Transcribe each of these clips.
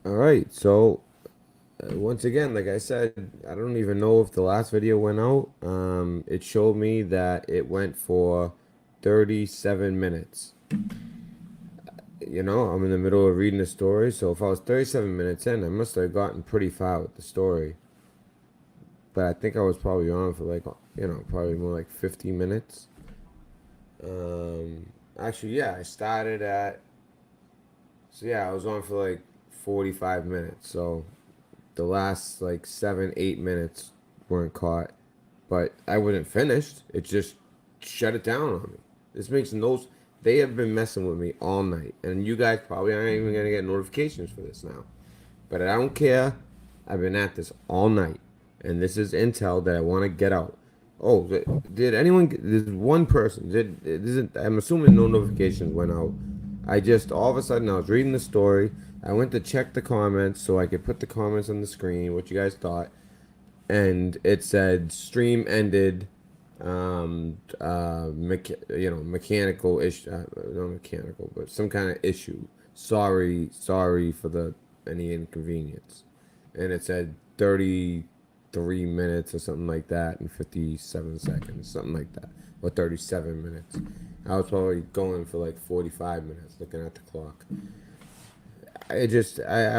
All right, so once again, like I said, I don't even know if the last video went out. It showed me that it went for 37 minutes. You know, I'm in the middle of reading the story, so if I was 37 minutes in, I must have gotten pretty far with the story. But I think I was probably on for like, probably more like 50 minutes. Actually, yeah, I started at, so yeah, I was on for like 45 minutes. So the last like 7, 8 minutes weren't caught, but I wasn't finished. It just shut it down on me. This makes no. They have been messing with me all night, and you guys probably aren't even gonna get notifications for this now. But I don't care. I've been at this all night, and this is intel that I want to get out. Oh, did anyone? There's one person. I'm assuming no notifications went out. I just all of a sudden I was reading the story. I went to check the comments so I could put the comments on the screen. What you guys thought, and it said stream ended. Mechanical issue. Not mechanical, but some kind of issue. Sorry for the any inconvenience. And it said 33 minutes or something like that and 57 seconds, something like that, or 37 minutes. I was probably going for like 45 minutes looking at the clock. I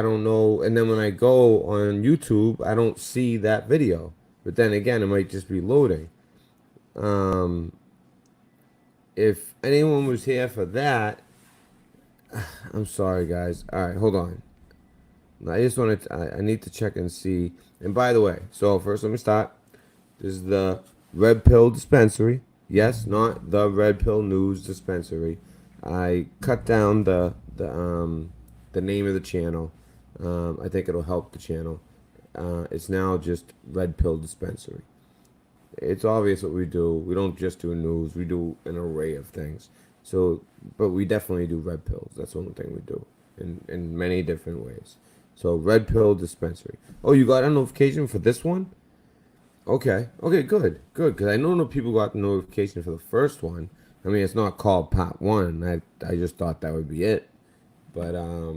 don't know. And then when I go on YouTube, I don't see that video. But then again, it might just be loading. Um, if anyone was here for that, I'm sorry, guys. All right, hold on. I just wanted I need to check and see. And by the way, so first let me start. This is the Red Pill Dispensary. Yes, not the Red Pill News Dispensary. I cut down the name of the channel. I think it'll help the channel. It's now just Red Pill Dispensary. It's obvious what we do. We don't just do news. We do an array of things. So, but we definitely do red pills. That's one thing we do in many different ways. So, red pill dispensary. Oh, you got a notification for this one? Okay. Okay, good. Good. Because I know no people got the notification for the first one. I mean, it's not called Part 1. I just thought that would be it. But, I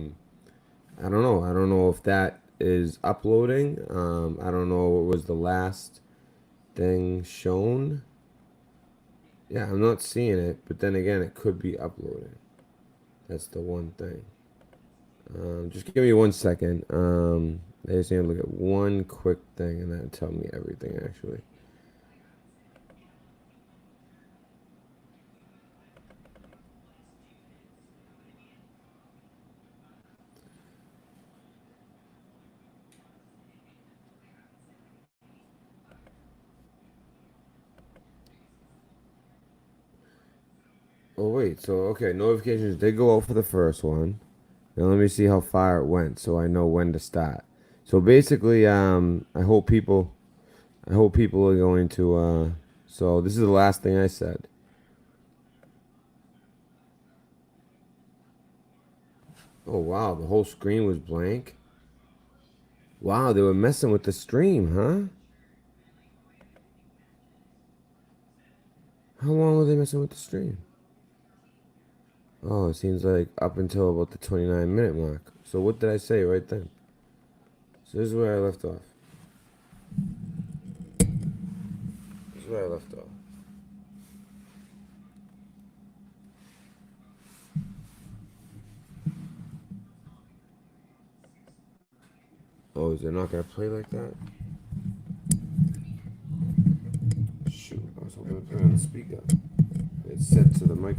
don't know. I don't know if that is uploading. I don't know what was the last thing shown. Yeah, I'm not seeing it, but then again, it could be uploading. That's the one thing. Just give me 1 second. I just need to look at one quick thing and then tell me everything actually. Oh wait, so okay, notifications did go out for the first one. Now let me see how far it went so I know when to start. So basically, I hope people are going to so this is the last thing I said. Oh wow, the whole screen was blank. Wow, they were messing with the stream, huh? How long were they messing with the stream? Oh, it seems like up until about the 29-minute mark. So what did I say right then? So this is where I left off. This is where I left off. Oh, is it not gonna play like that? Shoot, I was hoping to put it on the speaker. It's set to the mic.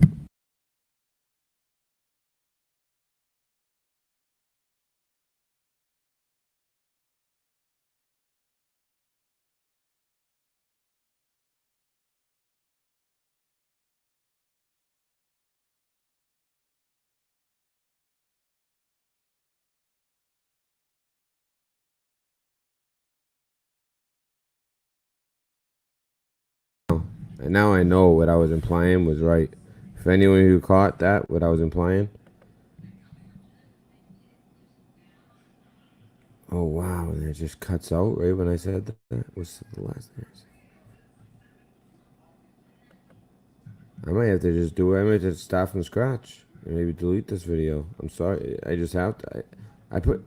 And now I know what I was implying was right. If anyone who caught that, what I was implying. Oh wow, and it just cuts out right when I said that. What's the last thing I said? I might have to just do it. I might just start from scratch and maybe delete this video. I'm sorry. I just have to. I put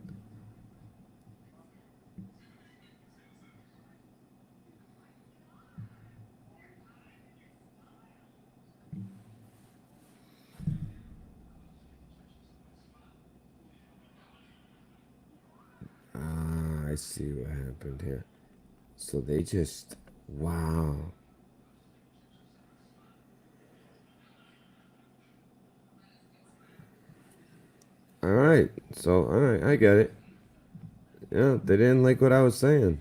I see what happened here. So they just, wow. All right. So, all right, I get it. Yeah, they didn't like what I was saying.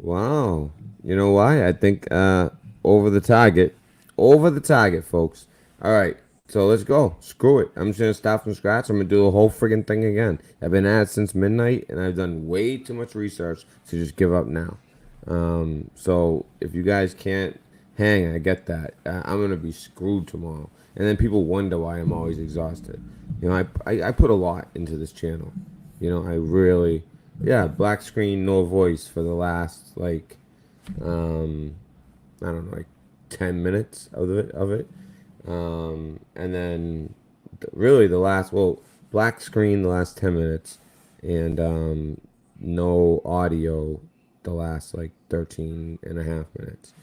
Wow. You know why? I think over the target. Over the target, folks. All right. So let's go. Screw it. I'm just going to start from scratch. I'm going to do the whole friggin' thing again. I've been at it since midnight, and I've done way too much research to just give up now. So if you guys can't hang, I get that. I'm going to be screwed tomorrow. And then people wonder why I'm always exhausted. You know, I put a lot into this channel. You know, I really, yeah, black screen, no voice for the last, like, I don't know, like 10 minutes of it. And then really the last, well, black screen the last 10 minutes and no audio the last like 13 and a half minutes.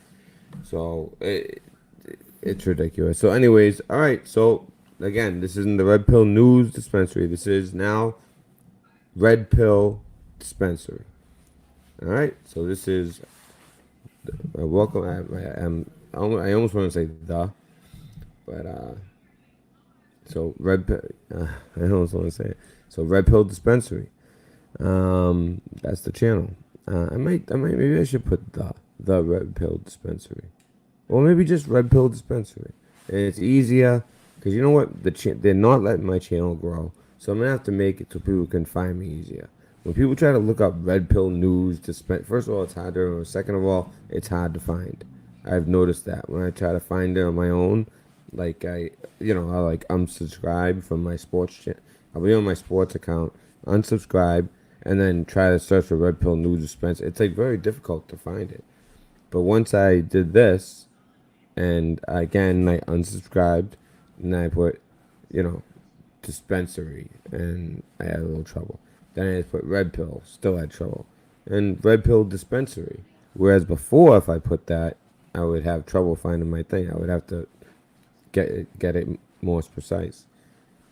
So it's ridiculous. So anyways, all right. So again, this isn't the Red Pill News Dispensary. This is now Red Pill Dispensary. All right. So this is welcome. I almost want to say the, but so I almost want to say it. So Red Pill Dispensary. That's the channel. Maybe I should put the Red Pill Dispensary, or maybe just Red Pill Dispensary, and it's easier because you know what, they're not letting my channel grow, so I'm gonna have to make it so people can find me easier. When people try to look up Red Pill News first of all, it's hard to remember. Second of all, it's hard to find. I've noticed that when I try to find it on my own, like I like unsubscribe from my sports channel. I'll be on my sports account, unsubscribe, and then try to search for Red Pill News Dispenser. It's like very difficult to find it. But once I did this, and again I unsubscribed, and I put, dispensary, and I had a little trouble. Then I just put Red Pill, still had trouble, and Red Pill Dispensary. Whereas before, if I put that, I would have trouble finding my thing. I would have to get it more precise.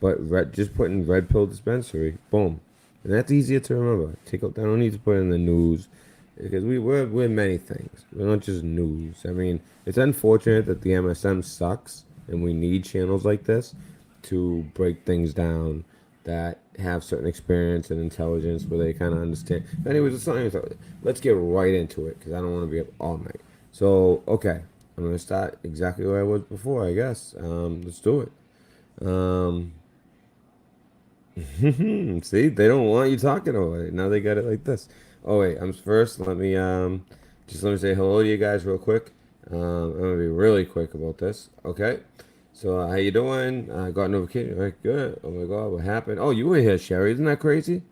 But just put in Red Pill Dispensary, boom, and that's easier to remember. I don't need to put in the news because we're many things. We're not just news. I mean, it's unfortunate that the MSM sucks, and we need channels like this to break things down that have certain experience and intelligence where they kind of understand. Anyways, let's get right into it because I don't want to be up all night. So, okay, I'm going to start exactly where I was before, I guess. Let's do it. See, they don't want you talking over it. Now they got it like this. Oh, wait, let me say hello to you guys real quick. I'm going to be really quick about this. Okay. So, how you doing? I got a notification. All right, good. Oh my God, what happened? Oh, you were here, Sherry. Isn't that crazy?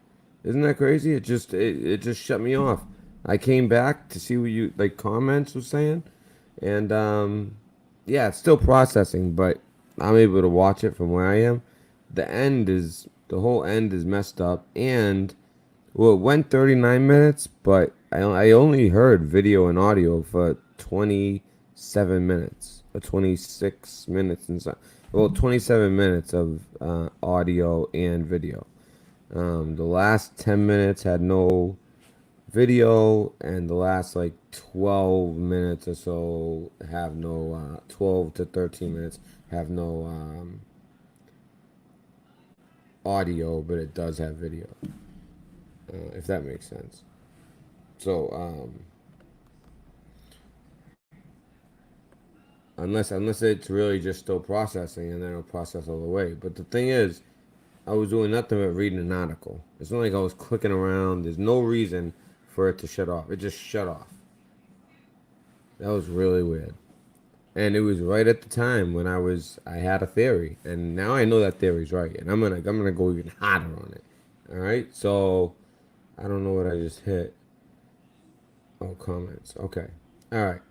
Isn't that crazy? It just shut me off. I came back to see what you comments was saying, and yeah, it's still processing, but I'm able to watch it from where I am. The whole end is messed up, and well, it went 39 minutes, but I only heard video and audio for 27 minutes, or 26 minutes inside. Well, 27 minutes of audio and video. The last 10 minutes had no video, and the last 12 minutes or so have no 12 to 13 minutes have no audio, but it does have video, if that makes sense. So unless it's really just still processing, and then it'll process all the way. But the thing is, I was doing nothing but reading an article. It's not like I was clicking around. There's no reason for it to shut off. It just shut off. That was really weird. And it was right at the time when I had a theory, and now I know that theory's right, and I'm gonna go even harder on it. All right, so I don't know what I just hit. Oh, comments. Okay, all right.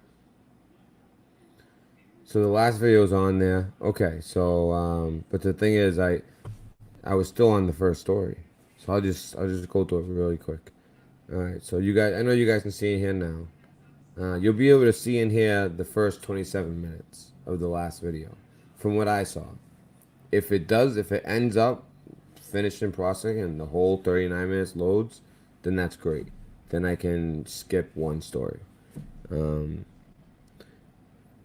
So the last video is on there. Okay, so but the thing is, I was still on the first story, so I'll just go through it really quick. All right, so you guys, I know you guys can see it here now. You'll be able to see in here the first 27 minutes of the last video, from what I saw. If it ends up finishing processing and the whole 39 minutes loads, then that's great. Then I can skip one story. Um,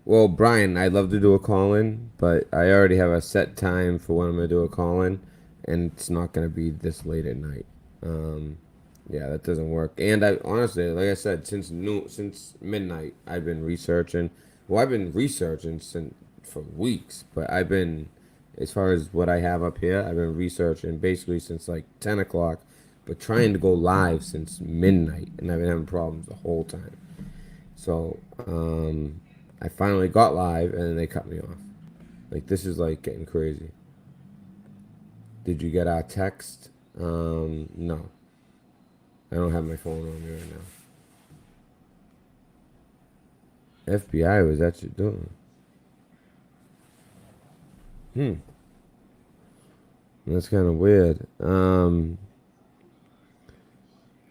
well, Brian, I'd love to do a call-in, but I already have a set time for when I'm gonna do a call-in, and it's not gonna be this late at night. Um, yeah, that doesn't work. And I honestly, like I said, since midnight, I've been researching. Well, I've been researching since for weeks, but I've been, as far as what I have up here, I've been researching basically since like 10 o'clock, but trying to go live since midnight, and I've been having problems the whole time. So, I finally got live, and then they cut me off. Like, this is like getting crazy. Did you get our text? No. I don't have my phone on me right now. FBI was actually doing. That's kind of weird.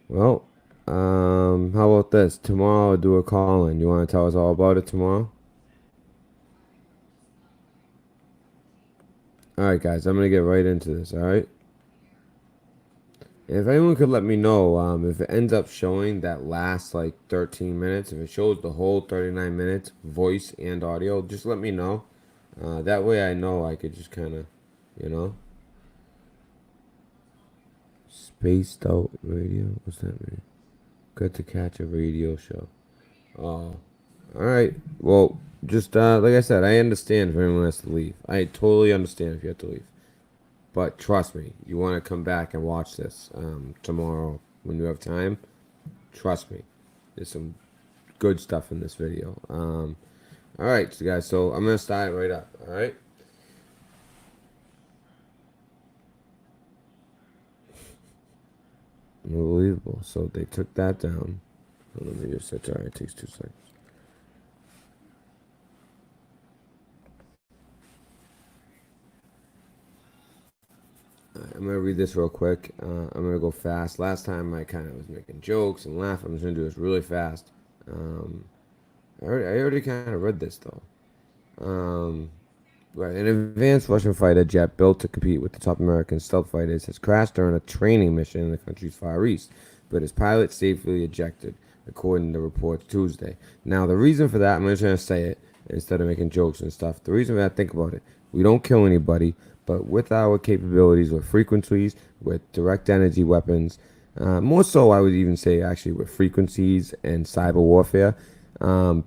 Well, how about this? Tomorrow I'll do a call in. You want to tell us all about it tomorrow? All right, guys, I'm gonna get right into this. All right. If anyone could let me know, if it ends up showing that last like 13 minutes, if it shows the whole 39 minutes, voice and audio, just let me know. That way I know I could just kind of, you know, spaced out radio. What's that mean? Good to catch a radio show. Oh, all right. Well, just like I said, I understand if anyone has to leave. I totally understand if you have to leave. But trust me, you want to come back and watch this tomorrow when you have time. Trust me, there's some good stuff in this video. All right, so guys, so I'm gonna start right up. All right. Unbelievable. So they took that down. Let me just set. All right, it takes 2 seconds. I'm gonna read this real quick. I'm gonna go fast. Last time I kind of was making jokes and laughing. I'm just gonna do this really fast. I already kind of read this though. Right, an advanced Russian fighter jet built to compete with the top American stealth fighters has crashed during a training mission in the country's Far East, but his pilot safely ejected, according to reports Tuesday. Now, the reason for that, I'm just going to say it instead of making jokes and stuff. The reason for that, think about it. We don't kill anybody, but with our capabilities, with frequencies, with direct energy weapons, more so, I would even say actually with frequencies and cyber warfare,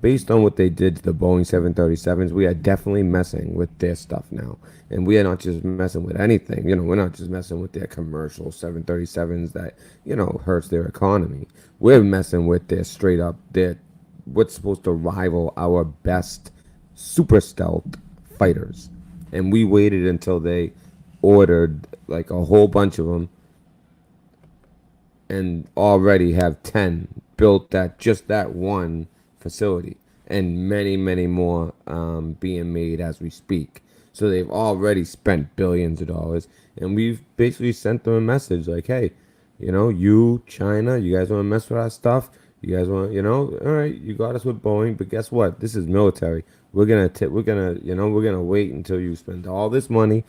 based on what they did to the Boeing 737s, we are definitely messing with their stuff now. And we are not just messing with anything. You know, we're not just messing with their commercial 737s that, you know, hurts their economy. We're messing with their straight up, their what's supposed to rival our best super stealth fighters. And we waited until they ordered like a whole bunch of them and already have 10 built at just that one facility, and many more being made as we speak. So they've already spent billions of dollars, and we've basically sent them a message like, hey, you know, you China, you guys want to mess with our stuff? You guys want, you know, all right, you got us with Boeing, but guess what? This is military. We're gonna wait until you spend all this money,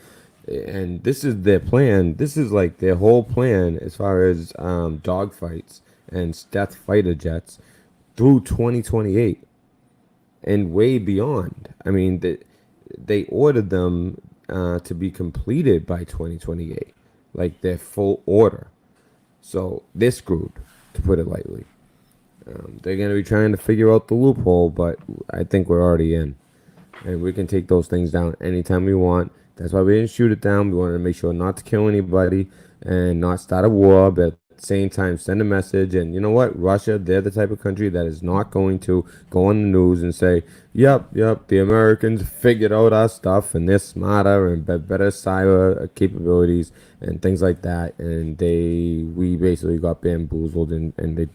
and this is their plan. This is like their whole plan as far as dogfights and stealth fighter jets through 2028 and way beyond. I mean, they ordered them to be completed by 2028, like their full order. So they're screwed, to put it lightly. They're going to be trying to figure out the loophole, but I think we're already in. And we can take those things down anytime we want. That's why we didn't shoot it down. We wanted to make sure not to kill anybody and not start a war, but at the same time send a message. And you know what? Russia, they're the type of country that is not going to go on the news and say, yep, the Americans figured out our stuff and they're smarter and better cyber capabilities and things like that. And we basically got bamboozled, and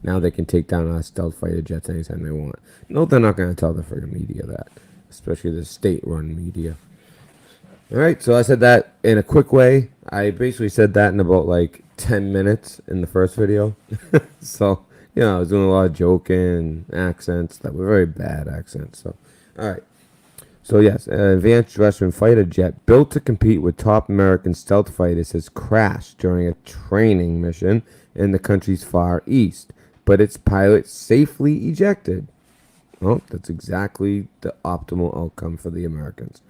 now they can take down our stealth fighter jets anytime they want. No, they're not going to tell the friggin' media that, especially the state-run media. All right, so I said that in a quick way. I basically said that in about like 10 minutes in the first video. So, you know, I was doing a lot of joking accents that were very bad accents. So, all right. So yes, an advanced Western fighter jet built to compete with top American stealth fighters has crashed during a training mission in the country's far east, but its pilot safely ejected. Well, that's exactly the optimal outcome for the Americans,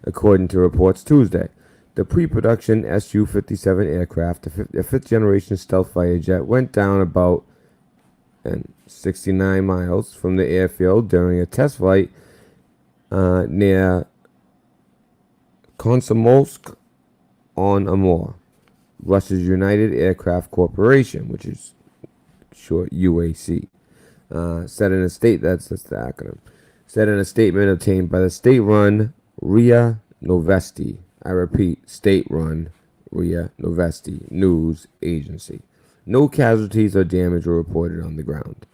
according to reports Tuesday. The pre-production Su-57 aircraft, a fifth-generation stealth fighter jet, went down about 69 miles from the airfield during a test flight near Komsomolsk-on-Amur, Russia's United Aircraft Corporation, which is short UAC, said in a that's the acronym. Said in a statement obtained by the state-run RIA Novosti. I repeat, state-run RIA Novosti news agency. No casualties or damage were reported on the ground.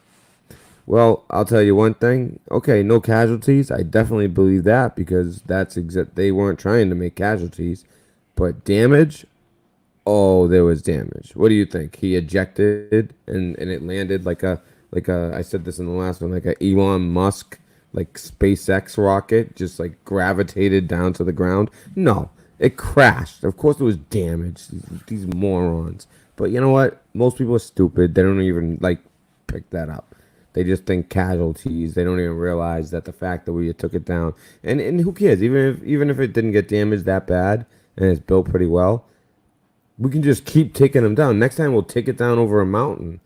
Well, I'll tell you one thing. Okay, no casualties. I definitely believe that because they weren't trying to make casualties, but damage. Oh, there was damage. What do you think? He ejected and it landed like a I said this in the last one, like a Elon Musk like SpaceX rocket just like gravitated down to the ground. No, it crashed. Of course, there was damage. These morons. But you know what? Most people are stupid. They don't even like pick that up. They just think casualties. They don't even realize that the fact that we took it down, and who cares? Even if it didn't get damaged that bad and it's built pretty well, we can just keep taking them down. Next time we'll take it down over a mountain.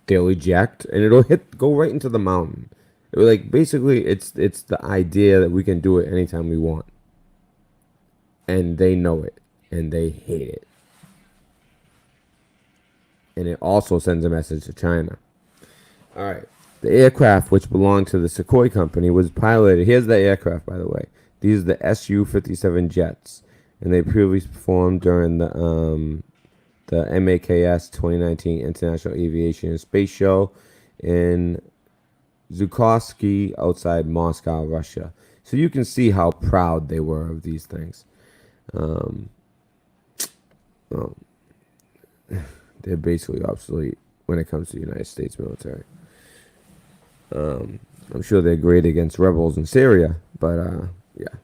They'll eject and it'll go right into the mountain. Like basically, it's the idea that we can do it anytime we want, and they know it and they hate it. And it also sends a message to China. All right. The aircraft, which belonged to the Sukhoi company, was piloted. Here's the aircraft, by the way. These are the Su-57 jets, and they previously performed during the MAKS 2019 International Aviation and Space Show in Zhukovsky outside Moscow, Russia. So you can see how proud they were of these things. They're basically obsolete when it comes to the United States military. I'm sure they're great against rebels in Syria, but yeah.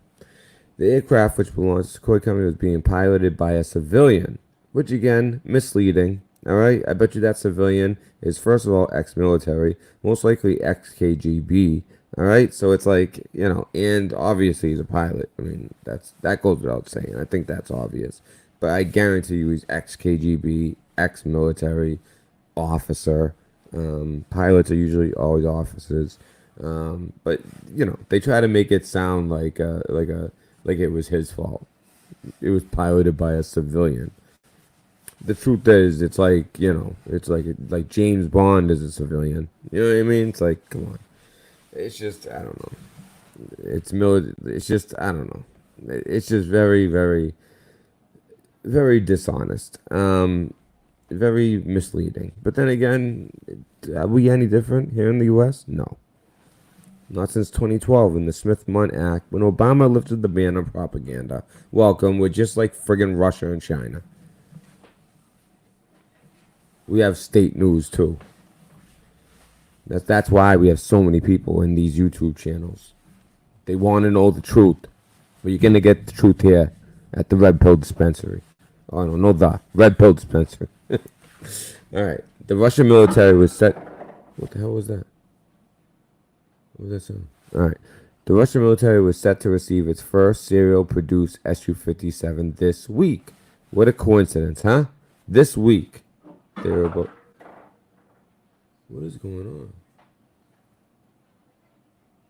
The aircraft, which belongs to the Sukhoi company, was being piloted by a civilian, which again, misleading. All right, I bet you that civilian is first of all ex-military, most likely ex-KGB. All right, so it's like, you know, and obviously he's a pilot. I mean, that goes without saying. I think that's obvious, but I guarantee you he's ex-KGB, ex-military officer. Pilots are usually always officers, but you know they try to make it sound like it was his fault. It was piloted by a civilian. The truth is, it's like, you know, it's like James Bond is a civilian. You know what I mean? It's like, come on. It's just, I don't know. It's just, I don't know. It's just very, very, very dishonest. Very misleading. But then again, are we any different here in the U.S.? No. Not since 2012 in the Smith-Mundt Act when Obama lifted the ban on propaganda. Welcome, we're just like friggin' Russia and China. We have state news too. That's why we have so many people in these YouTube channels. They want to know the truth. But you're going to get the truth here at the Red Pill Dispensary. Oh, no, the Red Pill Dispensary. All right. The Russian military was set. What the hell was that? What was that sound? All right. The Russian military was set to receive its first serial-produced Su-57 this week. What a coincidence, huh? This week. They were about. What is going on?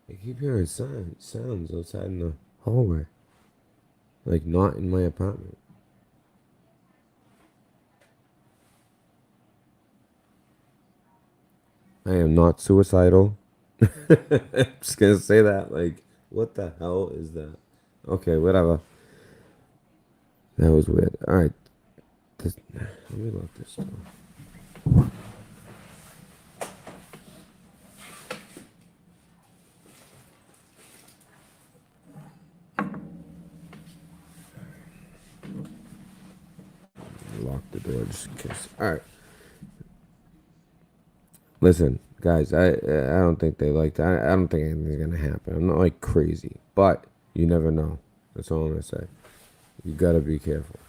I keep hearing sounds outside in the hallway. Like not in my apartment. I am not suicidal. I'm just gonna say that. Like, what the hell is that? Okay, whatever. That was weird. Alright. Let me lock this door. Lock the door just in case. Alright. Listen, guys, I don't think they like that. I don't think anything's gonna happen. I'm not like crazy, but You never know. That's all I'm gonna say. You gotta be careful.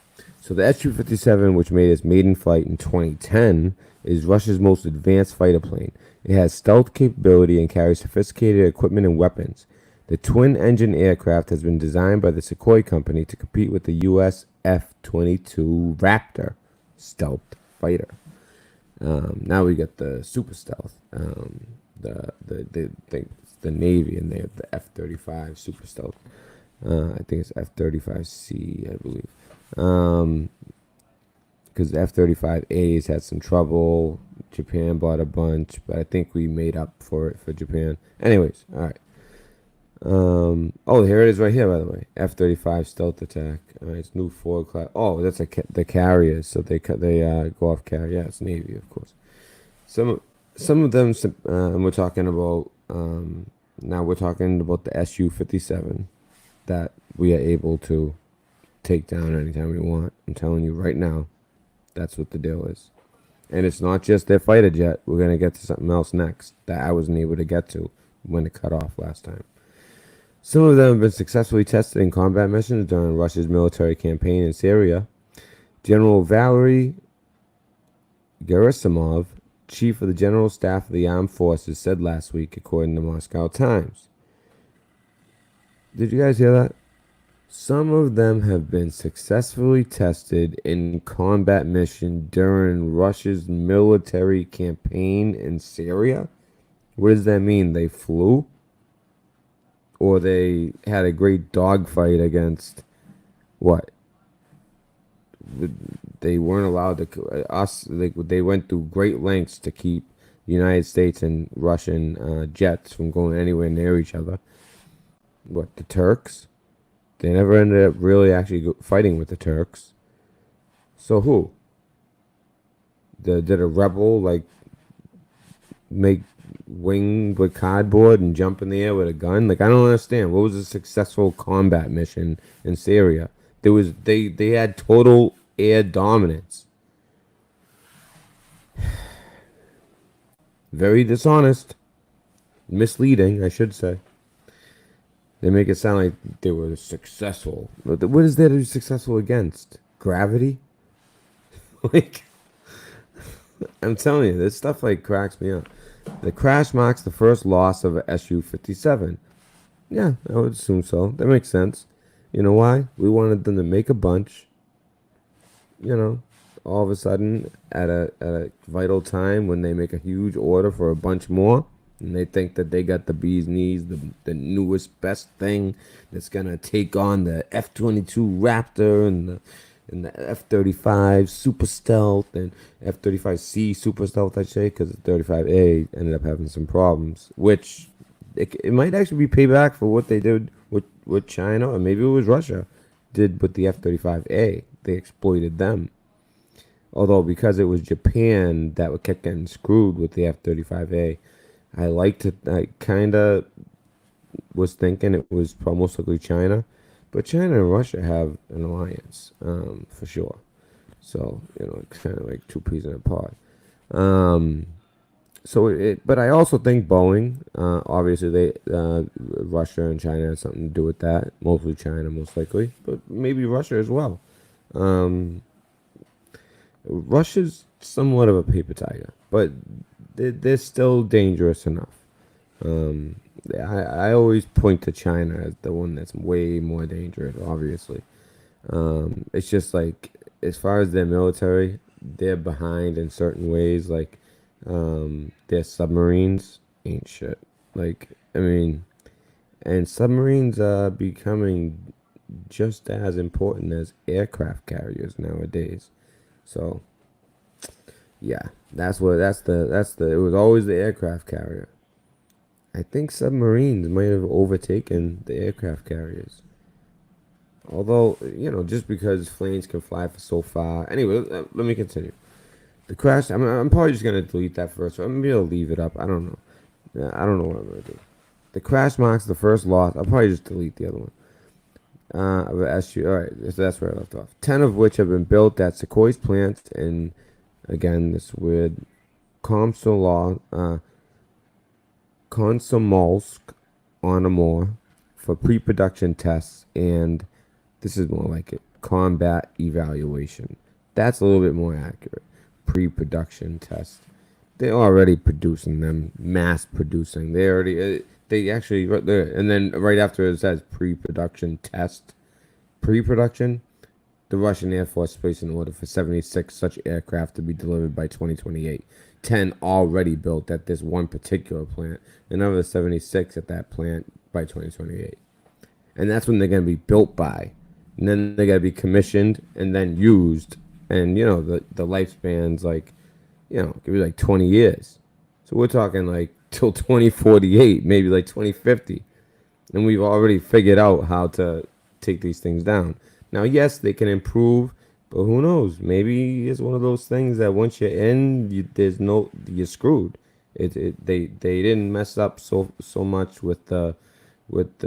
So the Su-57, which made its maiden flight in 2010, is Russia's most advanced fighter plane. It has stealth capability and carries sophisticated equipment and weapons. The twin-engine aircraft has been designed by the Sukhoi company to compete with the U.S. F-22 Raptor stealth fighter. Now we got the super stealth. The Navy, and they have the F-35 super stealth. I think it's F-35C, I believe. Because F-35A's had some trouble. Japan bought a bunch, but I think we made up for it for Japan. Anyways, all right. Oh, here it is right here, by the way. F-35 stealth attack. It's new Ford class. Oh, that's the carriers. So they go off carrier. Yeah, it's Navy, of course. Some of them. We're talking about. Now we're talking about the Su-57 that we are able to take down anytime we want. I'm telling you right now, that's what the deal is. And it's not just their fighter jet. We're gonna get to something else next that I wasn't able to get to when it cut off last time. Some of them have been successfully tested in combat missions during Russia's military campaign in Syria. General Valery Gerasimov, chief of the General Staff of the Armed Forces, said last week, according to Moscow Times. Did you guys hear that? Some of them have been successfully tested in combat mission during Russia's military campaign in Syria. What does that mean? They flew? Or they had a great dogfight against what? They weren't allowed to they went through great lengths to keep the United States and Russian jets from going anywhere near each other. What, the Turks? They never ended up really actually fighting with the Turks. So who? Did a rebel make wing with cardboard and jump in the air with a gun? I don't understand. What was a successful combat mission in Syria? They had total air dominance. Very dishonest. Misleading, I should say. They make it sound like they were successful. What is there to be successful against? Gravity? I'm telling you, this stuff cracks me up. The crash marks the first loss of a Su-57. Yeah, I would assume so. That makes sense. You know why? We wanted them to make a bunch. All of a sudden, at a vital time when they make a huge order for a bunch more, and they think that they got the bee's knees, the newest, best thing that's going to take on the F-22 Raptor and the F-35 Super Stealth and F-35C Super Stealth, I'd say, because the 35A ended up having some problems, which it might actually be payback for what they did with China, or maybe it was Russia, did with the F-35A. They exploited them. Although, because it was Japan that kept getting screwed with the F-35A, I kind of was thinking it was most likely China. But China and Russia have an alliance, for sure. So, it's kind of like two peas in a pod. But I also think Boeing, obviously Russia and China has something to do with that. Mostly China, most likely. But maybe Russia as well. Russia's somewhat of a paper tiger, but they're still dangerous enough. I always point to China as the one that's way more dangerous, obviously. It's just as far as their military, they're behind in certain ways. Their submarines ain't shit. And submarines are becoming just as important as aircraft carriers nowadays. So, yeah, it was always the aircraft carrier. I think submarines might have overtaken the aircraft carriers. Although, just because planes can fly for so far. Anyway, let me continue. The crash, I'm probably just going to delete that first. I'm going to leave it up. I don't know. I don't know what I'm going to do. The crash marks the first loss. I'll probably just delete the other one. Alright, so that's where I left off. 10 of which have been built at Sukhoi's plants in, again, this weird Komsomolsk on Amur, for pre-production tests, and this is more like it, combat evaluation. That's a little bit more accurate. Pre-production tests. They're already producing them, mass producing. They actually, and then right after it says pre-production test. Pre-production, the Russian Air Force placed an order for 76 such aircraft to be delivered by 2028. 10 already built at this one particular plant, another 76 at that plant by 2028. And that's when they're going to be built by. And then they got to be commissioned and then used. And, the lifespan's like, could be like 20 years. So we're talking like till 2048, maybe like 2050. And we've already figured out how to take these things down. Now, yes, they can improve, but who knows? Maybe it's one of those things that once you're in, you're screwed. They didn't mess up so much with the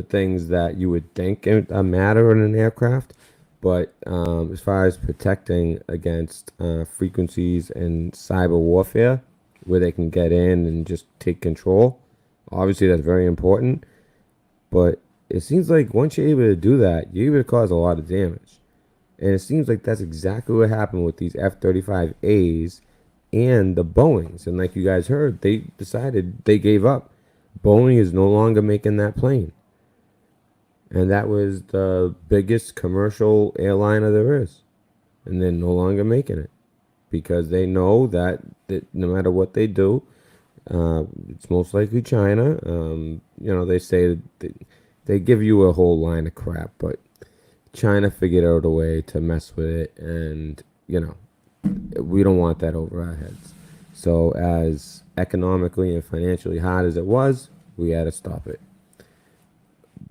things that you would think matter in an aircraft, but as far as protecting against frequencies and cyber warfare, where they can get in and just take control, obviously that's very important. But it seems like once you're able to do that, you're able to cause a lot of damage. And it seems like that's exactly what happened with these F-35As and the Boeings. And like you guys heard, they decided they gave up. Boeing is no longer making that plane. And that was the biggest commercial airliner there is. And they're no longer making it. Because they know that no matter what they do, it's most likely China. They say they give you a whole line of crap, but China figured out a way to mess with it, and we don't want that over our heads. So as economically and financially hard as it was, we had to stop it.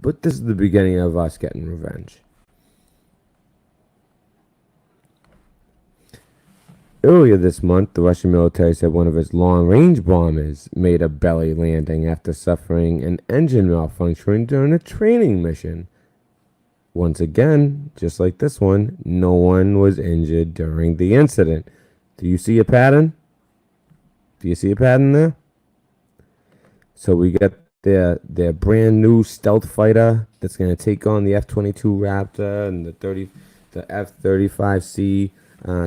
But this is the beginning of us getting revenge. Earlier this month, the Russian military said one of its long-range bombers made a belly landing after suffering an engine malfunction during a training mission. Once again, just like this one, no one was injured during the incident. Do you see a pattern? Do you see a pattern there? So we got their brand new stealth fighter that's going to take on the F-22 Raptor and the F-35C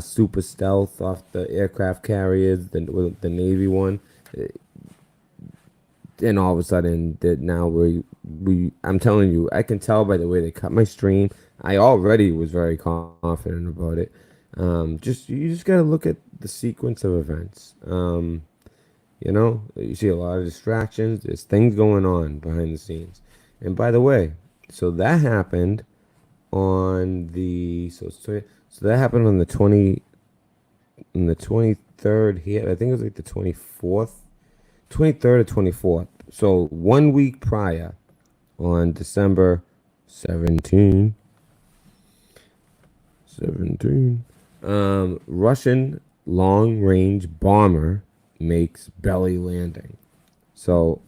super stealth off the aircraft carriers, the Navy one. And all of a sudden, now I'm telling you, I can tell by the way they cut my stream. I already was very confident about it. You just gotta look at the sequence of events. You see a lot of distractions. There's things going on behind the scenes. And by the way, so that happened on the that happened on the 23rd here. I think it was like the 23rd or 24th. So 1 week prior, on December 17, Russian long-range bomber makes belly landing. So,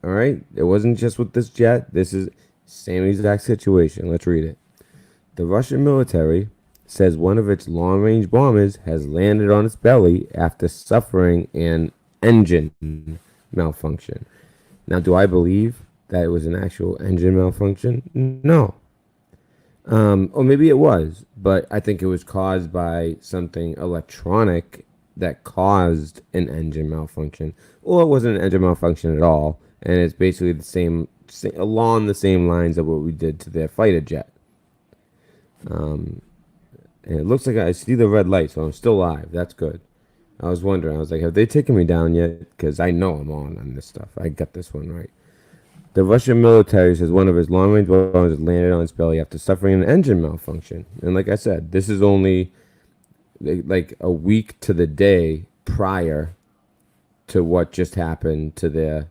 all right, it wasn't just with this jet. This is same exact situation. Let's read it. The Russian military says one of its long-range bombers has landed on its belly after suffering an engine malfunction. Now, do I believe that it was an actual engine malfunction? No. Or maybe it was, but I think it was caused by something electronic that caused an engine malfunction. Or it wasn't an engine malfunction at all, and it's basically along the same lines of what we did to their fighter jet. And it looks like I see the red light, so I'm still live. That's good. I was wondering. I was like, have they taken me down yet? Because I know I'm on this stuff. I got this one right. The Russian military says one of its long-range bombers landed on its belly after suffering an engine malfunction. And like I said, this is only like a week to the day prior to what just happened to their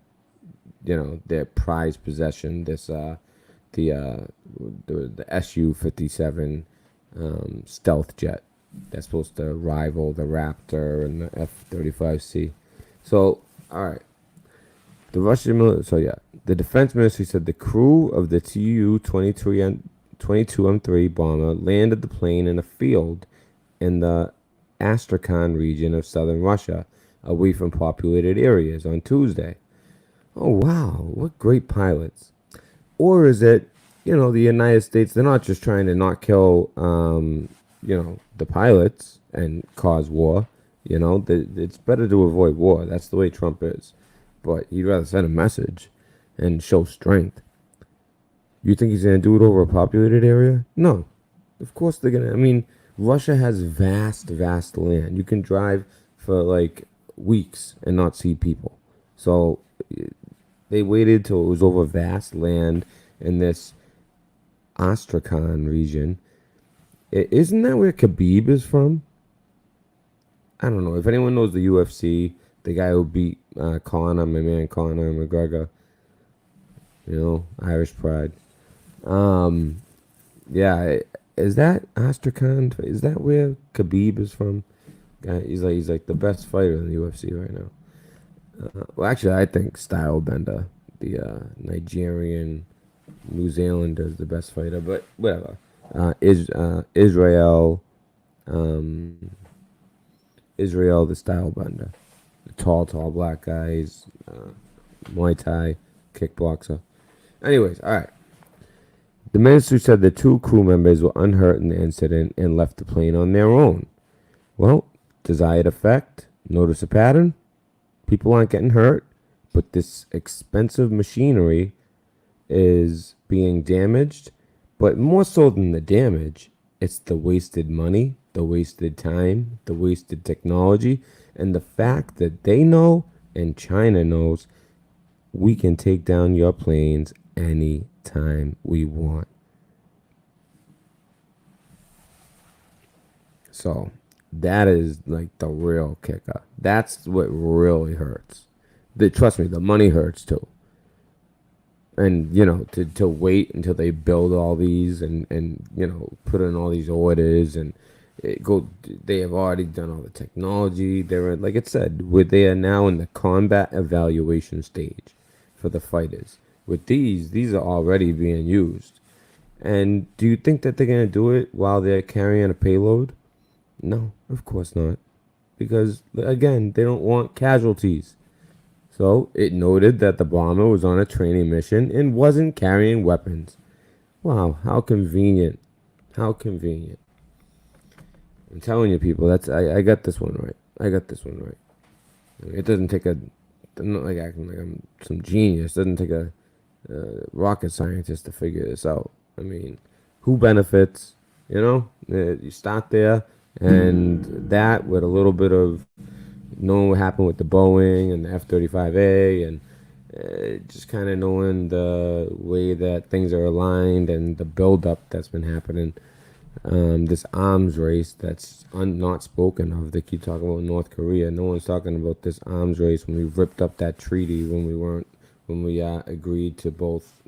prized possession. This the Su-57 stealth jet that's supposed to rival the Raptor and the F-35C. So, all right. The Russian military, the defense ministry said the crew of the Tu-22M3 bomber landed the plane in a field in the Astrakhan region of southern Russia, away from populated areas on Tuesday. Oh, wow. What great pilots. Or is it, the United States, they're not just trying to not kill, the pilots and cause war. It's better to avoid war. That's the way Trump is. But he'd rather send a message and show strength. You think he's going to do it over a populated area? No. Of course they're going to. I mean, Russia has vast, vast land. You can drive for like weeks and not see people. So they waited till it was over vast land in this Astrakhan region. Isn't that where Khabib is from? I don't know. If anyone knows the UFC, the guy who beat Conor, my man Conor McGregor, Irish pride. Yeah, is that Astrakhan? Is that where Khabib is from? He's like the best fighter in the UFC right now. Well, actually, I think Stylebender, the Nigerian New Zealander, is the best fighter. But whatever. Israel, Israel, the Stylebender, the tall black guy. He's Muay Thai kickboxer. Anyways, all right. The minister said the 2 crew members were unhurt in the incident and left the plane on their own. Well, desired effect. Notice a pattern? People aren't getting hurt, but this expensive machinery is being damaged. But more so than the damage, it's the wasted money, the wasted time, the wasted technology, and the fact that they know and China knows we can take down your planes anytime we want. So that is like the real kicker. That's what really hurts. Trust me, the money hurts too. And to wait until they build all these and put in all these orders and they have already done all the technology. They're, like it said, they are now in the combat evaluation stage for the fighters. With these are already being used. And do you think that they're going to do it while they're carrying a payload? No, of course not. Because, again, they don't want casualties. So it noted that the bomber was on a training mission and wasn't carrying weapons. Wow, how convenient. How convenient. I'm telling you, people, I got this one right. I mean, it doesn't take I'm not like acting like I'm some genius. It doesn't take a rocket scientist to figure this out. I mean, who benefits? You start there, and that with a little bit of knowing what happened with the Boeing and the F-35A, and just kind of knowing the way that things are aligned and the buildup that's been happening. This arms race that's not spoken of. They keep talking about North Korea. No one's talking about this arms race when we ripped up that treaty, when we agreed to both,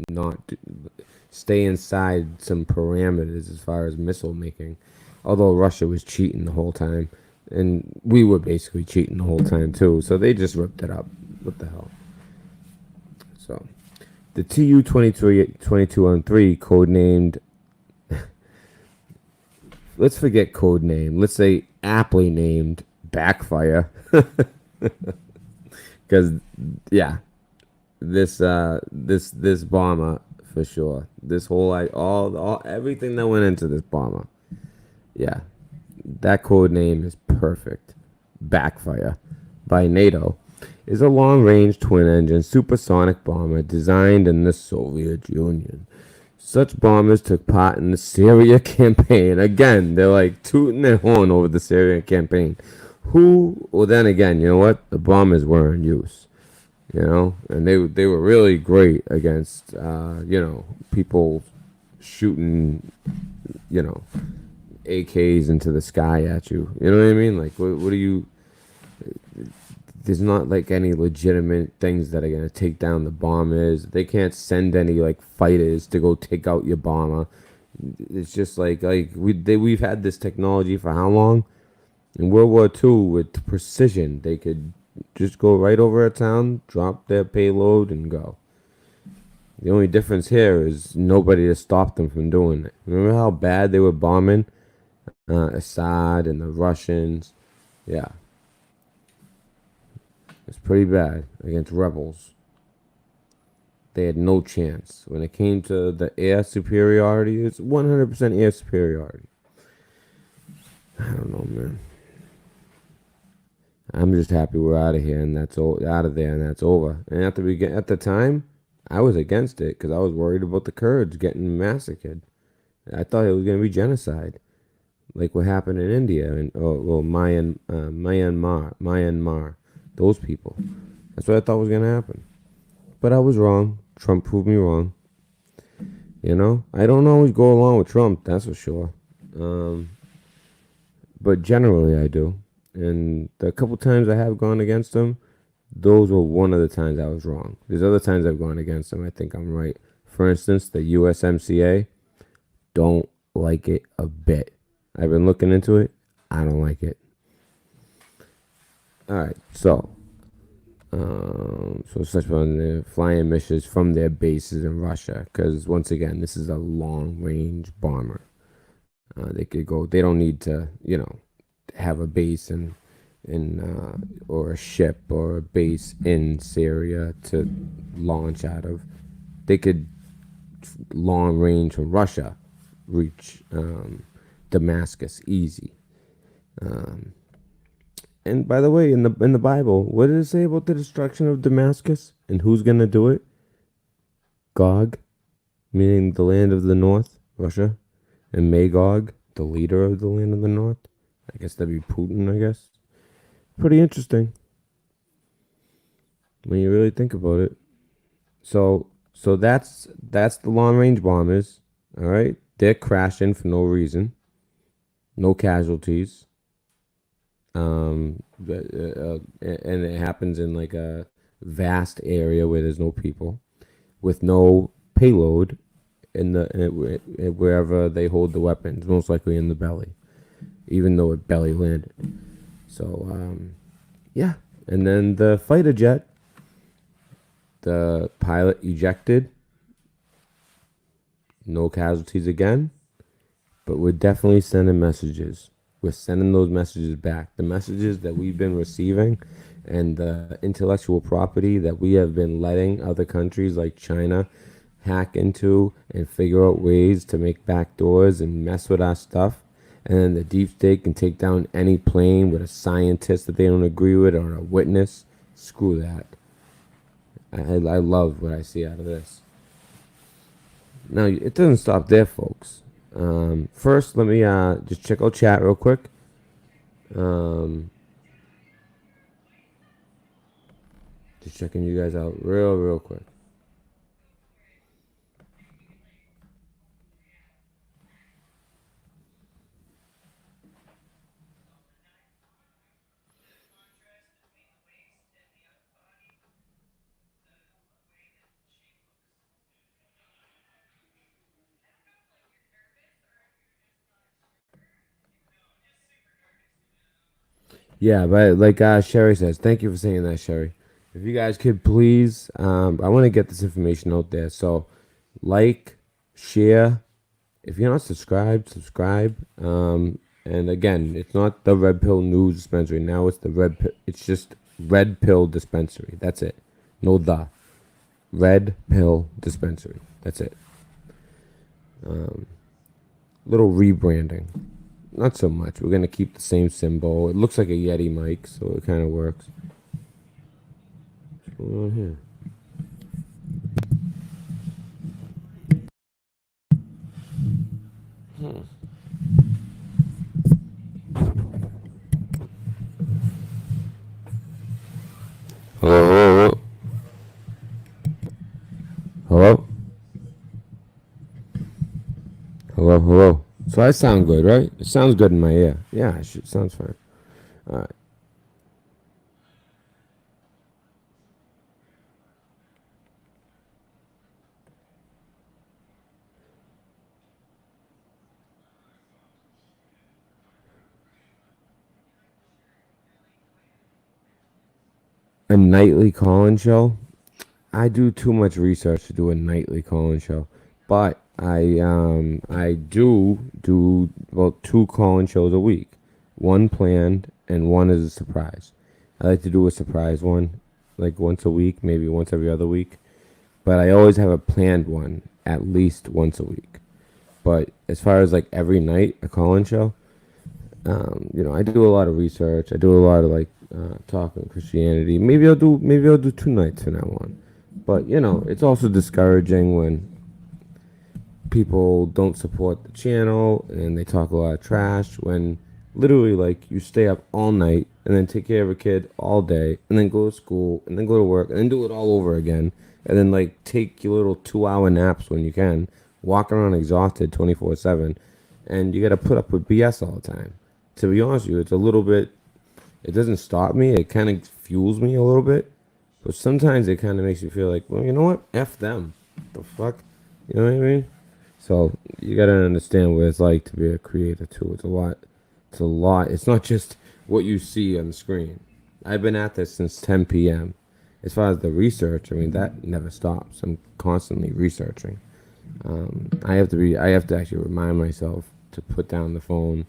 not stay inside some parameters as far as missile making. Although Russia was cheating the whole time, and we were basically cheating the whole time too. So they just ripped it up. What the hell? So the Tu-22M3, codenamed. Let's forget code name. Let's say aptly named Backfire. Because this bomber for sure. This whole all everything that went into this bomber. Yeah, that code name is perfect. Backfire, by NATO, is a long-range twin-engine supersonic bomber designed in the Soviet Union. Such bombers took part in the Syria campaign. Again, they're like tooting their horn over the Syria campaign. Well, then again, you know what? The bombers were in use. And they were really great against, people shooting, AKs into the sky at you. You know what I mean? Like, what do you... There's not like any legitimate things that are gonna take down the bombers. They can't send any like fighters to go take out your bomber. It's just like we've had this technology for how long? In World War II, with precision, they could just go right over a town, drop their payload, and go. The only difference here is nobody to stop them from doing it. Remember how bad they were bombing Assad and the Russians? Yeah. It's pretty bad against rebels. they had no chance. When it came to the air superiority, it's 100% air superiority. I don't know, man. I'm just happy we're out of here and that's out of there and that's over. And at the time, I was against it because I was worried about the Kurds getting massacred. I thought it was going to be genocide, like what happened in India and Myanmar, those people. That's what I thought was going to happen. But I was wrong. Trump proved me wrong. You know, I don't always go along with Trump, that's for sure. But generally I do. And the couple times I have gone against him, those were one of the times I was wrong. There's other times I've gone against him, I think I'm right. For instance, the USMCA, don't like it a bit. I've been looking into it. I don't like it. All right, so such on the flying missiles from their bases in Russia, because once again, this is a long-range bomber. They could go. They don't need to, have a base or a ship or a base in Syria to launch out of. They could long range from Russia reach Damascus easy. And by the way, in the Bible, what did it say about the destruction of Damascus and who's gonna do it? Gog, meaning the land of the north, Russia, and Magog, the leader of the land of the north. I guess that'd be Putin, I guess. Pretty interesting when you really think about it. So that's the long range bombers. All right, they're crashing for no reason, no casualties. And it happens in like a vast area where there's no people, with no payload wherever they hold the weapons, most likely in the belly, even though it belly landed. So yeah, and then the fighter jet, the pilot ejected, no casualties again, but we're definitely sending messages. We're sending those messages back. The messages that we've been receiving and the intellectual property that we have been letting other countries like China hack into and figure out ways to make backdoors and mess with our stuff. And then the deep state can take down any plane with a scientist that they don't agree with or a witness. Screw that. I love what I see out of this. Now, it doesn't stop there, folks. First, let me just check out chat real quick. Just checking you guys out real quick. Yeah, but like Sherry says, thank you for saying that, Sherry. If you guys could please, I want to get this information out there. So, like, share. If you're not subscribed, subscribe. And again, it's not the Red Pill News Dispensary. Now it's the Red Pill. It's just Red Pill Dispensary. That's it. No the. Red Pill Dispensary. That's it. Little rebranding. Not so much. We're going to keep the same symbol. It looks like a Yeti mic, so it kind of works. What's going on here? Hello? Hello? Hello? So I sound good, right? It sounds good in my ear. Yeah, it sounds fine. All right. A nightly call-in show? I do too much research to do a nightly call-in show, but I do about 2 call-in shows a week, one planned and one is a surprise. I like to do a surprise one, like once a week, maybe once every other week. but I always have a planned one at least once a week. But as far as like every night a call-in show, I do a lot of research. I do a lot of like talking Christianity. Maybe I'll do 2 nights from now on. But it's also discouraging when people don't support the channel and they talk a lot of trash when literally like you stay up all night and then take care of a kid all day and then go to school and then go to work and then do it all over again and then like take your little 2-hour naps when you can, walk around exhausted 24/7, and you got to put up with BS all the time. To be honest with you, it's a little bit, it doesn't stop me, it kind of fuels me a little bit, but sometimes it kind of makes you feel like, well, you know what, F them, the fuck, you know what I mean? So you gotta understand what it's like to be a creator too. It's a lot. It's a lot. It's not just what you see on the screen. I've been at this since 10 p.m. As far as the research, I mean, that never stops. I'm constantly researching. I have to actually remind myself to put down the phone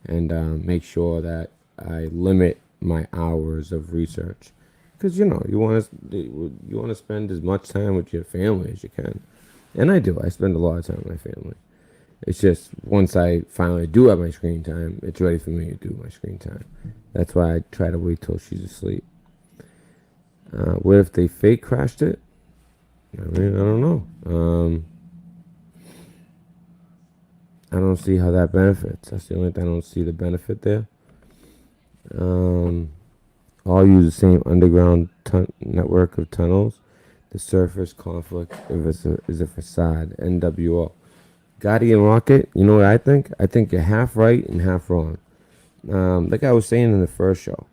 and make sure that I limit my hours of research, because you want to spend as much time with your family as you can. And I do. I spend a lot of time with my family. It's just once I finally do have my screen time, it's ready for me to do my screen time. That's why I try to wait till she's asleep. What if they fake crashed it? I mean, I don't know. I don't see how that benefits. That's the only thing I don't see the benefit there. All use the same underground network of tunnels. The surface conflict is a facade. NWO. Gotti and Rocket, you know what I think? I think you're half right and half wrong. Like I was saying in the first show,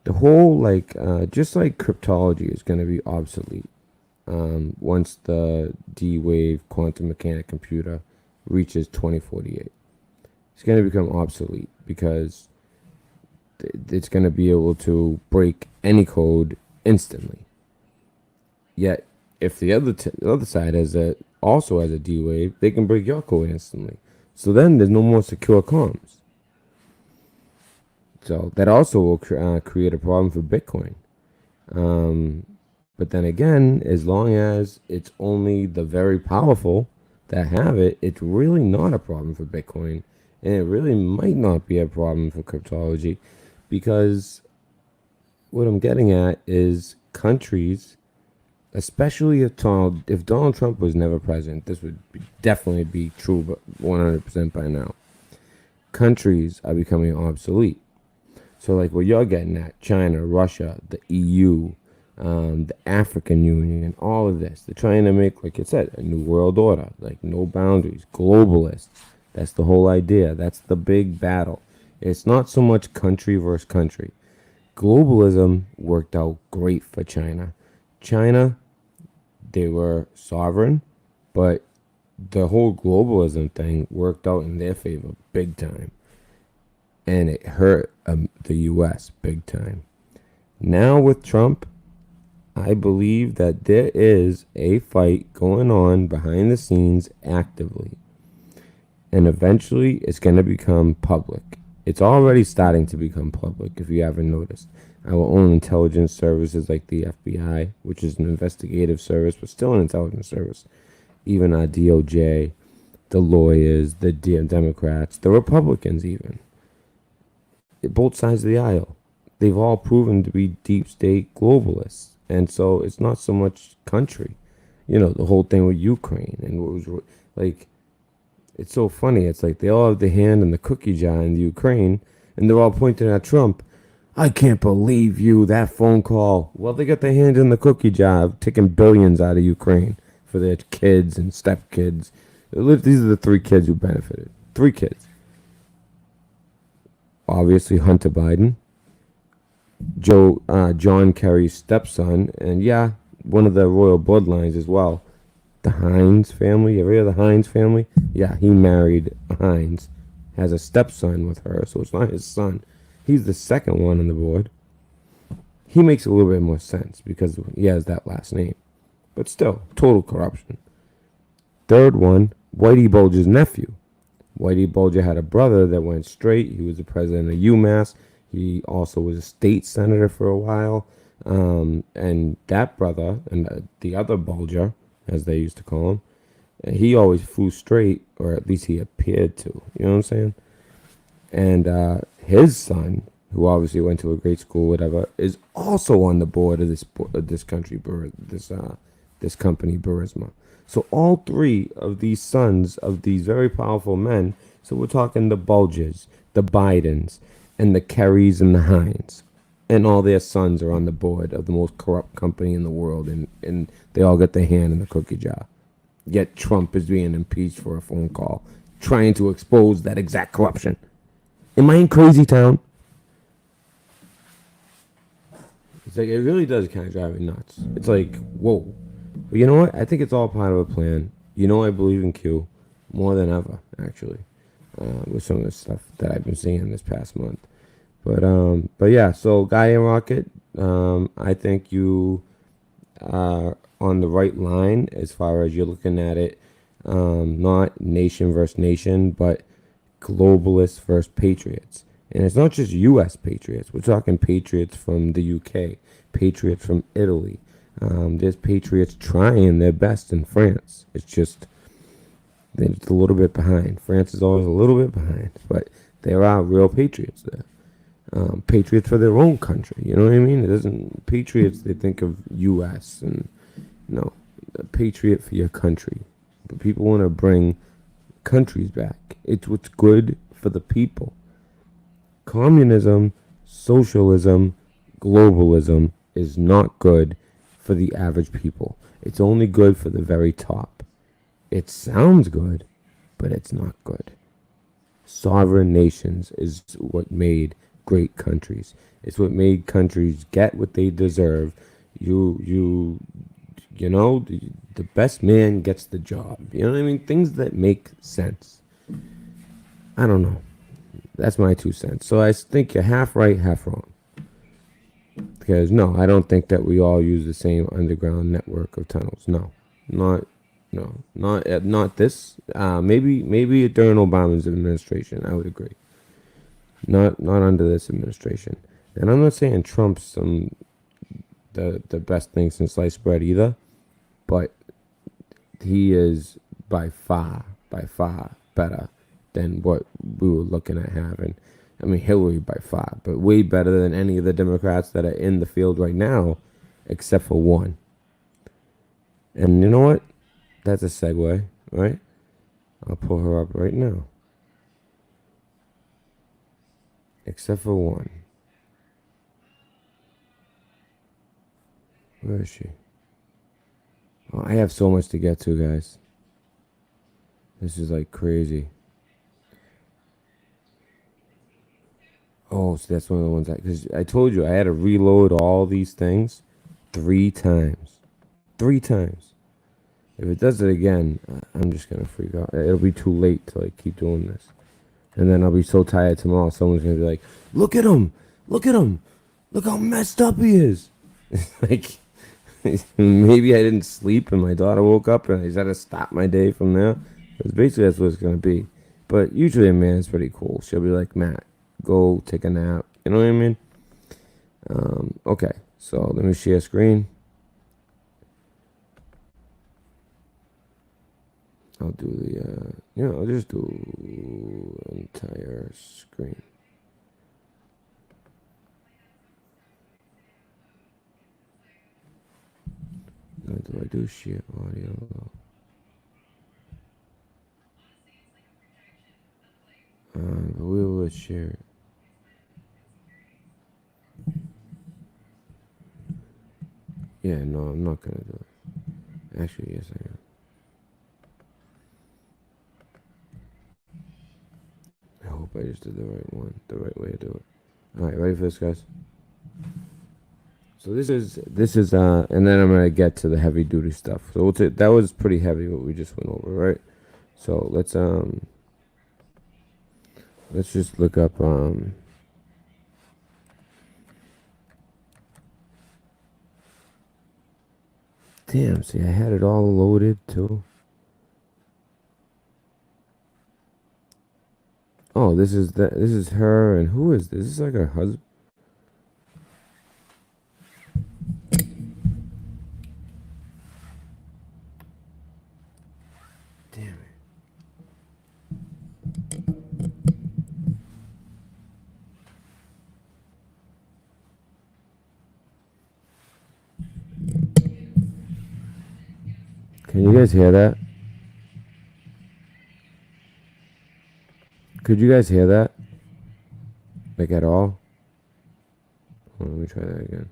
the whole just like cryptology is going to be obsolete once the D-Wave quantum mechanic computer reaches 2048. It's going to become obsolete because it's going to be able to break any code instantly. Yet, if the other side also has a D-Wave, they can break your code instantly. So then there's no more secure comms. So that also will create a problem for Bitcoin. But then again, as long as it's only the very powerful that have it, it's really not a problem for Bitcoin. And it really might not be a problem for cryptology, because what I'm getting at is countries, especially if Donald Trump was never president, this would definitely be true, but 100% by now. Countries are becoming obsolete. So like what you're getting at, China, Russia, the EU, the African Union, all of this, they're trying to make, like I said, a new world order, like no boundaries, globalists. That's the whole idea. That's the big battle. It's not so much country versus country. Globalism worked out great for China. China, they were sovereign, but the whole globalism thing worked out in their favor big time. And it hurt the U.S. big time. Now with Trump, I believe that there is a fight going on behind the scenes actively. And eventually it's going to become public. It's already starting to become public, if you haven't noticed. Our own intelligence services like the FBI, which is an investigative service, but still an intelligence service. Even our DOJ, the lawyers, the Democrats, the Republicans even. Both sides of the aisle. They've all proven to be deep state globalists. And so it's not so much country. The whole thing with Ukraine. And what was like, it's so funny. It's like they all have the hand in the cookie jar in the Ukraine, and they're all pointing at Trump. I can't believe that phone call. Well, they got their hand in the cookie jar, taking billions out of Ukraine for their kids and stepkids. These are the 3 kids who benefited. 3 kids. Obviously, Hunter Biden, John Kerry's stepson, and one of the royal bloodlines as well. The Hines family. Ever hear of the Hines family? Yeah, he married Hines, has a stepson with her, so it's not his son. He's the second one on the board. He makes a little bit more sense because he has that last name. But still, total corruption. Third one, Whitey Bulger's nephew. Whitey Bulger had a brother that went straight. He was the president of UMass. He also was a state senator for a while. And that brother and the other Bulger, as they used to call him, he always flew straight, or at least he appeared to. You know what I'm saying? And his son, who obviously went to a great school, whatever, is also on the board of this country, this company, Burisma. So all three of these sons of these very powerful men. So we're talking the Bulges, the Bidens, and the Kerrys and the Hines, and all their sons are on the board of the most corrupt company in the world, and they all get their hand in the cookie jar. Yet Trump is being impeached for a phone call, trying to expose that exact corruption. Am I in crazy town? It's like, it really does kind of drive me nuts. It's like, whoa. But you know what? I think it's all part of a plan. You know, I believe in Q more than ever, actually, with some of the stuff that I've been seeing this past month. But yeah. So, Guy and Rocket, I think you are on the right line as far as you're looking at it. Not nation versus nation, but globalists versus patriots. And it's not just U.S. patriots. We're talking patriots from the U.K., patriots from Italy. There's patriots trying their best in France. It's just they're just a little bit behind. France is always a little bit behind, but there are real patriots there. Patriots for their own country. You know what I mean? It doesn't patriots. They think of U.S. and no, a patriot for your country. But people want to bring countries back. It's what's good for the people. Communism, socialism, globalism is not good for the average people. It's only good for the very top. It sounds good, but it's not good. Sovereign nations is what made great countries. It's what made countries get what they deserve. You know, the best man gets the job. You know what I mean? Things that make sense. I don't know. That's my 2 cents. So I think you're half right, half wrong. Because no, I don't think that we all use the same underground network of tunnels. Not this. Maybe during Obama's administration, I would agree. Not under this administration. And I'm not saying Trump's the best thing since sliced bread either, but he is by far better than what we were looking at having. I mean, Hillary by far, but way better than any of the Democrats that are in the field right now, except for one. And you know what? That's a segue, right? I'll pull her up right now. Except for one. Where is she? Oh, I have so much to get to, guys. This is like crazy. Oh, so that's one of the ones because I told you I had to reload all these things 3 times. 3 times. If it does it again, I'm just gonna freak out. It'll be too late to like keep doing this, and then I'll be so tired tomorrow. Someone's gonna be like, "Look at him! Look at him! Look how messed up he is!" Like, maybe I didn't sleep and my daughter woke up and I just had to stop my day from there. Because basically that's what it's gonna be. But usually a man's pretty cool. She'll be like, "Matt, go take a nap." You know what I mean? Okay, so let me share screen. I'll do the, I'll just do entire screen. What do I do? Share audio. But we will share it. Yeah, no, I'm not gonna do it. Actually, yes, I am. I hope I just did the right one, the right way to do it. All right, ready for this, guys? So this is, and then I'm gonna get to the heavy duty stuff. So that was pretty heavy what we just went over, right? So let's just look up Damn, see, I had it all loaded too. Oh, this is her, and who is this? This is like her husband. Can you guys hear that? Could you guys hear that? Like at all? Hold on, let me try that again.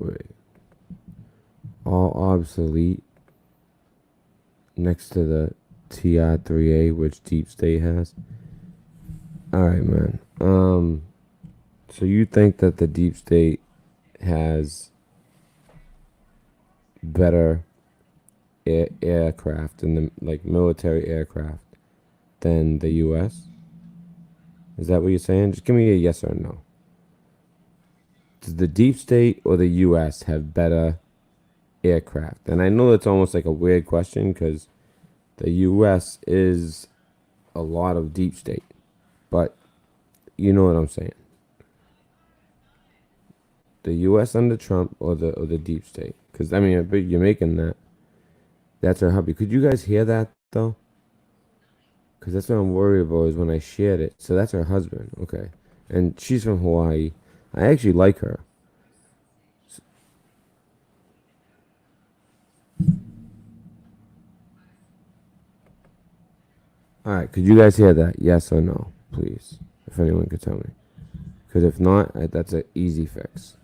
Wait. All obsolete next to the TI3A, which Deep State has. Alright, man. So you think that the Deep State has better aircraft and the like military aircraft than the US? Is that what you're saying? Just give me a yes or no. Does the Deep State or the US have better aircraft? And I know it's almost like a weird question because the US is a lot of Deep State, but you know what I'm saying. The US under Trump or the Deep State? Because I mean, you're making that. That's her hubby. Could you guys hear that though? Because that's what I'm worried about is when I shared it. So that's her husband. Okay. And she's from Hawaii. I actually like her. Alright, could you guys hear that? Yes or no, please? If anyone could tell me. Because if not, that's an easy fix.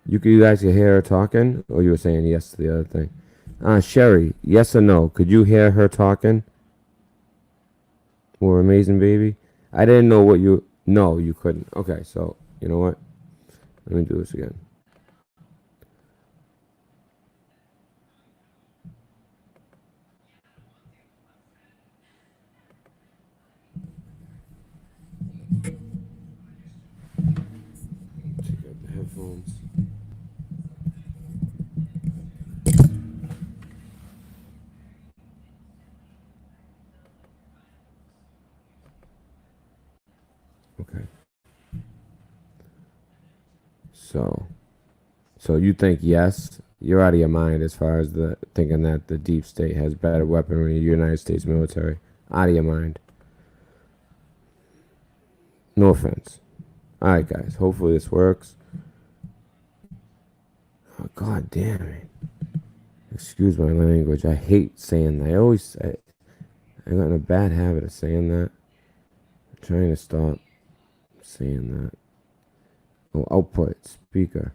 You guys could hear her talking? Or you were saying yes to the other thing? Sherry, yes or no? Could you hear her talking? Or Amazing Baby? I didn't know what you... No, you couldn't. Okay, so, you know what? Let me do this again. Take out the headphones. Okay. So you think yes? You're out of your mind as far as the thinking that the Deep State has better weaponry than the United States military. Out of your mind. No offense. Alright, guys. Hopefully this works. Oh, God damn it. Excuse my language. I hate saying that. I got in a bad habit of saying that. I'm trying to stop saying that. Oh, output. Speaker.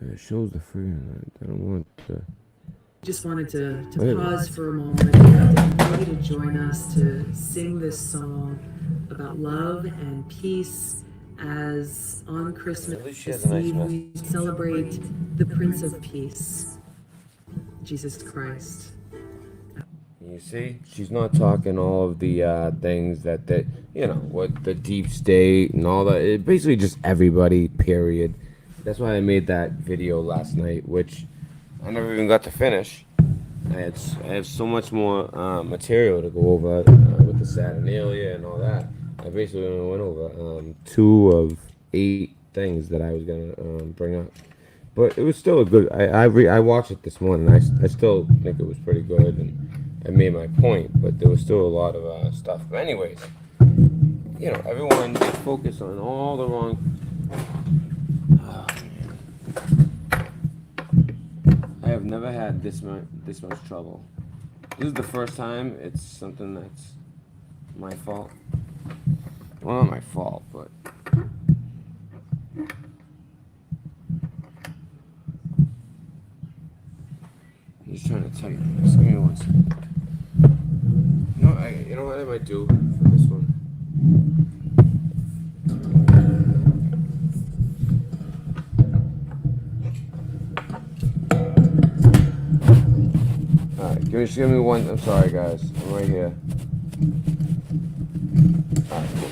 It shows the freedom. I don't want to... Just wanted to pause for a moment and invite you to join us to sing this song about love and peace as on Christmas Eve we celebrate the Prince of Peace, Jesus Christ. You see, she's not talking all of the things that you know, what the Deep State and all that. It basically just everybody, period. That's why I made that video last night, which I never even got to finish. I have so much more material to go over with the Saturnalia and all that. I basically only went over 2 of 8 things that I was gonna bring up, but it was still a good. I watched it this morning. I still think it was pretty good, and I made my point. But there was still a lot of stuff. But anyways, you know, everyone is focused on all the wrong. I have never had this much trouble. This is the first time it's something that's my fault. Well, not my fault, but I'm just trying to tighten this. Give me 1 second. You know what I might do for this one? Just give me 1. I'm sorry, guys. I'm right here. Alright, cool.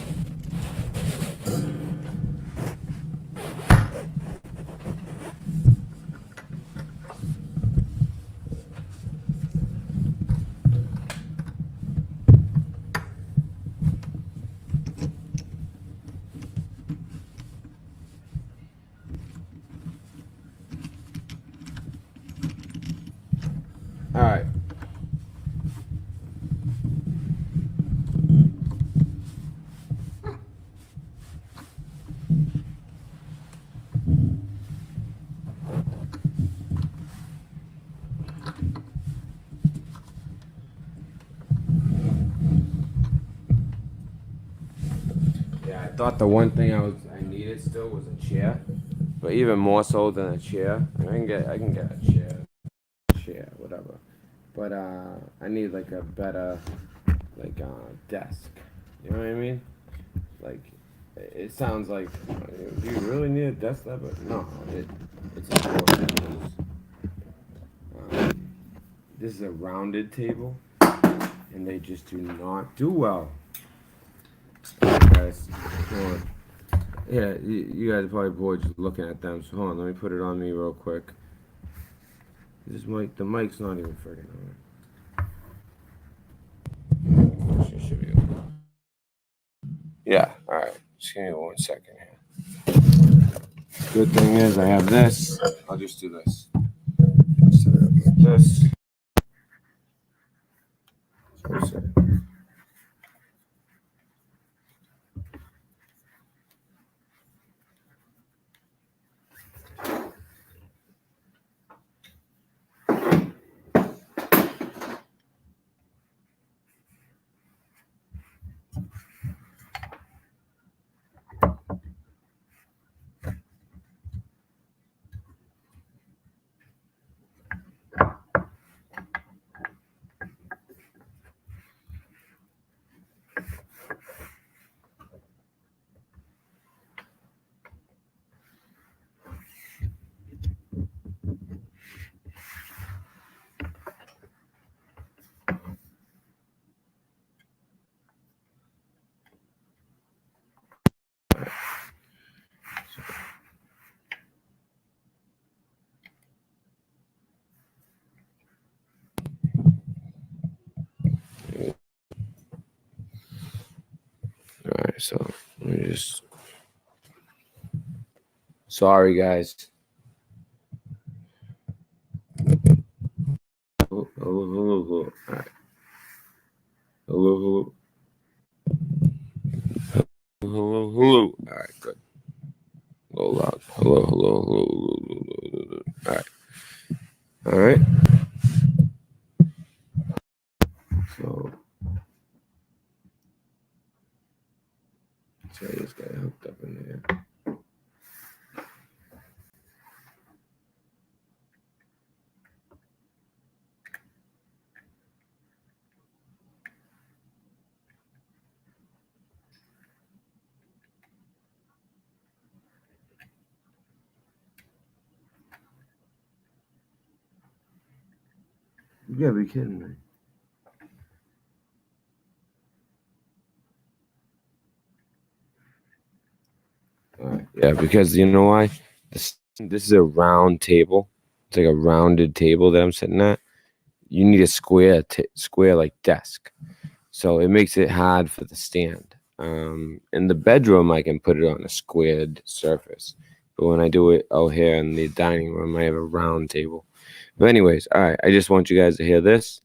thought the one thing I needed still was a chair, but even more so than a chair. I can get a chair, whatever. But I need like a better desk. You know what I mean? Like, it sounds like, do you really need a desk that? But no, it's important. This is a rounded table, and they just do not do well. Guys, hold on. Yeah, you guys are probably bored just looking at them. So hold on, let me put it on me real quick. This mic, the mic's not even friggin' on. Should be good. Yeah, all right. Just give me 1 second here. Good thing is I have this. I'll just do this. Set it up like this. So all right, so let me just. Sorry, guys. Hello. All right. Hello. All right, good. A little loud. Hello. All right. So I just got hooked up in there. You gotta be kidding me. All right. Yeah, because you know why? This is a round table. It's like a rounded table that I'm sitting at. You need a square like desk, so it makes it hard for the stand. In the bedroom, I can put it on a squared surface, but when I do it out here in the dining room, I have a round table. But anyways, all right. I just want you guys to hear this.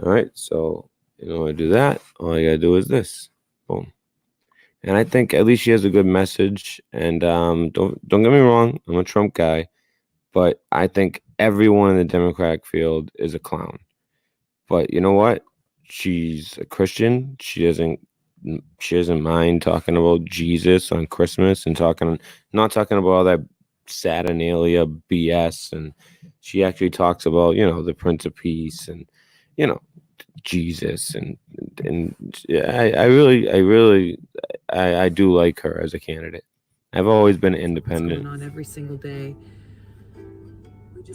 All right. So in order to do that, all you gotta do is this. Boom. And I think at least she has a good message. And don't get me wrong, I'm a Trump guy, but I think everyone in the Democratic field is a clown. But you know what? She's a Christian. She doesn't mind talking about Jesus on Christmas and not talking about all that Saturnalia BS. And she actually talks about, the Prince of Peace and, Jesus and I do like her as a candidate. I've always been independent. Going on every single day.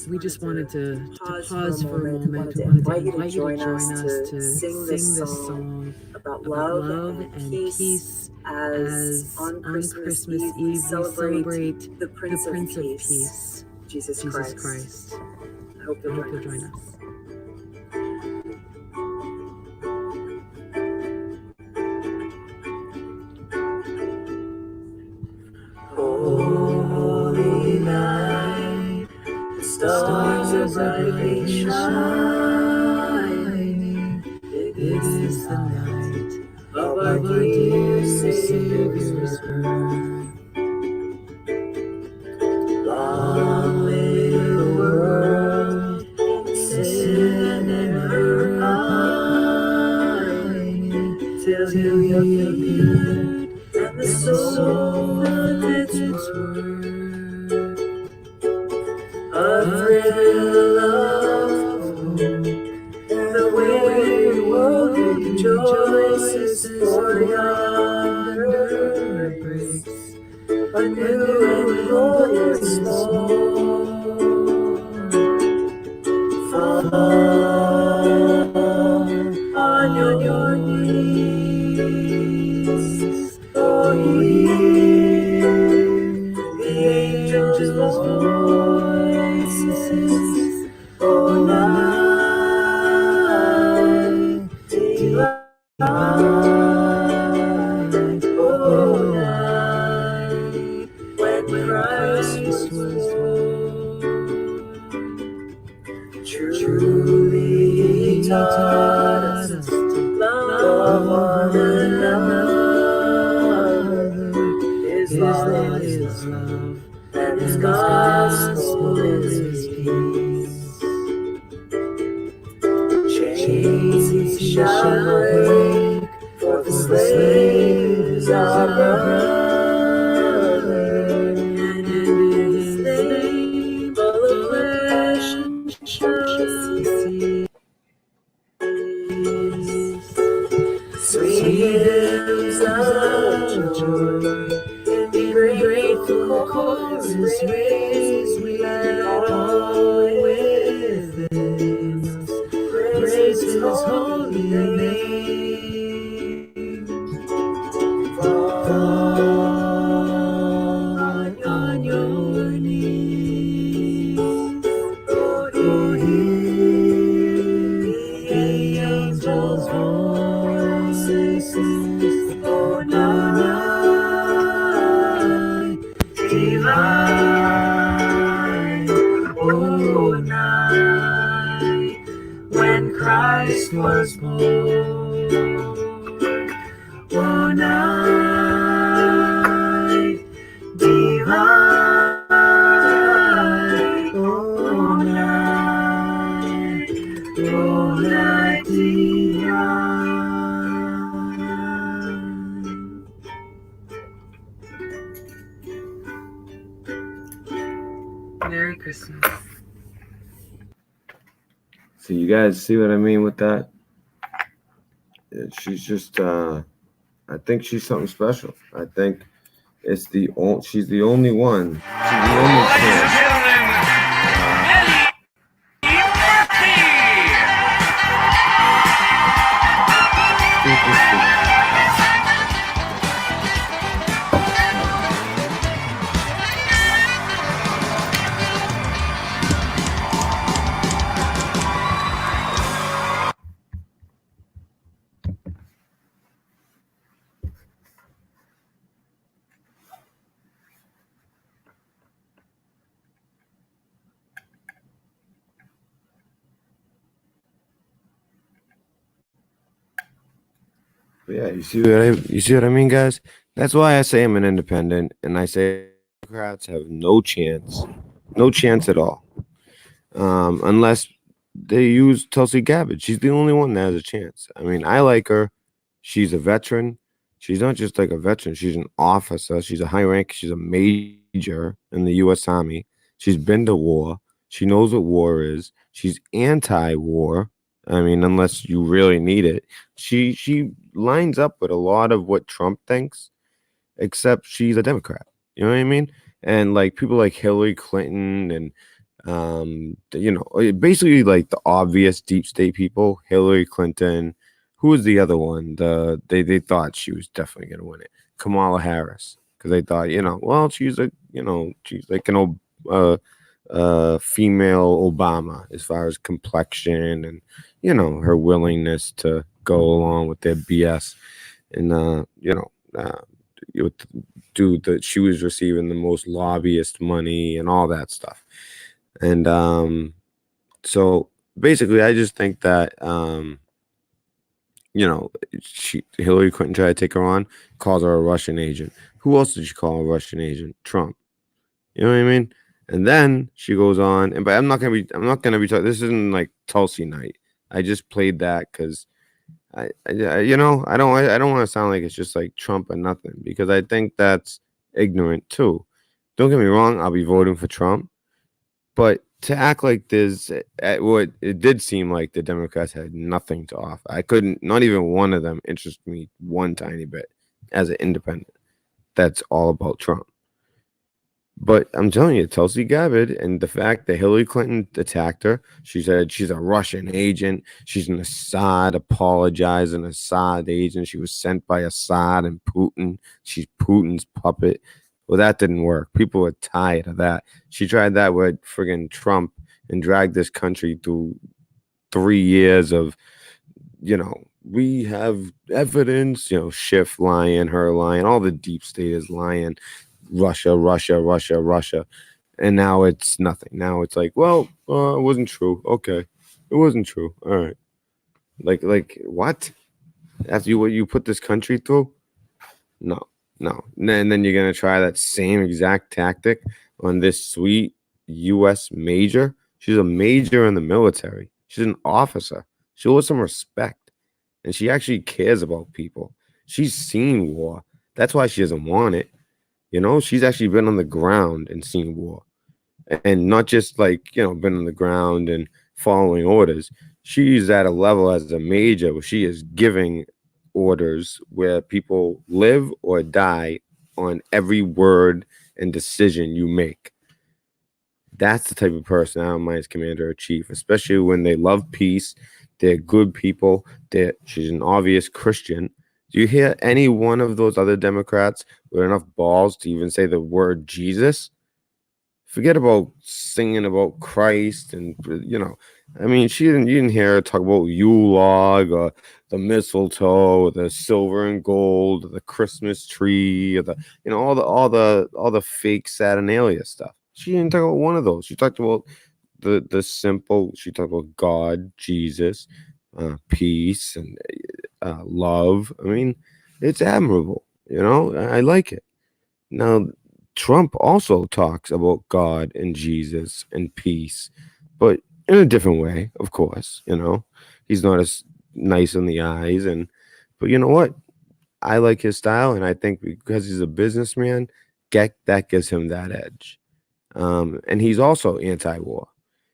We just wanted to pause for a moment. We wanted to invite you to join us to sing this song about love and peace as on Christmas Eve we celebrate the Prince of Peace, Jesus Christ. I hope you'll join us. Holy night, the stars are brightly shining. It is the night of our dear Savior's birth. Long live the world, sin and earth pining, till He appeared, and the soul felt its worth. A thrill of hope, the way the world rejoices for yonder breaks a new and glorious morn. Fall on your knees, oh, hear the angels' voices, oh, night divine, oh, night when Christ was born. Truly he taught us to love one another. His law is love, and his gospel is peace. Chains he shall break, for the slaves are brother, and in his name all oppression shall cease. Sweet hymns of joy, in the grateful chorus raise, we all within us praise his holy name. Fall on your knees, oh, hear the angels' voices, oh, night divine, oh, night when Christ was born, oh, night divine, oh, night divine. Merry Christmas. So you guys see what I mean with that? She's just, I think she's something special. I think she's the only one. She's the only chance. Yeah, you see what I mean, guys? That's why I say I'm an independent, and I say Democrats have no chance at all, unless they use Tulsi Gabbard. She's the only one that has a chance. I mean, I like her. She's a veteran. She's not just like a veteran. She's an officer. She's a high rank. She's a major in the U.S. Army. She's been to war. She knows what war is. She's anti-war. I mean, unless you really need it. She lines up with a lot of what Trump thinks, except she's a Democrat. You know what I mean? And like people like Hillary Clinton and basically like the obvious deep state people, Hillary Clinton. Who was the other one? They thought she was definitely gonna win it. Kamala Harris, because they thought, well, she's like an female Obama as far as complexion and her willingness to go along with their BS and she was receiving the most lobbyist money and all that stuff. And so basically I just think that Hillary Clinton tried to take her on, calls her a Russian agent. Who else did she call a Russian agent? Trump. You know what I mean? And then she goes on, but I'm not gonna be talking. This isn't like Tulsi night. I just played that because I don't want to sound like it's just like Trump or nothing, because I think that's ignorant too. Don't get me wrong, I'll be voting for Trump, but to act like what it did seem like the Democrats had nothing to offer. I couldn't, not even one of them interested me one tiny bit as an independent. That's all about Trump. But I'm telling you, Tulsi Gabbard, and the fact that Hillary Clinton attacked her, she said she's a Russian agent. She's an Assad apologizing, Assad agent. She was sent by Assad and Putin. She's Putin's puppet. Well, that didn't work. People were tired of that. She tried that with friggin' Trump and dragged this country through 3 years of, we have evidence, Schiff lying, her lying, all the deep state is lying. Russia, Russia, Russia, Russia. And now it's nothing. Now it's like, well, it wasn't true. Okay. It wasn't true. All right. Like what? After what you put this country through? No, no. And then you're going to try that same exact tactic on this sweet U.S. major. She's a major in the military. She's an officer. Show her some respect. And she actually cares about people. She's seen war. That's why she doesn't want it. She's actually been on the ground and seen war, and not just like, been on the ground and following orders. She's at a level as a major where she is giving orders where people live or die on every word and decision you make. That's the type of person I don't mind as commander or chief, especially when they love peace. They're good people. She's an obvious Christian. Do you hear any one of those other Democrats with enough balls to even say the word Jesus? Forget about singing about Christ and, I mean, you didn't hear her talk about Yule log or the mistletoe, or the silver and gold, or the Christmas tree, or all the fake Saturnalia stuff. She didn't talk about one of those. She talked about the simple. She talked about God, Jesus, peace, and love. I mean, it's admirable. I like it. Now, Trump also talks about God and Jesus and peace, but in a different way, of course. He's not as nice in the eyes, but you know what? I like his style, and I think because he's a businessman, that gives him that edge. And he's also anti-war.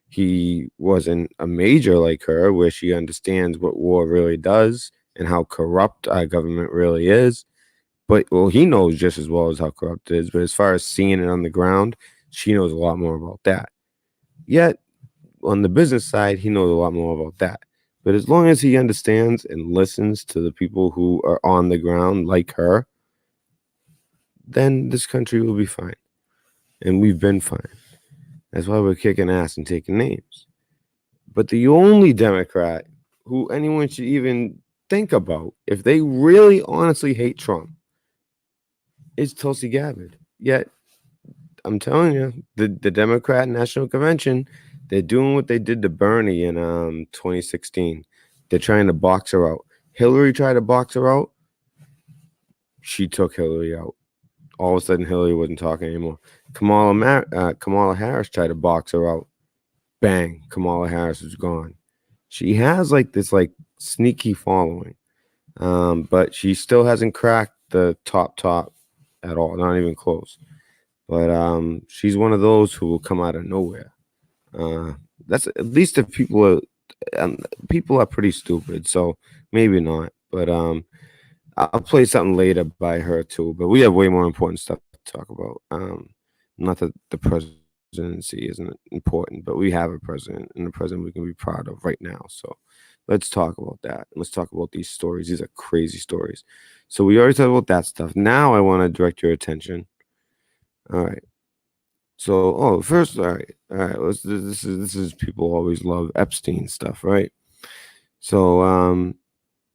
He wasn't a major like her, where she understands what war really does and how corrupt our government really is. But he knows just as well as how corrupt it is. But as far as seeing it on the ground, she knows a lot more about that. Yet on the business side, he knows a lot more about that. But as long as he understands and listens to the people who are on the ground like her, then this country will be fine. And we've been fine. That's why we're kicking ass and taking names. But the only Democrat who anyone should even think about, if they really honestly hate Trump, is Tulsi Gabbard. Yet, I'm telling you, the Democrat National Convention, they're doing what they did to Bernie in 2016. They're trying to box her out. Hillary tried to box her out. She took Hillary out. All of a sudden, Hillary wasn't talking anymore. Kamala Harris tried to box her out. Bang, Kamala Harris is gone. She has like this sneaky following, but she still hasn't cracked the top at all, not even close. But she's one of those who will come out of nowhere. That's at least if people are pretty stupid, so maybe not. But I'll play something later by her too. But we have way more important stuff to talk about. Not that the presidency isn't important, but we have a president, and a president we can be proud of right now. So let's talk about that. Let's talk about these stories. These are crazy stories. So we already talked about that stuff. Now I want to direct your attention. All right. So, first, all right. This is people always love Epstein stuff, right? So,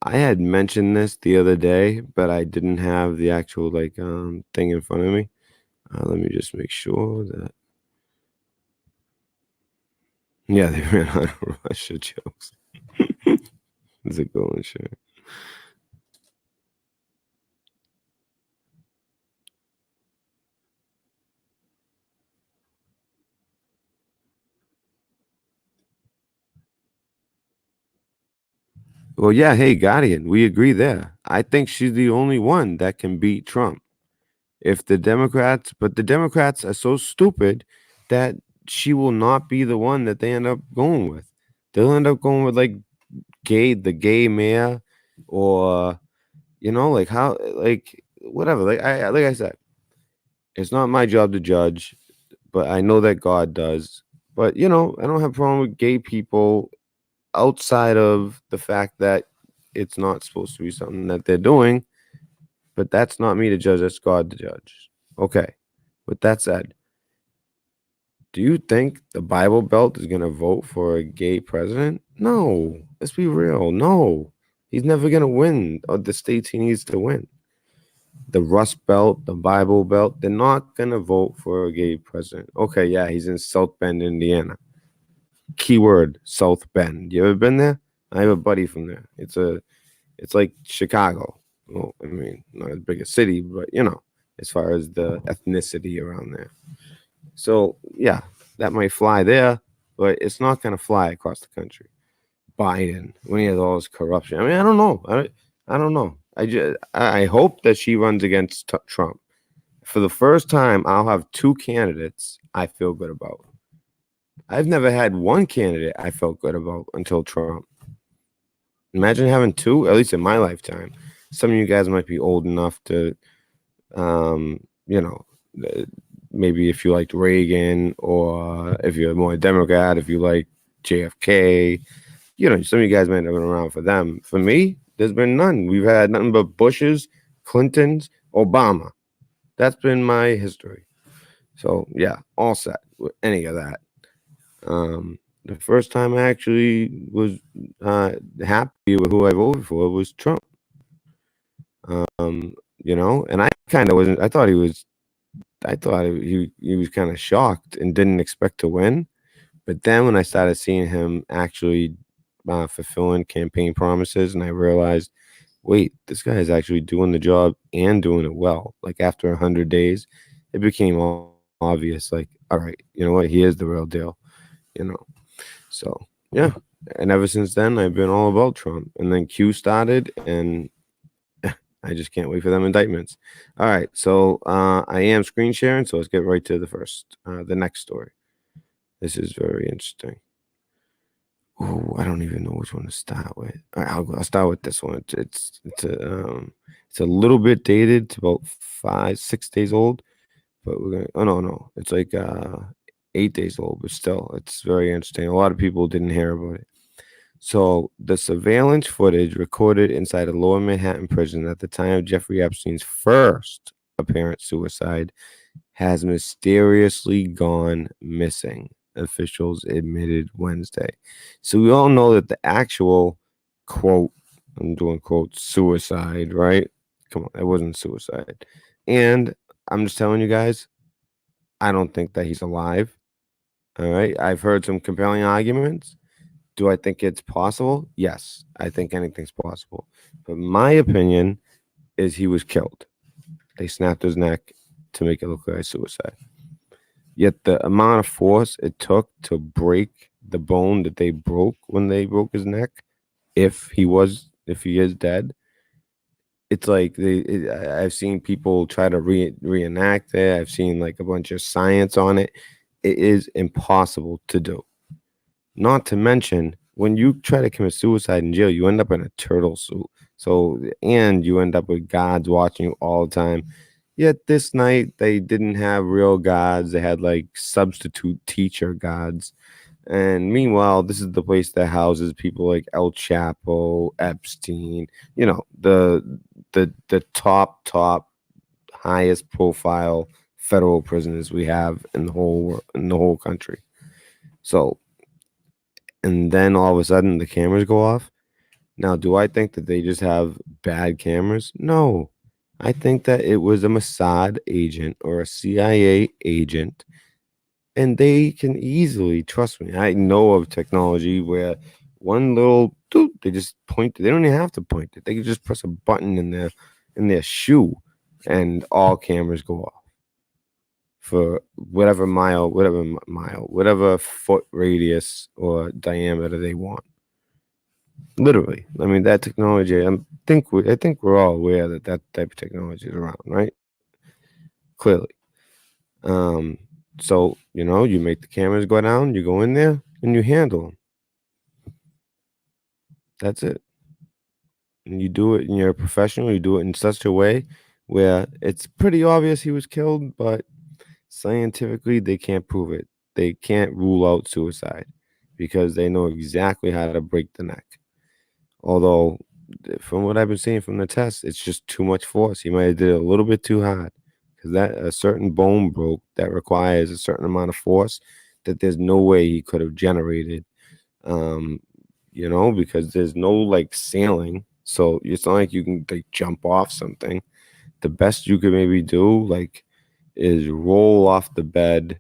I had mentioned this the other day, but I didn't have the actual thing in front of me. Let me just make sure that. Yeah, they ran out of Russia jokes. Is it going sure? Well, yeah, hey, Guardian, we agree there. I think she's the only one that can beat Trump. If the Democrats, but the Democrats are so stupid that she will not be the one that they end up going with. They'll end up going with like the gay mayor, or like how, like whatever. Like I said, it's not my job to judge, but I know that God does. But I don't have a problem with gay people outside of the fact that it's not supposed to be something that they're doing. But that's not me to judge. That's God to judge. Okay. With that said, do you think the Bible Belt is going to vote for a gay president? No. Let's be real. No. He's never going to win the states he needs to win. The Rust Belt, the Bible Belt, they're not going to vote for a gay president. Okay, yeah, he's in South Bend, Indiana. Keyword, South Bend. You ever been there? I have a buddy from there. It's like Chicago. Well, I mean, not as big a city, but as far as the ethnicity around there. So yeah, that might fly there, but it's not going to fly across the country. Biden, when he has all this corruption. I mean, I don't know. I don't know. I hope that she runs against Trump. For the first time, I'll have two candidates I feel good about. I've never had one candidate I felt good about until Trump. Imagine having two, at least in my lifetime. Some of you guys might be old enough to, maybe if you liked Reagan, or if you're more Democrat, if you like JFK, some of you guys might have been around for them. For me, there's been none. We've had nothing but Bushes, Clintons, Obama. That's been my history. So yeah, all set with any of that. The first time I actually was happy with who I voted for was Trump. And I kind of wasn't. I thought he was kind of shocked and didn't expect to win. But then when I started seeing him actually fulfilling campaign promises, and I realized, wait, this guy is actually doing the job and doing it well. Like after 100 days, it became obvious. Like, all right, you know what? He is the real deal. So yeah. And ever since then, I've been all about Trump. And then Q started, and I just can't wait for them indictments. All right, so I am screen sharing, so let's get right to the next story. This is very interesting. Oh, I don't even know which one to start with. All right, I'll start with this one. It's a little bit dated. It's about 5-6 days old, but we're gonna. Oh no, it's like 8 days old, but still, it's very interesting. A lot of people didn't hear about it. So the surveillance footage recorded inside a lower Manhattan prison at the time of Jeffrey Epstein's first apparent suicide has mysteriously gone missing, officials admitted Wednesday. So we all know that the actual quote, I'm doing quote, suicide, right? Come on, it wasn't suicide. And I'm just telling you guys, I don't think that he's alive. All right. I've heard some compelling arguments. Do I think it's possible? Yes, I think anything's possible. But my opinion is he was killed. They snapped his neck to make it look like suicide. Yet the amount of force it took to break the bone that they broke when they broke his neck, if he is dead, it's like I've seen people try to reenact it. I've seen like a bunch of science on it. It is impossible to do. Not to mention, when you try to commit suicide in jail, you end up in a turtle suit. So, and you end up with guards watching you all the time. Yet this night, they didn't have real guards. They had like substitute teacher guards. And meanwhile, this is the place that houses people like El Chapo, Epstein, the top highest profile federal prisoners we have in the whole country. So, and then all of a sudden the cameras go off. Now, do I think that they just have bad cameras? No. I think that it was a Mossad agent or a CIA agent, and they can easily, trust me, I know of technology where one little doop, they just point it. They don't even have to point it. They can just press a button in their shoe, and all cameras go off for whatever foot radius or diameter they want. Literally. I mean, that technology. I think we're all aware that that type of technology is around, right? Clearly. Um, so you make the cameras go down. You go in there and you handle them. That's it. And you do it, and you're a professional. You do it in such a way where it's pretty obvious he was killed, but scientifically they can't prove it. They can't rule out suicide because they know exactly how to break the neck. Although, from what I've been seeing from the test, it's just too much force. He might have did it a little bit too hard because that a certain bone broke that requires a certain amount of force that there's no way he could have generated. Um, because there's no like sailing, so it's not like you can like jump off something. The best you could maybe do like is roll off the bed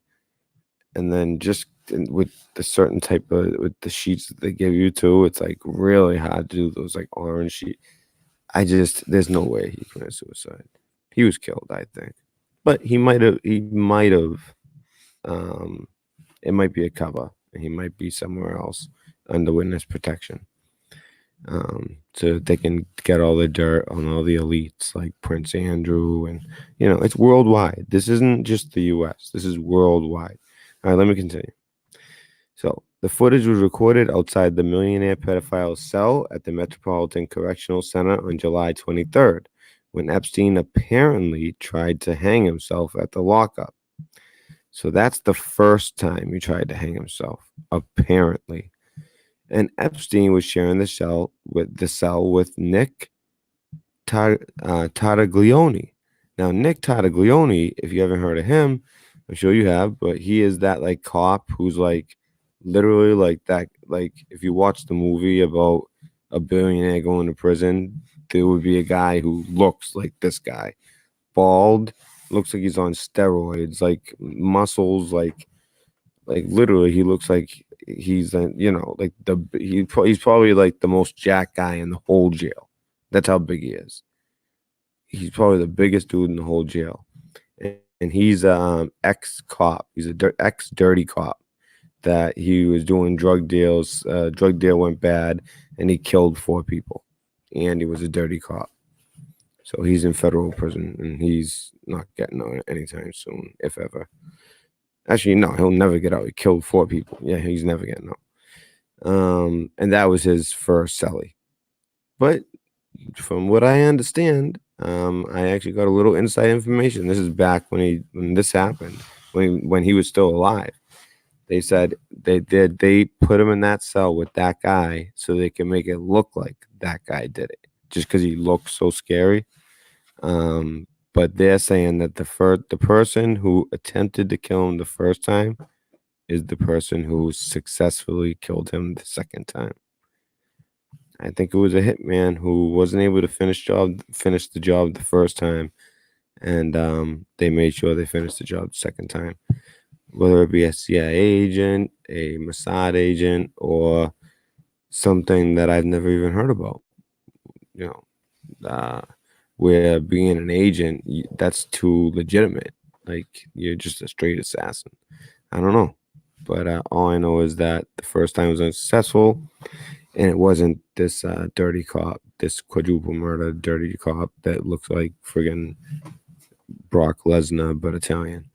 and then just with the certain type of with the sheets that they give you too, it's like really hard to do those like orange sheet. There's no way he committed suicide. He was killed, I think, but he might have um it might be a cover and he might be somewhere else under witness protection, so they can get all the dirt on all the elites like Prince Andrew, and it's worldwide. This isn't just the U.S. This is worldwide. All right, let me continue. So the footage was recorded outside the millionaire pedophile's cell at the Metropolitan Correctional Center on July 23rd, when Epstein apparently tried to hang himself at the lockup. So that's the first time he tried to hang himself, apparently. And Epstein was sharing the cell with Nick Tartaglione. Now, Nick Tartaglione, if you haven't heard of him, I'm sure you have, but he is that like cop who's like literally like that. Like if you watch the movie about a billionaire going to prison, there would be a guy who looks like this guy, bald, looks like he's on steroids, like muscles, like literally he looks like he's like he's probably like the most jacked guy in the whole jail. That's how big he is. He's probably the biggest dude in the whole jail, and he's ex cop. He's a ex dirty cop that he was doing drug deals. Drug deal went bad, and he killed 4 people, and he was a dirty cop. So he's in federal prison, and he's not getting out anytime soon, if ever. Actually, no, he'll never get out. He killed 4 people. Yeah, he's never getting out. And that was his first celly. But from what I understand, I actually got a little inside information. This is back when this happened, when he was still alive. They said they put him in that cell with that guy so they can make it look like that guy did it, just because he looked so scary. But they're saying that the person who attempted to kill him the first time is the person who successfully killed him the second time. I think it was a hitman who wasn't able to finish the job the first time, and they made sure they finished the job the second time. Whether it be a CIA agent, a Mossad agent, or something that I've never even heard about. Where being an agent, that's too legitimate. Like you're just a straight assassin. I don't know. But all I know is that the first time was unsuccessful, and it wasn't this dirty cop, this quadruple murder dirty cop that looks like friggin' Brock Lesnar, but Italian.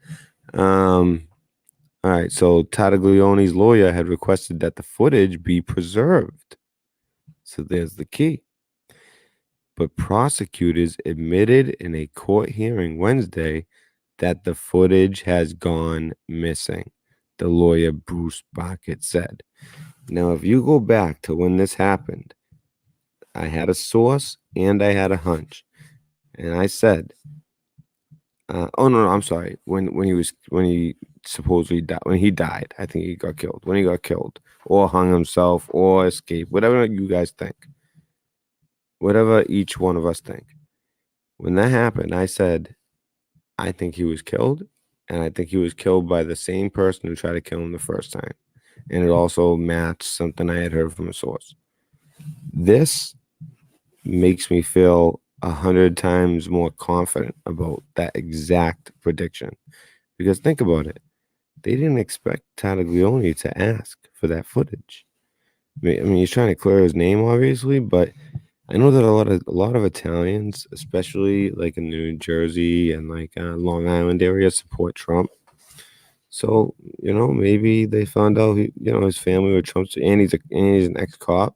All right, so Tartaglione's lawyer had requested that the footage be preserved. So there's the key. But prosecutors admitted in a court hearing Wednesday that the footage has gone missing, the lawyer Bruce Bucket said. Now, if you go back to when this happened, I had a source and I had a hunch. And I said, oh no, I'm sorry. When he supposedly died, when he died, I think he got killed. When he got killed, or hung himself, or escaped, whatever you guys think, whatever each one of us think. When that happened, I said, I think he was killed, and I think he was killed by the same person who tried to kill him the first time. And it also matched something I had heard from a source. This makes me feel 100 times more confident about that exact prediction. Because think about it. They didn't expect Tartaglione to ask for that footage. I mean, he's trying to clear his name, obviously, but I know that a lot of Italians, especially like in New Jersey and like Long Island area, support Trump. So maybe they found out his family were Trump's, and he's an ex-cop.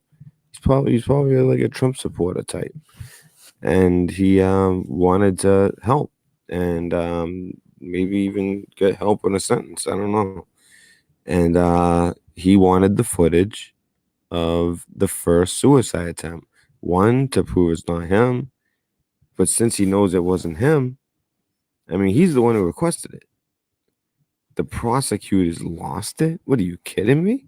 He's probably like a Trump supporter type, and he wanted to help and maybe even get help in a sentence. I don't know. And he wanted the footage of the first suicide attempt. One, to prove it's not him, but since he knows it wasn't him, I mean, he's the one who requested it. The prosecutors lost it? What are you kidding me?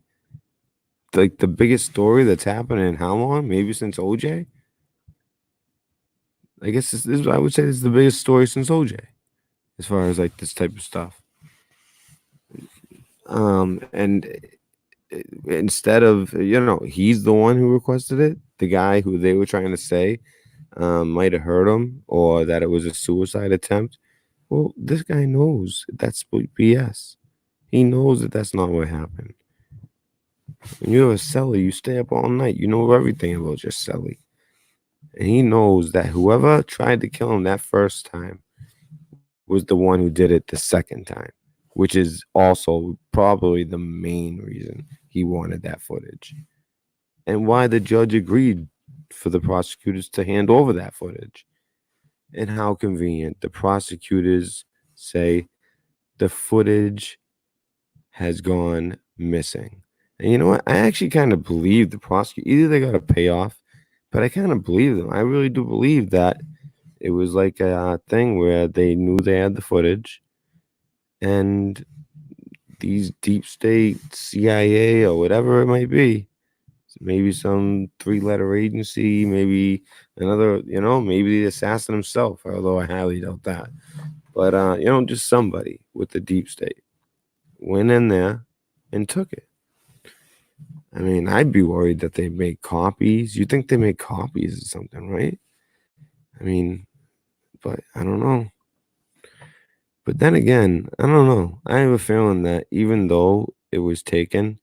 Like the biggest story that's happened in how long? Maybe since OJ? I guess I would say this is the biggest story since OJ, as far as like this type of stuff. And instead of he's the one who requested it, the guy who they were trying to say might have hurt him or that it was a suicide attempt. Well, this guy knows that's BS. He knows that that's not what happened. When you're a celly, you stay up all night. You know everything about your celly. And he knows that whoever tried to kill him that first time was the one who did it the second time, which is also probably the main reason he wanted that footage. And why the judge agreed for the prosecutors to hand over that footage. And how convenient. The prosecutors say the footage has gone missing. And you know what? I actually kind of believe the prosecutor. Either they got a payoff, but I kind of believe them. I really do believe that it was like a thing where they knew they had the footage, and these deep state CIA or whatever it might be, maybe some 3-letter agency, maybe another, maybe the assassin himself, although I highly doubt that. But just somebody with the deep state went in there and took it. I mean, I'd be worried that they make copies. You think they make copies or something, right? I mean, but I don't know. But then again, I don't know. I have a feeling that even though it was taken,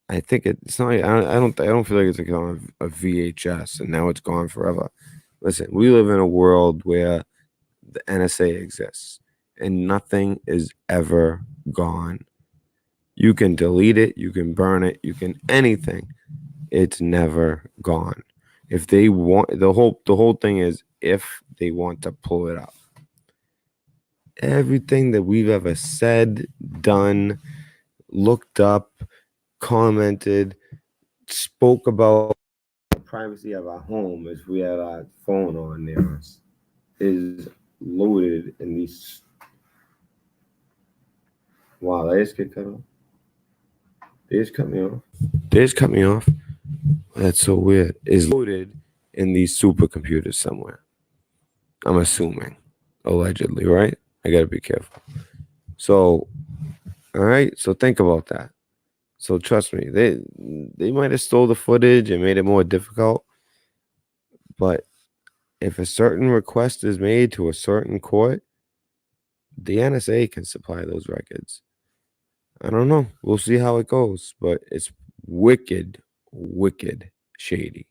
I think it's not. I don't feel like it's like on a VHS and now it's gone forever. Listen, we live in a world where the NSA exists and nothing is ever gone. You can delete it, you can burn it, you can anything. It's never gone. If they want the whole thing is if they want to pull it up. Everything that we've ever said, done, looked up, commented, spoke about the privacy of our home as we had our phone on near us is loaded in these. Wow, they just get cut off. They just cut me off. They just cut me off. That's so weird. Is loaded in these supercomputers somewhere. I'm assuming, allegedly, right? I gotta be careful. So, all right. So think about that. So trust me, they might have stole the footage and made it more difficult. But if a certain request is made to a certain court, the NSA can supply those records. I don't know. We'll see how it goes, but it's wicked, wicked shady.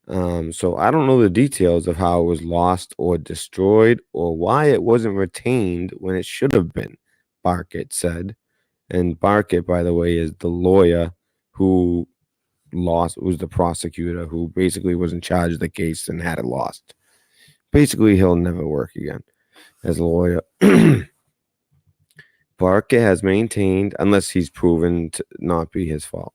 So I don't know the details of how it was lost or destroyed or why it wasn't retained when it should have been, Barkett said. And Barkett, by the way, is the lawyer who was the prosecutor who basically was in charge of the case and had it lost. Basically, he'll never work again as a lawyer. Barkett has maintained, unless he's proven to not be his fault,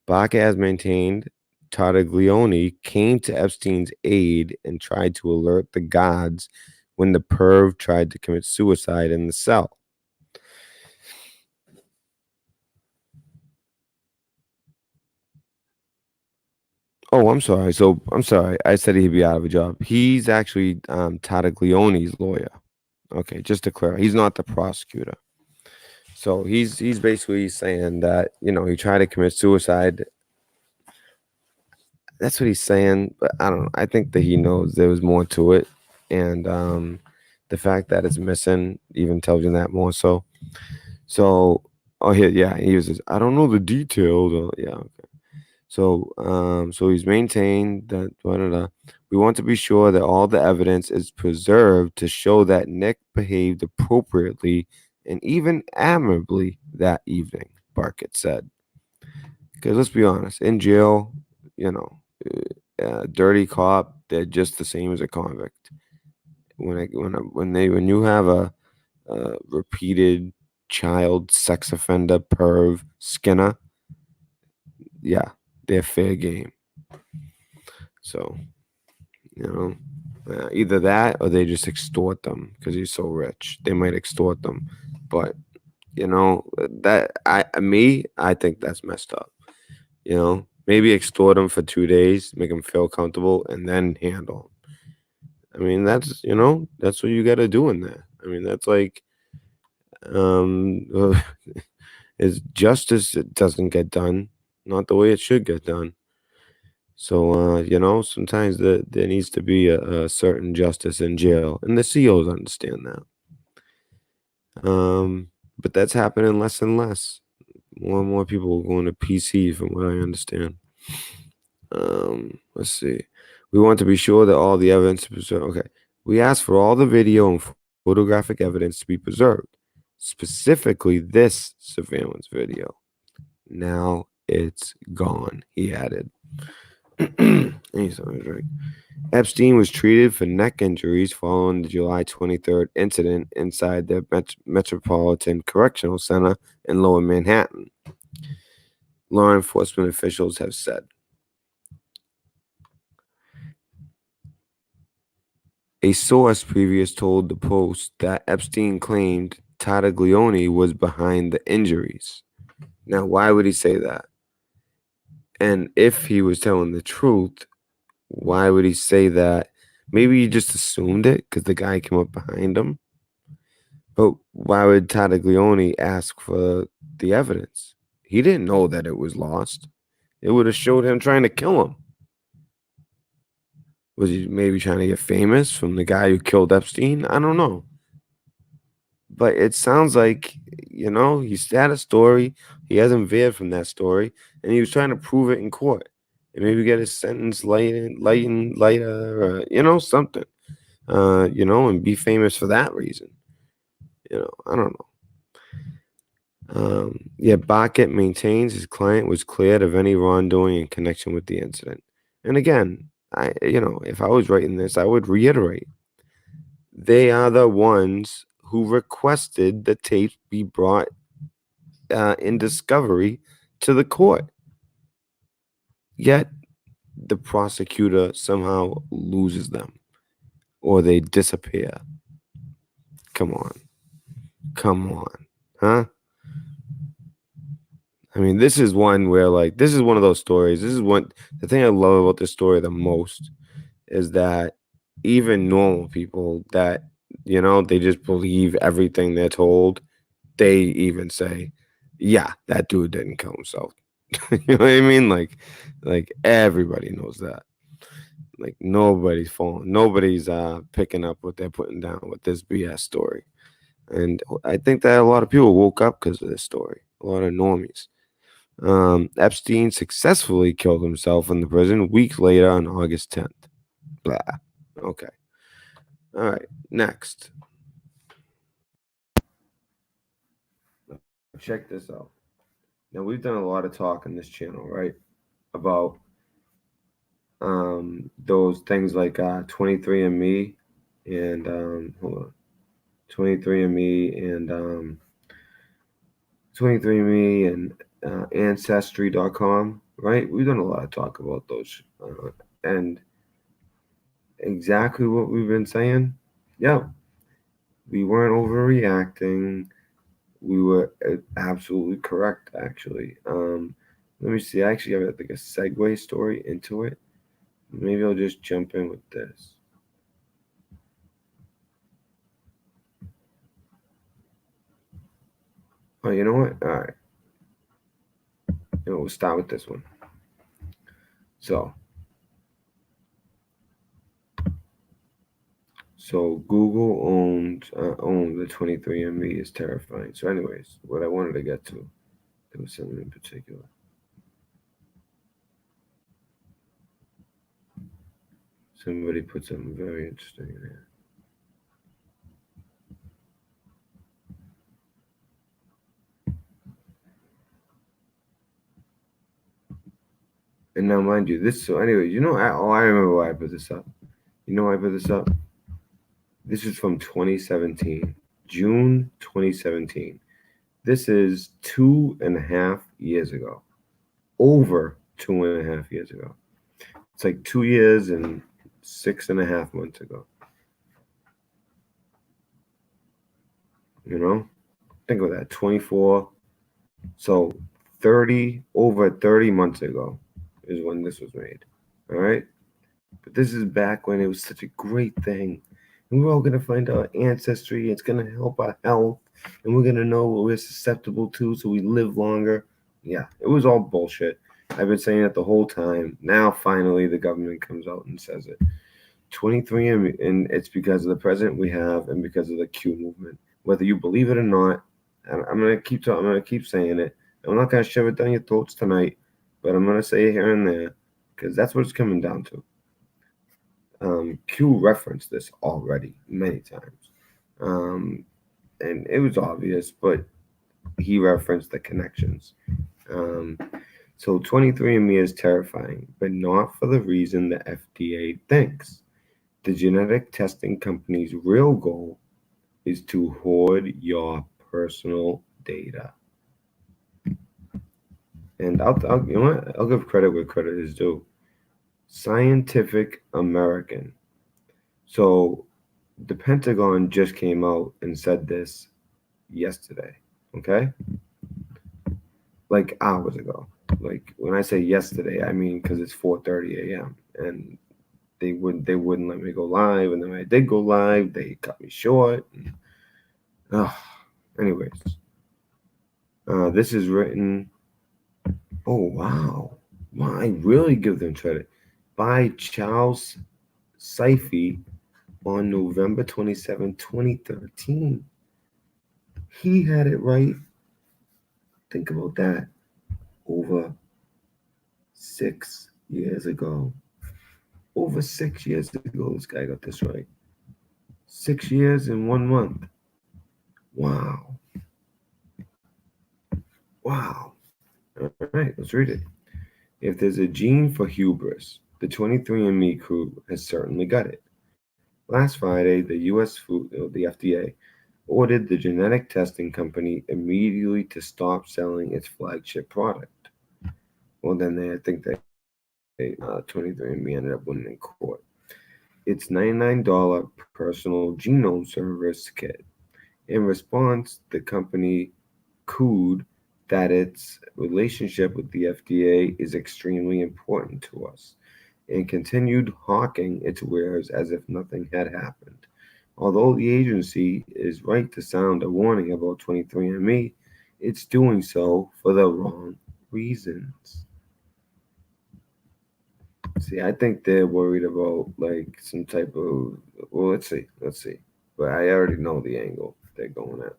Barkett has maintained Tartaglione came to Epstein's aid and tried to alert the gods when the perv tried to commit suicide in the cell. Oh, I'm sorry. I'm sorry. I said he'd be out of a job. He's actually Tartaglione's lawyer. Okay, just to clarify, he's not the prosecutor. So he's basically saying that he tried to commit suicide. That's what he's saying, but I don't know. I think that he knows there was more to it, and the fact that it's missing even tells you that more so. So, oh yeah, he uses. I don't know the details. Yeah, okay. So he's maintained that we want to be sure that all the evidence is preserved to show that Nick behaved appropriately and even admirably that evening, Barkett said. Because let's be honest, in jail, you know, dirty cop, they're just the same as a convict. When you have a repeated child sex offender perv Skinner, yeah, they're fair game. So, either that or they just extort them because he's so rich. They might extort them, but I think that's messed up. Maybe extort them for 2 days, make them feel comfortable, and then handle 'em. I mean, that's what you got to do in there. I mean, that's like, um, is justice it doesn't get done, not the way it should get done. So, sometimes there needs to be a certain justice in jail, and the COs understand that. But that's happening less and less. More and more people are going to PC, from what I understand. Let's see. We want to be sure that all the evidence is preserved. Okay. We ask for all the video and photographic evidence to be preserved, specifically this surveillance video. Now it's gone, he added. He's always right. Epstein was treated for neck injuries following the July 23rd incident inside the Metropolitan Correctional Center in Lower Manhattan, law enforcement officials have said. A source previous told the Post that Epstein claimed Tattaglione was behind the injuries. Now, why would he say that? And if he was telling the truth, why would he say that? Maybe he just assumed it because the guy came up behind him. But why would Tattaglione ask for the evidence? He didn't know that it was lost. It would have showed him trying to kill him. Was he maybe trying to get famous from the guy who killed Epstein? I don't know. But it sounds like, he's had a story. He hasn't veered from that story. And he was trying to prove it in court. And maybe get his sentence lighter, or, something. And be famous for that reason. I don't know. Barkett maintains his client was cleared of any wrongdoing in connection with the incident. And again, if I was writing this, I would reiterate, they are the ones who requested the tape be brought in discovery to the court. Yet the prosecutor somehow loses them or they disappear. Come on, huh? I mean, this is one where, this is one of those stories. The thing I love about this story the most is that even normal people that, they just believe everything they're told, they even say, yeah, that dude didn't kill himself. You know what I mean? Like everybody knows that. Like nobody's picking up what they're putting down with this BS story. And I think that a lot of people woke up because of this story. A lot of normies. Epstein successfully killed himself in the prison weeks later on August 10th. Blah. Okay. All right. Next. Check this out. Now, we've done a lot of talk on this channel, right? About those things like 23andMe and hold on. 23andMe and 23andMe and Ancestry.com, right? We've done a lot of talk about those. And exactly what we've been saying. Yeah, we weren't overreacting. We were absolutely correct, actually. Let me see. I actually have like a segue story into it. Maybe I'll just jump in with this. Oh, you know what? All right. We'll start with this one. So Google owns the 23andMe is terrifying. So, anyways, what I wanted to get to, there was something in particular. Somebody put something very interesting in there. And now, mind you, this. So anyway, I remember why I put this up. You know why I put this up? This is from 2017, June 2017. This is 2.5 years ago. Over 2.5 years ago. It's like 2 years and 6.5 months ago. Think of that. 24. So over 30 months ago is when this was made. All right. But this is back when it was such a great thing. And we're all going to find our ancestry. It's going to help our health. And we're going to know what we're susceptible to so we live longer. Yeah, it was all bullshit. I've been saying it the whole time. Now, finally, the government comes out and says it. 23andMe, and it's because of the president we have and because of the Q movement. Whether you believe it or not, I'm going to keep talking. I'm going to keep saying it. I'm not going to shove it down your throats tonight, but I'm going to say it here and there because that's what it's coming down to. Q referenced this already many times, and it was obvious, but he referenced the connections. So 23andMe is terrifying, but not for the reason the FDA thinks. The genetic testing company's real goal is to hoard your personal data. And I'll give credit where credit is due. Scientific American. So the Pentagon just came out and said this yesterday, okay? Like hours ago. Like when I say yesterday, I mean because it's 4:30 a.m. and they wouldn't let me go live, and then when I did go live, they cut me short. Anyways, this is written. Oh wow, I really give them credit. By Charles Saify on November 27, 2013. He had it right. Think about that. Over 6 years ago. Over 6 years ago, this guy got this right. 6 years and 1 month. Wow. Wow. All right, let's read it. If there's a gene for hubris, the 23andMe crew has certainly got it. Last Friday, the the FDA, ordered the genetic testing company immediately to stop selling its flagship product. Well, then I think 23andMe ended up winning in court. It's $99 personal genome service kit. In response, the company cooed that its relationship with the FDA is extremely important to us and continued hawking its wares as if nothing had happened. Although the agency is right to sound a warning about 23andMe, it's doing so for the wrong reasons. See, I think they're worried about like some type of. Well, let's see. But I already know the angle they're going at,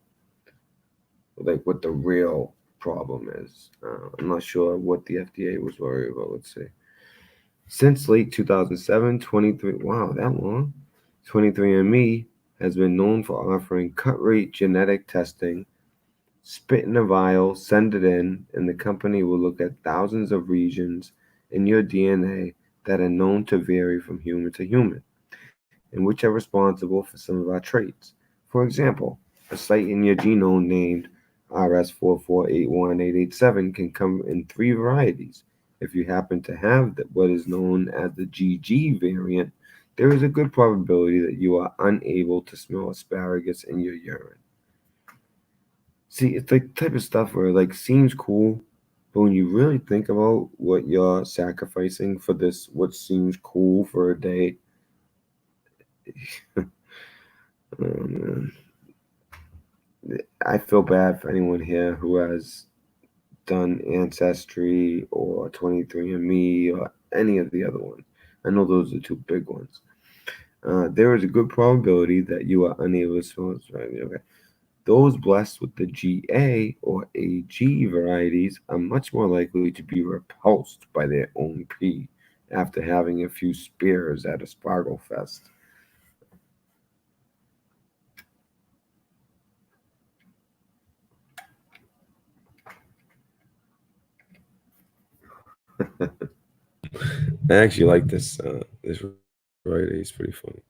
like what the real problem is. I'm not sure what the FDA was worried about. Let's see. Since late 2007, 23. Wow, that long. 23andMe has been known for offering cut-rate genetic testing. Spit in a vial, send it in, and the company will look at thousands of regions in your DNA that are known to vary from human to human, and which are responsible for some of our traits. For example, a site in your genome named RS4481887 can come in 3 varieties. If you happen to have what is known as the GG variant, there is a good probability that you are unable to smell asparagus in your urine. See, it's like the type of stuff where it like seems cool, but when you really think about what you're sacrificing for this, what seems cool for a day, oh man, I feel bad for anyone here who has done Ancestry or 23andMe or any of the other ones. I know those are 2 big ones. There is a good probability that you are unable to smell. Okay. Those blessed with the GA or AG varieties are much more likely to be repulsed by their own pee after having a few spears at a Sparkle Fest. I actually like this writer. He's pretty funny.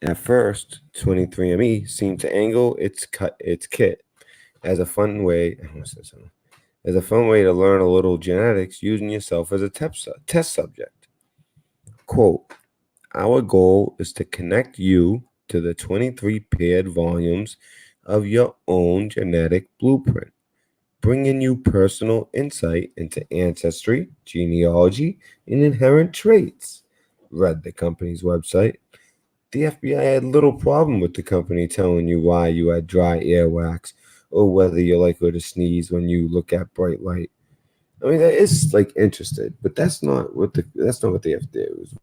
At first, 23andMe seemed to angle its kit as a fun way. I almost said something. As a fun way to learn a little genetics using yourself as a test subject. Quote, our goal is to connect you to the 23 paired volumes of your own genetic blueprint, bringing you personal insight into ancestry, genealogy, and inherent traits, read the company's website. The FBI had little problem with the company telling you why you had dry earwax or whether you're likely to sneeze when you look at bright light. I mean, that is like interested, but that's not what the FDA was.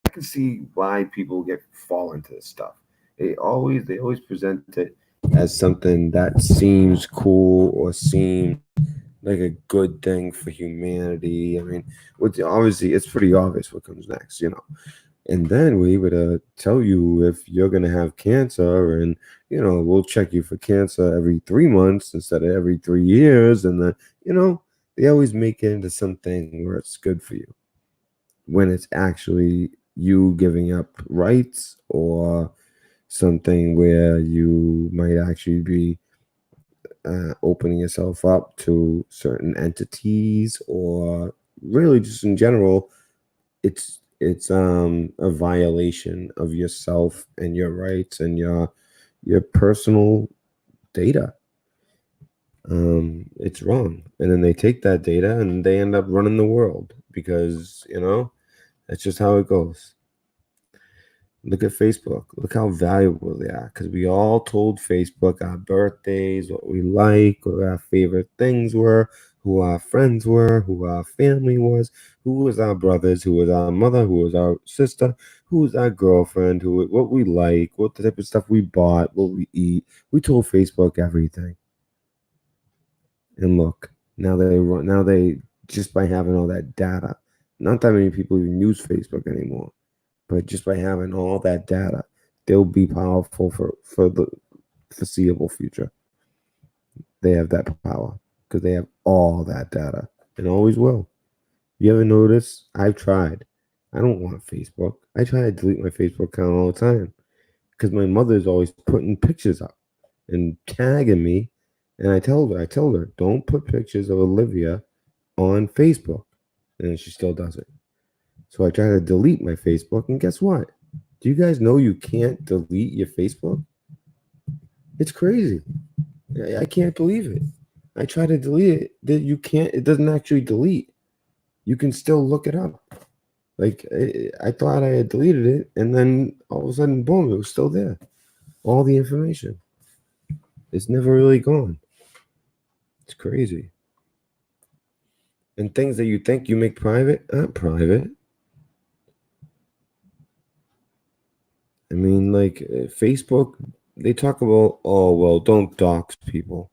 I can see why people fall into this stuff. They always present it as something that seems cool or seems like a good thing for humanity. I mean, obviously it's pretty obvious what comes next, and then we would tell you if you're going to have cancer, and we'll check you for cancer every 3 months instead of every 3 years, and then they always make it into something where it's good for you when it's actually you giving up rights or something where you might actually be opening yourself up to certain entities, or really just in general it's a violation of yourself and your rights and your personal data. It's wrong, and then they take that data and they end up running the world because that's just how it goes. Look at Facebook. Look how valuable they are, because we all told Facebook our birthdays, what we like, what our favorite things were, who our friends were, who our family was, who was our brothers, who was our mother, who was our sister, who was our girlfriend, what we like, what type of stuff we bought, what we eat. We told Facebook everything. And look, now they just by having all that data, not that many people even use Facebook anymore. But just by having all that data, they'll be powerful for the foreseeable future. They have that power because they have all that data and always will. You ever notice? I've tried. I don't want Facebook. I try to delete my Facebook account all the time because my mother's always putting pictures up and tagging me. And I told her, don't put pictures of Olivia on Facebook. And she still does it. So I try to delete my Facebook, and guess what? Do you guys know you can't delete your Facebook? It's crazy. I can't believe it. I try to delete it. That you can't. It doesn't actually delete. You can still look it up. Like I thought I had deleted it, and then all of a sudden, boom, it was still there. All the information. It's never really gone. It's crazy. And things that you think you make private aren't private. I mean, like Facebook, they talk about, oh, well, don't dox people.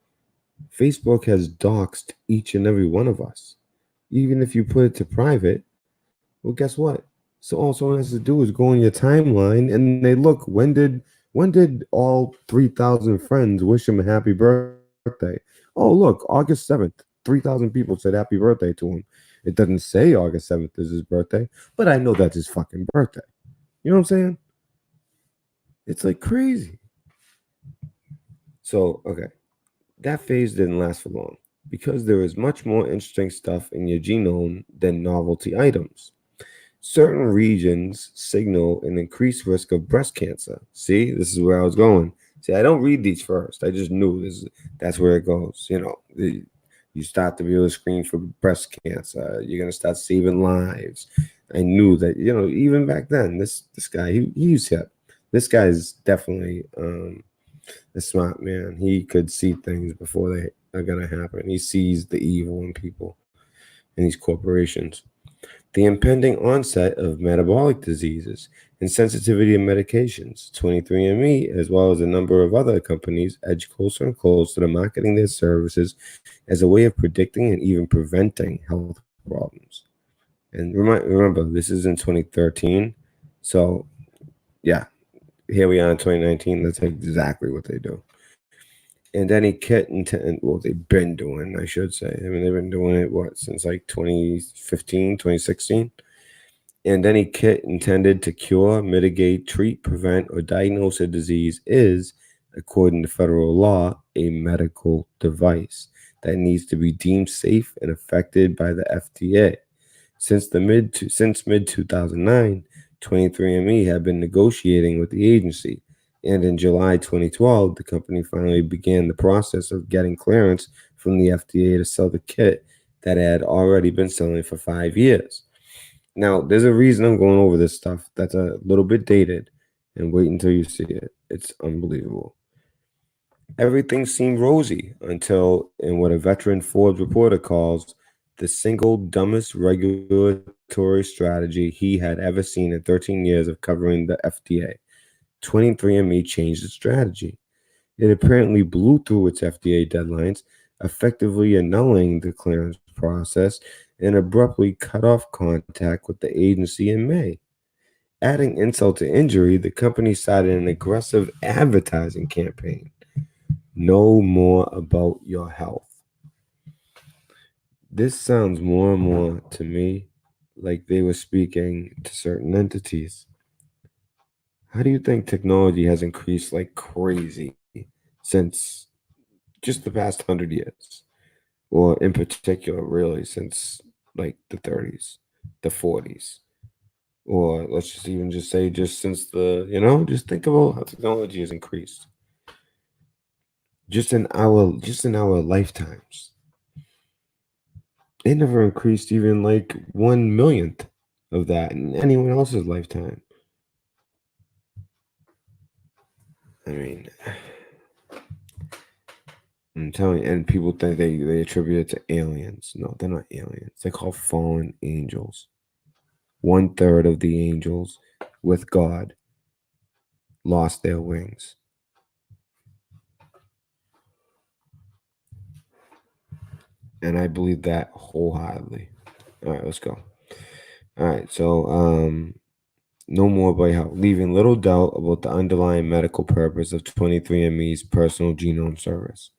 Facebook has doxed each and every one of us. Even if you put it to private, well, guess what? So all someone has to do is go on your timeline and they look, when did all 3,000 friends wish him a happy birthday? Oh, look, August 7th, 3,000 people said happy birthday to him. It doesn't say August 7th is his birthday, but I know that's his fucking birthday. You know what I'm saying? It's like crazy. So, okay, that phase didn't last for long because there is much more interesting stuff in your genome than novelty items. Certain regions signal an increased risk of breast cancer. See, this is where I was going. See, I don't read these first. I just knew that's where it goes. You start to be able to screen for breast cancer. You're gonna start saving lives. I knew that, even back then, this guy, he's hip. This guy's definitely a smart man. He could see things before they are gonna happen. He sees the evil in people and these corporations. The impending onset of metabolic diseases and sensitivity of medications. 23andMe, as well as a number of other companies, edge closer and closer to marketing their services as a way of predicting and even preventing health problems. And remember, this is in 2013. So, yeah, here we are in 2019. That's exactly what they do. And any kit, well, they've been doing, I should say. I mean, they've been doing it, since like 2015, 2016? And any kit intended to cure, mitigate, treat, prevent, or diagnose a disease is, according to federal law, a medical device that needs to be deemed safe and effective by the FDA. Since mid 2009, 23andMe had been negotiating with the agency, and in July 2012, the company finally began the process of getting clearance from the FDA to sell the kit that had already been selling for 5 years. Now, there's a reason I'm going over this stuff that's a little bit dated, and wait until you see it. It's unbelievable. Everything seemed rosy until, in what a veteran Forbes reporter calls the single dumbest regulatory strategy he had ever seen in 13 years of covering the FDA, 23andMe changed its strategy. It apparently blew through its FDA deadlines, effectively annulling the clearance process and abruptly cut off contact with the agency in May. Adding insult to injury, the company started an aggressive advertising campaign. Know more about your health. This sounds more and more to me like they were speaking to certain entities. How do you think technology has increased like crazy since just the past 100 years? Or in particular, really, since like the 30s, the 40s, or let's just even just say just since just think about how technology has increased just in our lifetimes. It never increased even like 1 millionth of that in anyone else's lifetime. I mean, I'm telling you, and people think they attribute it to aliens. No, they're not aliens. They're called fallen angels. 1/3 of the angels with God lost their wings. And I believe that wholeheartedly. All right, let's go. All right, so no more by how leaving little doubt about the underlying medical purpose of 23andMe's personal genome service.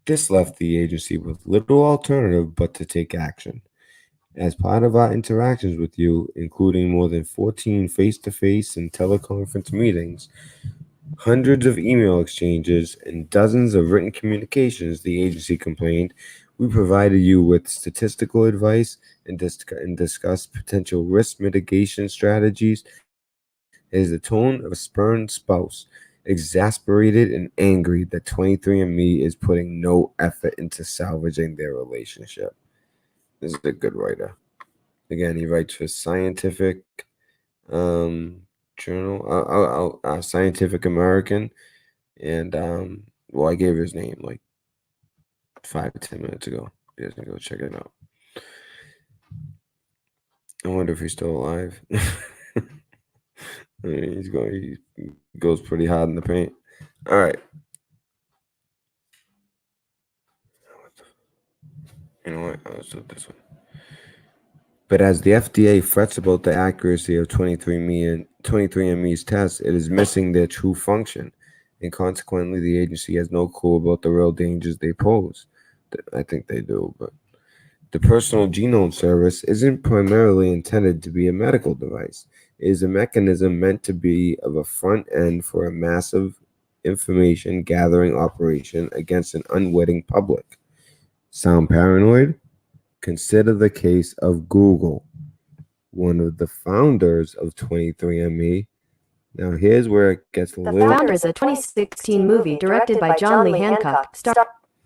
This left the agency with little alternative but to take action. As part of our interactions with you, including more than 14 face-to-face and teleconference meetings, hundreds of email exchanges, and dozens of written communications, the agency complained, we provided you with statistical advice and discussed potential risk mitigation strategies. It is the tone of a spurned spouse, exasperated and angry that 23andMe is putting no effort into salvaging their relationship. This is a good writer. Again, he writes for Scientific Journal, Scientific American, and I gave his name like 5-10 minutes ago. You guys can go check it out. I wonder if he's still alive. I mean, he goes pretty hard in the paint. All right. You know what? Let's do this one. But as the FDA frets about the accuracy of 23andMe's tests, it is missing their true function, and consequently, the agency has no clue about the real dangers they pose. I think they do, but the personal genome service isn't primarily intended to be a medical device. It is a mechanism meant to be of a front end for a massive information gathering operation against an unwitting public. Sound paranoid? Consider the case of Google, one of the founders of 23andMe. Now, here's where it gets a little. The Founder is a 2016 movie directed by John Lee Hancock,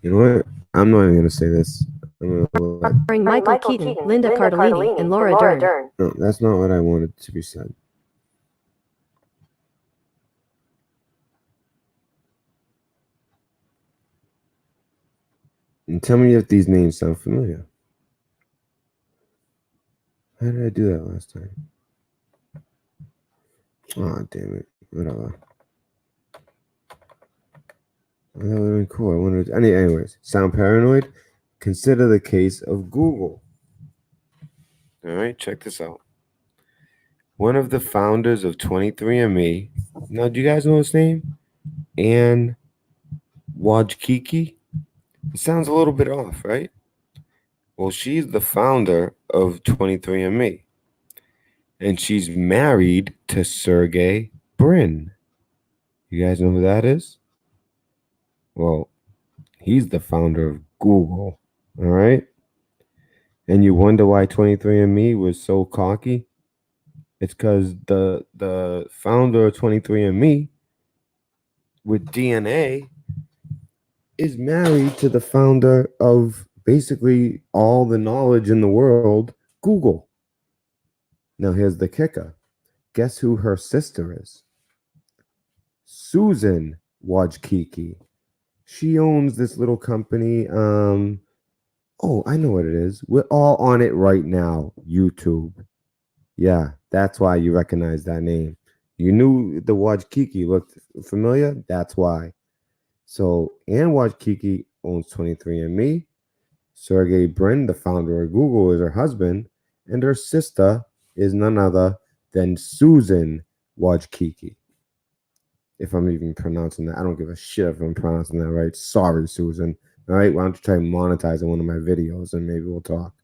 You know what? I'm not even going to say this. starring Michael Keaton, Linda Cardellini, and Laura Dern. No, that's not what I wanted to be said. And tell me if these names sound familiar. How did I do that last time? Oh, damn it. Whatever. That would have been cool. I wonder. Anyways, sound paranoid? Consider the case of Google. All right, check this out. One of the founders of 23andMe. Now, do you guys know his name? Anne Wojcicki? It sounds a little bit off, right? Well, she's the founder of 23andMe. And she's married to Sergey Brin. You guys know who that is? Well, he's the founder of Google. All right. And you wonder why 23andMe was so cocky? It's because the founder of 23andMe with DNA is married to the founder of basically all the knowledge in the world, Google. Now here's the kicker. Guess who her sister is? Susan Wojcicki. She owns this little company. Oh, I know what it is. We're all on it right now. YouTube. Yeah, that's why you recognize that name. You knew the Wojcicki looked familiar. That's why. So Anne Wojcicki owns 23andMe. Sergey Brin, the founder of Google, is her husband, and her sister is none other than Susan Wojcicki. If I'm even pronouncing that, I don't give a shit if I'm pronouncing that right. Sorry, Susan. All right, why don't you try monetizing one of my videos and maybe we'll talk.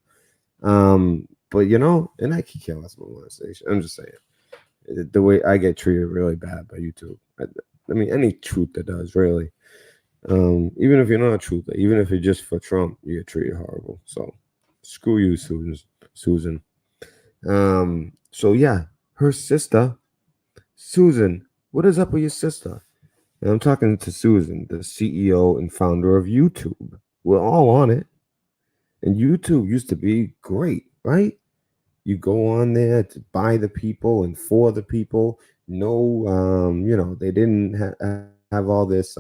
But you know, and I can care less about monetization. I'm just saying, the way I get treated really bad by YouTube. I mean, any truth that does really. Even if you're not a truther, even if you're just for Trump, you get treated horrible. So screw you, Susan. So yeah, her sister, Susan. What is up with your sister? And I'm talking to Susan, the CEO and founder of YouTube. We're all on it. And YouTube used to be great, right? You go on there to buy the people and for the people. No, they didn't have all this,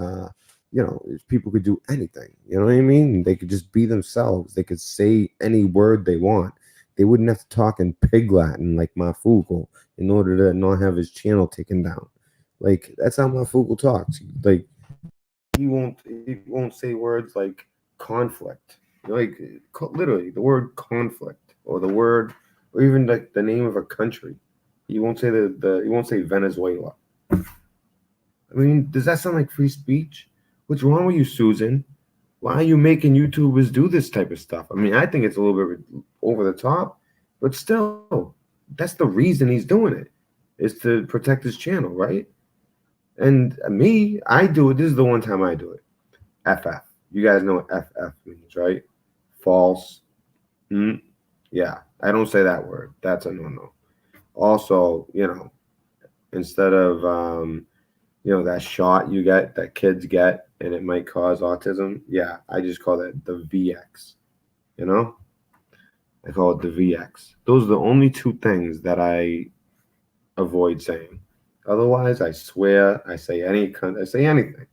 people could do anything. You know what I mean? They could just be themselves. They could say any word they want. They wouldn't have to talk in pig Latin like Mafugal in order to not have his channel taken down. Like, that's how Mafugal talks. Like, he won't say words like conflict. Like, literally, the word conflict or the word or even like the name of a country. He won't say he won't say Venezuela. I mean, does that sound like free speech? What's wrong with you, Susan? Why are you making YouTubers do this type of stuff? I mean, I think it's a little bit over the top, but still, that's the reason he's doing it, is to protect his channel, right? And me, I do it. This is the one time I do it. FF. You guys know what FF means, right? False. Yeah, I don't say that word. That's a no-no. Also, instead of that shot you get that kids get and it might cause autism, yeah, I just call that the VX. I call it the VX. Those are the only two things that I avoid saying. Otherwise, I swear I say anything,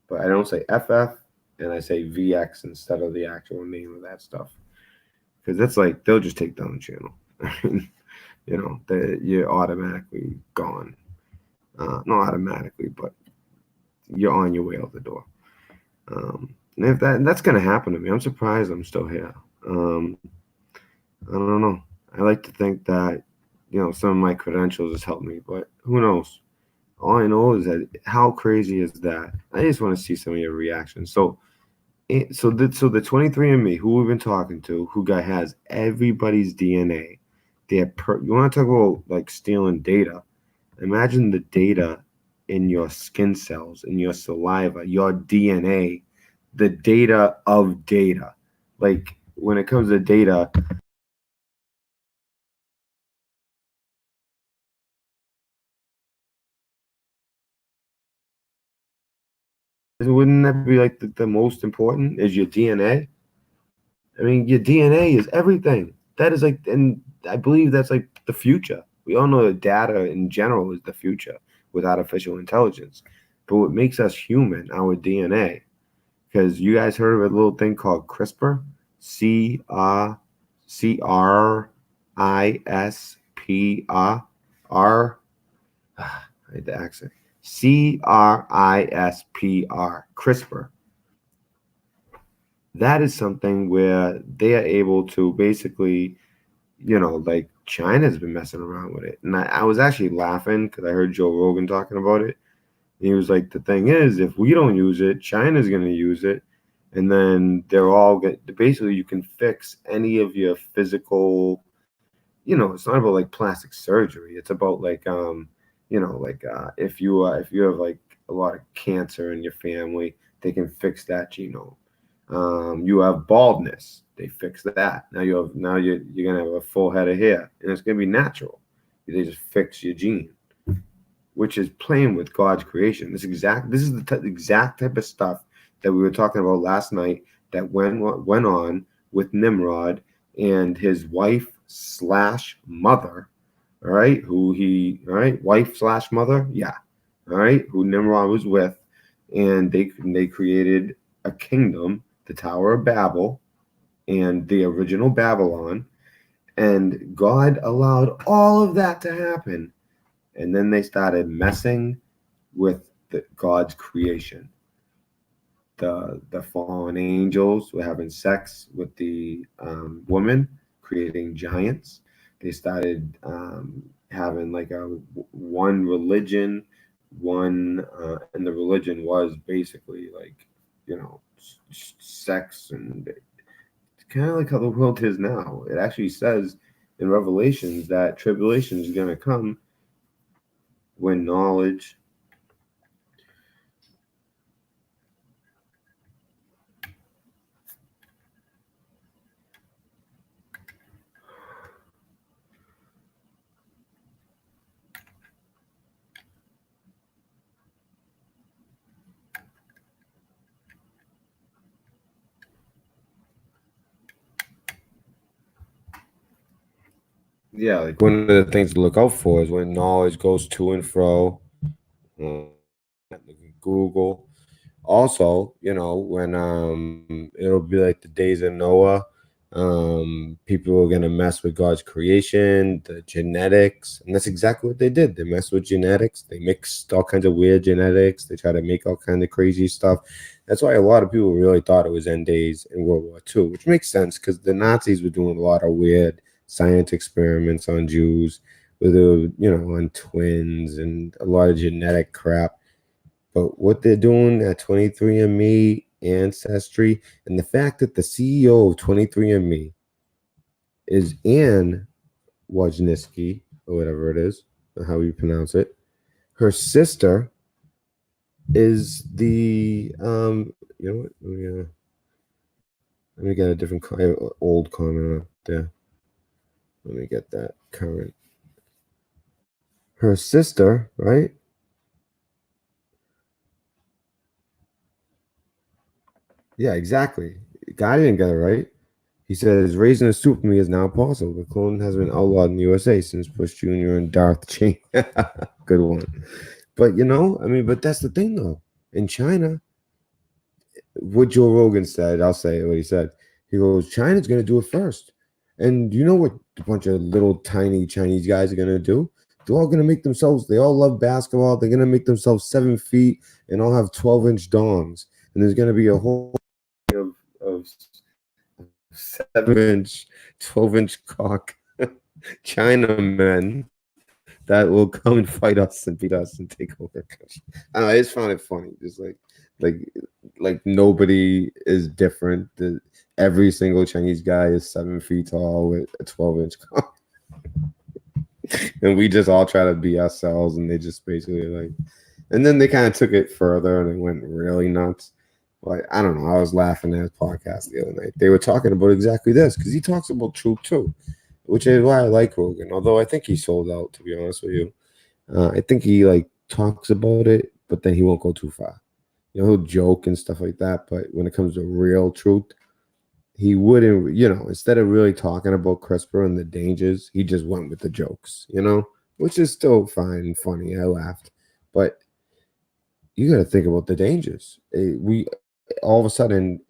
but I don't say FF and I say VX instead of the actual name of that stuff, because that's like they'll just take down the channel. You're automatically gone. Not automatically, but you're on your way out the door. And if that's gonna happen to me, I'm surprised I'm still here. I don't know. I like to think that some of my credentials has helped me, but who knows? All I know is that how crazy is that? I just want to see some of your reactions. So the 23andMe, who we've been talking to, has everybody's DNA. You want to talk about like stealing data? Imagine the data in your skin cells, in your saliva, your DNA, the data of data. Like when it comes to data, wouldn't that be like the most important is your DNA? I mean, your DNA is everything. That is like, and I believe that's like the future. We all know that data in general is the future with artificial intelligence. But what makes us human, our DNA, because you guys heard of a little thing called CRISPR, CRISPR. I had the accent. CRISPR, CRISPR. That is something where they are able to basically, like China's been messing around with it. And I was actually laughing because I heard Joe Rogan talking about it. And he was like, the thing is, if we don't use it, China's going to use it. And then they're all basically, you can fix any of your physical, it's not about like plastic surgery. It's about like, if you have like a lot of cancer in your family, they can fix that genome. You have baldness, they fix that. You're gonna have a full head of hair, and it's gonna be natural. They just fix your gene, which is playing with God's creation. This is the exact type of stuff that we were talking about last night that went on with Nimrod and his wife / mother. All right, wife / mother, yeah. All right, who Nimrod was with, and they created a kingdom, the Tower of Babel, and the original Babylon, and God allowed all of that to happen, and then they started messing with God's creation. The fallen angels were having sex with the woman, creating giants. They started having like one religion, and the religion was basically like, sex, and it's kind of like how the world is now. It actually says in Revelations that tribulation is going to come when knowledge. Yeah, like one of the things to look out for is when knowledge goes to and fro. Google. Also, when it'll be like the days of Noah. People are gonna mess with God's creation, the genetics, and that's exactly what they did. They messed with genetics. They mixed all kinds of weird genetics. They try to make all kinds of crazy stuff. That's why a lot of people really thought it was end days in World War II, which makes sense because the Nazis were doing a lot of weird science experiments on Jews, with on twins and a lot of genetic crap. But what they're doing at 23andMe, Ancestry, and the fact that the CEO of 23andMe is Ann Wojnicki, or whatever it is, or how you pronounce it. Her sister is the you know what? Let me get a different old comment up there. Let me get that current. Her sister, right? Yeah, exactly. God didn't get it right. He says, raising a soup for me is now possible. The clone has been outlawed in the USA since Bush Jr. and Darth Cheney. Good one. But, but that's the thing, though. In China, what Joe Rogan said, I'll say what he said. He goes, China's going to do it first. And you know what a bunch of little tiny Chinese guys are going to do? They're all going to make themselves, they all love basketball. They're going to make themselves 7 feet and all have 12-inch dongs. And there's going to be a whole of 7-inch, 12-inch cock Chinamen that will come and fight us and beat us and take over. I just found it funny. Just like nobody is different. Every single Chinese guy is 7 feet tall with a 12-inch cock. And we just all try to be ourselves, and they just basically like, and then they kind of took it further and it went really nuts. Like, I don't know. I was laughing at his podcast the other night. They were talking about exactly this because he talks about truth too, which is why I like Rogan. Although I think he sold out, to be honest with you. I think he like talks about it, but then he won't go too far. He'll joke and stuff like that. But when it comes to real truth, he wouldn't. Instead of really talking about CRISPR and the dangers, he just went with the jokes. Which is still fine and funny. I laughed, but you got to think about the dangers. We all of a sudden,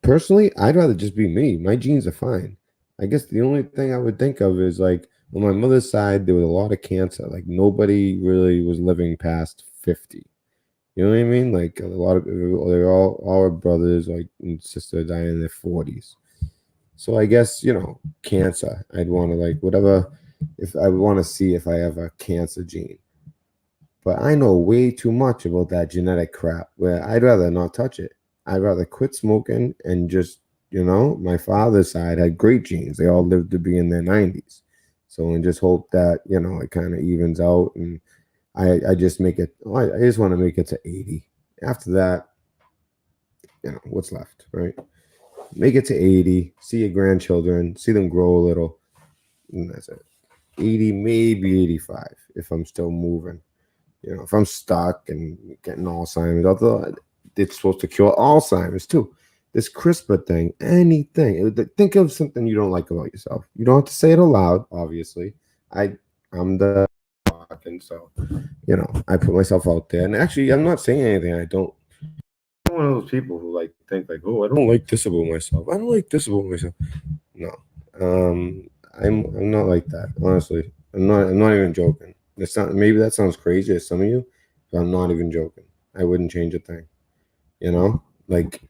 personally, I'd rather just be me. My genes are fine. I guess the only thing I would think of is like, On my mother's side, there was a lot of cancer. Like nobody really was living past 50. You know what I mean? Like a lot of they're all our brothers like and sisters dying in their 40s. So I guess, cancer. I'd want to like whatever if I would want to see if I have a cancer gene. But I know way too much about that genetic crap where I'd rather not touch it. I'd rather quit smoking and just, my father's side had great genes. They all lived to be in their 90s. So and just hope that, it kind of evens out and I just make it, I just want to make it to 80. After that, what's left, right? Make it to 80, see your grandchildren, see them grow a little, and that's it. 80, maybe 85 if I'm still moving. If I'm stuck and getting Alzheimer's, although it's supposed to cure Alzheimer's too. This CRISPR thing, anything. Think of something you don't like about yourself. You don't have to say it aloud, obviously. I'm the talking, so I put myself out there. And actually, I'm not saying anything I don't. I'm one of those people who think oh, I don't like this about myself. I don't like this about myself. No, I'm not like that. Honestly, I'm not even joking. It's not. Maybe that sounds crazy to some of you, but I'm not even joking. I wouldn't change a thing. Like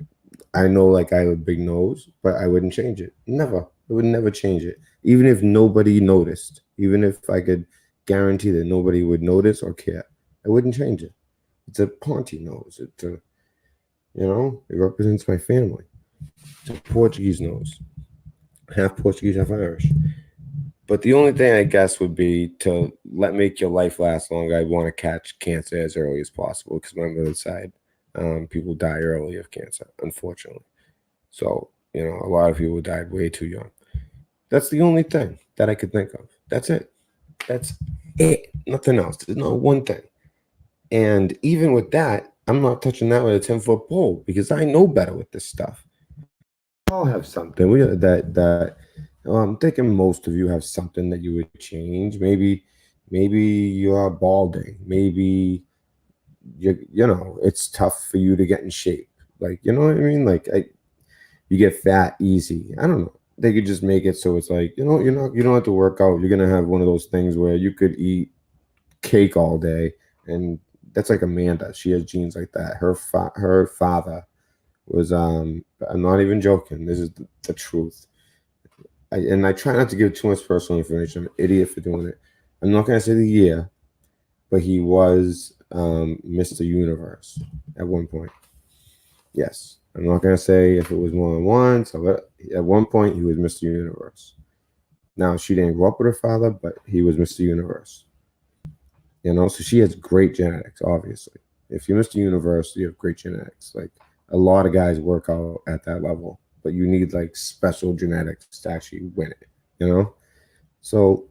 I know, like I have a big nose, but I wouldn't change it. Never. I would never change it, even if nobody noticed. Even if I could guarantee that nobody would notice or care, I wouldn't change it. It's a Ponty nose. It represents my family. It's a Portuguese nose, half Portuguese, half Irish. But the only thing I guess would be to make your life last longer. I'd want to catch cancer as early as possible because my mother's side, people die early of cancer, unfortunately. So, a lot of people died way too young. That's the only thing that I could think of. That's it. That's it. Nothing else. There's not one thing. And even with that, I'm not touching that with a 10-foot pole because I know better with this stuff. We all have something. I'm thinking most of you have something that you would change. Maybe you are balding. Maybe it's tough for you to get in shape. Like, you know what I mean? Like you get fat easy. I don't know. They could just make it so it's like, you don't have to work out. You're gonna have one of those things where you could eat cake all day, and that's like Amanda. She has genes like that. Her father was I'm not even joking. This is the truth. I try not to give too much personal information. I'm an idiot for doing it. I'm not gonna say the year, but he was Mr. Universe at one point. Yes. I'm not going to say if it was more than once, but at one point he was Mr. Universe. Now, she didn't grow up with her father, but he was Mr. Universe. So she has great genetics, obviously. If you're Mr. Universe, you have great genetics. Like a lot of guys work out at that level, but you need like special genetics to actually win it, So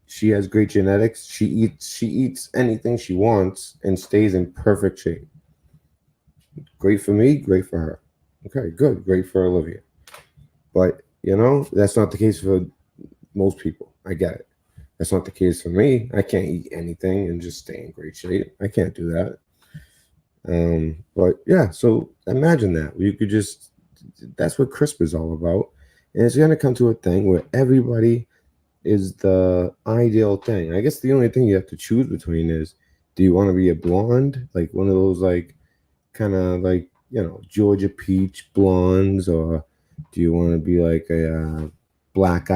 she has great genetics. She eats anything she wants and stays in perfect shape. Great for me, great for her. Okay, good. Great for Olivia. But, that's not the case for most people. I get it. That's not the case for me. I can't eat anything and just stay in great shape. I can't do that. But yeah, so imagine that. You could just, that's what CRISPR is all about. And it's going to come to a thing where everybody is the ideal thing. I guess the only thing you have to choose between is, do you want to be a blonde? Like one of those like, kind of like Georgia peach blondes, or do you want to be like a black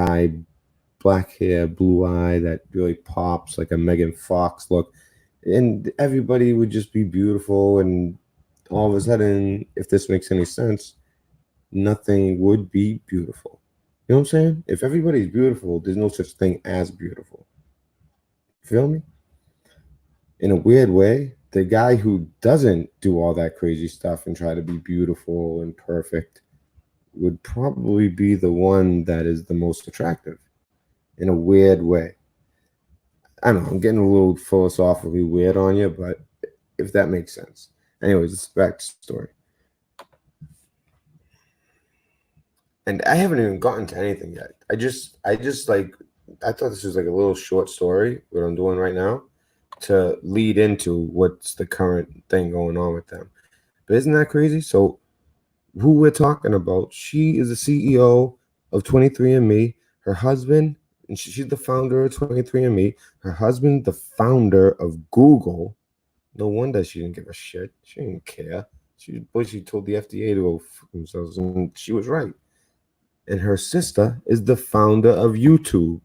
hair, blue eye that really pops like a Megan Fox look, and everybody would just be beautiful, and all of a sudden, if this makes any sense, nothing would be beautiful. You know what I'm saying? If everybody's beautiful, there's no such thing as beautiful. Feel me? In a weird way, the guy who doesn't do all that crazy stuff and try to be beautiful and perfect would probably be the one that is the most attractive in a weird way. I don't know, I'm getting a little philosophically weird on you, but if that makes sense. Anyways, it's back to the story. And I haven't even gotten to anything yet. I thought this was like a little short story, what I'm doing right now, to lead into what's the current thing going on with them. But isn't that crazy? So who we're talking about, she is the CEO of 23andMe. Her husband and she's the founder of 23andMe. Her husband, the founder of Google. No wonder she didn't give a shit. She didn't care. She told the FDA to go fuck themselves, and she was right. And her sister is the founder of YouTube.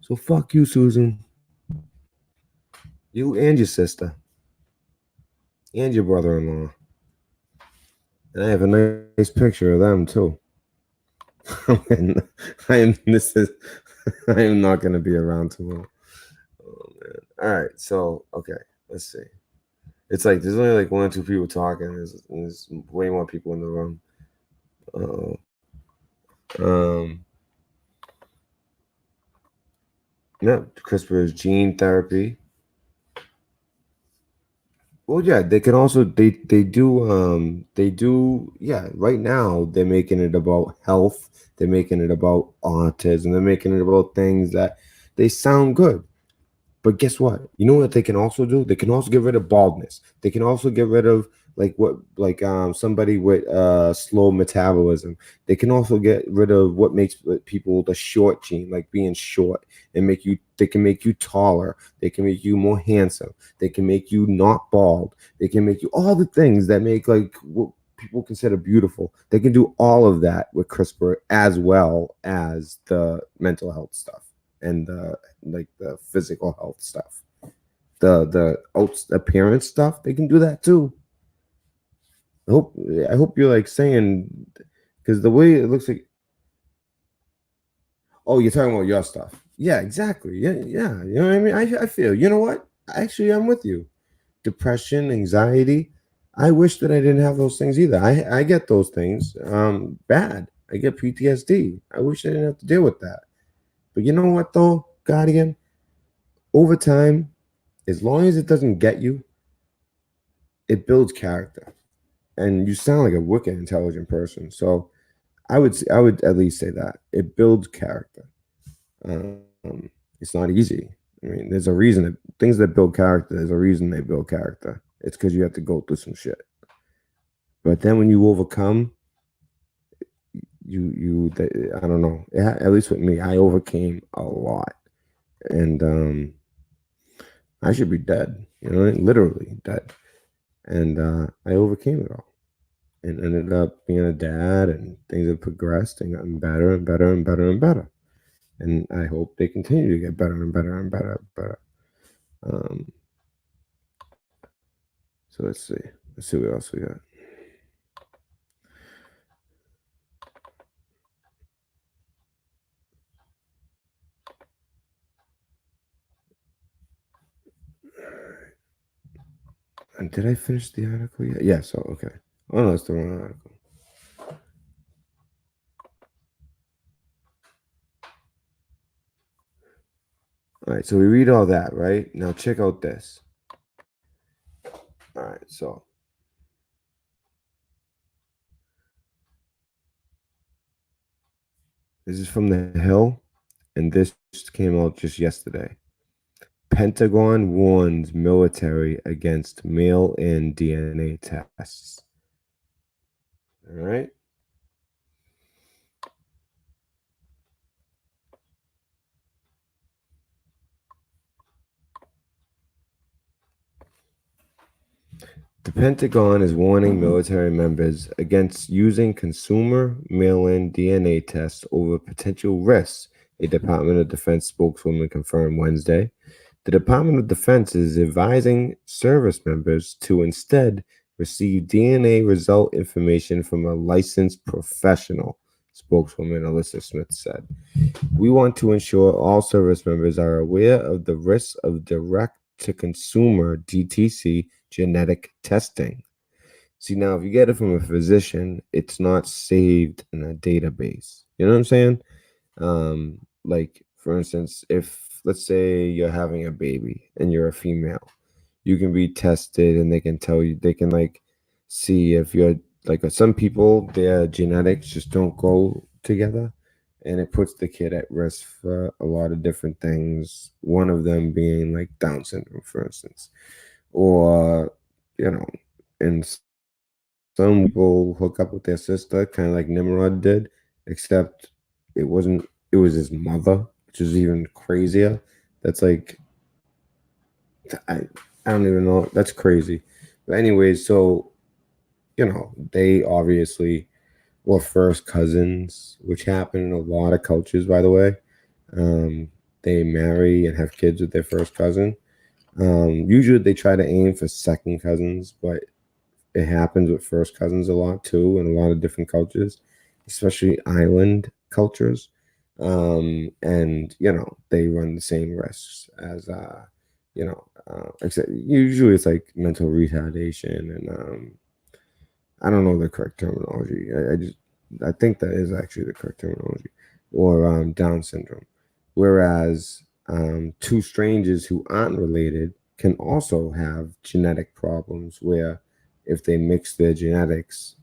So fuck you, Susan. You and your sister. And your brother-in-law. And I have a nice picture of them too. I am not gonna be around tomorrow. Oh man. Alright, so okay, let's see. It's like there's only like one or two people talking. There's way more people in the room. Yeah, CRISPR's gene therapy. Well, yeah, they can also they do yeah. Right now, they're making it about health. They're making it about autism. They're making it about things that they sound good. But guess what? You know what they can also do? They can also get rid of baldness. They can also get rid of somebody with slow metabolism. They can also get rid of what makes people the short gene, like being short, and they can make you taller. They can make you more handsome. They can make you not bald. They can make you all the things that make like what people consider beautiful. They can do all of that with CRISPR as well as the mental health stuff and the physical health stuff, the appearance stuff. They can do that too. I hope you're like saying, because the way it looks like, oh, you're talking about your stuff. Yeah, exactly. Yeah. You know what I mean? I feel. You know what? Actually, I'm with you. Depression, anxiety. I wish that I didn't have those things either. I get those things. Bad. I get PTSD. I wish I didn't have to deal with that. But you know what though, Guardian? Over time, as long as it doesn't get you, it builds character. And you sound like a wicked intelligent person. So I would at least say that it builds character. Um, it's not easy. I mean, there's a reason that things that build character. There's a reason they build character. It's because you have to go through some shit. But then when you overcome, I don't know. At least with me, I overcame a lot, and I should be dead. You know, literally dead. And I overcame it all and ended up being a dad, and things have progressed and gotten better and better and better and better. And I hope they continue to get better and better and better and better. So let's see. Let's see what else we got. And did I finish the article yet? Yeah, so okay. Oh no, it's the wrong article. All right, so we read all that, right? Now check out this. All right, so this is from The Hill, and this came out just yesterday. Pentagon warns military against mail-in DNA tests. All right. The Pentagon is warning military members against using consumer mail-in DNA tests over potential risks, a Department of Defense spokeswoman confirmed Wednesday. The Department of Defense is advising service members to instead receive DNA result information from a licensed professional, spokeswoman Alyssa Smith said. We want to ensure all service members are aware of the risks of direct-to-consumer DTC genetic testing. See, now, if you get it from a physician, it's not saved in a database. You know what I'm saying? Like, for instance, if let's say you're having a baby and you're a female, you can be tested and they can tell you, they can like see if you're like some people, their genetics just don't go together, and it puts the kid at risk for a lot of different things. One of them being like Down syndrome, for instance, or and some people hook up with their sister, kind of like Nimrod did, except it wasn't. It was his mother. which is even crazier. That's like, I don't even know. That's crazy. But anyways, so they obviously were first cousins, which happen in a lot of cultures, by the way. They marry and have kids with their first cousin. Usually they try to aim for second cousins, but it happens with first cousins a lot too in a lot of different cultures, especially island cultures. And they run the same risks as except usually it's like mental retardation and I don't know the correct terminology. I think that is actually the correct terminology, or Down syndrome. Whereas two strangers who aren't related can also have genetic problems where if they mix their genetics,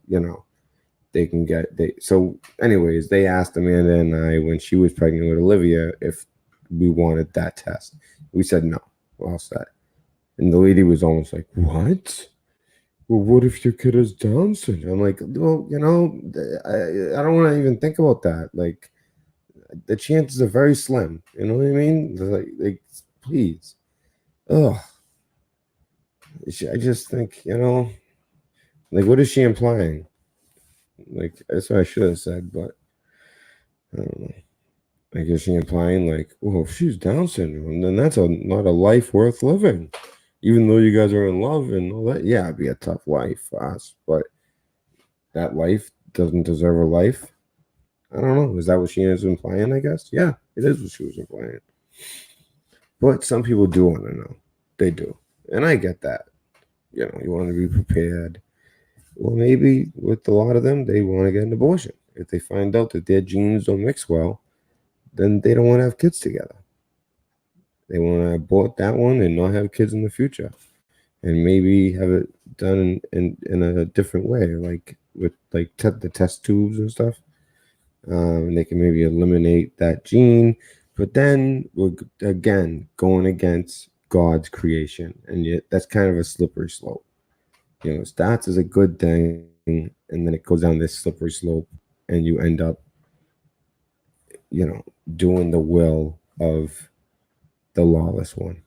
they can get they. So, anyways, they asked Amanda and I when she was pregnant with Olivia if we wanted that test. We said no. We're all set. And the lady was almost like, "What? Well, what if your kid has Down syndrome?" I'm like, well, I don't want to even think about that. Like, the chances are very slim. You know what I mean? Like please. Oh, I just think, like, what is she implying? Like, that's what I should have said, but I don't know. Like, is she implying, like, well, if she's Down syndrome, then that's not a life worth living? Even though you guys are in love and all that, yeah, it'd be a tough life for us, but that life doesn't deserve a life. I don't know. Is that what she is implying? I guess. Yeah, it is what she was implying. But some people do want to know. They do, and I get that. You want to be prepared. Well, maybe with a lot of them, they want to get an abortion. If they find out that their genes don't mix well, then they don't want to have kids together. They want to abort that one and not have kids in the future, and maybe have it done in a different way, like with like the test tubes and stuff. They can maybe eliminate that gene, but then we're again going against God's creation, and yet that's kind of a slippery slope. It starts as a good thing, and then it goes down this slippery slope, and you end up, doing the will of the lawless one.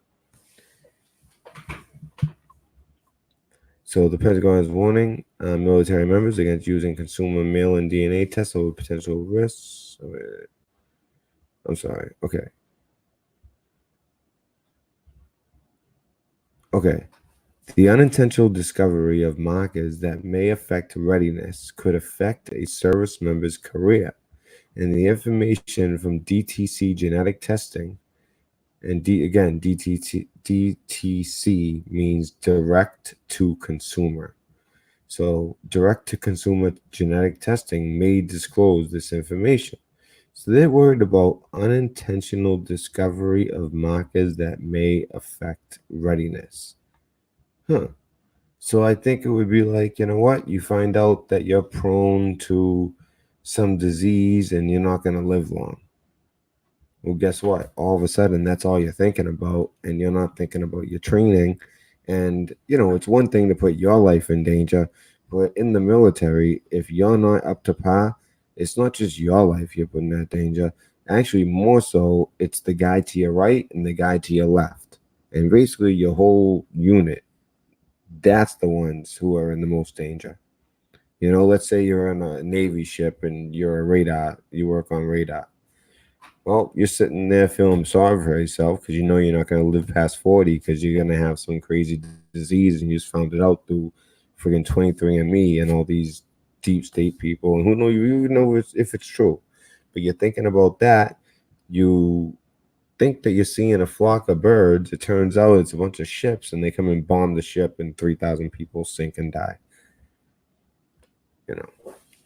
So the Pentagon is warning military members against using consumer mail-in DNA tests over potential risks. I'm sorry. Okay. The unintentional discovery of markers that may affect readiness could affect a service member's career. And the information from DTC genetic testing, and DTC means direct to consumer. So direct to consumer genetic testing may disclose this information. So they're worried about unintentional discovery of markers that may affect readiness. So I think it would be like, you know what? You find out that you're prone to some disease and you're not going to live long. Well, guess what? All of a sudden, that's all you're thinking about, and you're not thinking about your training. And, it's one thing to put your life in danger, but in the military, if you're not up to par, it's not just your life you're putting in danger. Actually, more so, it's the guy to your right and the guy to your left. And basically, your whole unit. That's the ones who are in the most danger. Let's say you're on a Navy ship and you're a radar, you work on radar. Well, you're sitting there feeling sorry for yourself because you're not going to live past 40 because you're going to have some crazy disease and you just found it out through friggin' 23andMe and all these deep state people. And who knows, you even know if it's true. But you're thinking about that. You think that you're seeing a flock of birds. It turns out it's a bunch of ships, and they come and bomb the ship, and 3,000 people sink and die.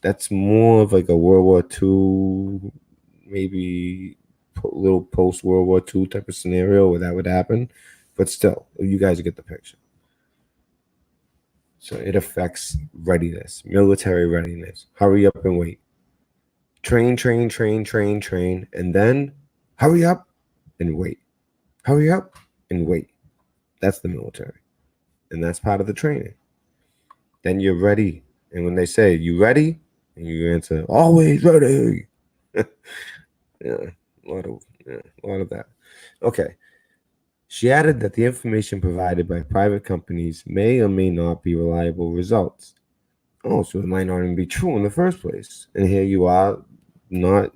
That's more of like a World War II, maybe a little post World War II type of scenario where that would happen. But still, you guys get the picture. So it affects readiness, military readiness. Hurry up and wait. Train, and then hurry up and wait. Hurry up and wait. That's the military. And that's part of the training. Then you're ready. And when they say, you ready? And you answer, always ready. Yeah, a Yeah, a lot of that. Okay. She added that the information provided by private companies may or may not be reliable results. Oh, so it might not even be true in the first place. And here you are, not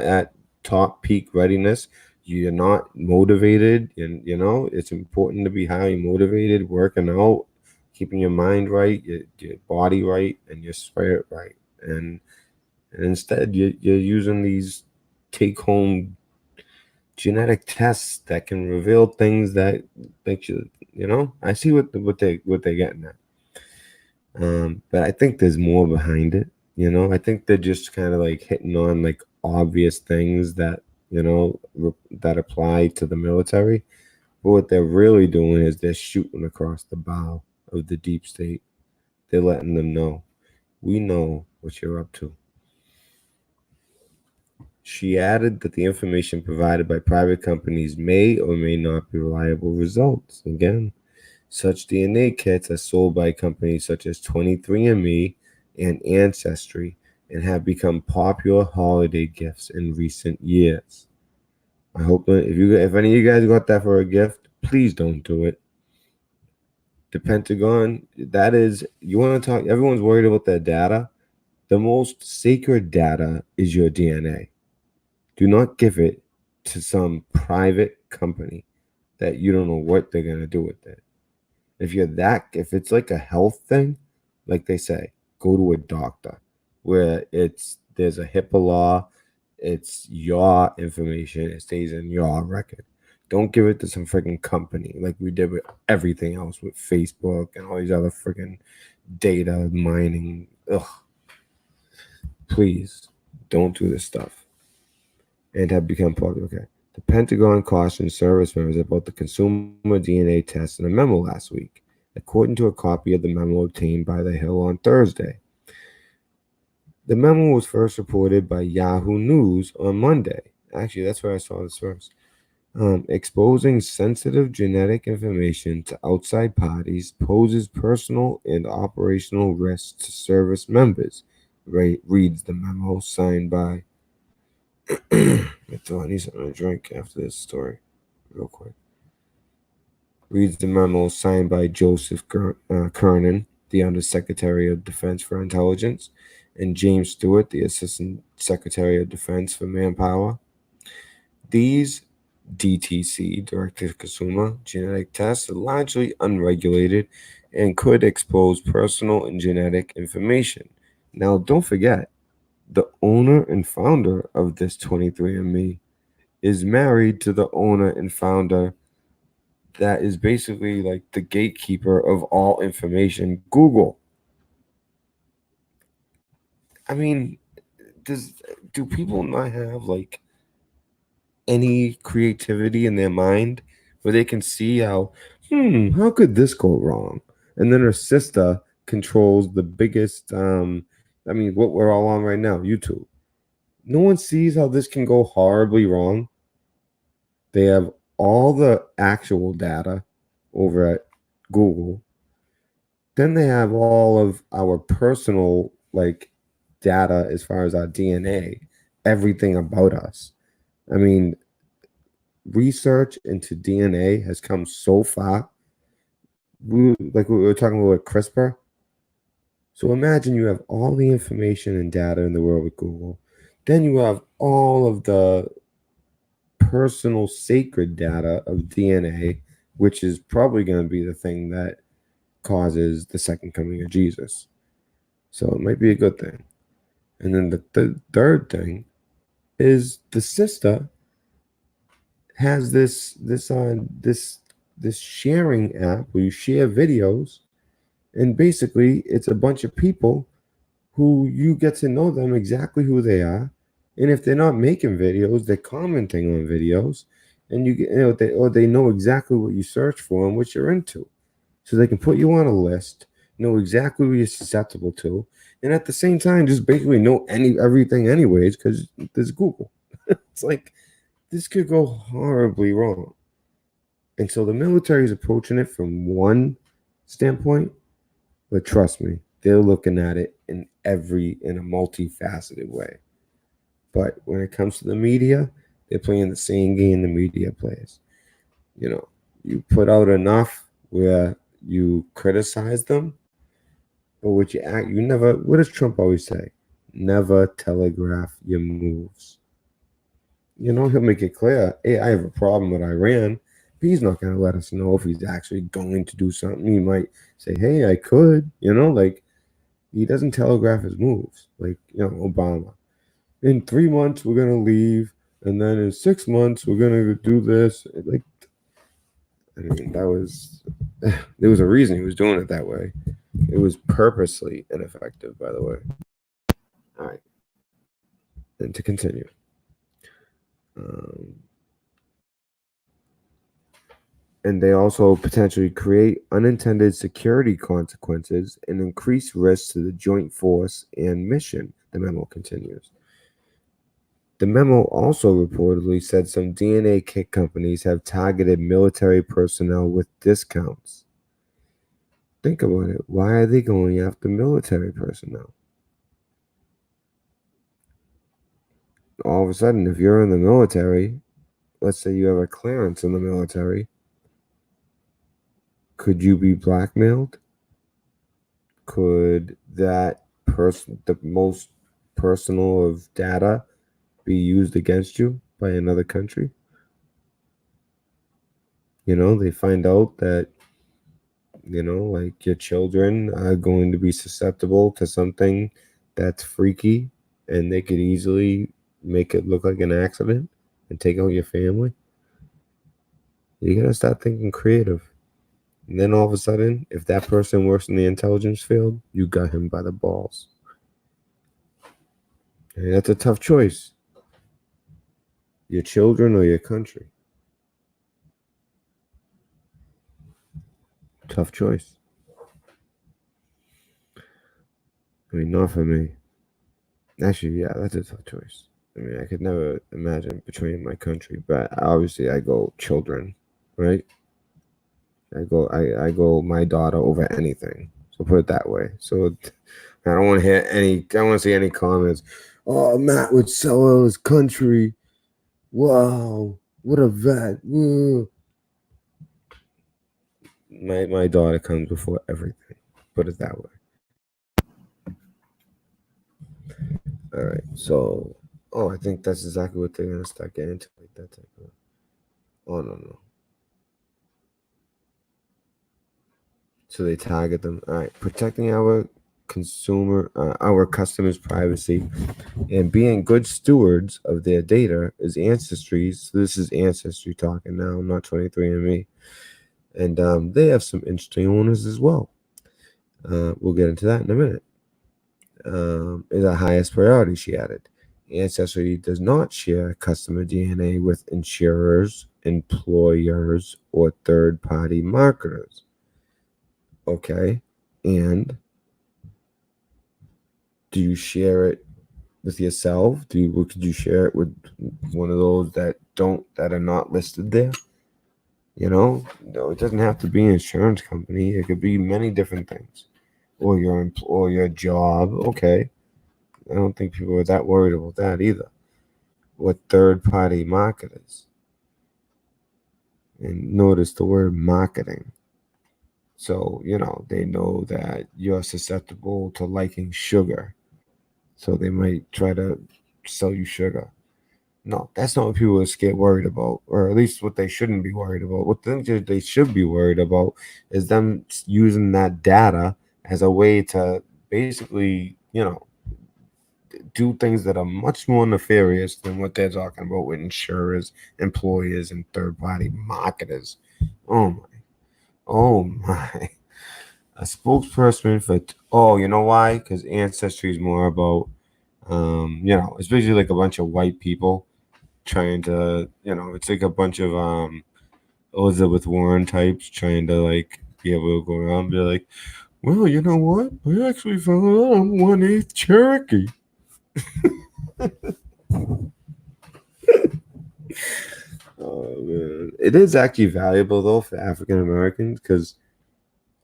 at top peak readiness. You're not motivated, and it's important to be highly motivated, working out, keeping your mind right, your body right, and your spirit right. And instead, you're using these take-home genetic tests that can reveal things that make you, I see what they're getting at. But I think there's more behind it. I think they're just kind of like hitting on like obvious things that that apply to the military. But what they're really doing is they're shooting across the bow of the deep state. They're letting them know, we know what you're up to. She added that the information provided by private companies may or may not be reliable results. Again, such DNA kits are sold by companies such as 23andMe and Ancestry and have become popular holiday gifts in recent years. I hope that if any of you guys got that for a gift, please don't do it. The Pentagon, that is, you want to talk, everyone's worried about their data. The most sacred data is your DNA. Do not give it to some private company that you don't know what they're going to do with it. If it's like a health thing, like they say, go to a doctor where there's a HIPAA law, it's your information, it stays in your record. Don't give it to some freaking company like we did with everything else with Facebook and all these other freaking data mining. Ugh. Please don't do this stuff. And have become public. Okay. The Pentagon cautioned service members about the consumer DNA test in a memo last week, according to a copy of the memo obtained by The Hill on Thursday. The memo was first reported by Yahoo News on Monday. Actually, that's where I saw this first. Exposing sensitive genetic information to outside parties poses personal and operational risks to service members, reads the memo signed by I need something to drink after this story, real quick. Reads the memo signed by Joseph Kernan, the Undersecretary of Defense for Intelligence, and James Stewart, the Assistant Secretary of Defense for Manpower. These DTC, direct-to-consumer, genetic tests are largely unregulated and could expose personal and genetic information. Now, don't forget, the owner and founder of this 23andMe is married to the owner and founder that is basically like the gatekeeper of all information, Google. I mean, do people not have like any creativity in their mind where they can see how could this go wrong? And then her sister controls the biggest what we're all on right now, YouTube. No one sees how this can go horribly wrong. They have all the actual data over at Google. Then they have all of our personal data as far as our DNA, everything about us. I mean, research into DNA has come so far. Like we were talking about with CRISPR. So imagine you have all the information and data in the world with Google. Then you have all of the personal sacred data of DNA, which is probably going to be the thing that causes the second coming of Jesus. So it might be a good thing. And then the third thing is the sister has this sharing app where you share videos, and basically it's a bunch of people who you get to know them exactly who they are. And if they're not making videos, they're commenting on videos, and they know exactly what you search for and what you're into. So they can put you on a list, know exactly what you're susceptible to, and at the same time just basically know everything anyways, because there's Google. It's like this could go horribly wrong. And so the military is approaching it from one standpoint, but trust me, they're looking at it in a multifaceted way. But when it comes to the media, They're playing the same game the media plays. You know, you put out enough where you criticize them, but what you never. What does Trump always say? Never telegraph your moves. You know, he'll make it clear, hey, I have a problem with Iran, but he's not going to let us know if he's actually going to do something. He might say, hey, I could, like, he doesn't telegraph his moves. Like, Obama. In 3 months, we're going to leave. And then in 6 months, we're going to do this. Like, I mean, there was a reason he was doing it that way. It was purposely ineffective, by the way. All right. And to continue. And they also potentially create unintended security consequences and increase risks to the joint force and mission, the memo continues. The memo also reportedly said some DNA kit companies have targeted military personnel with discounts. Think about it. Why are they going after military personnel? All of a sudden, if you're in the military, let's say you have a clearance in the military, could you be blackmailed? Could that the most personal of data be used against you by another country? They find out that, like your children are going to be susceptible to something that's freaky, and they could easily make it look like an accident and take out your family. You gotta start thinking creative. And then all of a sudden, if that person works in the intelligence field, you got him by the balls. And that's a tough choice. Your children or your country? Tough choice. I mean, not for me. Actually, yeah, that's a tough choice. I mean, I could never imagine betraying my country, but obviously I go children, right? I go my daughter over anything. So put it that way. So I don't want to see any comments. Oh, Matt would sell out his country. Wow, what a vet. Woo. My daughter comes before everything. Put it that way. All right. So, I think that's exactly what they're gonna start getting into, like that type of. Oh no. So they target them. All right, protecting our customers' privacy, and being good stewards of their data is Ancestry. So this is Ancestry talking now, not 23andMe, and they have some interesting owners as well. We'll get into that in a minute. Is our highest priority, she added. Ancestry does not share customer DNA with insurers, employers, or third-party marketers. Okay, and do you share it with yourself? Could you share it with one of those that are not listed there? No, it doesn't have to be an insurance company. It could be many different things, or your job. Okay, I don't think people are that worried about that either. What third-party marketers? And notice the word marketing. So, they know that you're susceptible to liking sugar. So they might try to sell you sugar. No, that's not what people get worried about, or at least what they shouldn't be worried about. What they should be worried about is them using that data as a way to basically, do things that are much more nefarious than what they're talking about with insurers, employers, and third-party marketers. Oh my. A spokesperson for you know why? Because Ancestry is more about it's basically like a bunch of white people trying to, it's like a bunch of Elizabeth Warren types trying to like be able to go around and be like, well, you know what? I actually found out I'm 1/8 Cherokee. Oh man, it is actually valuable though for African Americans because,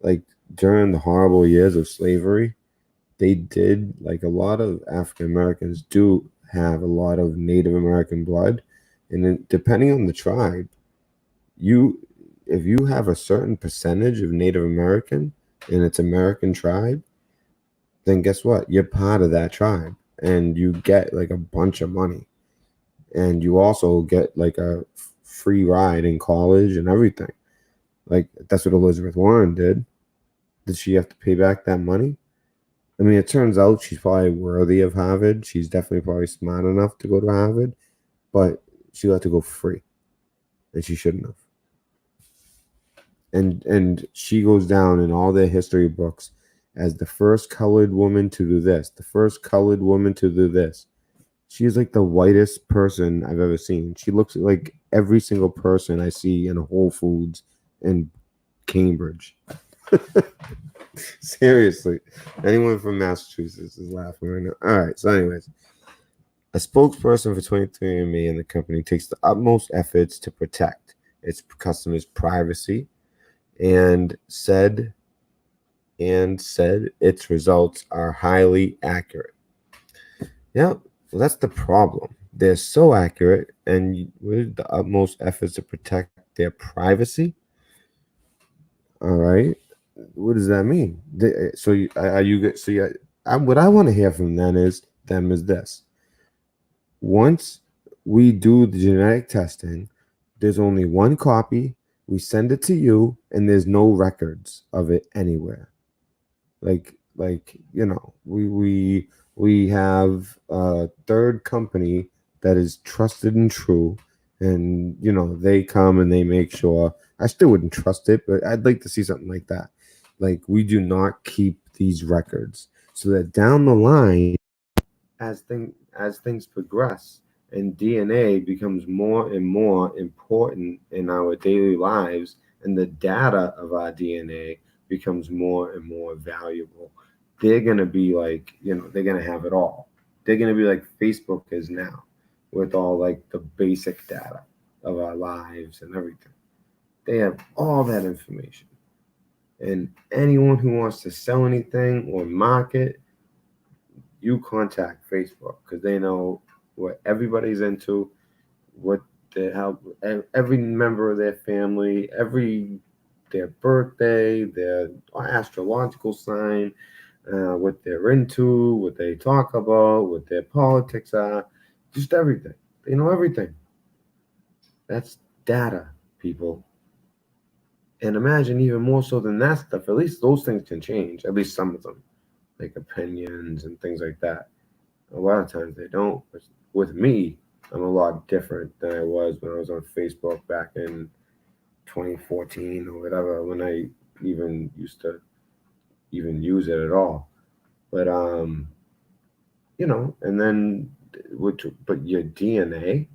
like, during the horrible years of slavery, they did, like, a lot of African Americans do have a lot of Native American blood, And then depending on the tribe, if you have a certain percentage of Native American and it's American tribe, then guess what? You're part of that tribe and you get like a bunch of money. And you also get like a free ride in college and everything. Like that's what Elizabeth Warren did. Did she have to pay back that money? I mean, it turns out she's probably worthy of Harvard. She's definitely probably smart enough to go to Harvard, but she got to go free, and she shouldn't have. And she goes down in all their history books as the first colored woman to do this, the first colored woman to do this. She's like the whitest person I've ever seen. She looks like every single person I see in Whole Foods in Cambridge. Seriously. Anyone from Massachusetts is laughing right now. All right. So, anyways, a spokesperson for 23andMe and the company takes the utmost efforts to protect its customers' privacy and said its results are highly accurate. Yeah, well, that's the problem. They're so accurate, and with the utmost efforts to protect their privacy. All right, what does that mean? What I want to hear from them is this: once we do the genetic testing, there's only one copy. We send it to you, and there's no records of it anywhere. Like we have a third company that is trusted and true, and they come and they make sure. I still wouldn't trust it, but I'd like to see something like that. Like, we do not keep these records, so that down the line, as things progress and DNA becomes more and more important in our daily lives, and the data of our DNA becomes more and more valuable, they're going to be like, they're going to have it all. They're going to be like Facebook is now, with all like the basic data of our lives and everything. They have all that information. And anyone who wants to sell anything or market, you contact Facebook, because they know what everybody's into, what every member of their family, their birthday, their astrological sign, what they're into, what they talk about, what their politics are, just everything. They know everything. That's data, people. And imagine even more so than that stuff. At least those things can change, at least some of them, like opinions and things like that. A lot of times they don't. But with me, I'm a lot different than I was when I was on Facebook back in 2014 or whatever, when I even used to even use it at all. But and then but your DNA,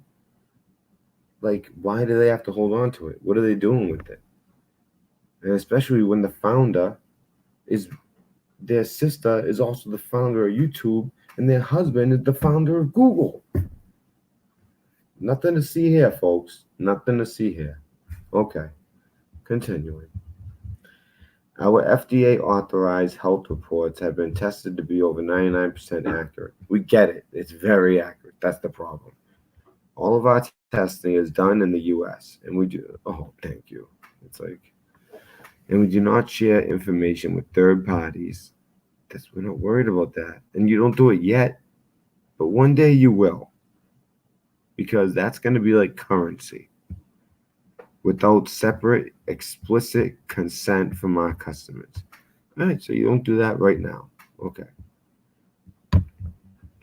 like, why do they have to hold on to it? What are they doing with it? And especially when the founder is their sister is also the founder of YouTube, and their husband is the founder of Google. Nothing to see here, folks. Nothing to see here. Okay, continuing. Our FDA authorized health reports have been tested to be over 99% accurate. We get it. It's very accurate. That's the problem. All of our testing is done in the US, and we do. Oh, thank you. It's like, and we do not share information with third parties. We're not worried about that. And you don't do it yet, but one day you will, because that's going to be like currency without separate, explicit consent from our customers. All right, so you don't do that right now. Okay. And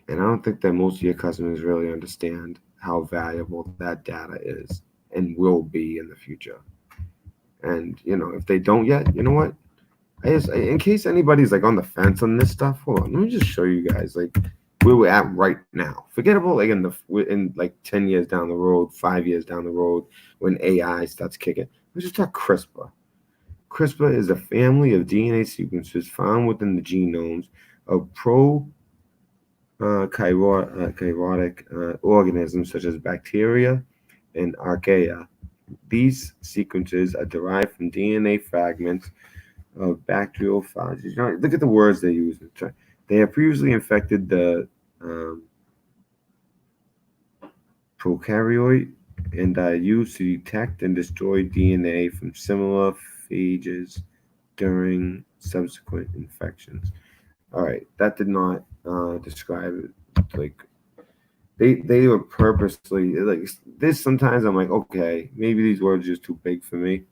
I don't think that most of your customers really understand how valuable that data is and will be in the future. And, if they don't yet, you know what? In case anybody's like on the fence on this stuff, hold on, let me just show you guys like where we're at right now. Forget about like in like 10 years down the road, 5 years down the road, when AI starts kicking. Let's just talk CRISPR. CRISPR is a family of DNA sequences found within the genomes of prokaryotic organisms such as bacteria and archaea. These sequences are derived from DNA fragments of bacteriophages. Look at the words they use. They have previously infected the prokaryote and used to detect and destroy DNA from similar phages during subsequent infections. All right, that did not describe it. Like they were purposely like this. Sometimes I'm like, okay, maybe these words are just too big for me.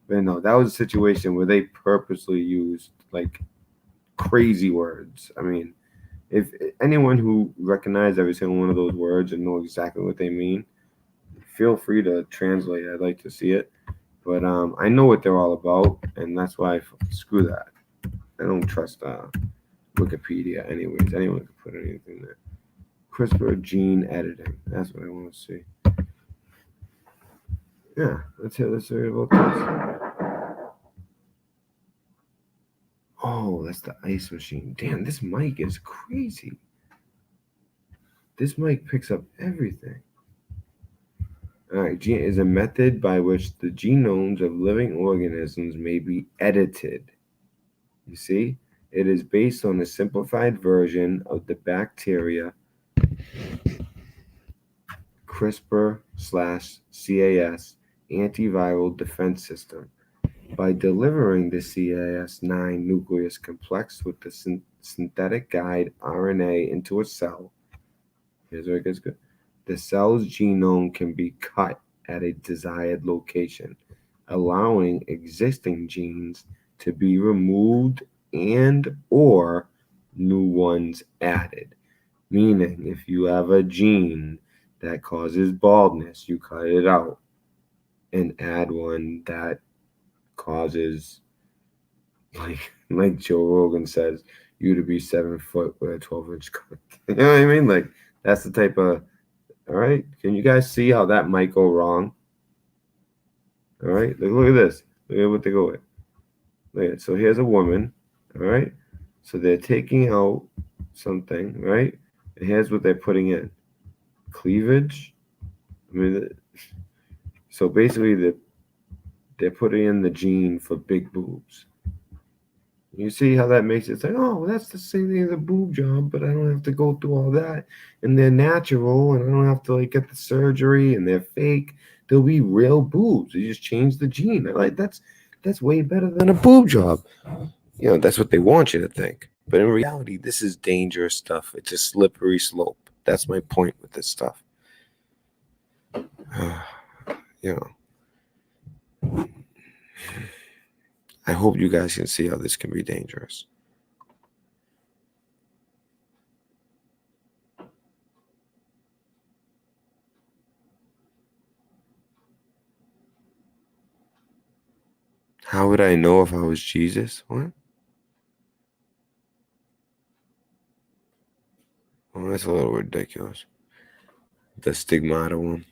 But no, that was a situation where they purposely used like crazy words. I mean, if anyone who recognized every single one of those words and know exactly what they mean, feel free to translate. I'd like to see it. But I know what they're all about, and that's why screw that. I don't trust Wikipedia anyways. Anyone can put anything there. CRISPR gene editing. That's what I want to see. Yeah, let's hear about this. Oh, that's the ice machine. Damn, this mic is crazy. This mic picks up everything. All right, gene is a method by which the genomes of living organisms may be edited. You see, it is based on a simplified version of the bacteria CRISPR/Cas antiviral defense system. By delivering the Cas9 nucleus complex with the synthetic guide RNA into a cell, here's where it gets good. The cell's genome can be cut at a desired location, allowing existing genes to be removed and or new ones added. Meaning, if you have a gene that causes baldness, you cut it out and add one that causes, like Joe Rogan says, you to be 7 foot with a 12-inch cut. You know what I mean? Like that's the type of. All right, can you guys see how that might go wrong? All right, look at this. Look at what they go with. Look at it. So here's a woman. All right, so they're taking out something, right? And here's what they're putting in: cleavage. I mean, so basically they're putting in the gene for big boobs. You see how that makes it? It's like, oh, that's the same thing as a boob job, but I don't have to go through all that, and they're natural, and I don't have to like get the surgery, and they're fake. They'll be real boobs. You just change the gene. Like that's way better than a boob job. You know, that's what they want you to think. But in reality, this is dangerous stuff. It's a slippery slope. That's my point with this stuff. You know. I hope you guys can see how this can be dangerous. How would I know if I was Jesus? What? Oh, that's a little ridiculous. The stigmata one.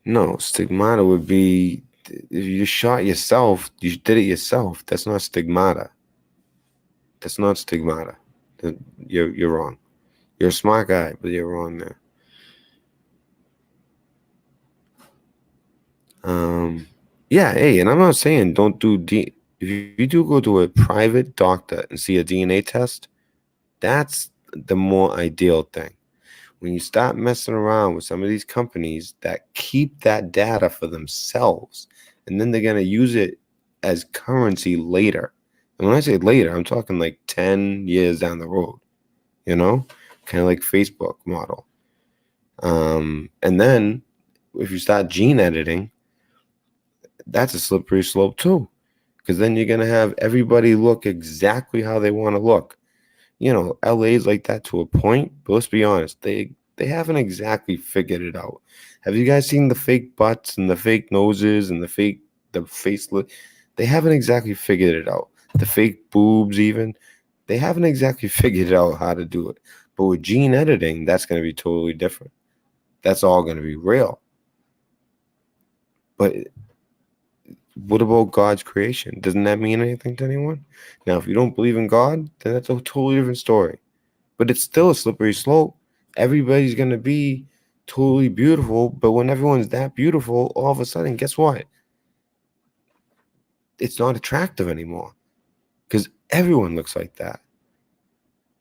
No, stigmata would be if you shot yourself, you did it yourself. That's not stigmata. That's not stigmata. You're wrong. You're a smart guy, but you're wrong there. Yeah, hey, and I'm not saying don't do if you do go to a private doctor and see a DNA test, that's the more ideal thing. When you stop messing around with some of these companies that keep that data for themselves, and then they're going to use it as currency later. And when I say later, I'm talking like 10 years down the road, you know, kind of like Facebook model. And then if you start gene editing, that's a slippery slope too, because then you're going to have everybody look exactly how they want to look. You know, LA's like that to a point, but let's be honest, they haven't exactly figured it out. Have you guys seen the fake butts and the fake noses and the faceless? They haven't exactly figured it out. The fake boobs even, they haven't exactly figured out how to do it. But with gene editing, that's going to be totally different. That's all going to be real. But what about God's creation? Doesn't that mean anything to anyone? Now, if you don't believe in God, then that's a totally different story. But it's still a slippery slope. Everybody's going to be totally beautiful, but when everyone's that beautiful, all of a sudden, guess what? It's not attractive anymore because everyone looks like that.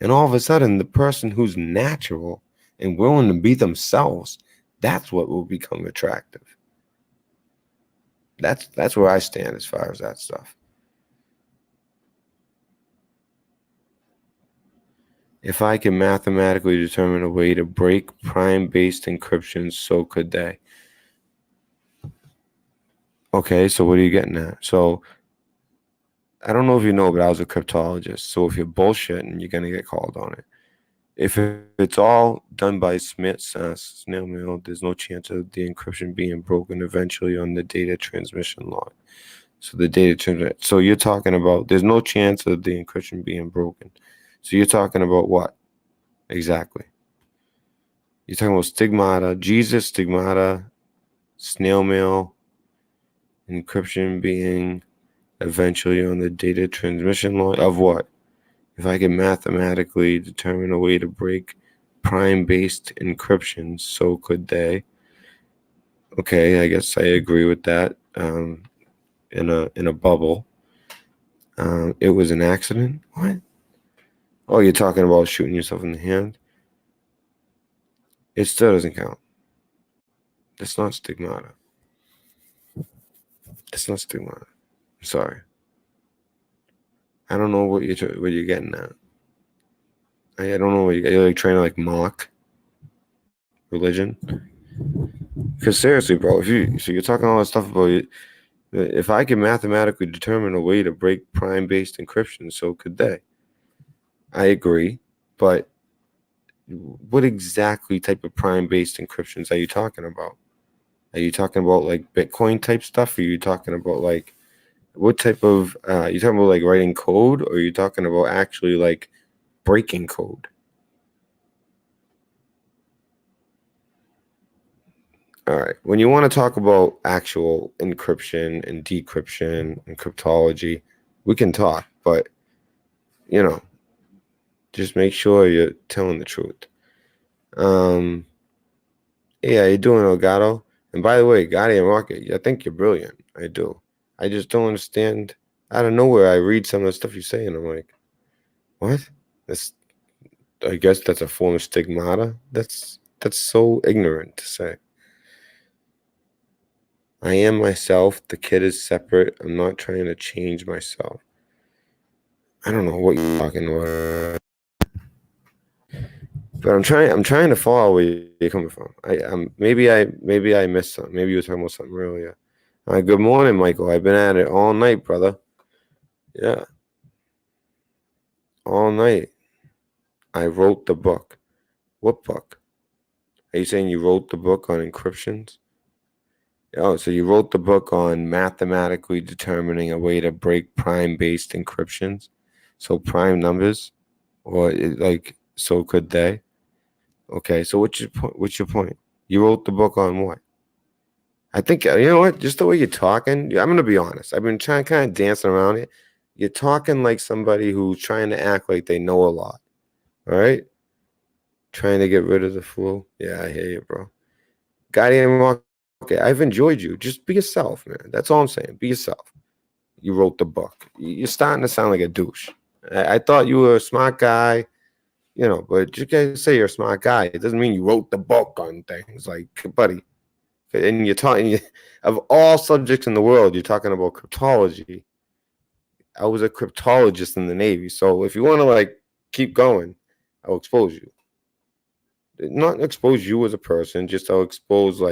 And all of a sudden, the person who's natural and willing to be themselves, That's what will become attractive. That's where I stand as far as that stuff. If I can mathematically determine a way to break prime-based encryption, so could they. Okay, so what are you getting at? So I don't know if you know, but I was a cryptologist. So if you're bullshitting, you're going to get called on it. If it's all done by snail mail, there's no chance of the encryption being broken eventually on the data transmission log. So the data transmission. So you're talking about there's no chance of the encryption being broken. So you're talking about what exactly? You're talking about stigmata, Jesus, stigmata, snail mail, encryption being eventually on the data transmission log of what? If I can mathematically determine a way to break prime-based encryption, so could they. Okay, I guess I agree with that. In a bubble. It was an accident. What? Oh, you're talking about shooting yourself in the hand? It still doesn't count. That's not stigmata. It's not stigmata. I'm sorry. I don't know what you're getting at. I don't know what you're like trying to like mock religion. Because seriously, bro, you're talking all that stuff about it. If I can mathematically determine a way to break prime-based encryption, so could they. I agree, but what exactly type of prime-based encryptions are you talking about? Are you talking about like Bitcoin type stuff? Are you talking about like what type of? You talking about like writing code, or are you talking about actually like breaking code? All right. When you want to talk about actual encryption and decryption and cryptology, we can talk, but just make sure you're telling the truth. Yeah, you're doing Elgato. And by the way, Gotti and Rocket, I think you're brilliant. I do. I just don't understand. Out of nowhere, I read some of the stuff you say, and I'm like, what? I guess that's a form of stigmata. That's so ignorant to say. I am myself. The kid is separate. I'm not trying to change myself. I don't know what you're talking about. But I'm trying to follow where you're coming from. Maybe I missed something. Maybe you were talking about something earlier. Good morning, Michael. I've been at it all night, brother. Yeah. All night. I wrote the book. What book? Are you saying you wrote the book on encryptions? Oh, so you wrote the book on mathematically determining a way to break prime-based encryptions? So prime numbers? Or so could they? Okay, so what's your point? You wrote the book on what? I think, you know what? Just the way you're talking, I'm going to be honest. I've been trying kind of dancing around it. You're talking like somebody who's trying to act like they know a lot. All right? Trying to get rid of the flu. Yeah, I hear you, bro. Okay, I've enjoyed you. Just be yourself, man. That's all I'm saying. Be yourself. You wrote the book. You're starting to sound like a douche. I thought you were a smart guy, but you can't say you're a smart guy. It doesn't mean you wrote the book on things. Like, buddy. And you're talking of all subjects in the world, you're talking about cryptology. I was a cryptologist in the Navy. So if you want to keep going, I'll expose you. Not expose you as a person, just I'll expose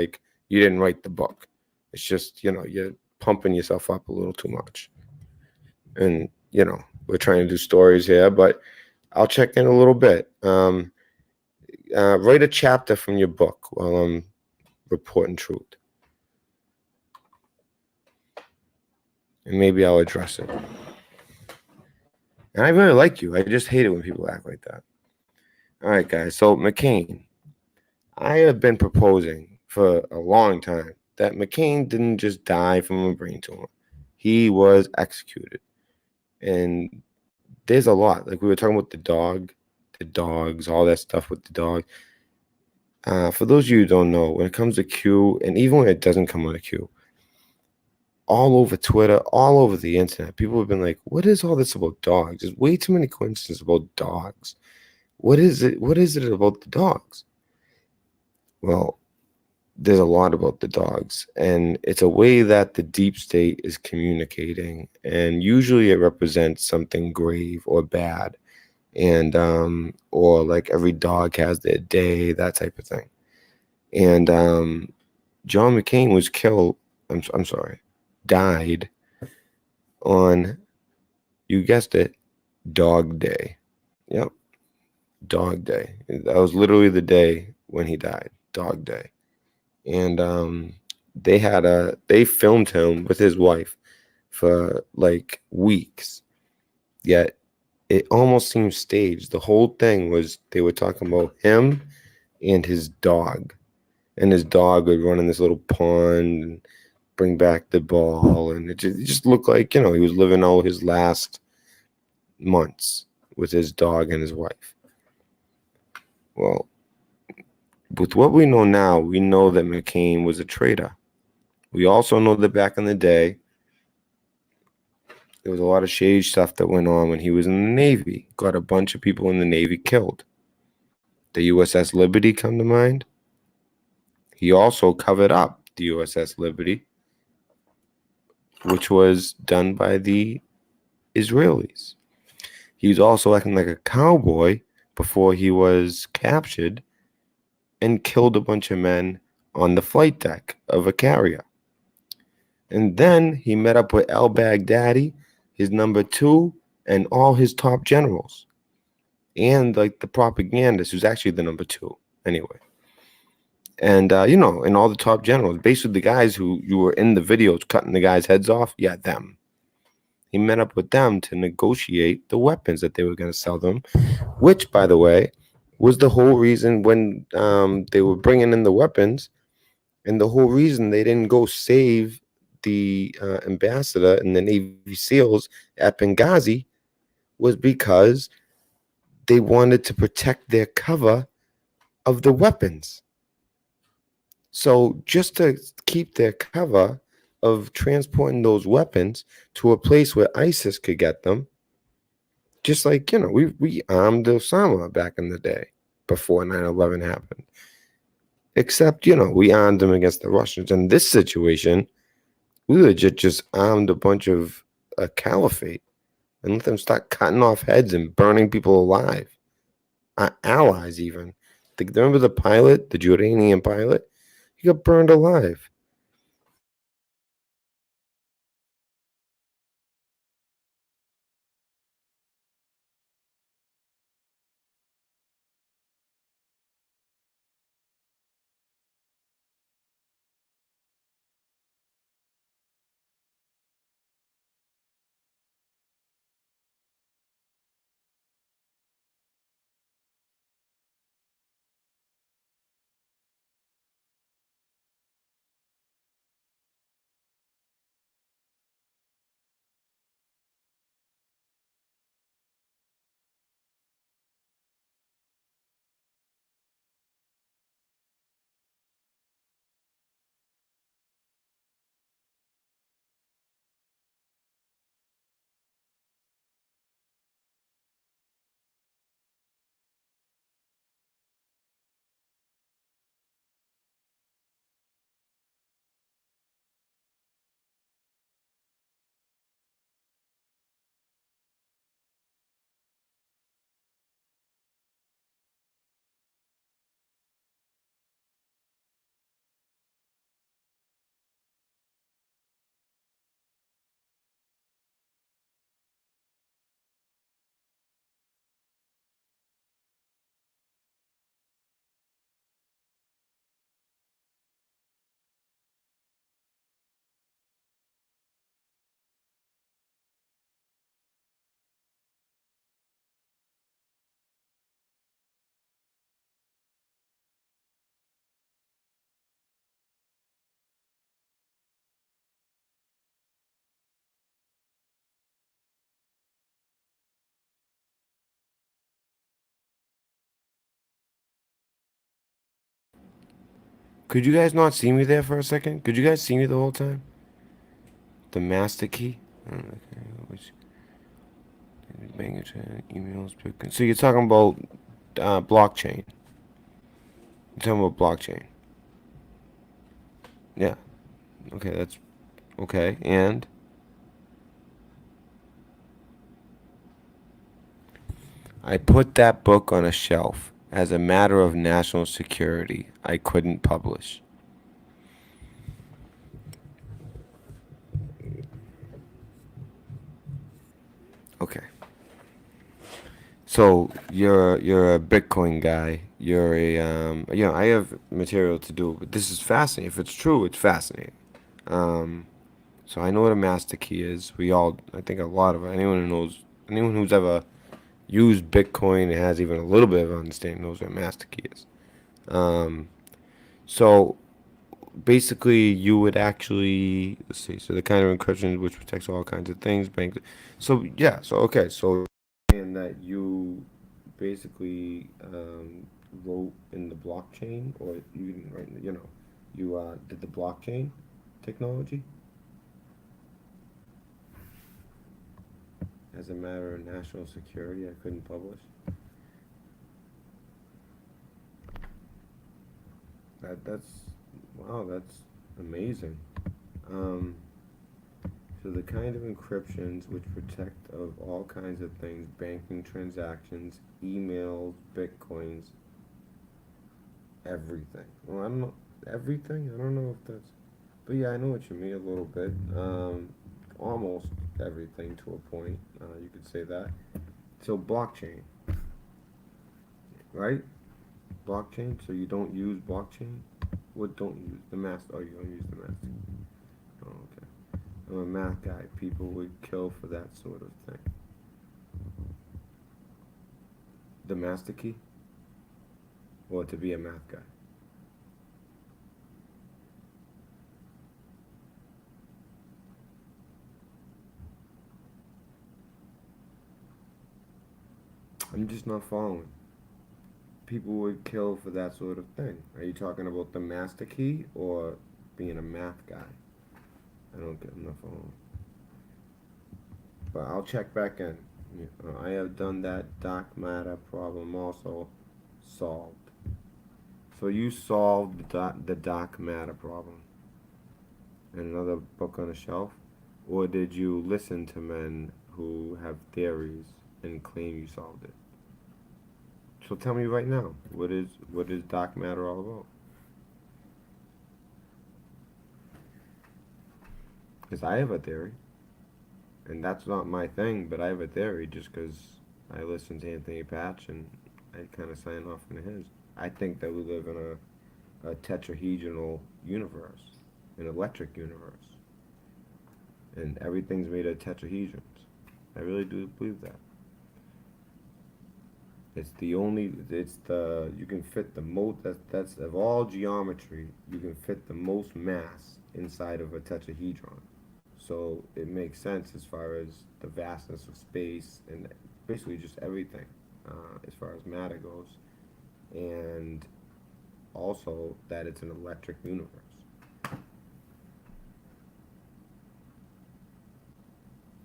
you didn't write the book. It's just, you're pumping yourself up a little too much. And, we're trying to do stories here, but I'll check in a little bit. Write a chapter from your book while I'm reporting truth. And maybe I'll address it. And I really like you. I just hate it when people act like that. All right, guys. So McCain, I have been proposing for a long time that McCain didn't just die from a brain tumor. He was executed. And there's a lot. Like we were talking about the dogs, all that stuff with the dog. For those of you who don't know, when it comes to Q, and even when it doesn't come on a Q, all over Twitter, all over the internet, people have been like, what is all this about dogs? There's way too many coincidences about dogs. What is it? What is it about the dogs? Well, there's a lot about the dogs, and it's a way that the deep state is communicating, and usually it represents something grave or bad, and or like every dog has their day, that type of thing. And John McCain was killed. I'm sorry, died on, you guessed it, Dog Day. Yep, Dog Day. That was literally the day when he died, Dog Day. And they filmed him with his wife for like weeks. Yet it almost seemed staged. The whole thing was they were talking about him and his dog. And his dog would run in this little pond and bring back the ball. And it just looked like, he was living all his last months with his dog and his wife. Well, with what we know now, we know that McCain was a traitor. We also know that back in the day, there was a lot of shady stuff that went on when he was in the Navy. Got a bunch of people in the Navy killed. The USS Liberty come to mind. He also covered up the USS Liberty, which was done by the Israelis. He was also acting like a cowboy before he was captured and killed a bunch of men on the flight deck of a carrier. And then he met up with al-Baghdadi, his number 2, and all his top generals. And like the propagandist, who's actually the number 2 anyway. And, and all the top generals, basically the guys who you were in the videos cutting the guys' heads off, yeah, them. He met up with them to negotiate the weapons that they were going to sell them, which, by the way, was the whole reason when they were bringing in the weapons, and the whole reason they didn't go save the ambassador and the Navy SEALs at Benghazi was because they wanted to protect their cover of the weapons. So just to keep their cover of transporting those weapons to a place where ISIS could get them, just like, we armed Osama back in the day before 9/11 happened. Except, we armed them against the Russians. In this situation, we legit just armed a bunch of a caliphate and let them start cutting off heads and burning people alive. Our allies even. Remember the pilot, the Jordanian pilot? He got burned alive. Could you guys not see me there for a second? Could you guys see me the whole time? The master key? Emails, so you're talking about blockchain. You're talking about blockchain. Yeah. Okay, that's okay. And I put that book on a shelf as a matter of national security. I couldn't publish. Okay. So you're a Bitcoin guy. You're a I have material to do, but this is fascinating. If it's true, it's fascinating. So I know what a master key is. We all, I think, a lot of anyone who knows, anyone who's ever used Bitcoin and has even a little bit of understanding knows what a master key is. So basically, you would actually, let's see. So the kind of encryption which protects all kinds of things. Bank. So yeah. So okay. So and that you basically wrote in the blockchain, or you didn't write, you did the blockchain technology as a matter of national security. I couldn't publish. That's wow. That's amazing. Um, so the kind of encryptions which protect of all kinds of things, banking transactions, emails, bitcoins, everything. Well, I don't know everything. I don't know if that's, but yeah, I know what you mean a little bit. Almost everything to a point. You could say that. So blockchain, right? Blockchain. So you don't use blockchain. What don't you use? The master. Oh, you don't use the master. Oh, okay. I'm a math guy. People would kill for that sort of thing. The master key, or to be a math guy. I'm just not following. People would kill for that sort of thing. Are you talking about the master key or being a math guy? I don't get. I'm not following. But I'll check back in. I have done that dark matter problem also solved. So you solved the dark matter problem in another book on the shelf, or did you listen to men who have theories and claim you solved it? So tell me right now, what is dark matter all about? Because I have a theory, and that's not my thing, but I have a theory just because I listen to Anthony Patch and I kind of sign off on his. I think that we live in a tetrahedral universe, an electric universe, and everything's made of tetrahedrons. I really do believe that. You can fit the most, that's of all geometry, you can fit the most mass inside of a tetrahedron. So it makes sense as far as the vastness of space and basically just everything as far as matter goes. And also that it's an electric universe.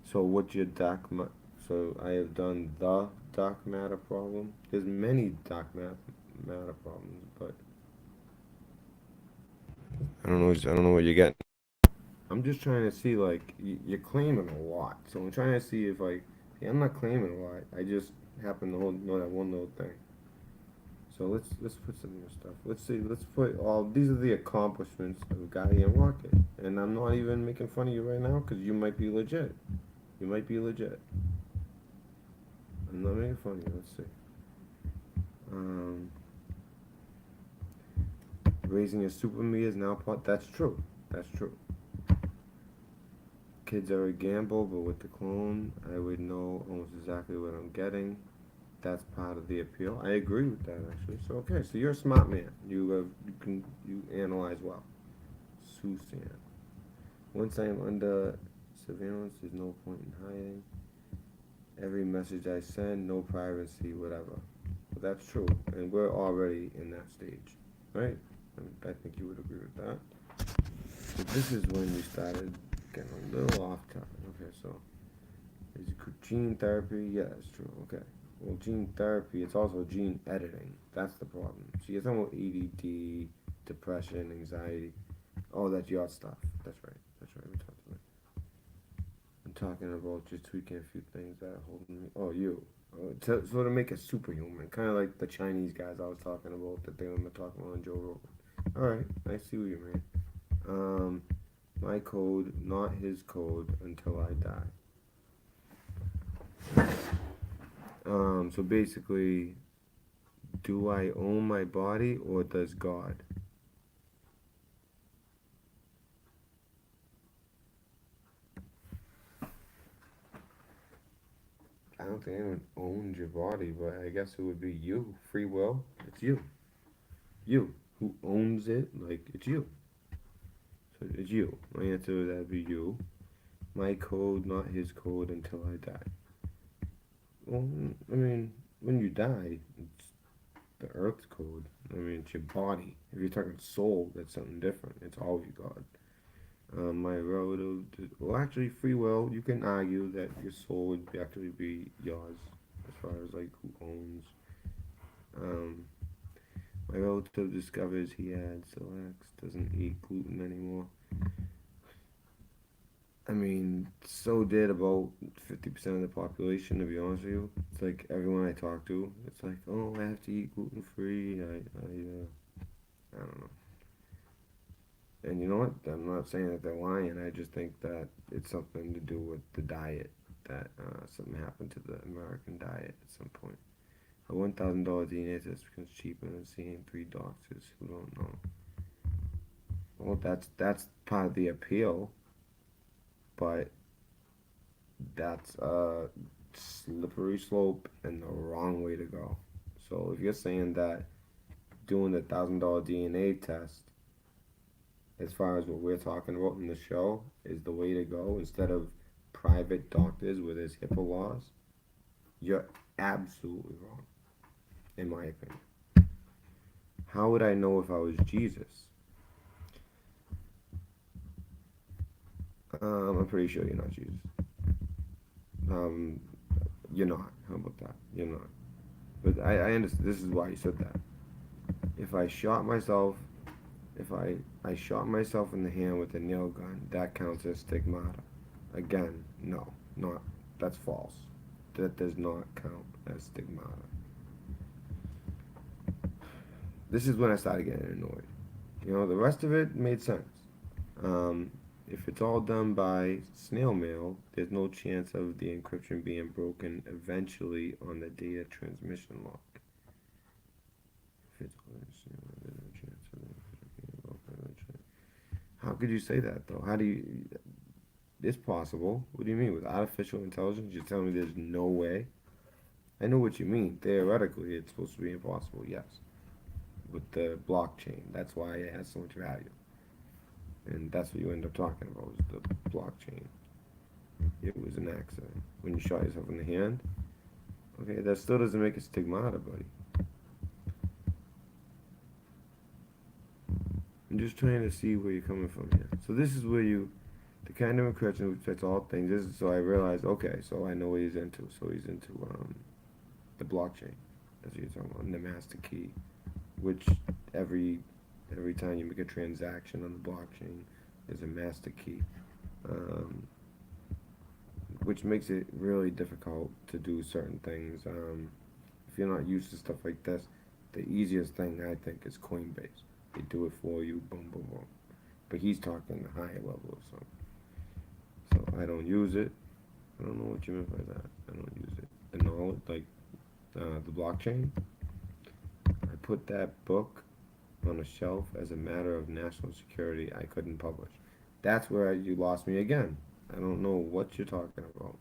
So what's your so I have done the dark matter problem. There's many matter problems, but I don't know. I don't know what you're getting. I'm just trying to see, like, you're claiming a lot. So I'm trying to see if, like, yeah, I'm not claiming a lot. I just happen to know that one little thing. So let's put some new stuff. Let's see. Let's put all these are the accomplishments of Guy and Rocket. And I'm not even making fun of you right now because you might be legit. You might be legit. I'm not making fun of you. Let's see. Um, Raising a super me is now part. That's true. That's true. Kids are a gamble, but with the clone, I would know almost exactly what I'm getting. That's part of the appeal. I agree with that actually. So okay, so you're a smart man. You analyze well. Susan. Once I am under surveillance, there's no point in hiding. Every message I send, no privacy, whatever. But that's true, and we're already in that stage, right? I think you would agree with that. So this is when we started getting a little off topic. Okay, so is gene therapy? Yeah, that's true. Okay. Well, gene therapy, it's also gene editing. That's the problem. So you're talking about ADD, depression, anxiety. Oh, that's your stuff. That's right. That's right. We talked about it. I'm talking about just tweaking a few things that are holding me. Oh, you. So to make it superhuman, kind of like the Chinese guys I was talking about that they were talking about on Joe Rogan. All right, I see what you mean. My code, not his code until I die. So basically, do I own my body or does God? I don't think anyone owns your body, but I guess it would be you. Free will, it's you. You. Who owns it? Like, it's you. So it's you. My answer to that would be you. My code, not his code until I die. Well, I mean, when you die, it's the earth's code. I mean, it's your body. If you're talking soul, that's something different. It's always God. My relative, well, actually, free will, you can argue that your soul would actually be yours, as far as, like, who owns. My relative discovers he had selects, doesn't eat gluten anymore. I mean, so did about 50% of the population, to be honest with you. It's like everyone I talk to, it's like, oh, I have to eat gluten-free. I don't know. And you know what? I'm not saying that they're lying. I just think that it's something to do with the diet, that something happened to the American diet at some point. A $1,000 DNA test becomes cheaper than seeing 3 doctors who don't know. Well, that's part of the appeal, but that's a slippery slope and the wrong way to go. So if you're saying that doing the $1,000 DNA test, as far as what we're talking about in the show, is the way to go instead of private doctors where there's HIPAA laws, you're absolutely wrong, in my opinion. How would I know if I was Jesus? I'm pretty sure you're not Jesus. You're not. How about that? You're not. But I understand. This is why you said that. If I shot myself, if I shot myself in the hand with a nail gun, that counts as stigmata. Again, no, not. That's false. That does not count as stigmata. This is when I started getting annoyed. You know, the rest of it made sense. If it's all done by snail mail, there's no chance of the encryption being broken eventually on the data transmission lock. If it's all done by snail mail, there's no chance of the encryption being broken eventually. How could you say that, though? How do you... It's possible. What do you mean? With artificial intelligence, you're telling me there's no way? I know what you mean. Theoretically, it's supposed to be impossible, yes. With the blockchain. That's why it has so much value. And that's what you end up talking about, is the blockchain. It was an accident. When you shot yourself in the hand, okay, that still doesn't make it stigmata, buddy. I'm just trying to see where you're coming from here. So this is where the kind of encryption which affects all things. This is, so I realized, okay, so I know what he's into. So he's into the blockchain. That's what you're talking about, and the master key, which every time you make a transaction on the blockchain, there's a master key, which makes it really difficult to do certain things. If you're not used to stuff like this, the easiest thing I think is Coinbase. They do it for you, boom, boom, boom. But he's talking the higher level of something. So I don't use it. I don't know what you meant by that. I don't use it. The knowledge, like the blockchain. I put that book on a shelf as a matter of national security. I couldn't publish. That's where you lost me again. I don't know what you're talking about.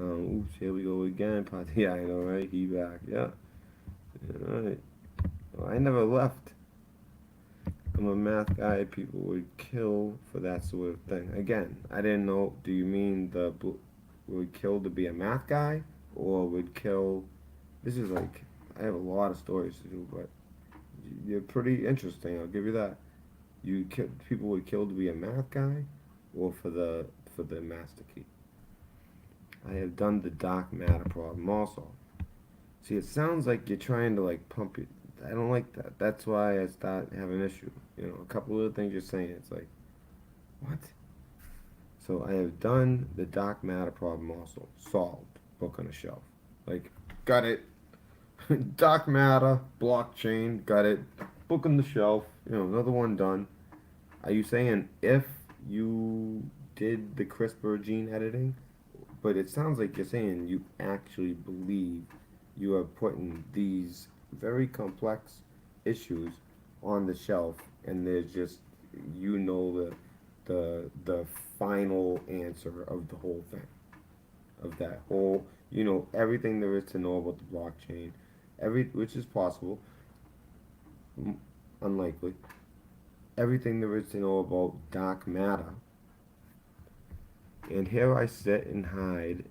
Oops, here we go again. Yeah, I know, right? He back. Yeah. All right. Well, I never left. I'm a math guy. People would kill for that sort of thing. Again, I didn't know. Do you mean would kill to be a math guy, or would kill? This is like, I have a lot of stories to do, but you're pretty interesting. I'll give you that. People would kill to be a math guy, or for the master key. I have done the dark matter problem also. See, it sounds like you're trying to like pump it. I don't like that. That's why I start having issues. You know, a couple of things you're saying. It's like, what? So I have done the dark matter problem also. Solved. Book on a shelf. Like, got it. Dark matter, blockchain, got it. Book on the shelf. You know, another one done. Are you saying if you did the CRISPR gene editing? But it sounds like you're saying you actually believe you are putting these very complex issues on the shelf, and there's just, you know, the final answer of the whole thing, of that whole, you know, everything there is to know about the blockchain, which is possible, unlikely, everything there is to know about dark matter. And here I sit and hide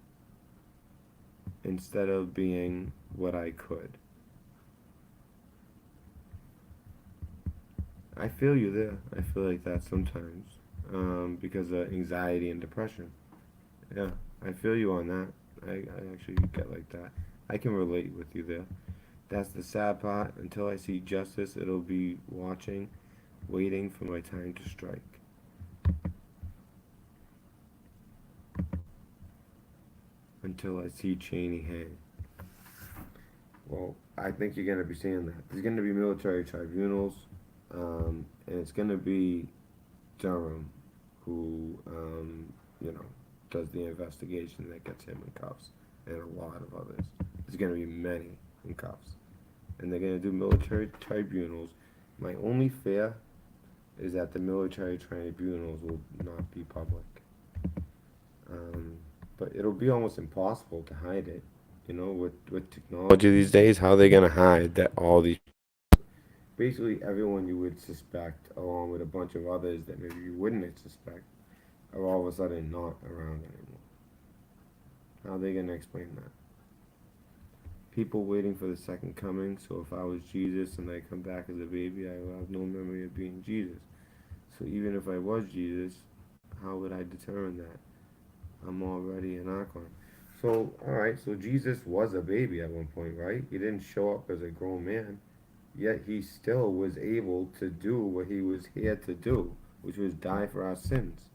instead of being what I could. I feel you there. I feel like that sometimes, because of anxiety and depression. Yeah, I feel you on that. I actually get like that. I can relate with you there. That's the sad part. Until I see justice, it'll be watching, waiting for my time to strike. Until I see Cheney hang. Well, I think you're going to be seeing that. There's going to be military tribunals, and it's going to be Durham who, you know, does the investigation that gets him in cuffs, and a lot of others. There's going to be many in cuffs. And they're going to do military tribunals. My only fear is that the military tribunals will not be public. But it'll be almost impossible to hide it. You know, with technology these days, how are they going to hide that all these, basically everyone you would suspect, along with a bunch of others that maybe you wouldn't suspect, are all of a sudden not around anymore? How are they going to explain that? People waiting for the second coming, so if I was Jesus and I come back as a baby, I will have no memory of being Jesus. So even if I was Jesus, how would I determine that? I'm already an icon. So, alright, so Jesus was a baby at one point, right? He didn't show up as a grown man, yet he still was able to do what he was here to do, which was die for our sins.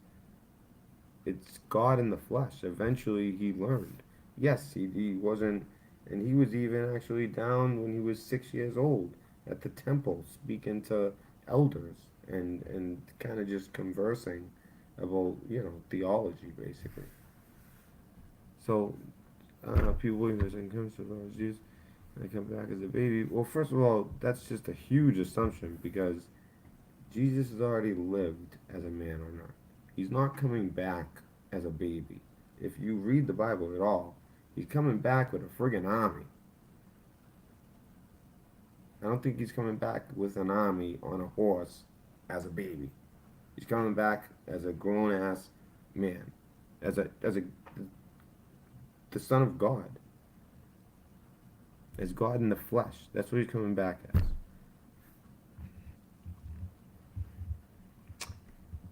It's God in the flesh. Eventually he learned. Yes, he wasn't, and he was even actually down when he was 6 years old at the temple speaking to elders and kind of just conversing about, you know, theology basically. So, people believe as I come to the Lord Jesus, and I come back as a baby. Well, first of all, that's just a huge assumption because Jesus has already lived as a man on earth. He's not coming back as a baby. If you read the Bible at all, he's coming back with a friggin' army. I don't think he's coming back with an army on a horse as a baby. He's coming back as a grown-ass man, as the Son of God, as God in the flesh. That's what he's coming back as.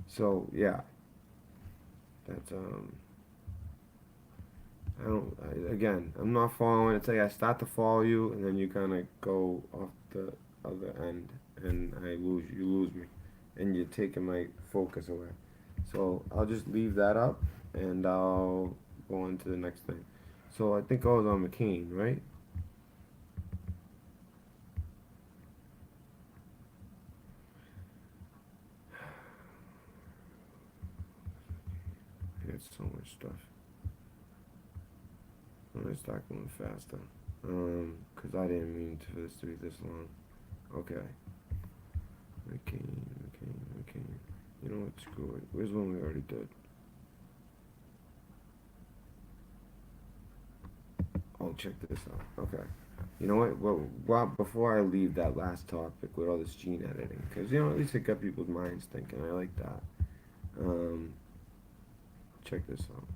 So yeah, that's again, I'm not following. It's like I start to follow you, and then you kind of go off the other end, and you lose me, and you're taking my focus away. So I'll just leave that up, and I'll go on to the next thing. So I think I was on McCain, right? I got so much stuff. I'm gonna start going faster. Cause I didn't mean for this to be this long. Okay. McCain. You know what? Screw it. Where's one we already did? Oh, check this out. Okay. You know what? Well, before I leave that last topic with all this gene editing, because, you know, at least it got people's minds thinking. I like that. Check this out.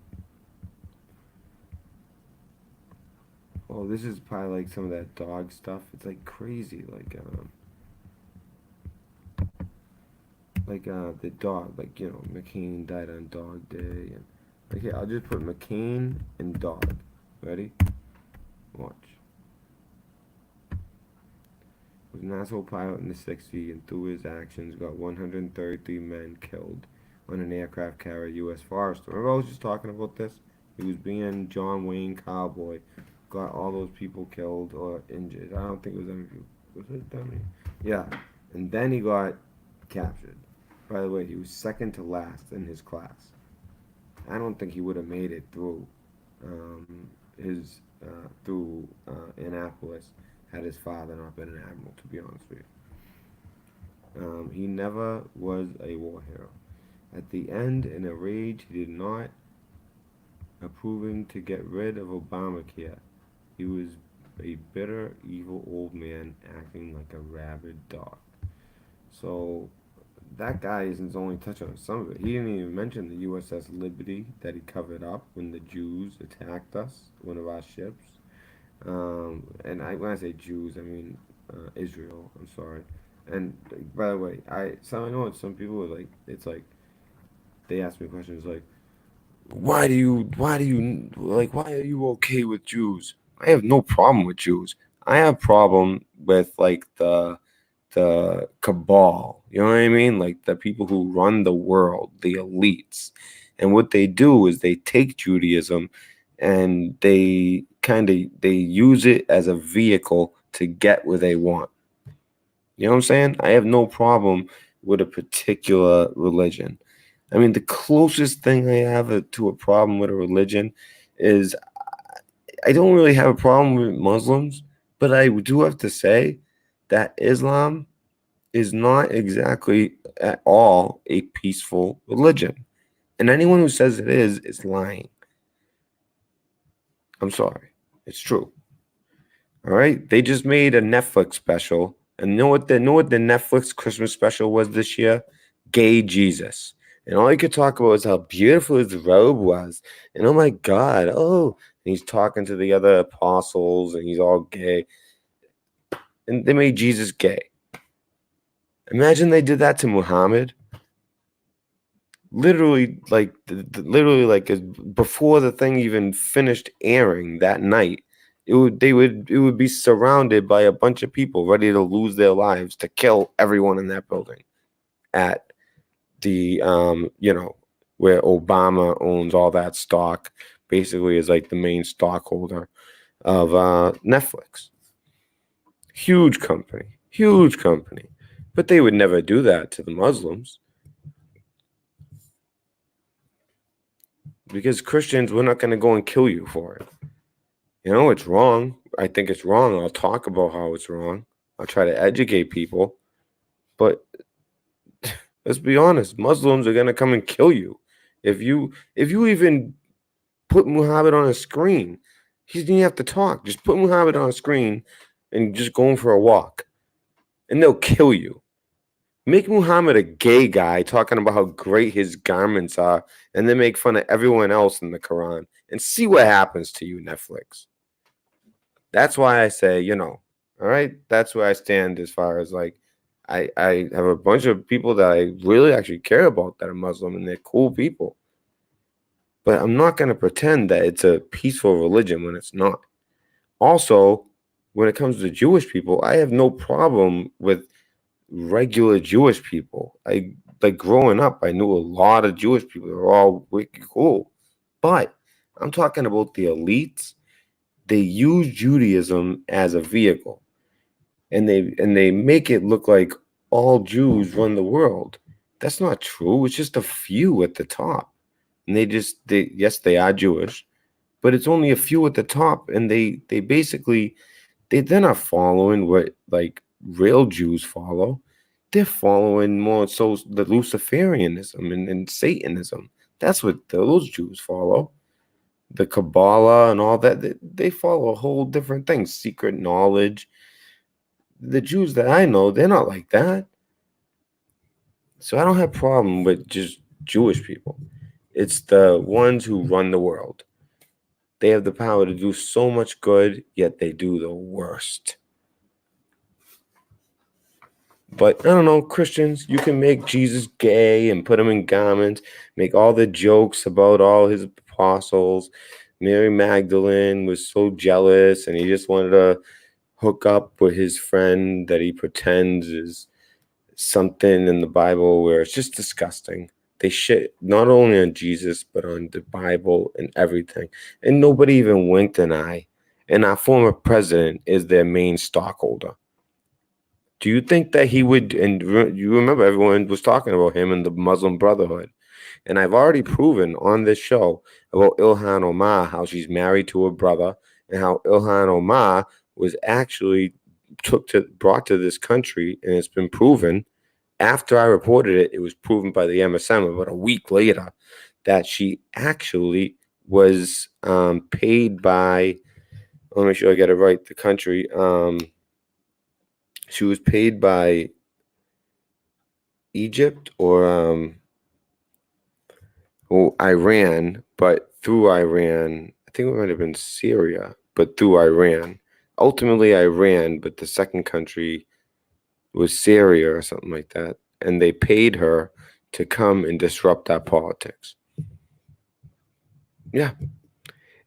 Oh, this is probably like some of that dog stuff. It's like crazy. Like the dog. Like, you know, McCain died on Dog Day. And okay, I'll just put McCain and dog. Ready? Watch. was an asshole pilot in the 60s and through his actions got 133 men killed on an aircraft carrier U.S. Forester. Remember I was just talking about this? He was being John Wayne Cowboy. Got all those people killed or injured. I don't think it was any people. Was it that many? Yeah. And then he got captured. By the way, he was second to last in his class. I don't think he would have made it through Annapolis had his father not been an admiral, to be honest with you. He never was a war hero. At the end, in a rage, he did not approving to get rid of Obamacare. He was a bitter, evil old man acting like a rabid dog. So that guy isn't only touching on some of it. He didn't even mention the USS Liberty that he covered up when the Jews attacked us, one of our ships. And when I say Jews, I mean Israel. I'm sorry. And by the way, I know some people are like, it's like they ask me questions like, why are you okay with Jews? I have no problem with Jews. I have problem with like the cabal, you know what I mean? Like the people who run the world, the elites. And what they do is they take Judaism and they use it as a vehicle to get what they want. You know what I'm saying? I have no problem with a particular religion. I mean, the closest thing I have to a problem with a religion is I don't really have a problem with Muslims, but I do have to say that Islam is not exactly at all a peaceful religion. And anyone who says it is lying. I'm sorry. It's true. All right? They just made a Netflix special. And know what the Netflix Christmas special was this year? Gay Jesus. And all he could talk about was how beautiful his robe was. And oh my God, and he's talking to the other apostles and he's all gay. And they made Jesus gay. Imagine they did that to Muhammad. Literally, before the thing even finished airing that night, it would be surrounded by a bunch of people ready to lose their lives to kill everyone in that building at the where Obama owns all that stock, basically is like the main stockholder of Netflix. Huge company. But they would never do that to the Muslims. Because Christians, we're not going to go and kill you for it. You know, it's wrong. I think it's wrong. I'll talk about how it's wrong. I'll try to educate people. But let's be honest, Muslims are going to come and kill you. If you even put Muhammad on a screen, he didn't have to talk. Just put Muhammad on a screen and just go for a walk. And they'll kill you. Make Muhammad a gay guy talking about how great his garments are and then make fun of everyone else in the Quran and see what happens to you, Netflix. That's why I say, all right, that's where I stand as far as like I have a bunch of people that I really actually care about that are Muslim and they're cool people. But I'm not going to pretend that it's a peaceful religion when it's not. Also, when it comes to Jewish people, I have no problem with regular Jewish people. Growing up, I knew a lot of Jewish people. They were all wicked cool. But I'm talking about the elites. They use Judaism as a vehicle. And they make it look like all Jews run the world. That's not true. It's just a few at the top. And yes, they are Jewish, but it's only a few at the top. And they're not following what like real Jews follow. They're following more so the Luciferianism and Satanism. That's what those Jews follow. The Kabbalah and all that. They follow a whole different thing. Secret knowledge. The Jews that I know, they're not like that. So I don't have a problem with just Jewish people. It's the ones who run the world. They have the power to do so much good, yet they do the worst. But I don't know, Christians, you can make Jesus gay and put him in garments, make all the jokes about all his apostles. Mary Magdalene was so jealous and he just wanted to hook up with his friend that he pretends is something in the Bible, where it's just disgusting. They shit not only on Jesus, but on the Bible and everything. And nobody even winked an eye. And our former president is their main stockholder. Do you think that he would? And you remember everyone was talking about him and the Muslim Brotherhood. And I've already proven on this show about Ilhan Omar, how she's married to her brother, and how Ilhan Omar was actually brought to this country, and it's been proven. After I reported it, it was proven by the MSM about a week later that she actually was paid by. Let me make sure I get it right. The country. She was paid by Egypt or Iran, but through Iran. I think it might have been Syria, but through Iran. Ultimately, Iran, but the second country was Syria or something like that. And they paid her to come and disrupt our politics. Yeah.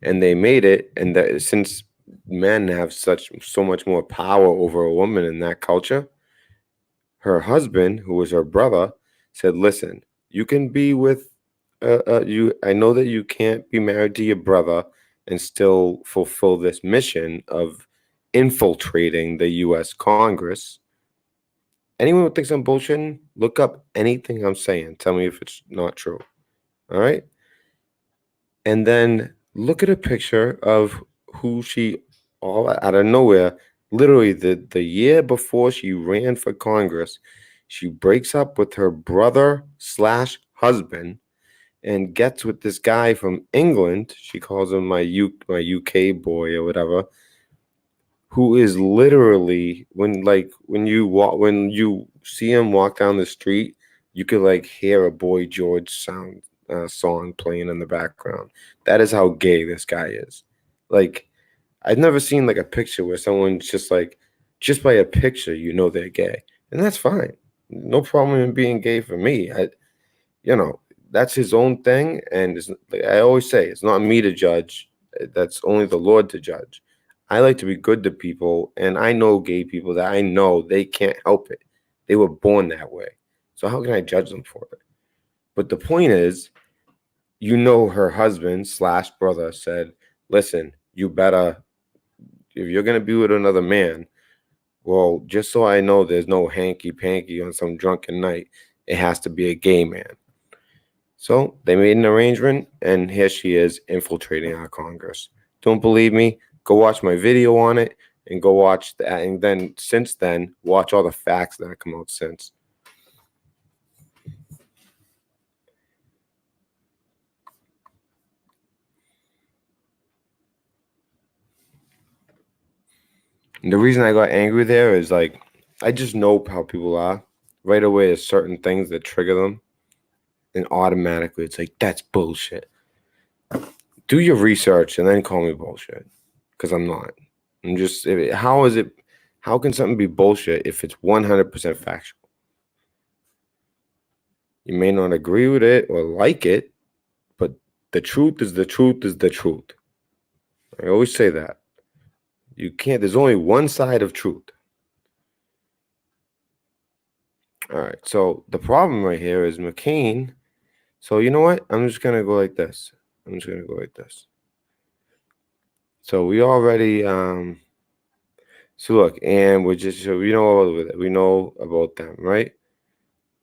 And they made it. And that, since men have so much more power over a woman in that culture, her husband, who was her brother, said, listen, you can be with I know that you can't be married to your brother and still fulfill this mission of infiltrating the U.S. Congress. Anyone who thinks I'm bullshitting, look up anything I'm saying. Tell me if it's not true. All right? And then look at a picture of who she, all out of nowhere, literally the year before she ran for Congress, she breaks up with her brother/husband and gets with this guy from England. She calls him my UK boy or whatever, who is literally, when you see him walk down the street, you could like hear a Boy George song playing in the background. That is how gay this guy is. Like, I've never seen like a picture where someone's just like, just by a picture, you know they're gay, and that's fine. No problem in being gay for me. That's his own thing, and like I always say, it's not me to judge. That's only the Lord to judge. I like to be good to people, and I know gay people that I know they can't help it. They were born that way. So how can I judge them for it? But the point is, her husband/brother said, listen, you better, if you're going to be with another man, well, just so I know there's no hanky-panky on some drunken night, it has to be a gay man. So they made an arrangement, and here she is infiltrating our Congress. Don't believe me? Go watch my video on it, and go watch that. And then since then, watch all the facts that have come out since. And the reason I got angry there is like, I just know how people are. Right away, there's certain things that trigger them, and automatically it's like, that's bullshit. Do your research and then call me bullshit, because I'm not. I'm just, how can something be bullshit if it's 100% factual? You may not agree with it or like it, but the truth is the truth is the truth. I always say that. There's only one side of truth. All right, so the problem right here is McCain. So you know what? I'm just going to go like this. So we already, so look, and we know about them, right?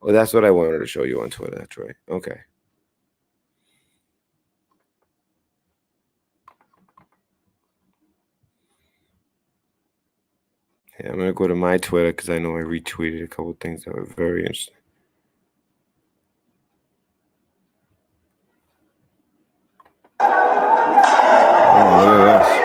Well, that's what I wanted to show you on Twitter. That's right. Okay. Yeah, I'm going to go to my Twitter because I know I retweeted a couple of things that were very interesting. Oh, look at this.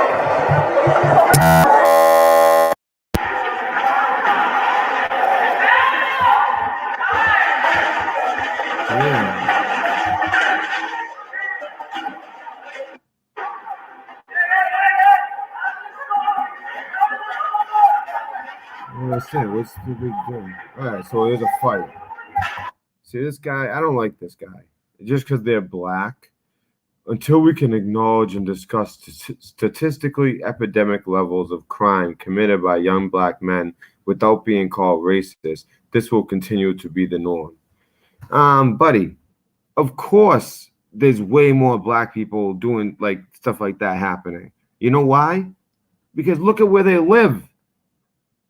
What's the big deal? All right, so there's a fight. See, this guy, I don't like this guy. Just because they're black. Until we can acknowledge and discuss statistically epidemic levels of crime committed by young black men without being called racist, this will continue to be the norm. Buddy, of course, there's way more black people doing like stuff like that happening. You know why? Because look at where they live.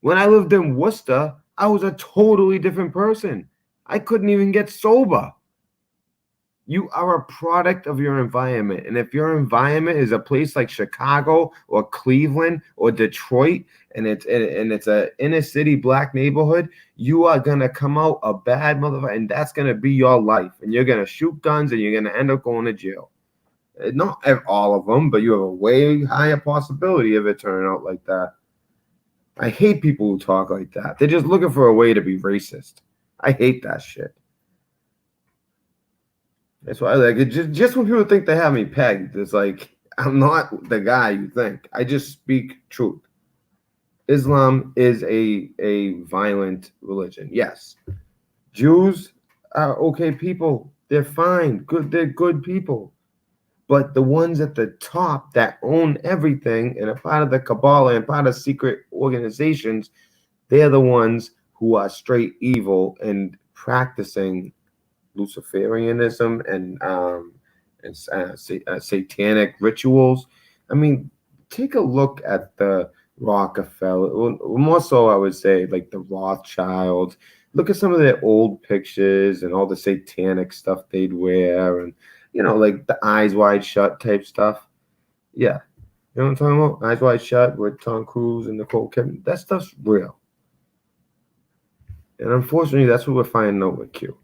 When I lived in Worcester, I was a totally different person. I couldn't even get sober. You are a product of your environment. And if your environment is a place like Chicago or Cleveland or Detroit, and it's a inner city black neighborhood, you are gonna come out a bad motherfucker, and that's gonna be your life. And you're gonna shoot guns and you're gonna end up going to jail. Not all of them, but you have a way higher possibility of it turning out like that. I hate people who talk like that. They're just looking for a way to be racist. I hate that shit. That's why I like it. Just when people think they have me pegged, it's like I'm not the guy you think. I just speak truth. Islam is a violent religion. Yes. Jews are okay people. They're fine. Good. They're good people. But the ones at the top that own everything and are part of the Kabbalah and part of secret organizations, they're the ones who are straight evil and practicing Luciferianism and satanic rituals. I mean, take a look at the Rockefeller, more so I would say like the Rothschilds. Look at some of their old pictures and all the satanic stuff they'd wear, and like the Eyes Wide Shut type stuff. Yeah, you know what I'm talking about? Eyes Wide Shut with Tom Cruise and Nicole Kidman. That stuff's real, and unfortunately, that's what we're finding out with Q.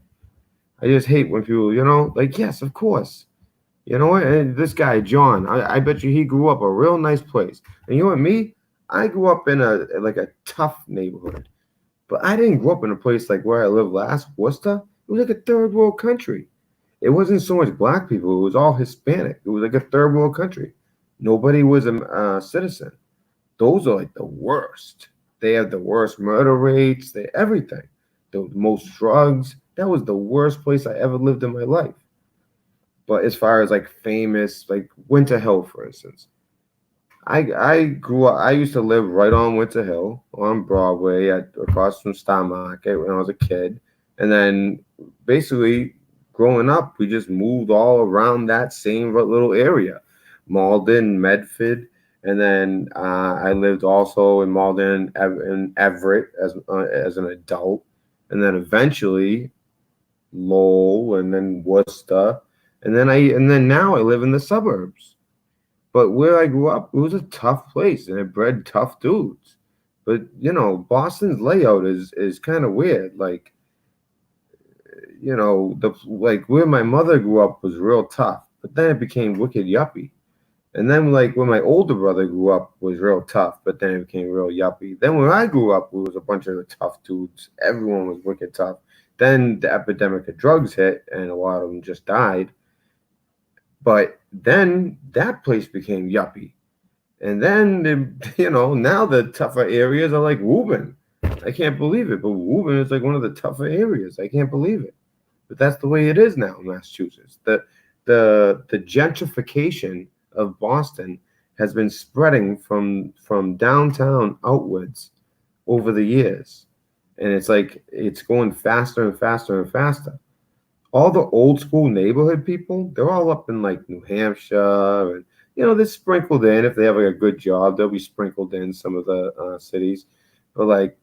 I just hate when people, like, yes, of course. You know what? And this guy, John, I bet you he grew up a real nice place. And you know what, me? I grew up in a tough neighborhood. But I didn't grow up in a place like where I lived last, Worcester. It was like a third world country. It wasn't so much black people. It was all Hispanic. It was like a third world country. Nobody was a citizen. Those are like the worst. They have the worst murder rates. They everything. The most drugs. That was the worst place I ever lived in my life. But as far as like famous, like Winter Hill, for instance, I grew up. I used to live right on Winter Hill on Broadway, across from Star Market when I was a kid, and then basically growing up, we just moved all around that same little area, Malden, Medford, and then I lived also in Malden and Everett as an adult, and then eventually Lowell, and then Worcester, and then now I live in the suburbs. But where I grew up, it was a tough place, and it bred tough dudes. But Boston's layout is kind of weird. Like, like where my mother grew up was real tough, but then it became wicked yuppie. And then like where my older brother grew up was real tough, but then it became real yuppie. Then when I grew up, it was a bunch of tough dudes. Everyone was wicked tough. Then the epidemic of drugs hit, and a lot of them just died. But then that place became yuppie. And then, now the tougher areas are like Woburn. I can't believe it, but Woburn is like one of the tougher areas. I can't believe it. But that's the way it is now in Massachusetts. The gentrification of Boston has been spreading from downtown outwards over the years. And it's like it's going faster and faster and faster. All the old school neighborhood people, they're all up in like New Hampshire, and they're sprinkled in. If they have like a good job, they'll be sprinkled in some of the cities. But like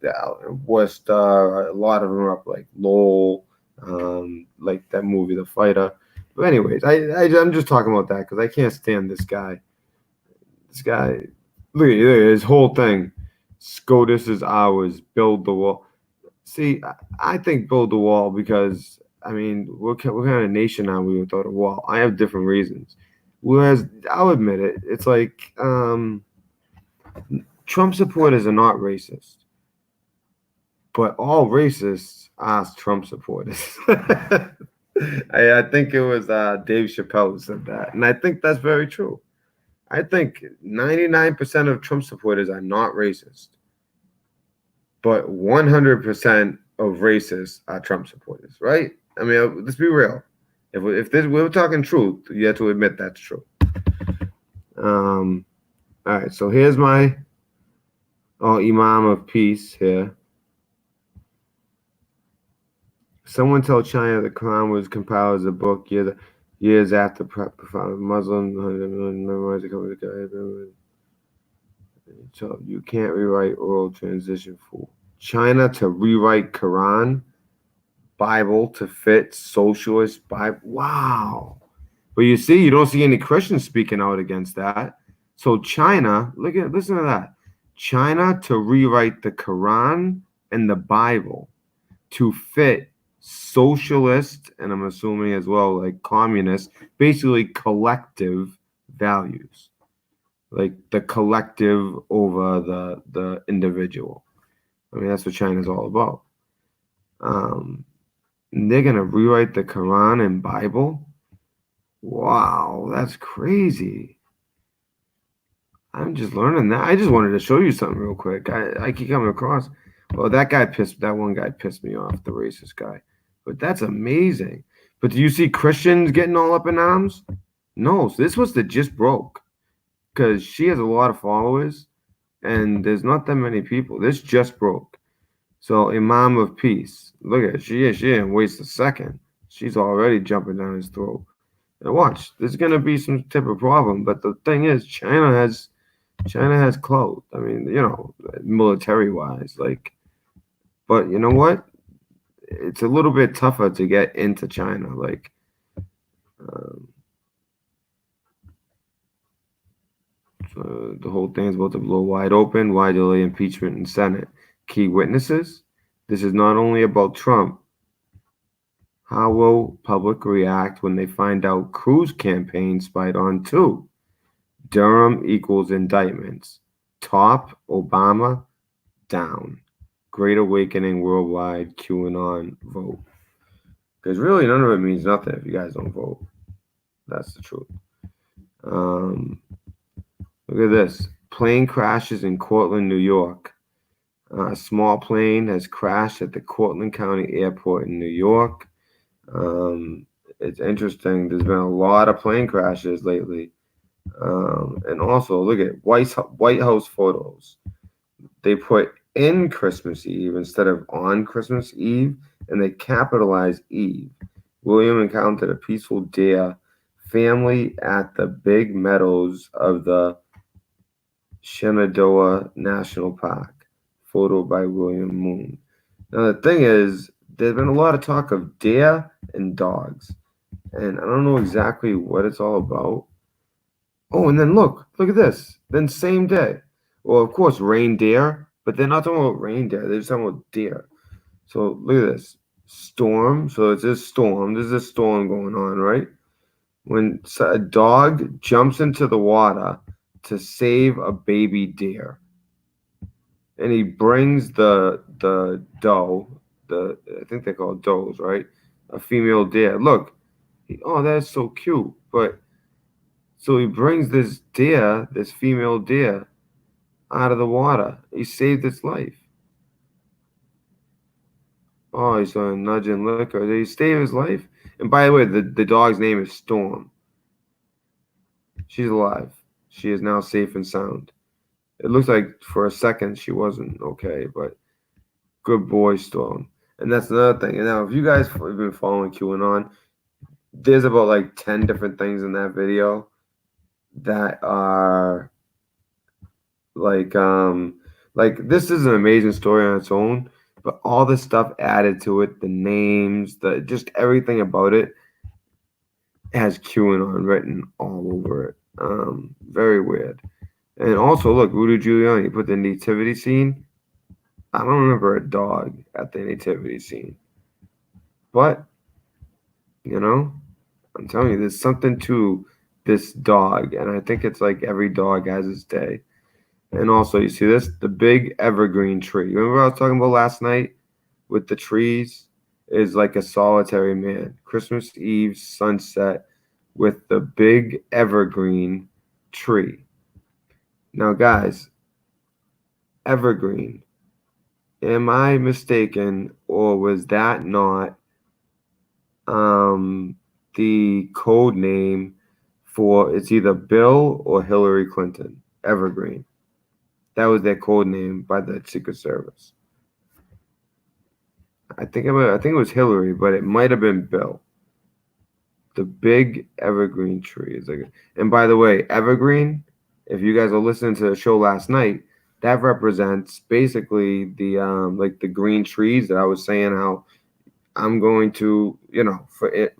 Worcester, a lot of them are up like Lowell, like that movie The Fighter. But anyways, I'm just talking about that because I can't stand this guy. This guy, look at his whole thing. SCOTUS is ours. Build the wall. See, I think build the wall because, I mean, what kind of nation are we without a wall? I have different reasons. Whereas, I'll admit it, it's like Trump supporters are not racist. But all racists are Trump supporters. I think it was Dave Chappelle who said that. And I think that's very true. I think 99% of Trump supporters are not racist. But 100% of racists are Trump supporters, right? I mean, let's be real. If this we're talking truth, you have to admit that's true. All right, so here's my Imam of Peace here. Someone told China the Quran was compiled as a book years after Muslim memorized the. So you can't rewrite oral transition for China to rewrite Quran Bible to fit socialist Bible. Wow. But you see, you don't see any Christians speaking out against that. So China, listen to that. China to rewrite the Quran and the Bible to fit socialist, and I'm assuming as well like communist, basically collective values. Like the collective over the individual. I mean, that's what China's all about. They're gonna rewrite the Quran and Bible. Wow, that's crazy. I'm just learning that. I just wanted to show you something real quick. I keep coming across. Well, that one guy pissed me off, the racist guy. But that's amazing. But do you see Christians getting all up in arms? No, so this was the just broke. Because she has a lot of followers, and there's not that many people. This just broke. So Imam of Peace, look at it. She didn't waste a second. She's already jumping down his throat. And watch, there's gonna be some type of problem. But the thing is, China has clout. I mean, military wise, like. But you know what? It's a little bit tougher to get into China, like. So the whole thing is about to blow wide open. Why delay impeachment in Senate? Key witnesses. This is not only about Trump. How will public react when they find out Cruz campaign spied on too? Durham equals indictments. Top, Obama, down. Great awakening worldwide, QAnon, vote. Because really none of it means nothing if you guys don't vote. That's the truth. Look at this. Plane crashes in Cortland, New York. A small plane has crashed at the Cortland County Airport in New York. It's interesting. There's been a lot of plane crashes lately. And also, look at White House photos. They put in Christmas Eve instead of on Christmas Eve, and they capitalize Eve. William encountered a peaceful deer family at the big meadows of the Shenandoah National Park. Photo by William Moon. Now, the thing is, there's been a lot of talk of deer and dogs, and I don't know exactly what it's all about. Oh, and then look at this. Then same day. Well, of course, reindeer, but they're not talking about reindeer. They're just talking about deer. So look at this. Storm. So it's a storm. There's a storm going on, right? When a dog jumps into the water to save a baby deer. And he brings the doe, I think they're called does, right? A female deer. Look, that's so cute. But so he brings this deer, this female deer, out of the water. He saved its life. Oh, he's on a nudge and liquor. Did he save his life? And by the way, the dog's name is Storm. She's alive. She is now safe and sound. It looks like for a second she wasn't okay, but good boy, Storm. And that's another thing. And now, if you guys have been following QAnon, there's about like 10 different things in that video that are like this is an amazing story on its own, but all the stuff added to it, the names, just everything about it has QAnon written all over it. Very weird. And also, look, Rudy Giuliani put the nativity scene. I don't remember a dog at the nativity scene. But, I'm telling you, there's something to this dog. And I think it's like every dog has its day. And also, you see this? The big evergreen tree. Remember what I was talking about last night with the trees? Is like a solitary man. Christmas Eve sunset with the big evergreen tree. Now, guys, evergreen. Am I mistaken, or was that not the code name for, it's either Bill or Hillary Clinton, Evergreen. That was their code name by the Secret Service. I think it was Hillary, but it might have been Bill. The big evergreen tree is like, and by the way, evergreen, if you guys are listening to the show last night, that represents basically the like the green trees that I was saying how I'm going to,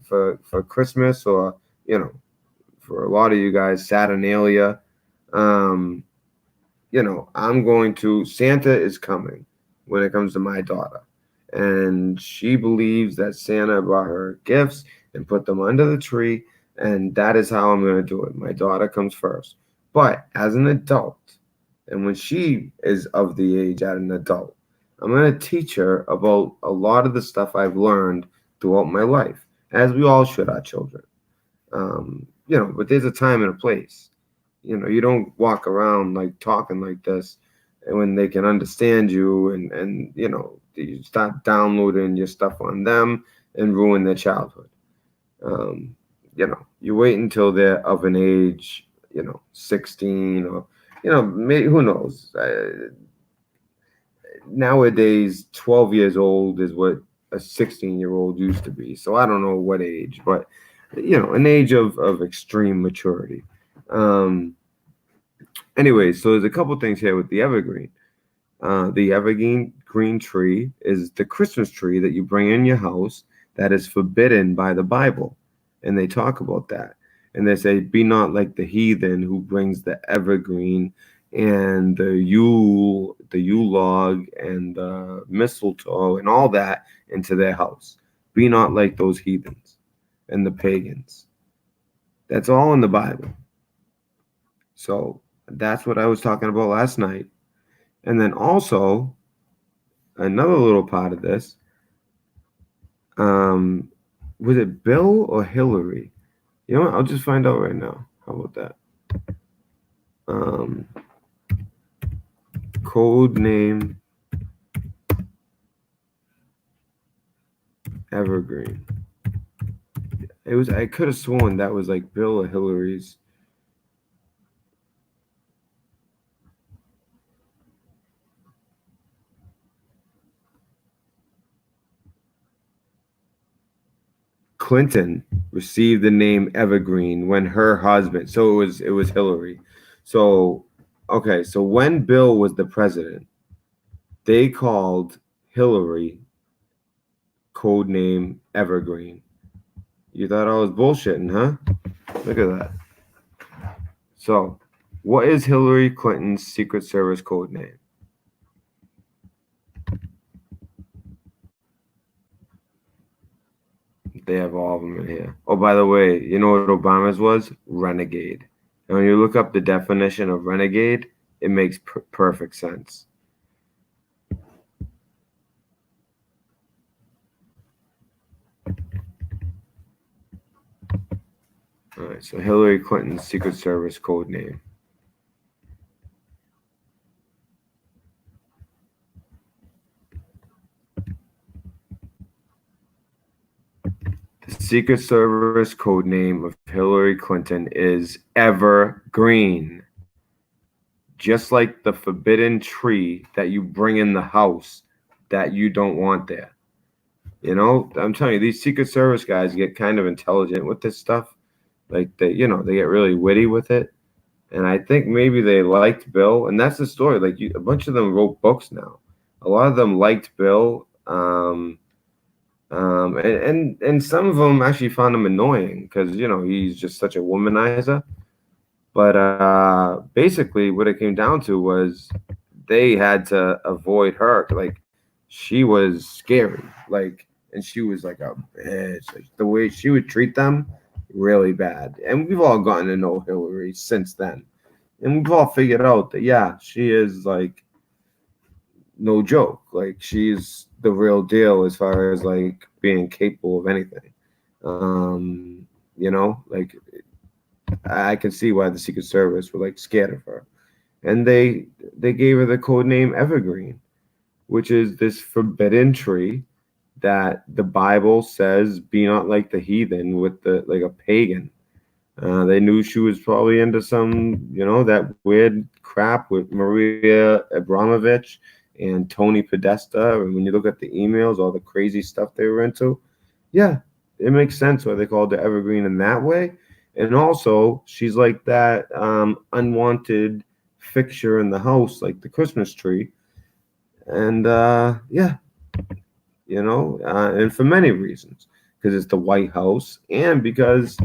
for Christmas, or for a lot of you guys, Saturnalia, I'm going to, Santa is coming when it comes to my daughter, and she believes that Santa brought her gifts and put them under the tree, and that is how I'm going to do it. My daughter comes first. But as an adult, and when she is of the age at an adult, I'm going to teach her about a lot of the stuff I've learned throughout my life, as we all should, our children. But there's a time and a place. You don't walk around like talking like this, and when they can understand you, and you start downloading your stuff on them and ruin their childhood. You wait until they're of an age, 16, or, maybe, who knows? Nowadays, 12 years old is what a 16-year-old used to be. So I don't know what age, but, an age of extreme maturity. Anyway, so there's a couple things here with the evergreen. The evergreen green tree is the Christmas tree that you bring in your house that is forbidden by the Bible. And they talk about that. And they say, be not like the heathen who brings the evergreen and the Yule log and the mistletoe and all that into their house. Be not like those heathens and the pagans. That's all in the Bible. So that's what I was talking about last night. And then also, another little part of this, was it Bill or Hillary? You know what? I'll just find out right now. How about that? Code name Evergreen. I could have sworn that was like Bill or Hillary's. Clinton received the name Evergreen when her husband, so it was Hillary. So okay, so when Bill was the president, they called Hillary code name Evergreen. You thought I was bullshitting, huh? Look at that. So, what is Hillary Clinton's Secret Service code name? They have all of them in here. Oh, by the way, you know what Obama's was? Renegade. And when you look up the definition of renegade, it makes perfect sense. All right, so Hillary Clinton's Secret Service code name. The Secret Service code name of Hillary Clinton is Evergreen. Just like the forbidden tree that you bring in the house that you don't want there. I'm telling you, these Secret Service guys get kind of intelligent with this stuff. Like they get really witty with it. And I think maybe they liked Bill, and that's the story. Like a bunch of them wrote books now. A lot of them liked Bill. And some of them actually found him annoying because he's just such a womanizer. But basically, what it came down to was they had to avoid her. Like she was scary. Like, and she was like a bitch. Like the way she would treat them, really bad. And we've all gotten to know Hillary since then, and we've all figured out that she is like no joke. Like she's the real deal as far as like being capable of anything. Like I can see why the Secret Service were like scared of her, and they gave her the code name Evergreen, which is this forbidden tree that the Bible says, "Be not like the heathen," with like a pagan. They knew she was probably into some, that weird crap with Maria Abramovich and Tony Podesta. And when you look at the emails, all the crazy stuff they were into, yeah, it makes sense why they called her evergreen in that way. And also, she's like that unwanted fixture in the house, like the Christmas tree. And yeah, and for many reasons, because it's the White House, and because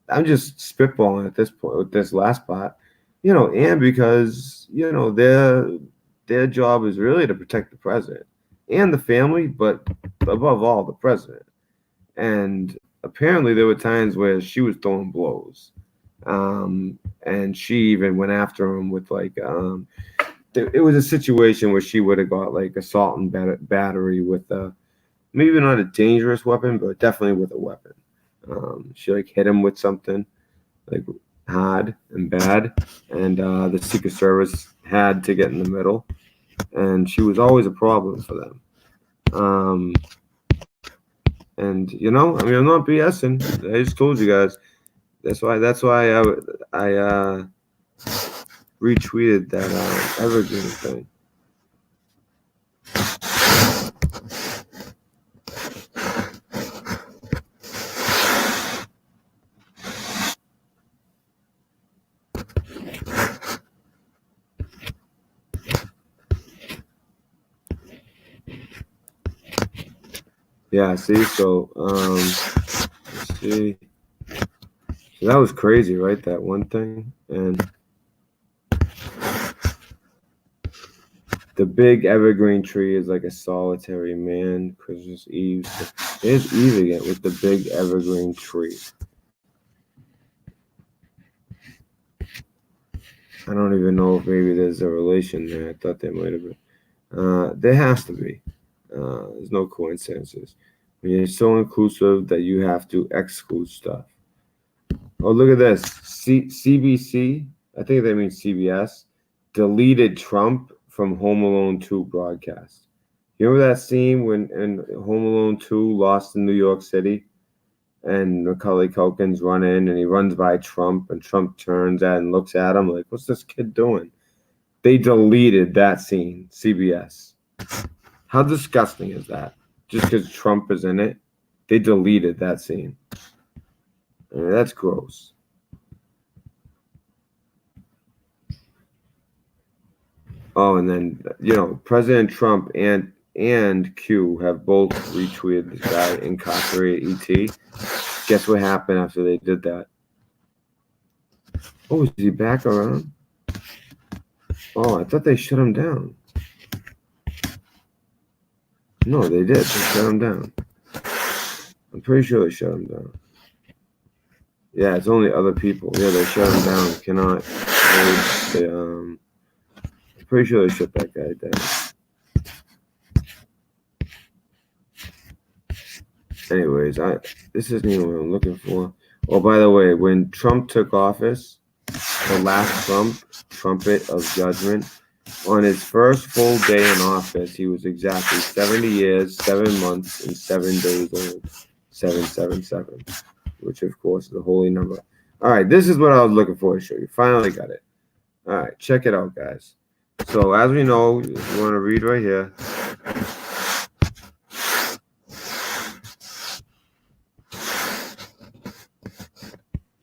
I'm just spitballing at this point with this last part, and because their job is really to protect the president and the family, but above all, the president. And apparently, there were times where she was throwing blows, and she even went after him with like, it was a situation where she would have got like assault and battery with maybe not a dangerous weapon, but definitely with a weapon. She like hit him with something like hard and bad, and the Secret Service had to get in the middle, and she was always a problem for them. And I'm not BSing. I just told you guys. That's why I retweeted that Evergreen thing. Yeah, see, so let's see. So that was crazy, right? That one thing. And the big evergreen tree is like a solitary man. Christmas Eve. So there's Eve again with the big evergreen tree. I don't even know if maybe there's a relation there. I thought there might have been. There has to be. There's no coincidences. When you're so inclusive that you have to exclude stuff. Oh, look at this. CBC, I think they mean CBS, deleted Trump from Home Alone 2 broadcast. You remember that scene when in Home Alone 2 Lost in New York City? And Macaulay Culkin's run in and he runs by Trump and Trump turns at and looks at him like, what's this kid doing? They deleted that scene, CBS. How disgusting is that? Just because Trump is in it, they deleted that scene. I mean, that's gross. Oh, and then, President Trump and Q have both retweeted this guy incarcerated ET. Guess what happened after they did that? Oh, is he back around? Oh, I thought they shut him down. No, they did. They shut him down. I'm pretty sure they shut him down. Yeah, it's only other people. Yeah, they shut him down. Cannot. I'm pretty sure they shut that guy down. Anyways, this isn't even what I'm looking for. Oh, by the way, when Trump took office, the last trumpet of judgment, on his first full day in office, he was exactly 70 years, 7 months, and 7 days old. 777, which of course is a holy number. All right, this is what I was looking for to show you. Finally got it. All right, check it out, guys. So as we know, you want to read right here.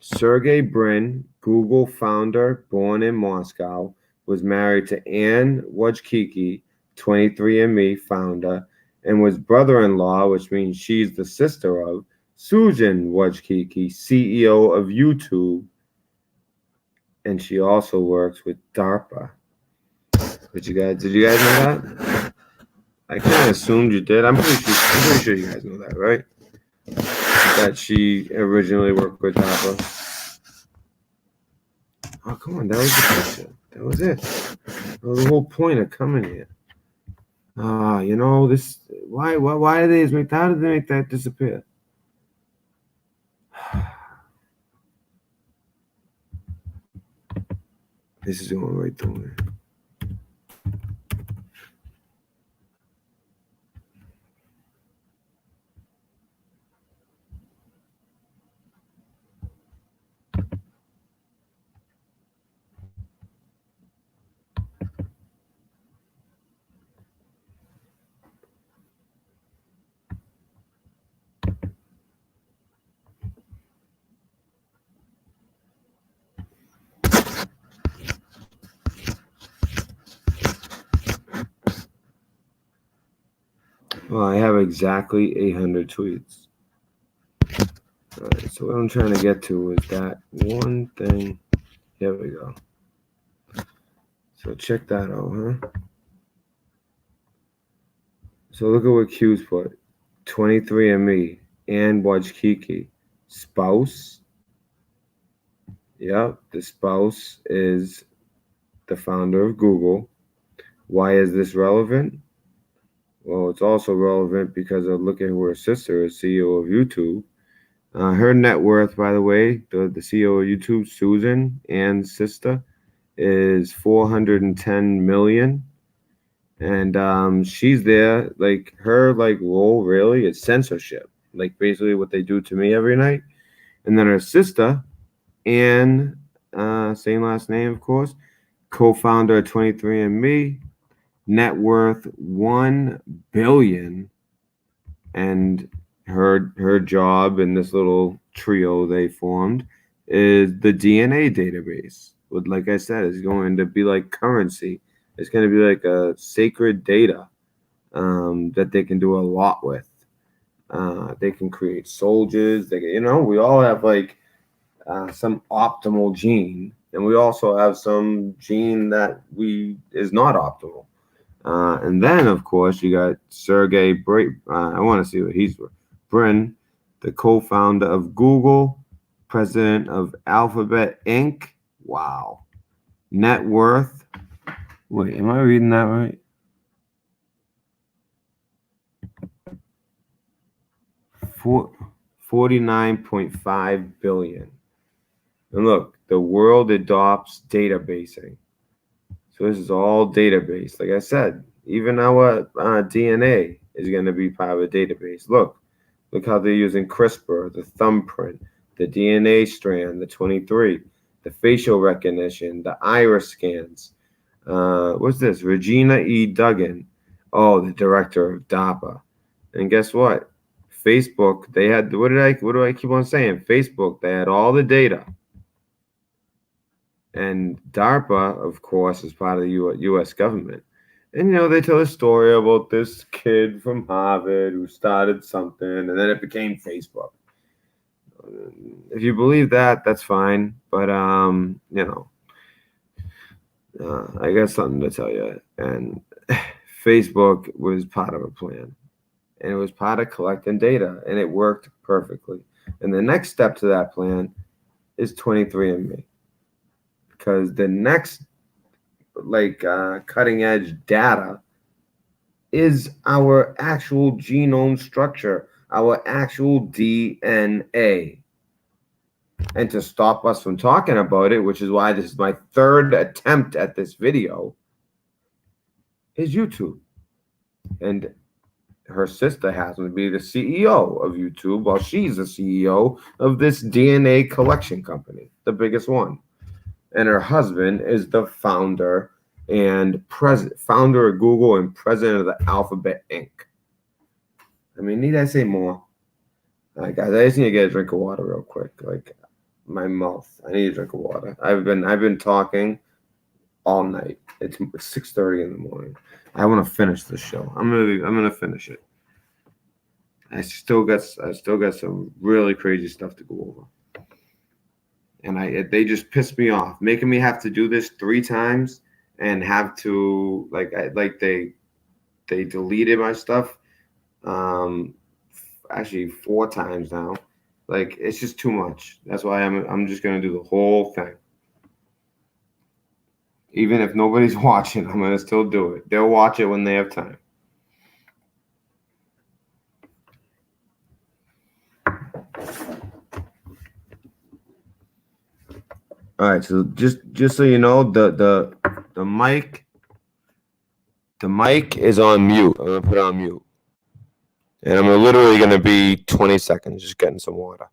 Sergey Brin, Google founder, born in Moscow, was married to Anne Wojcicki, 23andMe founder, and was brother-in-law, which means she's the sister of Susan Wojcicki, CEO of YouTube, and she also works with DARPA. Did you guys know that? I kind of assumed you did. I'm pretty sure you guys know that, right? That she originally worked with DARPA. Oh, come on, that was the picture. That was it. That was the whole point of coming here. This. Why are they? How did they make that disappear? This is going right through me. Well, I have exactly 800 tweets. All right, so what I'm trying to get to is that one thing. Here we go. So check that out, huh? So look at what Q's put. 23andMe, Ann Wojcicki, spouse. Yep, the spouse is the founder of Google. Why is this relevant? Well, it's also relevant because of look at who her sister is, CEO of YouTube. Her net worth, by the way, the CEO of YouTube, Susan, Ann's sister, is 410 million. And she's there, like her role really is censorship, like basically what they do to me every night. And then her sister, Anne, same last name, of course, co-founder of 23andMe, net worth 1 billion, and her job in this little trio they formed is the DNA database. With, like I said, is going to be like currency. It's going to be like a sacred data that they can do a lot with. They can create soldiers. They can, we all have like some optimal gene, and we also have some gene that is not optimal. And then, of course, you got Sergey Brin. I want to see what he's with. Brin, the co-founder of Google, president of Alphabet Inc. Wow. Net worth. Wait, am I reading that right? 49.5 billion. And look, the world adopts databasing. So this is all database. Like I said, even our DNA is going to be part of a database. Look how they're using CRISPR, the thumbprint, the DNA strand, the 23, the facial recognition, the iris scans. What's this? Regina E. Duggan. Oh, the director of DARPA. And guess what? Facebook, they had, what do I keep on saying? Facebook, they had all the data. And DARPA, of course, is part of the U.S. government. And, they tell a story about this kid from Harvard who started something, and then it became Facebook. If you believe that, that's fine. But, I got something to tell you. And Facebook was part of a plan. And it was part of collecting data, and it worked perfectly. And the next step to that plan is 23andMe. Because the next cutting edge data is our actual genome structure, our actual DNA. And to stop us from talking about it, which is why this is my third attempt at this video, is YouTube. And her sister happens to be the CEO of YouTube, while she's the CEO of this DNA collection company, the biggest one. And her husband is the founder and founder of Google and president of the Alphabet Inc. I mean, need I say more? Guys, I just need to get a drink of water real quick. Like my mouth, I need a drink of water. I've been talking all night. It's 6:30 in the morning. I want to finish this show. I'm gonna finish it. I still got some really crazy stuff to go over. And they just pissed me off, making me have to do this 3 times and have to they deleted my stuff actually 4 times now. Like, it's just too much. That's why I'm just gonna do the whole thing. Even if nobody's watching, I'm gonna still do it. They'll watch it when they have time. All right, so just so you know, the mic is on mute. I'm gonna put it on mute, and I'm literally gonna be 20 seconds just getting some water.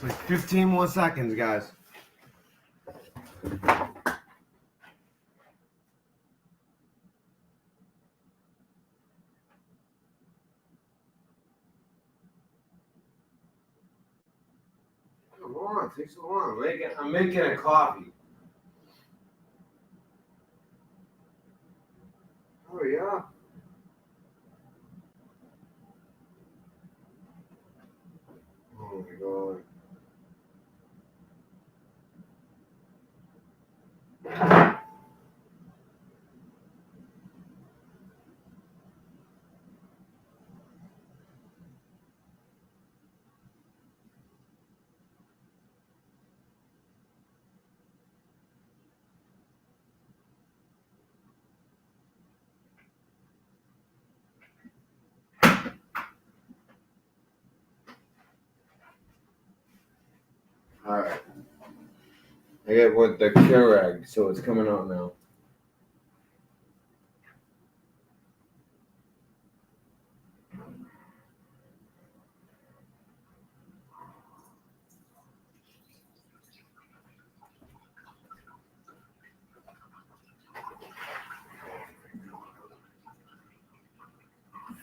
Like 15 more seconds, guys. Come on, take so long. I'm making a coffee. Hurry up. Oh my god. Alright. I get with the Keurig, so it's coming out now.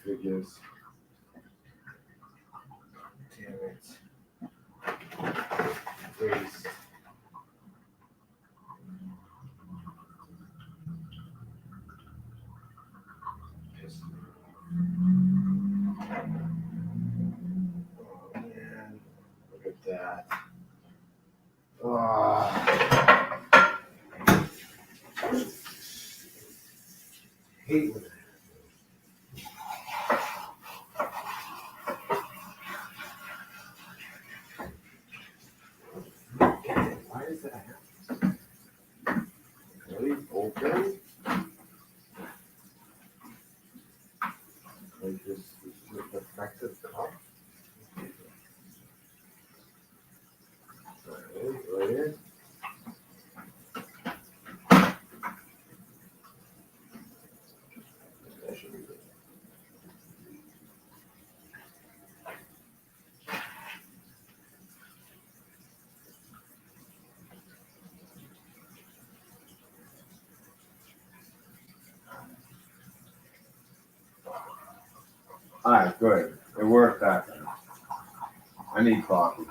Figures. Damn it. Please. Oh man. Look at that. Oh. Hate when that. Why does that happen? Really? Open? Like this with defective cup? Right here. That should be good. Alright, good. It worked that time. I need coffee.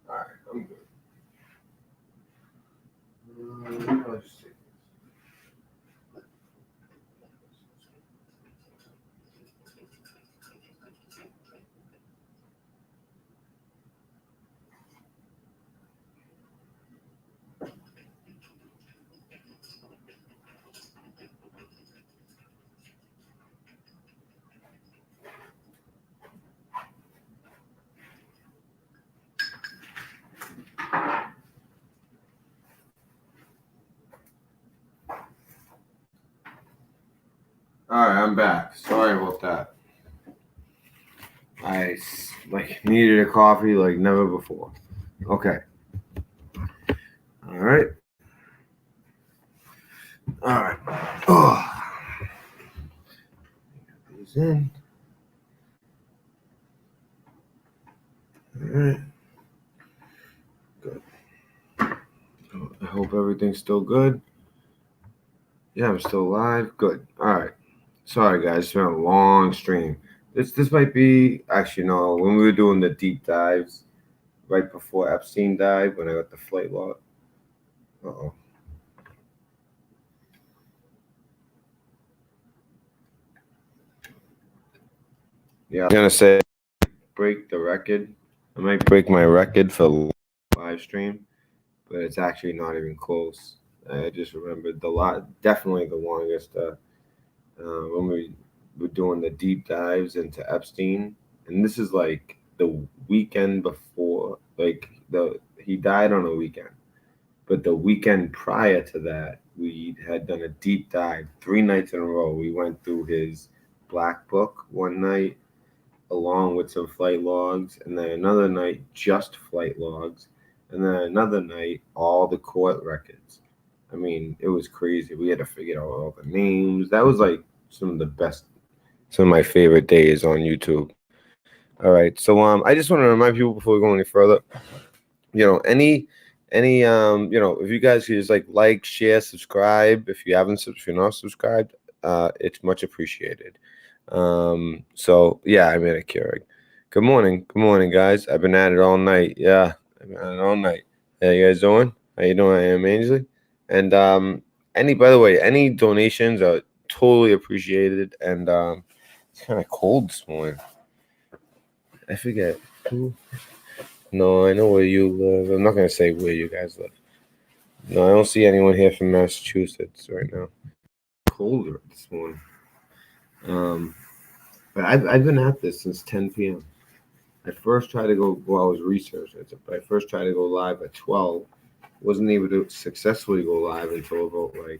Alright, I'm good. Let's see. I'm back. Sorry about that. I needed a coffee like never before. Okay. All right. All right. Oh. These in. All right. Good. I hope everything's still good. Yeah, I'm still live. Good. All right. Sorry, guys. It's been a long stream. This might be actually no. When we were doing the deep dives right before Epstein died, when I got the flight log. Uh-oh. Yeah, I'm gonna say break the record. I might break my record for live stream, but it's actually not even close. I just remembered definitely the longest when we were doing the deep dives into Epstein, and this is like the weekend before, he died on a weekend, but the weekend prior to that, we had done a deep dive 3 nights in a row. We went through his black book one night, along with some flight logs, and then another night just flight logs, and then another night all the court records. I mean, it was crazy. We had to figure out all the names. That was like some of my favorite days on YouTube. All right, so I just want to remind people before we go any further, any if you guys could just like, share, subscribe. If you're not subscribed, it's much appreciated. So yeah, I made a Keurig. Good morning, guys. I've been at it all night. Yeah, I've been at it all night. How you guys doing? How you doing? I am Ainsley. And by the way, any donations are totally appreciated. And it's kind of cold this morning. I forget who. No, I know where you live. I'm not gonna say where you guys live. No, I don't see anyone here from Massachusetts right now. Colder this morning. But I've been at this since 10 p.m. I first tried to go, I was researching it, but I first tried to go live at 12. Wasn't able to successfully go live until about I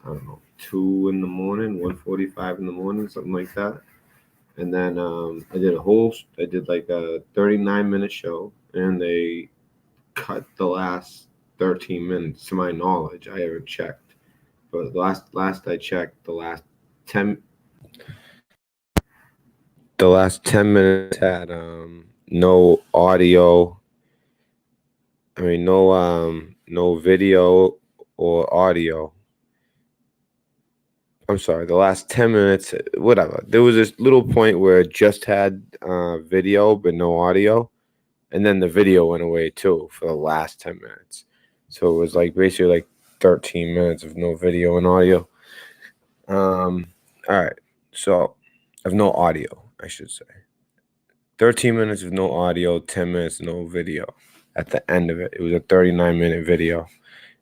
don't know, 2 in the morning, 1:45 in the morning, something like that. And then I did like a 39-minute show, and they cut the last 13 minutes, to my knowledge. I haven't checked, but last I checked, the last 10 minutes had no audio. I mean, no video or audio. I'm sorry, the last 10 minutes, whatever. There was this little point where it just had video but no audio, and then the video went away too for the last 10 minutes. So it was basically 13 minutes of no video and audio. All right, so of no audio, I should say. 13 minutes of no audio, 10 minutes no video. At the end of it, it was a 39-minute video.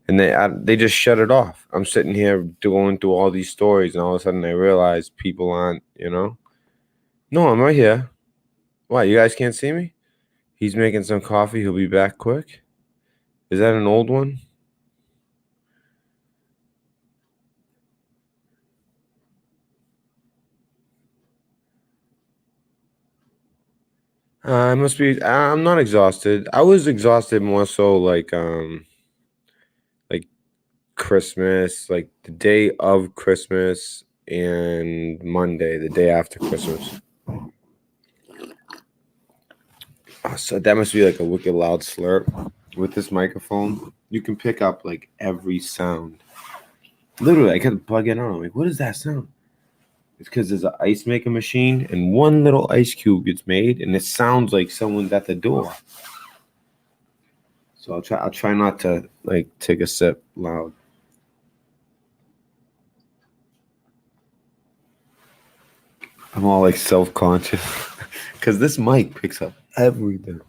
And they just shut it off. I'm sitting here going through all these stories, and all of a sudden I realize people aren't, No, I'm right here. Why, you guys can't see me? He's making some coffee. He'll be back quick. Is that an old one? I must be. I'm not exhausted. I was exhausted more so like Christmas, like the day of Christmas and Monday, the day after Christmas. So that must be like a wicked loud slurp. With this microphone, you can pick up every sound. Literally, I kept bugging out. I'm like, what is that sound? It's because there's an ice making machine, and one little ice cube gets made, and it sounds like someone's at the door. So I'll try not to take a sip loud. I'm all self-conscious because this mic picks up everything.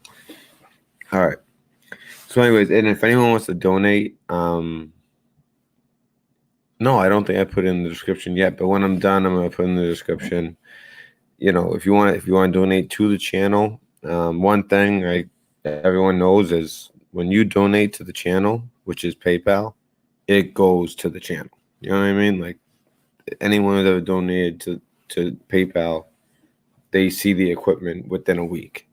All right. So anyways, and if anyone wants to donate, no, I don't think I put it in the description yet, but when I'm done, I'm going to put in the description. If you want to donate to the channel, one thing everyone knows is when you donate to the channel, which is PayPal, it goes to the channel. You know what I mean? anyone who's ever donated to PayPal, they see the equipment within a week,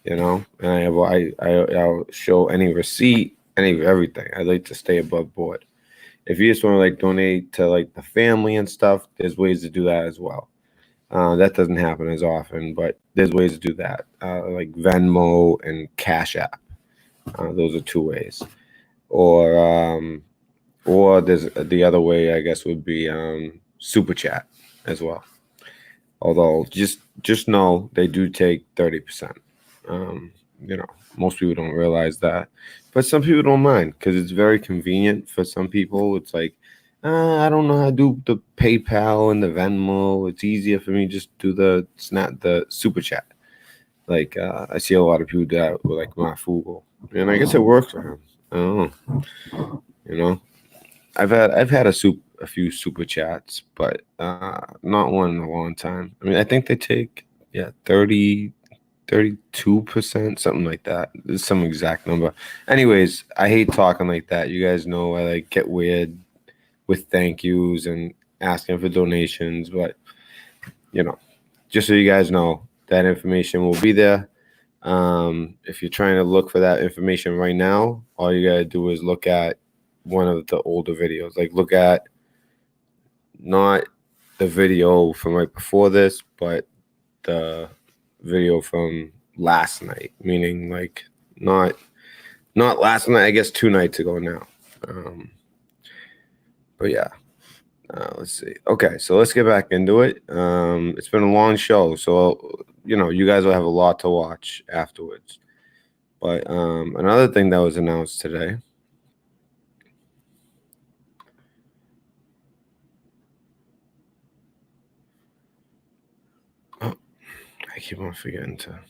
you know. And I'll show any receipt, everything. I like to stay above board. If you just want to like donate to like the family and stuff, there's ways to do that as well. That doesn't happen as often, but there's ways to do that, like Venmo and CASHAPP. Those are two ways. Or there's the other way, I guess, would be Super Chat as well. Although just know they do take 30%. You know, most people don't realize that, but some people don't mind because it's very convenient for some people. It's like, I don't know how to do the PayPal and the Venmo. It's easier for me just do the Super Chat. Like I see a lot of people do that with like Mafugo, and I guess it works for him. I don't know. You know, I've had a few Super Chats, but not one in a long time. I mean, I think they take 32%, something like that. There's some exact number. Anyways, I hate talking like that. You guys know I like get weird with thank yous and asking for donations, but you know, just so you guys know, that information will be there. If you're trying to look for that information right now, all you gotta do is look at one of the older videos. Like look at not the video from right before this, but the video from last night, meaning like not last night, I guess 2 nights ago now. But yeah, let's see. Okay, so let's get back into it. It's been a long show, so you know you guys will have a lot to watch afterwards. But another thing that was announced today. Oh, I keep on forgetting to.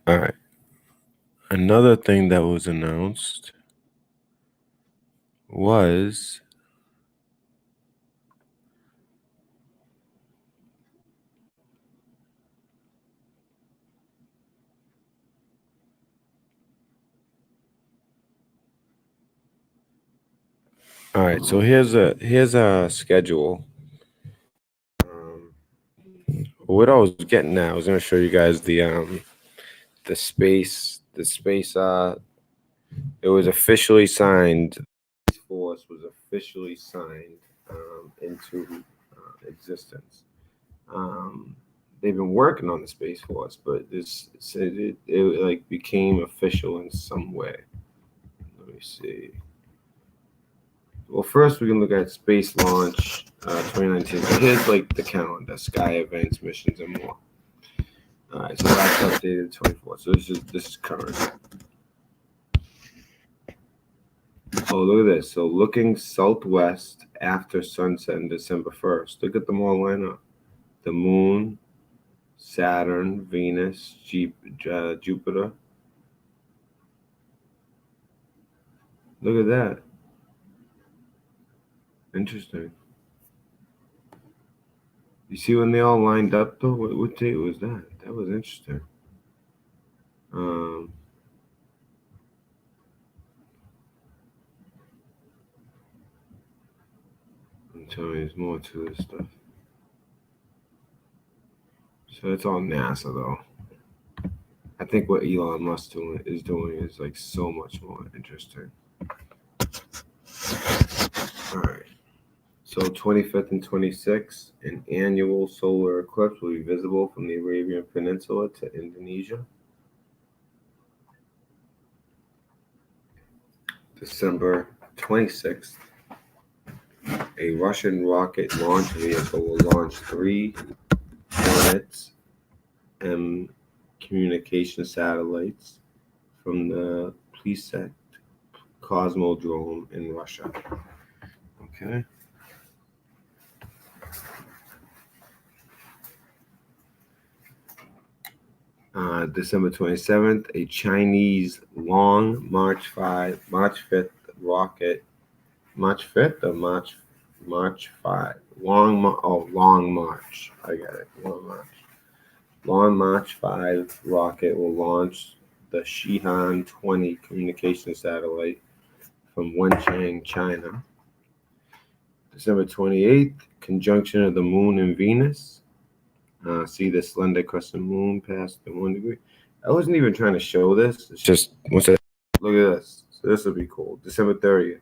All right. Another thing that was announced was all right. So here's a schedule. What I was getting at, I was going to show you guys the space. It was officially signed. Space Force was officially signed into existence. They've been working on the Space Force, but it like became official in some way. Let me see. Well, first we can look at space launch 2019. So here's like the calendar: sky events, missions, and more. All right, so that's updated 24. So this is current. Oh, look at this. So looking southwest after sunset on December 1st. Look at them all line up. The moon, Saturn, Venus, Jupiter. Look at that. Interesting. You see when they all lined up though? What date was that? That was interesting. I'm telling you, there's more to this stuff. So it's all NASA though. I think what Elon Musk is doing is like so much more interesting. All right. So 25th and 26th, an annual solar eclipse will be visible from the Arabian Peninsula to Indonesia. December 26th, a Russian rocket launch vehicle will launch 3 Hornets M communication satellites from the Pleset Cosmodrome in Russia. Okay. December 27th, a Chinese long March 5th rocket, March 5th or March March 5. Long March. I got it. Long March. Long March 5 rocket will launch the Shihan 20 communication satellite from Wenchang, China. December 28th, conjunction of the moon and Venus. See the slender crescent moon past the 1 degree. I wasn't even trying to show this. It's just, what's that? Look at this. So this will be cool. December 30th.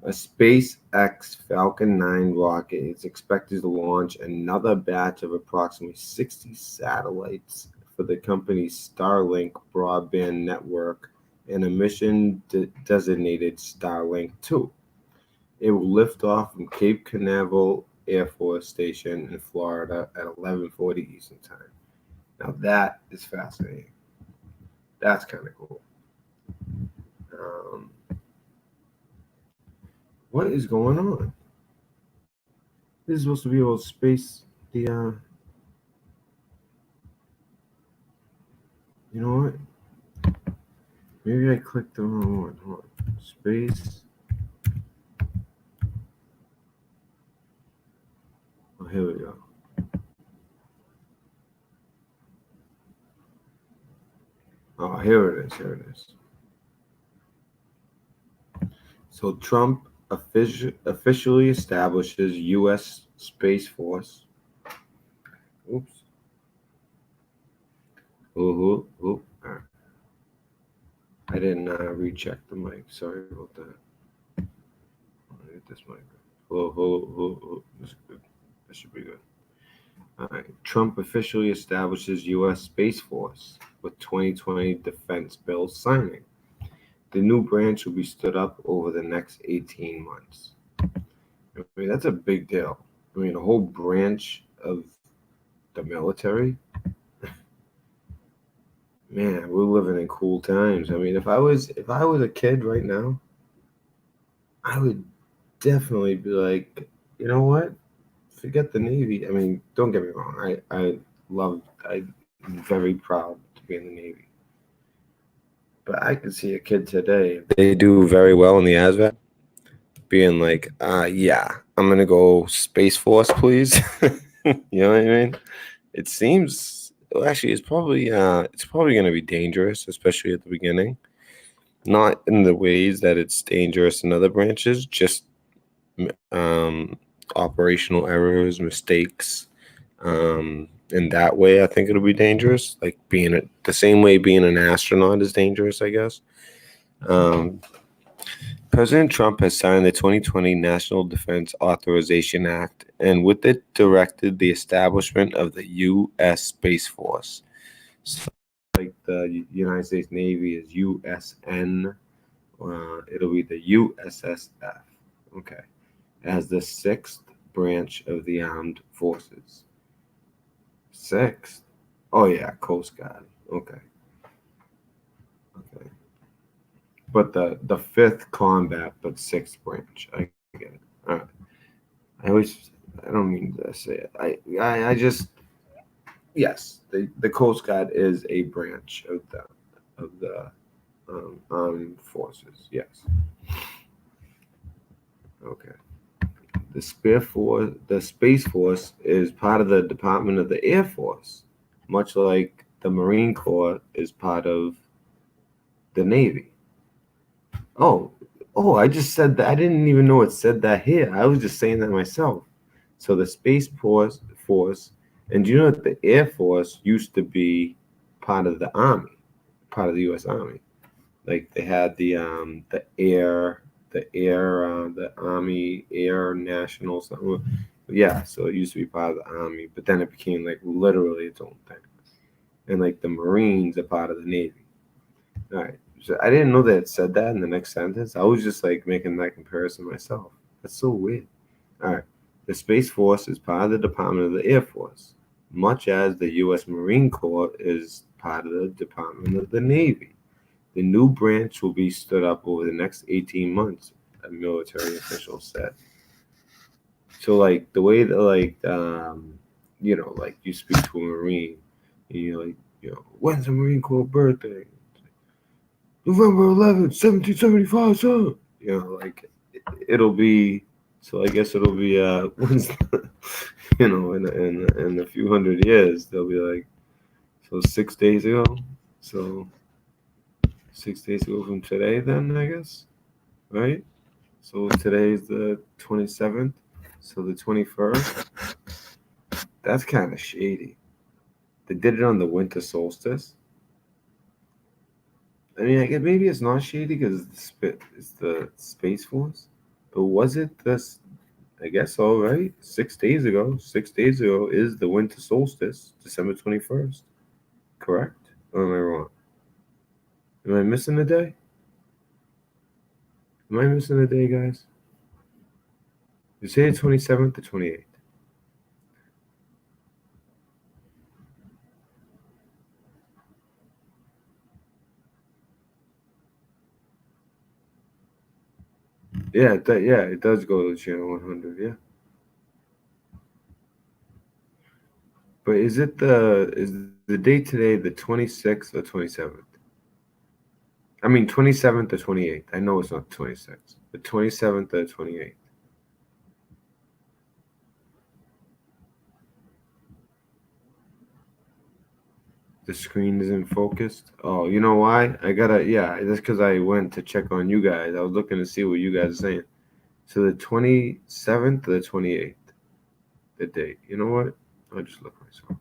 A SpaceX Falcon 9 rocket is expected to launch another batch of approximately 60 satellites for the company's Starlink broadband network and a mission designated Starlink 2. It will lift off from Cape Canaveral Air Force Station in Florida at 11:40 Eastern Time. Now that is fascinating. That's kind of cool. What is going on? This is supposed to be a little space. You know what? Maybe I clicked the wrong one. Hold on. Space. Oh, here we go. Oh, here it is. Here it is. So Trump officially establishes U.S. Space Force. Oops. All right. I didn't recheck the mic. Sorry about that. Let me get this mic. Hello. This should be good. All right. Trump officially establishes U.S. Space Force with 2020 defense bill signing. The new branch will be stood up over the next 18 months. I mean, that's a big deal. I mean, a whole branch of the military. Man, we're living in cool times. I mean, if I was a kid right now, I would definitely be like, you know what? Forget the Navy. I mean, don't get me wrong. I'm very proud to be in the Navy. But I could see a kid today, if they do very well in the ASVAB, being like, yeah, I'm gonna go Space Force, please. You know what I mean? It seems actually it's probably gonna be dangerous, especially at the beginning. Not in the ways that it's dangerous in other branches, just operational errors, mistakes. In that way, I think it'll be dangerous. Like the same way being an astronaut is dangerous, I guess. President Trump has signed the 2020 National Defense Authorization Act, and with it directed the establishment of the U.S. Space Force. So, like the United States Navy is USN, it'll be the USSF. Okay, as the sixth branch of the armed forces. Sixth? Oh yeah, Coast Guard. Okay. But the fifth combat, but sixth branch. I get it. All right. I don't mean to say it. I just yes, the Coast Guard is a branch of the armed forces. Yes. Okay. The Space Force is part of the Department of the Air Force, much like the Marine Corps is part of the Navy. Oh, I just said that. I didn't even know it said that here. I was just saying that myself. So the Space Force, and do you know that the Air Force used to be part of the Army, part of the U.S. Army? Like they had the Army Air National something. Yeah, so it used to be part of the Army, but then it became like literally its own thing. And like the Marines are part of the Navy. All right. So I didn't know that it said that in the next sentence. I was just like making that comparison myself. That's so weird. All right. The Space Force is part of the Department of the Air Force, much as the U.S. Marine Corps is part of the Department of the Navy. The new branch will be stood up over the next 18 months, a military official said. So, like, the way that, like, like you speak to a Marine, and you're like, when's the Marine Corps birthday? November 11th, 1775, sir. Like, it'll be So I guess it'll be when's you know, in a few hundred years they'll be like, so 6 days ago. So 6 days ago from today, then I guess, right? So today's the 27th. So the 21st. That's kind of shady. They did it on the winter solstice. I mean, I guess maybe it's not shady because it's the Space Force. But was it this? I guess so, right? 6 days ago. 6 days ago is the winter solstice, December 21st. Correct? Or am I wrong? Am I missing a day? Am I missing a day, guys? You say the 27th or 28th? Yeah, it does go to channel 100, yeah. But is the date today the 26th or 27th? I mean 27th or 28th. I know it's not 26th. The 27th or 28th. The screen isn't focused. Oh, you know why? That's because I went to check on you guys. I was looking to see what you guys are saying. So the 27th or the 28th, the date. You know what? I'll just look myself.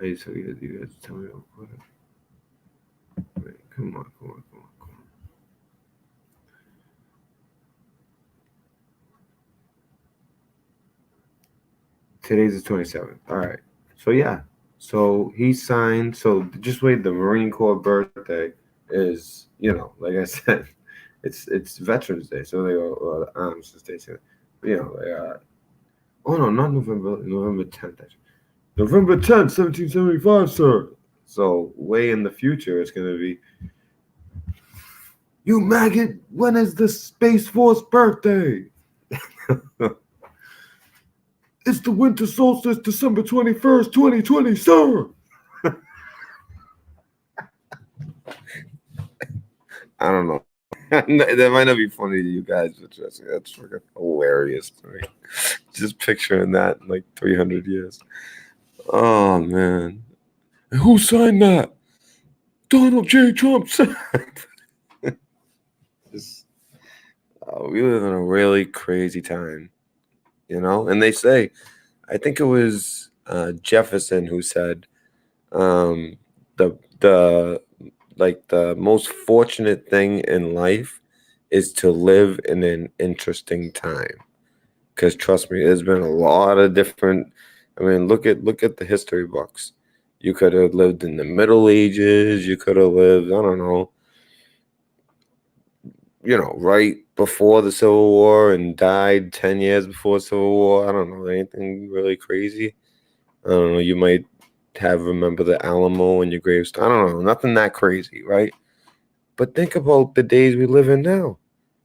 You guys tell me real quick. Wait, come on. Today's the 27th. All right. So yeah. So he signed. So just wait. The Marine Corps birthday is, like I said, it's Veterans Day. So they go Arms Day. So, oh no, not November 10th. Actually. November 10th, 1775, sir. So way in the future, it's gonna be. You maggot! When is the Space Force birthday? It's the winter solstice, December 21st, 2020, sir! I don't know. That might not be funny to you guys, but that's freaking hilarious to me. Just picturing that in like 300 years. Oh, man. Who signed that? Donald J. Trump signed. We live in a really crazy time, And they say, I think it was Jefferson who said, the most fortunate thing in life is to live in an interesting time. Because trust me, there's been a lot of different. I mean, look at the history books. You could have lived in the Middle Ages. You could have lived, I don't know, right before the Civil War and died 10 years before the Civil War. I don't know, anything really crazy. I don't know, you might remember the Alamo on your gravestone. I don't know, nothing that crazy, right? But think about the days we live in now.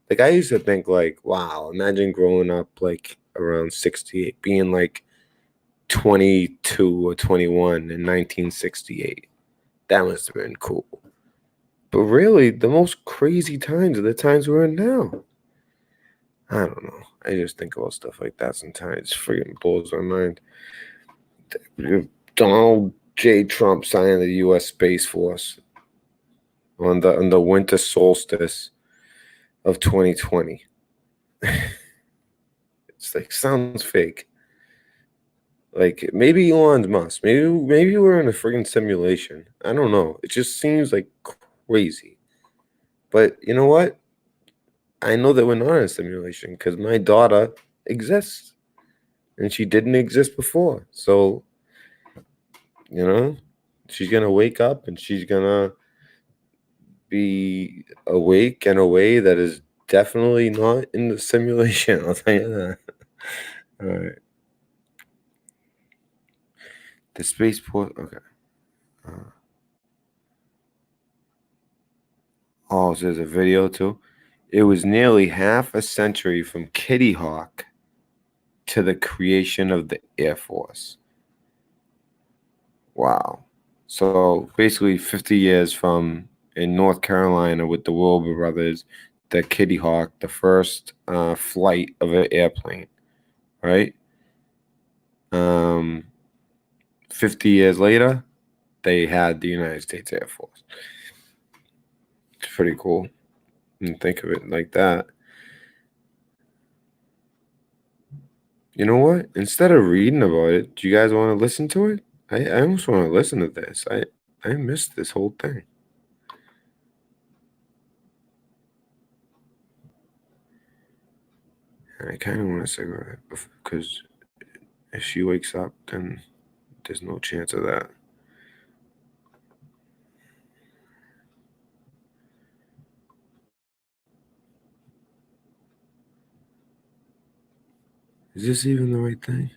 Like, I used to think, like, wow, imagine growing up, like, around 68, being, like, 22 or 21 in 1968. That must have been cool. But really, the most crazy times are the times we're in now. I don't know. I just think about stuff like that sometimes. It freaking blows my mind. Donald J. Trump signing the U.S. Space Force on the winter solstice of 2020. It's like, sounds fake. Like, maybe Elon Musk. Maybe we're in a freaking simulation. I don't know. It just seems like crazy. But you know what? I know that we're not in a simulation because my daughter exists. And she didn't exist before. So, she's going to wake up and she's going to be awake in a way that is definitely not in the simulation. I'll tell you that. All right. The spaceport. Okay. So there's a video too. It was nearly half a century from Kitty Hawk to the creation of the Air Force. Wow. So basically 50 years from in North Carolina with the Wilbur brothers the Kitty Hawk, the first flight of an airplane, right? 50 years later, they had the United States Air Force. It's pretty cool. And think of it like that. You know what? Instead of reading about it, do you guys want to listen to it? I almost want to listen to this. I missed this whole thing. I kind of want a cigarette because if she wakes up, then there's no chance of that. Is this even the right thing?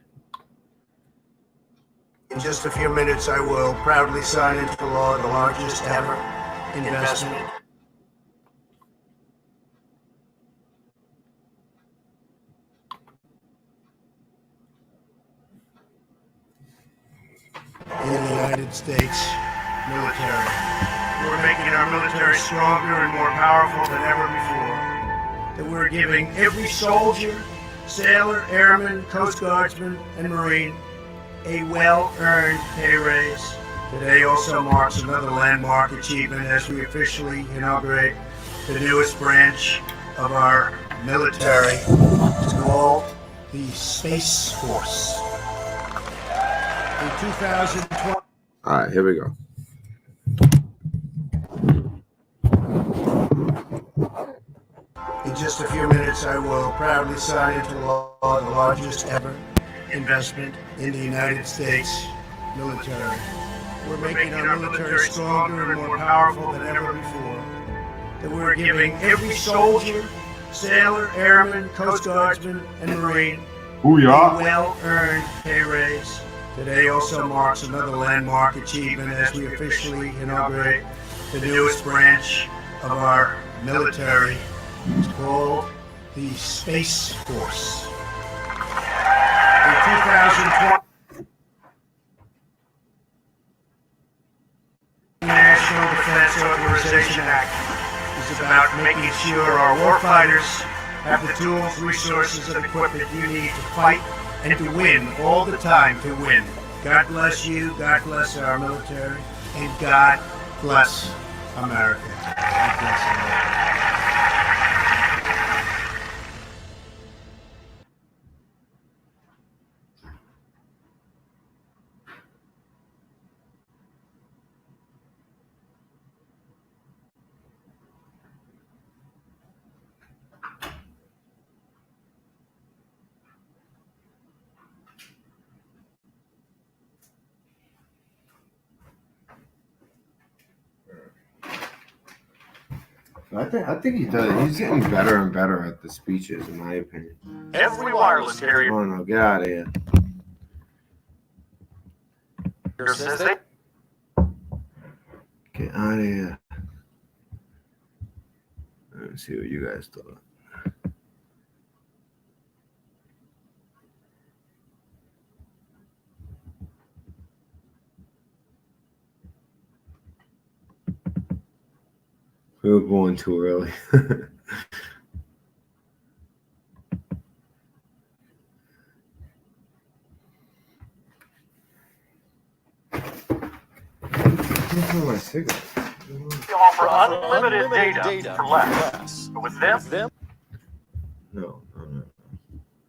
In just a few minutes, I will proudly sign into law the largest ever investment in the United States military. We're making our military stronger and more powerful than ever before. That we're giving every soldier, sailor, airman, Coast Guardsman, and Marine a well-earned pay raise. Today also marks another landmark achievement as we officially inaugurate the newest branch of our military. It's called the Space Force. In 2020. All right, here we go. In just a few minutes, I will proudly sign into law the largest ever investment in the United States military. We're making our military stronger and more powerful than ever before. That we're giving every soldier, sailor, airman, Coast Guardsman, and Marine a well-earned pay raise. Today also marks another landmark achievement as we officially inaugurate the newest branch of our military. It's called the Space Force. In 2020, the National Defense Authorization Act is about making sure our warfighters have the tools, resources, and equipment you need to fight and to win all the time to win. God bless you, God bless our military, and God bless America. God bless America. I think he does. He's getting better and better at the speeches, in my opinion. Every wireless carrier. Oh no, get out of here. Says they Get out of here. Let's see what you guys thought. We were born too early. My cigarette. They offer unlimited data for less. But with them, No.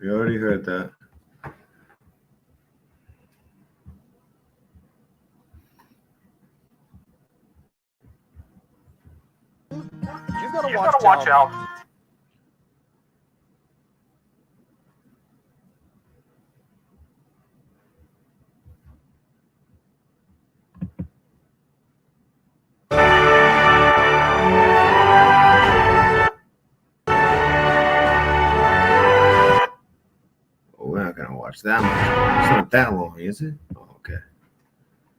We already heard that. you gotta watch out. Oh, we're not gonna watch that much. It's not that long, is it? Oh, okay.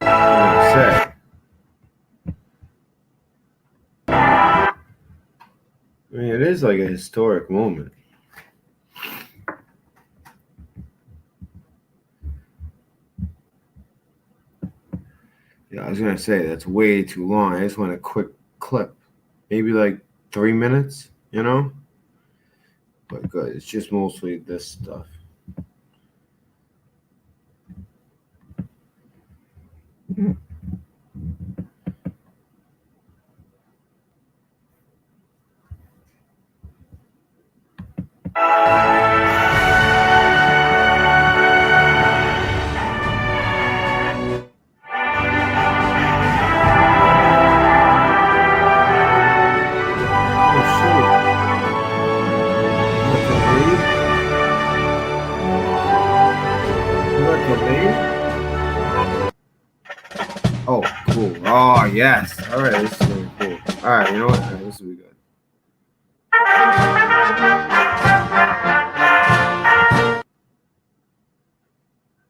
I was gonna say. I mean, it is like a historic moment. Yeah, I was gonna say that's way too long. I just want a quick clip, maybe like 3 minutes. you know. But good, it's just mostly this stuff. Oh, cool. Oh, yes. All right, this is really cool. All right, you know what? All right, this will be good.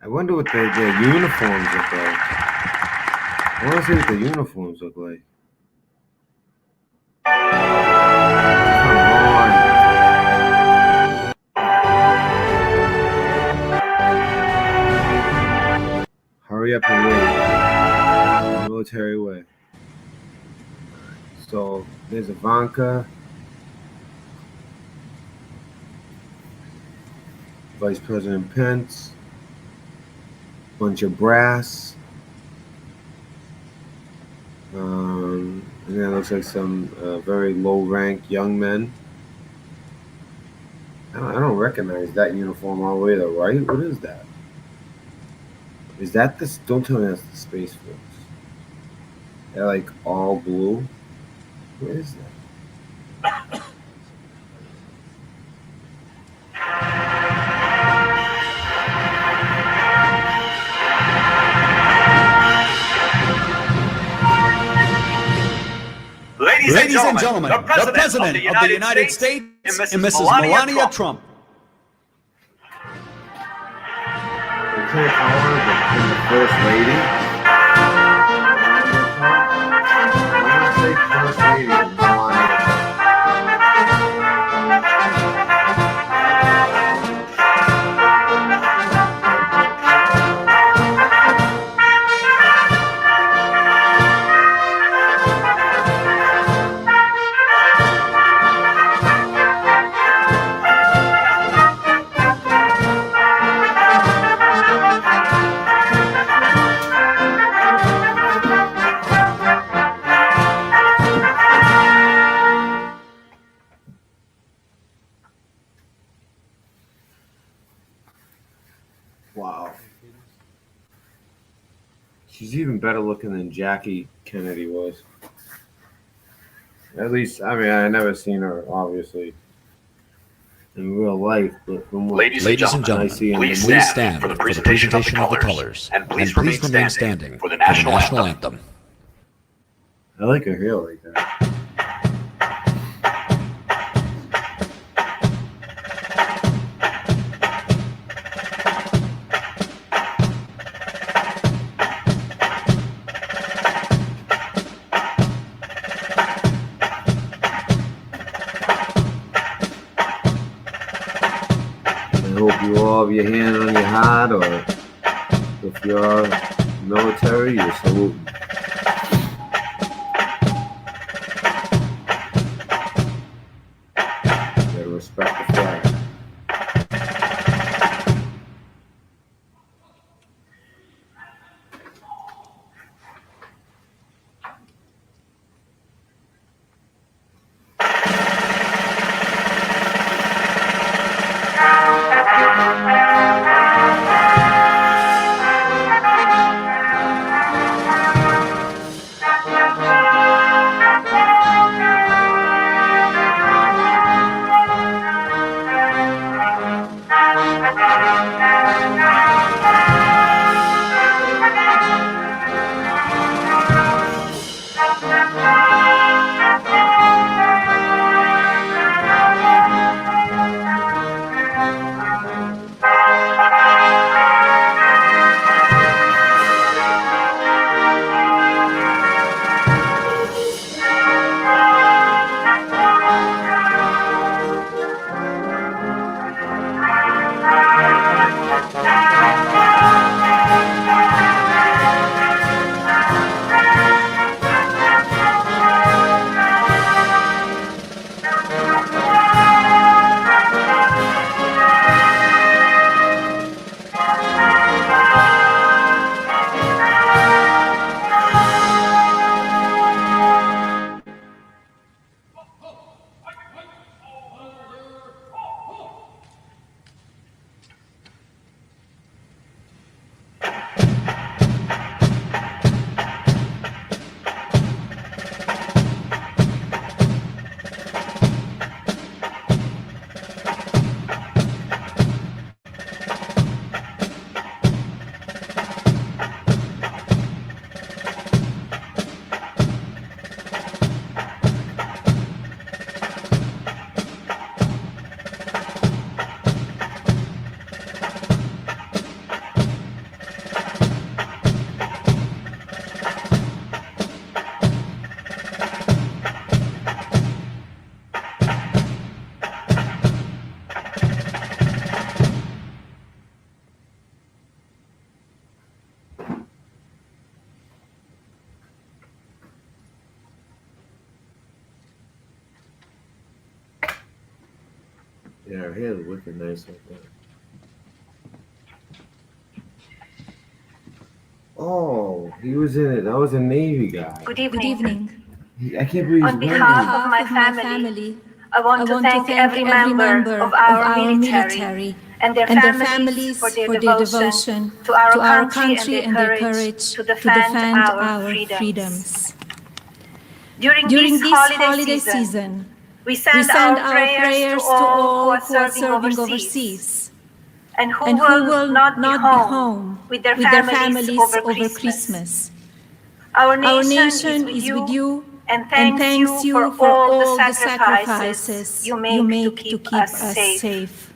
I wonder what their uniforms look like. I want to see what the uniforms look like. Come on. Hurry up and wait. Military way. So there's Ivanka, Vice President Pence, bunch of brass, and then it looks like some very low-ranked young men. I don't recognize that uniform all the way to the right. What is that? Is that this? Don't tell me that's the Space Force. They're like all blue. What is that? Ladies and gentlemen, the President of the United States and Mrs. Melania Trump. Lieutenant Howard and the First Lady. I'm gonna say First Lady Melania Trump. Wow. She's even better looking than Jackie Kennedy was. At least, I mean, I never seen her, obviously, in real life, but from what Ladies and gentlemen, I see in the please movie. stand for the presentation of the colors, and please remain standing for the national anthem. I like her hair like that. I hope you all have your hand on your heart, or if you're military, you're saluting. You gotta respect the flag. Yeah, her hair is looking nice like that. Oh, he was in it. That was a Navy guy. Good evening. I can't believe he's On behalf of my family, I want to thank every member of our military and their families for their devotion to our country and their courage to defend our freedoms. During this holiday season, we send our prayers to all who are serving overseas and who will not be home with their families over Christmas. Our nation is with you and thanks you for all the sacrifices you make to keep us safe.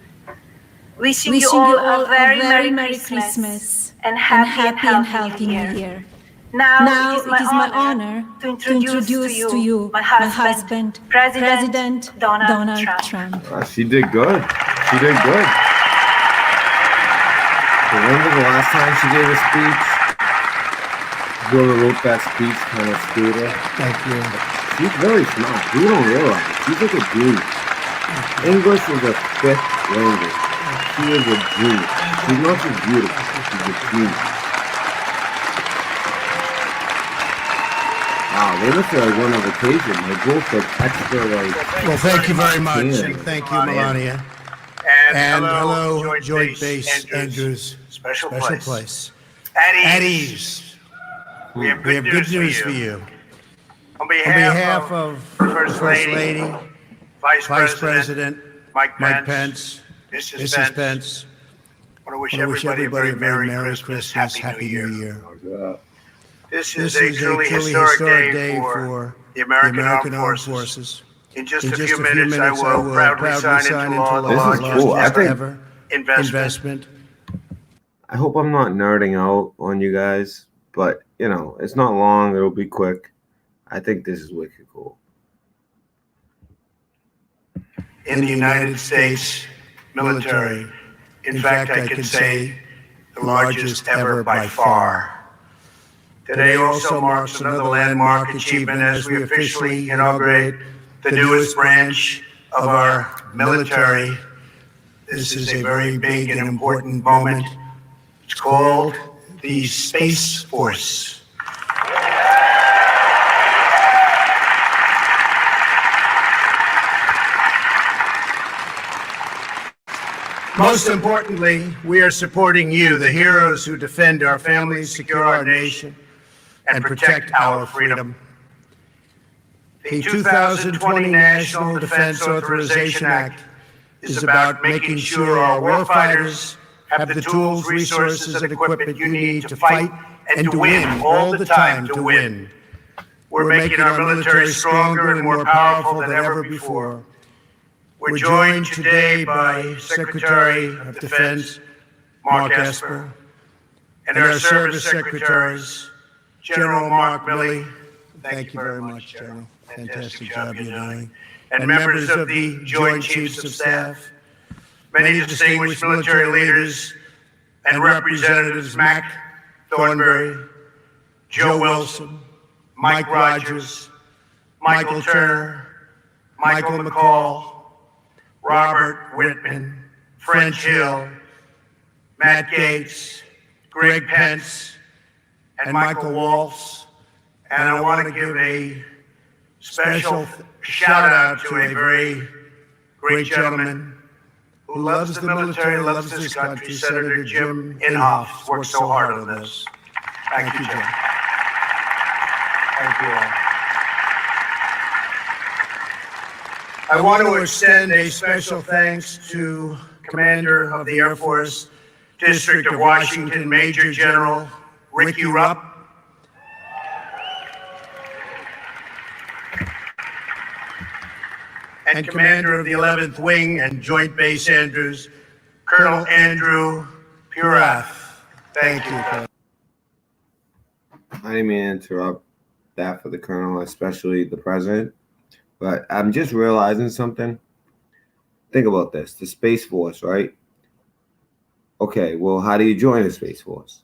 Wishing you all a very Merry Christmas and happy and healthy New Year. Now it is my honor to introduce to you my husband, President Donald Trump. She did good. She did good. Remember the last time she gave a speech? Whoever wrote that speech kind of screwed her. Thank you. She's very smart. You don't realize it. She's like a genius. English is a fifth language. She is a genius. She's not just beautiful. She's a genius. Wow, they must have like went on vacation. They both like extra like. Well, thank you very much. And thank you, Melania. And hello, Joint Base Andrews. Special place. At ease. We have good news for you. On behalf of First Lady, Vice President Mike Pence, Mrs. Pence, I want to wish everybody a very Merry Christmas, Happy New Year. This is a truly historic day for the American Armed Forces. In just a few minutes, I will proudly sign into law the largest ever investment. I hope I'm not nerding out on you guys, but you know, it's not long. It'll be quick. I think this is wicked cool. In the United States military, in fact, I can say the largest ever by far. Today also marks another landmark achievement as we officially inaugurate the newest branch of our military. This is a very big and important moment. It's called the Space Force. Most importantly, we are supporting you, the heroes who defend our families, secure our nation, and protect our freedom. The 2020 National Defense Authorization Act is about making sure our warfighters have the tools, resources, and equipment you need to fight and to win all the time to win. We're making our military stronger and more powerful than ever before. We're joined today by Secretary of Defense Mark Esper and our service secretaries, General Mark Milley. Thank you very much, General. Fantastic job you're doing. And members of the Joint Chiefs of Staff, many distinguished military leaders and Representatives Mac Thornberry, Joe Wilson, Mike Rogers, Michael Turner, Michael McCall, Robert Whitman, French Hill, Matt Gaetz, Greg Pence, and Michael Waltz. And I want to give a special shout out to a very great gentleman who loves the military, loves this country, Senator Jim Inhofe, worked so hard on this. Thank you, Jim. Thank you all. I want to extend a special thanks to Commander of the Air Force, District of Washington, Major General Ricky Rupp, and Commander of the 11th Wing and Joint Base Andrews, Colonel Andrew Purath. Thank you. I didn't mean to interrupt that for the Colonel, especially the President, but I'm just realizing something. Think about this, the Space Force, right? Okay, well, how do you join the Space Force?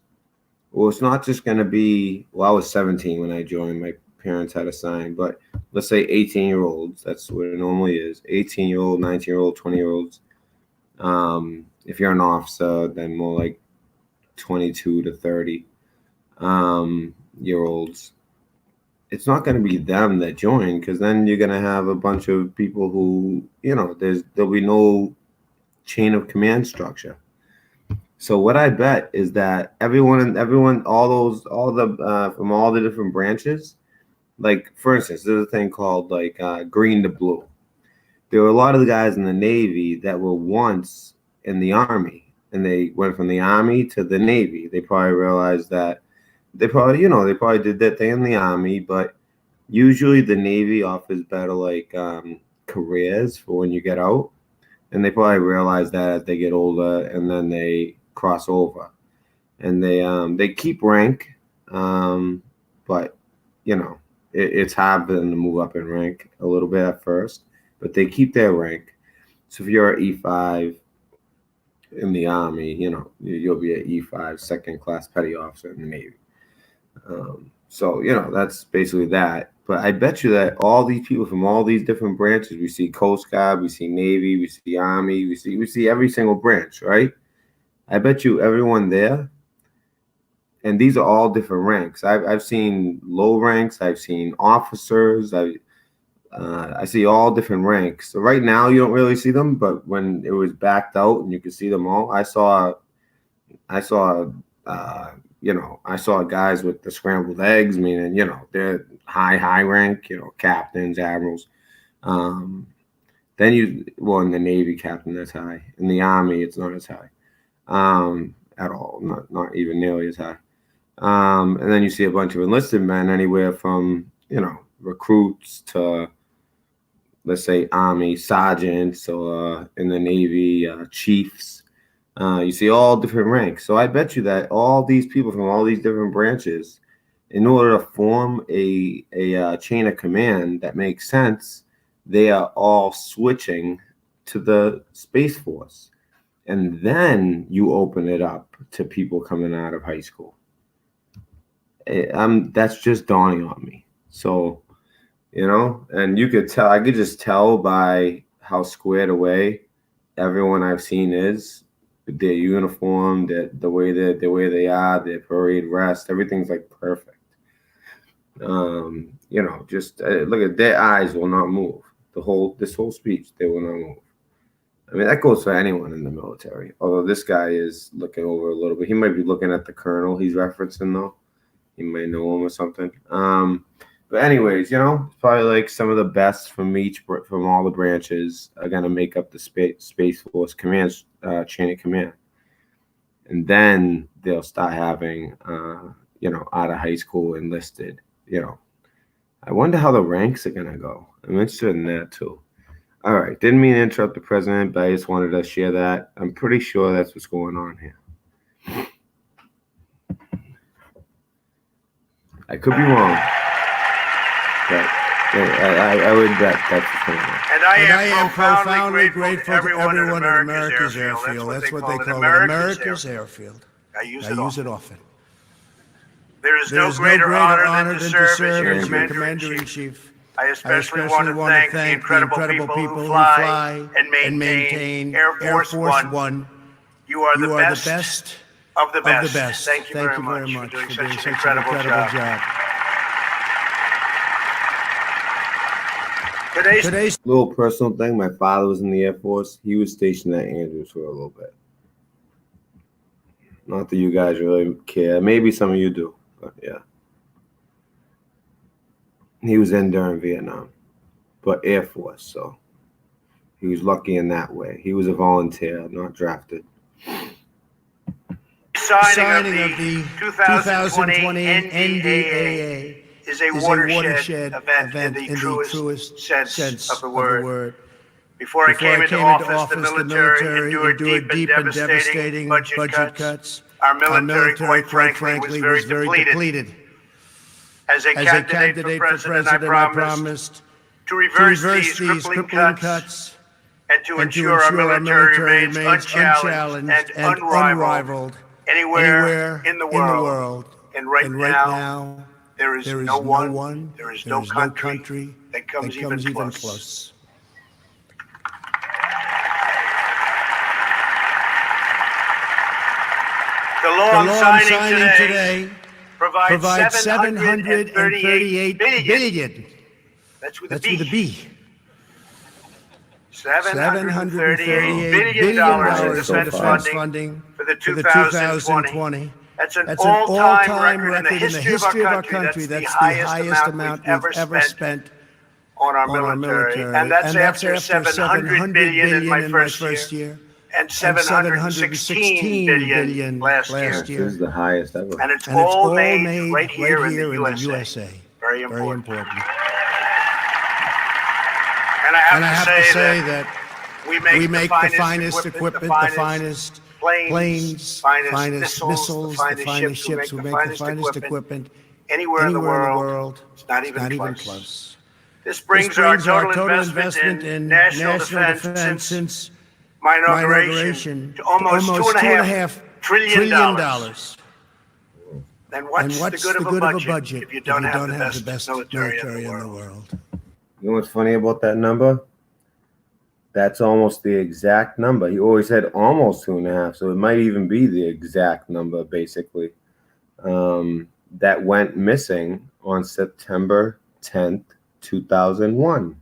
Well, it's not just going to be, well, I was 17 when I joined. My parents had a sign, but let's say 18-year-olds. That's what it normally is. 18-year-old, 19-year-old, 20-year-olds. If you're an officer, then more like 22 to 30 year olds. It's not going to be them that join, because then you're going to have a bunch of people who, there'll be no chain of command structure. So what I bet is that everyone, from all the different branches, like for instance, there's a thing called like green to blue. There were a lot of the guys in the Navy that were once in the Army, and they went from the Army to the Navy. They probably realized that they probably did that thing in the Army, but usually the Navy offers better like careers for when you get out, and they probably realize that as they get older, and then they cross over, and they keep rank, but it's hard for them to move up in rank a little bit at first, but they keep their rank. So if you're an E5 in the Army, you'll be an E5 second class petty officer in the Navy. So that's basically that. But I bet you that all these people from all these different branches, we see Coast Guard, we see Navy, we see Army, we see every single branch, right? I bet you everyone there, and these are all different ranks. I've seen low ranks, I've seen officers, I see all different ranks. So right now you don't really see them, but when it was backed out and you could see them all, I saw guys with the scrambled eggs, meaning, they're high rank, captains, admirals. In the Navy, captain, that's high. In the Army, it's not as high at all, not even nearly as high. And then you see a bunch of enlisted men, anywhere from, recruits to, let's say, Army sergeants, or in the Navy, chiefs. You see all different ranks. So I bet you that all these people from all these different branches, in order to form a chain of command that makes sense, they are all switching to the Space Force. And then you open it up to people coming out of high school. That's just dawning on me. So, and you could tell, I could just tell by how squared away everyone I've seen is. Their uniform, the way they are, their parade rest, everything's like perfect. Just look at their eyes will not move. This whole speech, they will not move. I mean, that goes for anyone in the military. Although this guy is looking over a little bit. He might be looking at the colonel he's referencing, though. He might know him or something. But anyways, it's probably like some of the best from all the branches are going to make up the Space Force command chain of command. And then they'll start having, out of high school enlisted, I wonder how the ranks are going to go. I'm interested in that too. All right. Didn't mean to interrupt the president, but I just wanted to share that. I'm pretty sure that's what's going on here. I could be wrong. But I would bet that's what's going on. And I am profoundly grateful to everyone at America's Airfield. That's what they call it, America's Airfield. I use it often. There is no greater honor than to serve as your Commander-in-Chief. I especially want to thank the incredible people who fly and maintain Air Force One. You are the best of the best. Thank you very much for doing such an incredible job. Today's little personal thing. My father was in the Air Force. He was stationed at Andrews for a little bit. Not that you guys really care. Maybe some of you do, but yeah. He was in during Vietnam, but Air Force, so he was lucky in that way. He was a volunteer, not drafted. Signing of the 2020 NDAA is a watershed event in the truest sense of the word. Before I came into office, the military endured deep and devastating budget cuts. Our military, quite frankly, was very depleted. As a candidate for president, I promised to reverse these crippling cuts and to ensure our military remains unchallenged and unrivaled anywhere in the world. And right now, there is no one, there is no country that comes even close. The law I'm signing today provides $738 billion. That's with a B. $738 billion in defense funding for the 2020. That's an all-time record in the history of our country. That's the highest amount we've ever spent on our military. And that's after $700 billion in my first year. And $716 billion last year. This is the highest ever. And it's all made right here in the USA. Very important. And I have to say that we make the finest equipment, the finest planes, finest missiles, the finest ships. We make the finest equipment anywhere in the world. It's not even close. This brings our total investment in national defense since my inauguration to almost $2.5 trillion. Then what's the good of a budget if you don't have the best military in the world? You know what's funny about that number? That's almost the exact number. He always had almost 2.5, so it might even be the exact number, basically, that went missing on September 10th, 2001.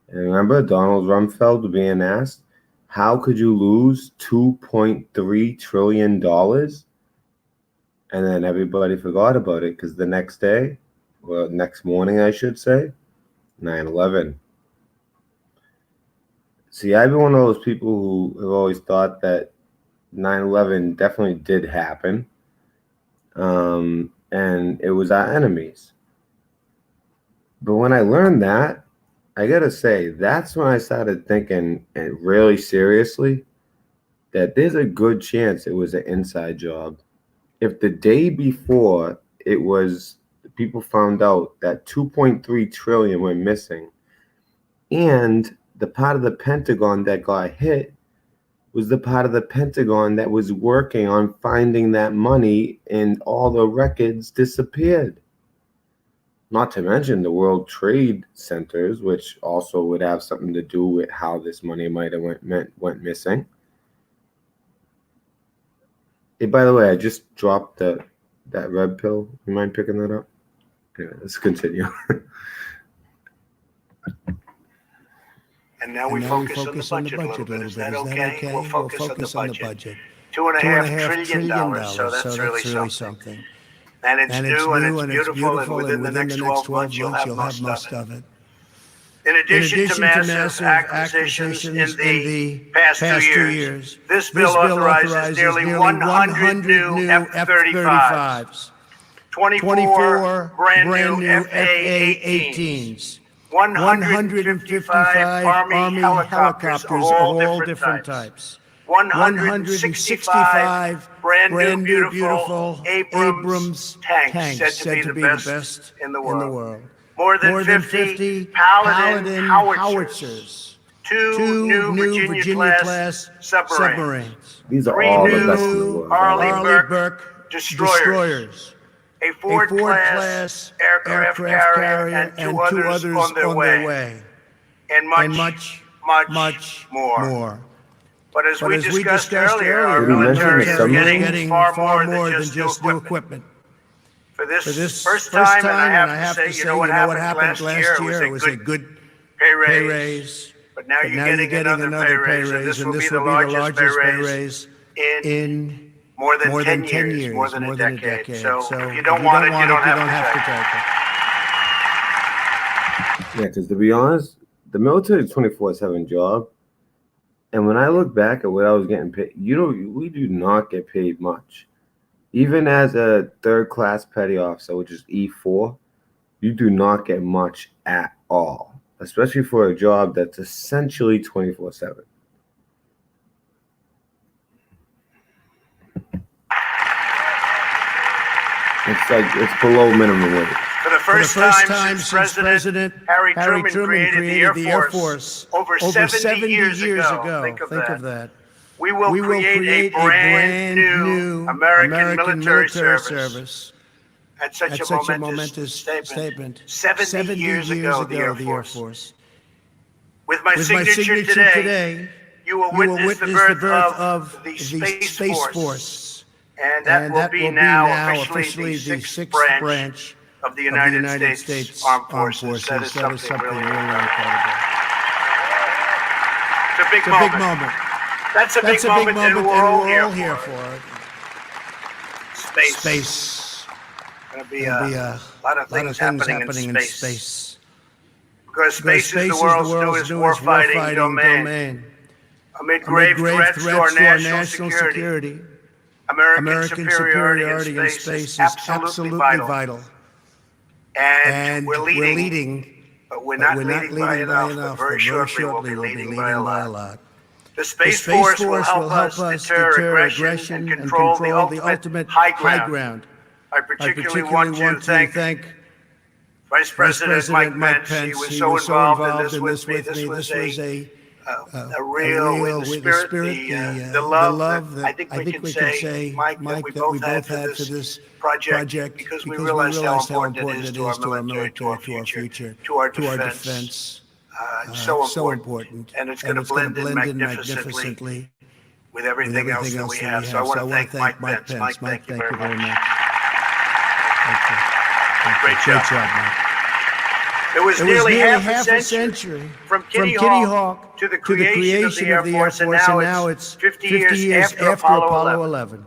And remember, Donald Rumsfeld being asked, how could you lose $2.3 trillion? And then everybody forgot about it because the next day, well, next morning, I should say, 9/11. See, I've been one of those people who have always thought that 9/11 definitely did happen. And it was our enemies. But when I learned that, I got to say, that's when I started thinking really seriously that there's a good chance it was an inside job. If the day before it was, people found out that 2.3 trillion went missing, and the part of the Pentagon that got hit was the part of the Pentagon that was working on finding that money, and all the records disappeared. Not to mention the World Trade Centers, which also would have something to do with how this money might have went missing. Hey, by the way, I just dropped that red pill. You mind picking that up? Okay, let's continue. And now we focus on the budget a little bit. Is that okay? We'll focus on the budget. $2.5 trillion. So that's really something. And it's new and it's beautiful, and within the next 12 months, you'll have most of it. In addition to massive acquisitions in the past 2 years, this bill authorizes nearly 100 new F-35s, 24 brand new FA-18s, 155 Army helicopters of all different types, 165 brand new beautiful Abrams tanks said to be the best in the world. More than 50 Paladin howitzers, 2 new Virginia-class submarines, These are 3 all the new best in the world. Arleigh Burke destroyers, a Ford-class aircraft carrier, and 2 others on their way, and much more. But as we discussed earlier, our military is getting far more than just new equipment. For this first time, and I have to say, you know what happened last year? It was a good pay raise. But now you're getting another pay raise, and this will be the largest pay raise in more than 10 years, more than a decade. So if you don't want it, you don't have to take it. Yeah, because to be honest, the military is a 24/7 job. And when I look back at what I was getting paid, we do not get paid much. Even as a third-class petty officer, which is E4, you do not get much at all, especially for a job that's essentially 24/7. It's below minimum wage. For the first time since President Harry Truman created the Air Force over 70 years ago. Think of that. We will create a brand new American military service. At such a momentous statement. 70 years ago, the Air Force. With my signature today, you will witness the birth of the Space Force, And that will be now officially the sixth branch of the United States Armed Forces. That is something really incredible. It's a big moment. That's a big moment, and we're all here for it. Space. Going to be a lot of things happening in space. Because space is the world's newest warfighting domain. Amid grave threats to our national security, American superiority in space is absolutely vital. And we're leading, but we're not leading by enough. But very shortly we'll be leading by a lot. The Space Force will help us deter aggression and control the ultimate high ground. I particularly want to thank Vice President Mike Pence. He was so involved in this with me. This was a real, with the spirit, the love that I think we can say, Mike, that we both had for this project, because we realized how important it is to our military, to our future, to our defense. It's so important. And it's going to blend in magnificently with everything else that we have. So I want to thank Mike Pence. Mike, thank you very much. Great job, Mike. It was nearly half a century from Kitty Hawk to the creation of the Air Force, and now it's 50 years after Apollo 11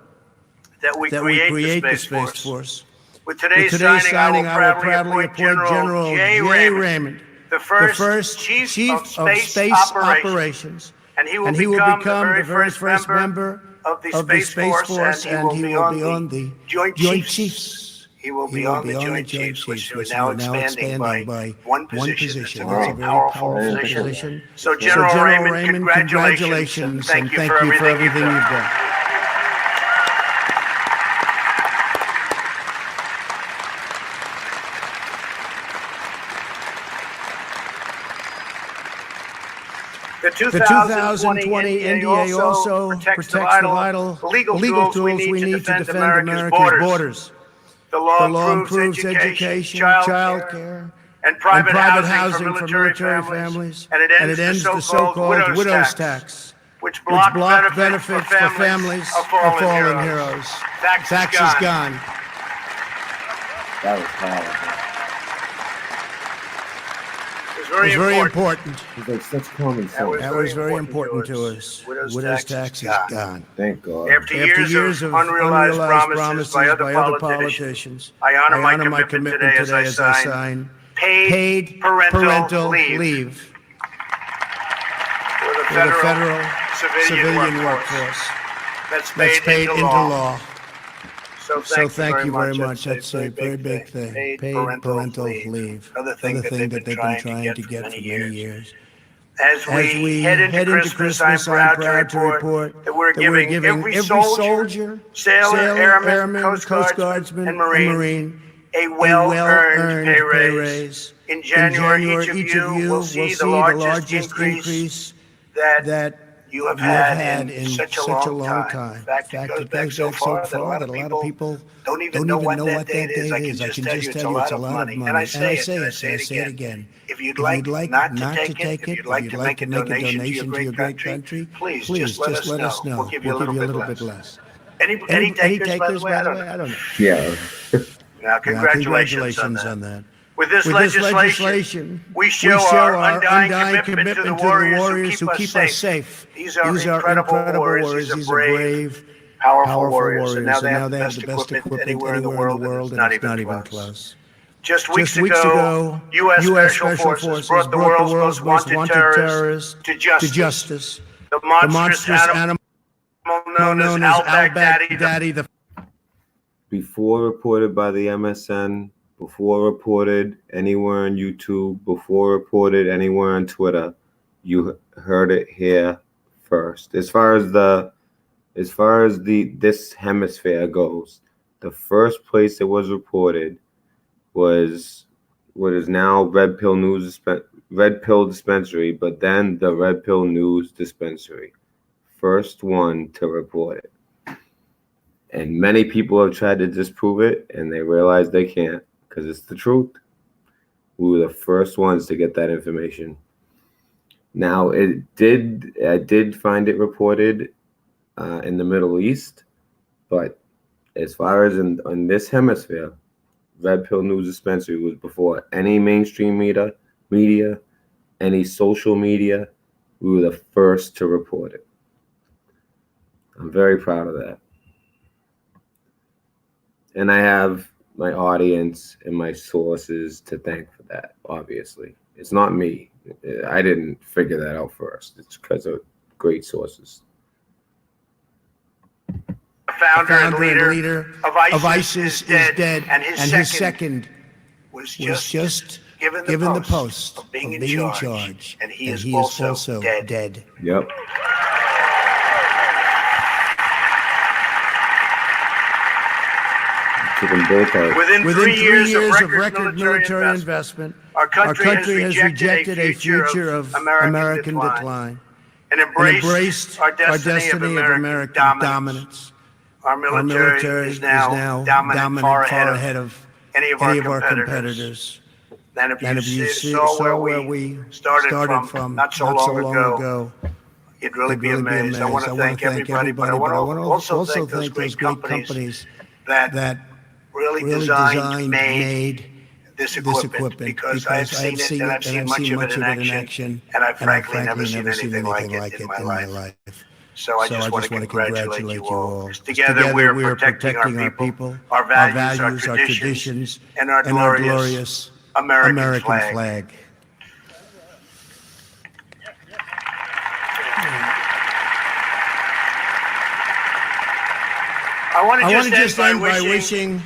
that we create the Space Force. With today's signing, I will proudly appoint General J. Raymond, the first Chief of Space Operations, and he will become the very first member of the Space Force, and he will be on the Joint Chiefs. He will be on the Joint Chiefs, which we're now expanding by one position. It's a very powerful position. So General Raymond, congratulations, and thank you for everything you've done. The 2020 NDA also protects the vital legal tools we need to defend America's borders. The law improves education, child care, and private housing for military families, and it ends the so-called widow's tax, which blocked benefits for families of fallen heroes. Tax is gone. That was powerful. It was very important. It was such common sense. That was very important to us. Widow's tax is gone. Thank God. After years of unrealized promises by other politicians, I honor my commitment today as I sign paid parental leave for the federal civilian workforce. That's paid into law. So thank you very much. That's a very big thing. Paid parental leave. Another thing that they've been trying to get for many years. As we head into Christmas, I'm proud to report that we're giving every soldier, sailor, airman, Coast Guardsman, and Marine a well-earned pay raise. In January, each of you will see the largest increase that you have had in such a long time. In fact, it goes back so far that a lot of people don't even know what that date is. I can just tell you it's a lot of money. And I say it again. If you'd like not to take it, if you'd like to make a donation to your great country, please just let us know. We'll give you a little bit less. Any takers, by the way? I don't know. Yeah. Now, congratulations on that. With this legislation, we show our undying commitment to the warriors who keep us safe. These are incredible warriors. These are brave, powerful warriors. And now they have the best equipment anywhere in the world, and it's not even close. Just weeks ago, U.S. Special Forces brought the world's most wanted terrorists to justice. The monstrous animal known as al-Baghdadi. Before reported by the MSM, before reported anywhere on YouTube, before reported anywhere on Twitter, you heard it here first. As far as this hemisphere goes, the first place it was reported was what is now Red Pill Dispensary, but then the Red Pill News Dispensary. First one to report it. And many people have tried to disprove it, and they realize they can't. Because it's the truth. We were the first ones to get that information. Now, I did find it reported in the Middle East, but as far as in this hemisphere, Red Pill News Dispensary was before any mainstream media, any social media. We were the first to report it. I'm very proud of that. And I have my audience and my sources to thank for that, obviously. It's not me. I didn't figure that out first. It's because of great sources. Founder and leader of ISIS is dead, and his second was just given the post of being in charge, and he is also dead. Yep. Took them both out. Within 3 years of record military investment, our country has rejected a future of American decline and embraced our destiny of American dominance. Our military is now dominant far ahead of any of our competitors. And if you saw where we started from not so long ago, you'd really be amazed. I want to thank everybody, but I want to also thank those great companies that really designed, made this equipment, because I've seen it and I've seen much of it in action, and I've frankly never seen anything like it in my life. So I just want to congratulate you all. Together we are protecting our people, our values, our traditions, and our glorious American flag. I want to just end by wishing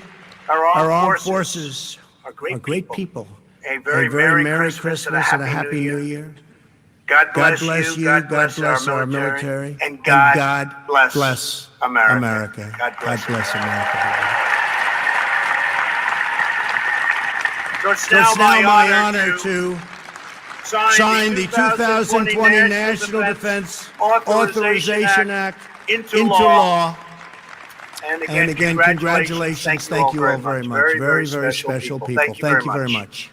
our armed forces, our great people, a very Merry Christmas and a Happy New Year. God bless you, God bless our military, and God bless America. God bless America. So it's now my honor to sign the 2020 National Defense Authorization Act into law. And again, congratulations. Thank you all very much. Very, very special people. Thank you very much.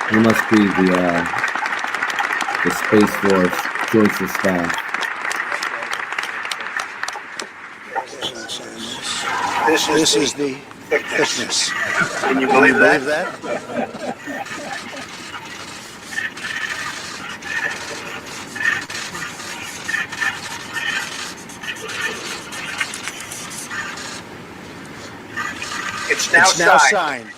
He must be the Space Force Joint of Staff. This is the thickness. Can you believe that? It's now signed.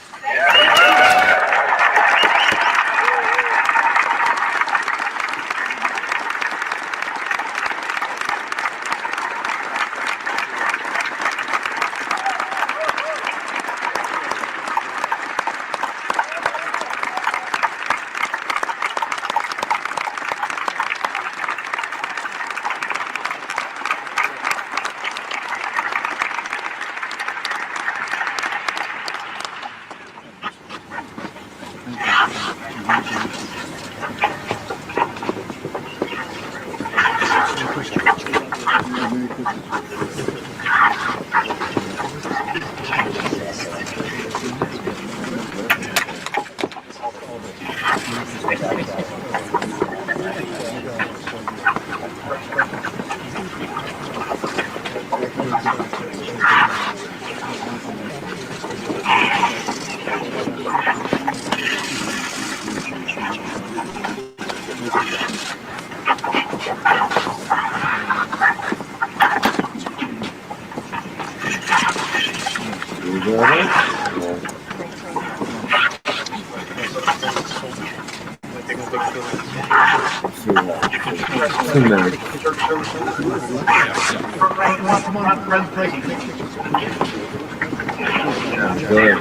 2 minutes. Yeah, good.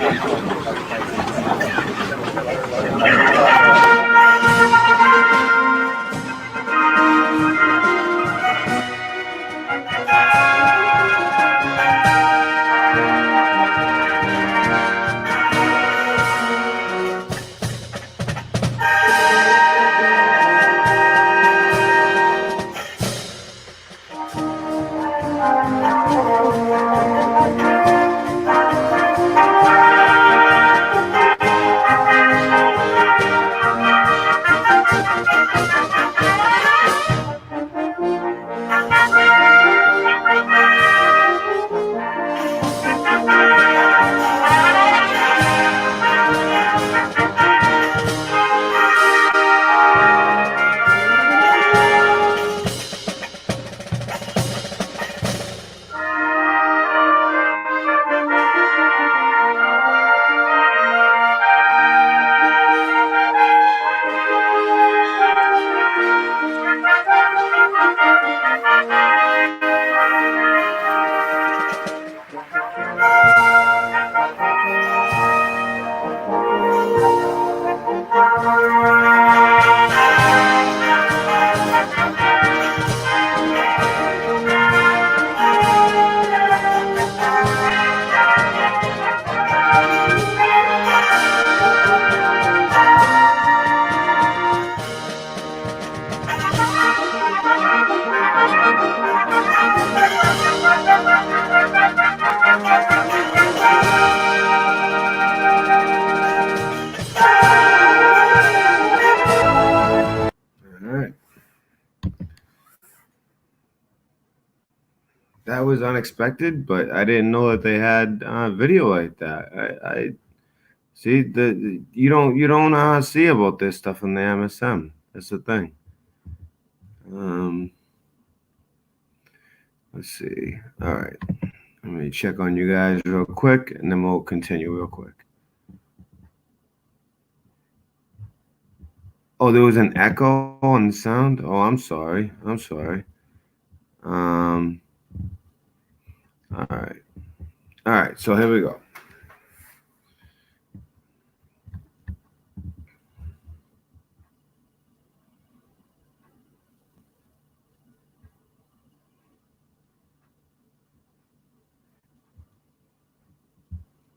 That was unexpected, but I didn't know that they had video like that. I see you don't see about this stuff in the MSM. That's the thing. Let's see. All right, let me check on you guys real quick, and then we'll continue real quick. Oh, there was an echo on the sound. Oh, I'm sorry. I'm sorry. All right. All right. So here we go.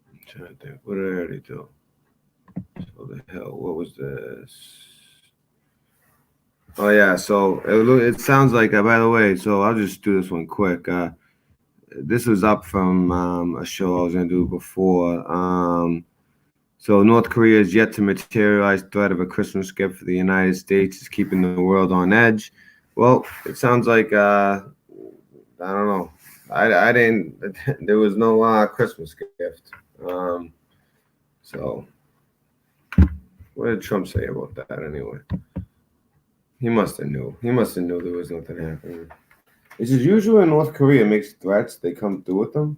I'm trying to think. What did I already do? So the hell, what was this? Oh yeah. So it sounds like. By the way, so I'll just do this one quick. This was up from a show I was gonna do before. So North Korea is yet to materialize. Threat of a Christmas gift for the United States is keeping the world on edge. Well, it sounds like I don't know. I didn't. There was no Christmas gift. So what did Trump say about that anyway? He must have knew. He must have knew there was nothing happening. It's just usual when North Korea makes threats, they come through with them.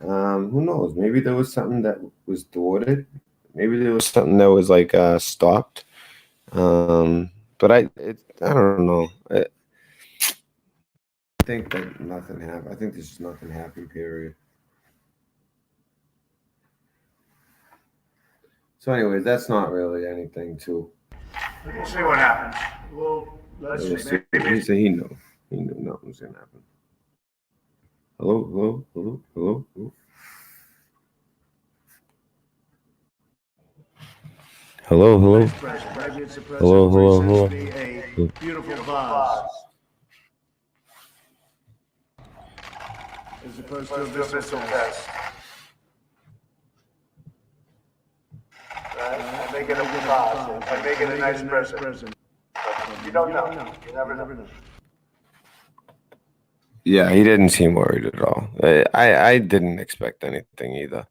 Who knows? Maybe there was something that was thwarted. Maybe there was something that was like stopped. But I don't know. I think that nothing happened. I think there's just nothing happened. Period. So, anyways, that's not really anything too. We'll see what happens. Well, let's see. He said he knew. He knew nothing was gonna happen. Hello, hello, hello, hello, hello. Hello, hello. Hello, hello, hello. A beautiful vase. As opposed to a missile test. I make it a vase. I make it a nice present. You don't know. You never know. Yeah, he didn't seem worried at all. I didn't expect anything either.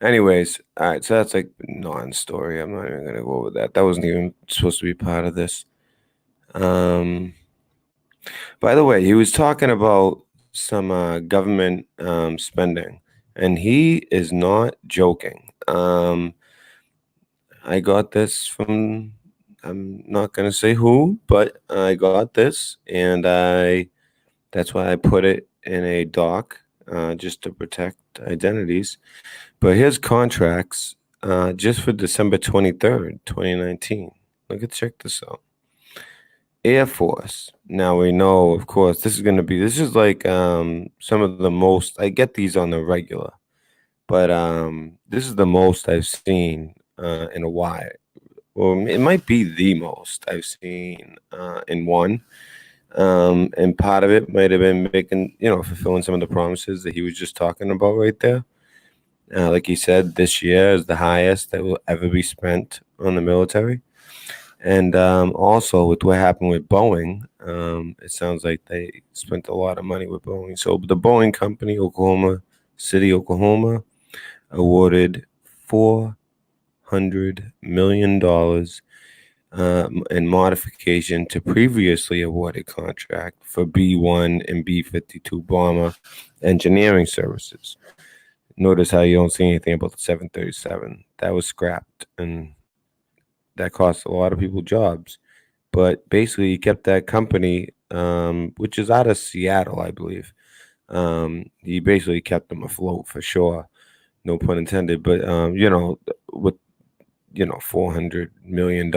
Anyways, all right, so that's like non-story. I'm not even gonna go over that. That wasn't even supposed to be part of this. By the way, he was talking about some government spending, and he is not joking. I got this from I'm not gonna say who, but I got this, and that's why I put it in a doc, just to protect identities. But here's contracts, just for December 23rd, 2019. Check this out. Air Force. Now we know, of course, this is like some of the most. I get these on the regular, but this is the most I've seen in a while. Well, it might be the most I've seen in one. And part of it might have been fulfilling some of the promises that he was just talking about right there. Like he said, this year is the highest that will ever be spent on the military. And also with what happened with Boeing, it sounds like they spent a lot of money with Boeing. So the Boeing company, Oklahoma City, Oklahoma, awarded $400 million in modification to previously awarded contract for B-1 and B-52 bomber engineering services. Notice how you don't see anything about the 737. That was scrapped, and that cost a lot of people jobs. But basically, he kept that company, which is out of Seattle, I believe. He basically kept them afloat for sure. No pun intended. But, with $400 million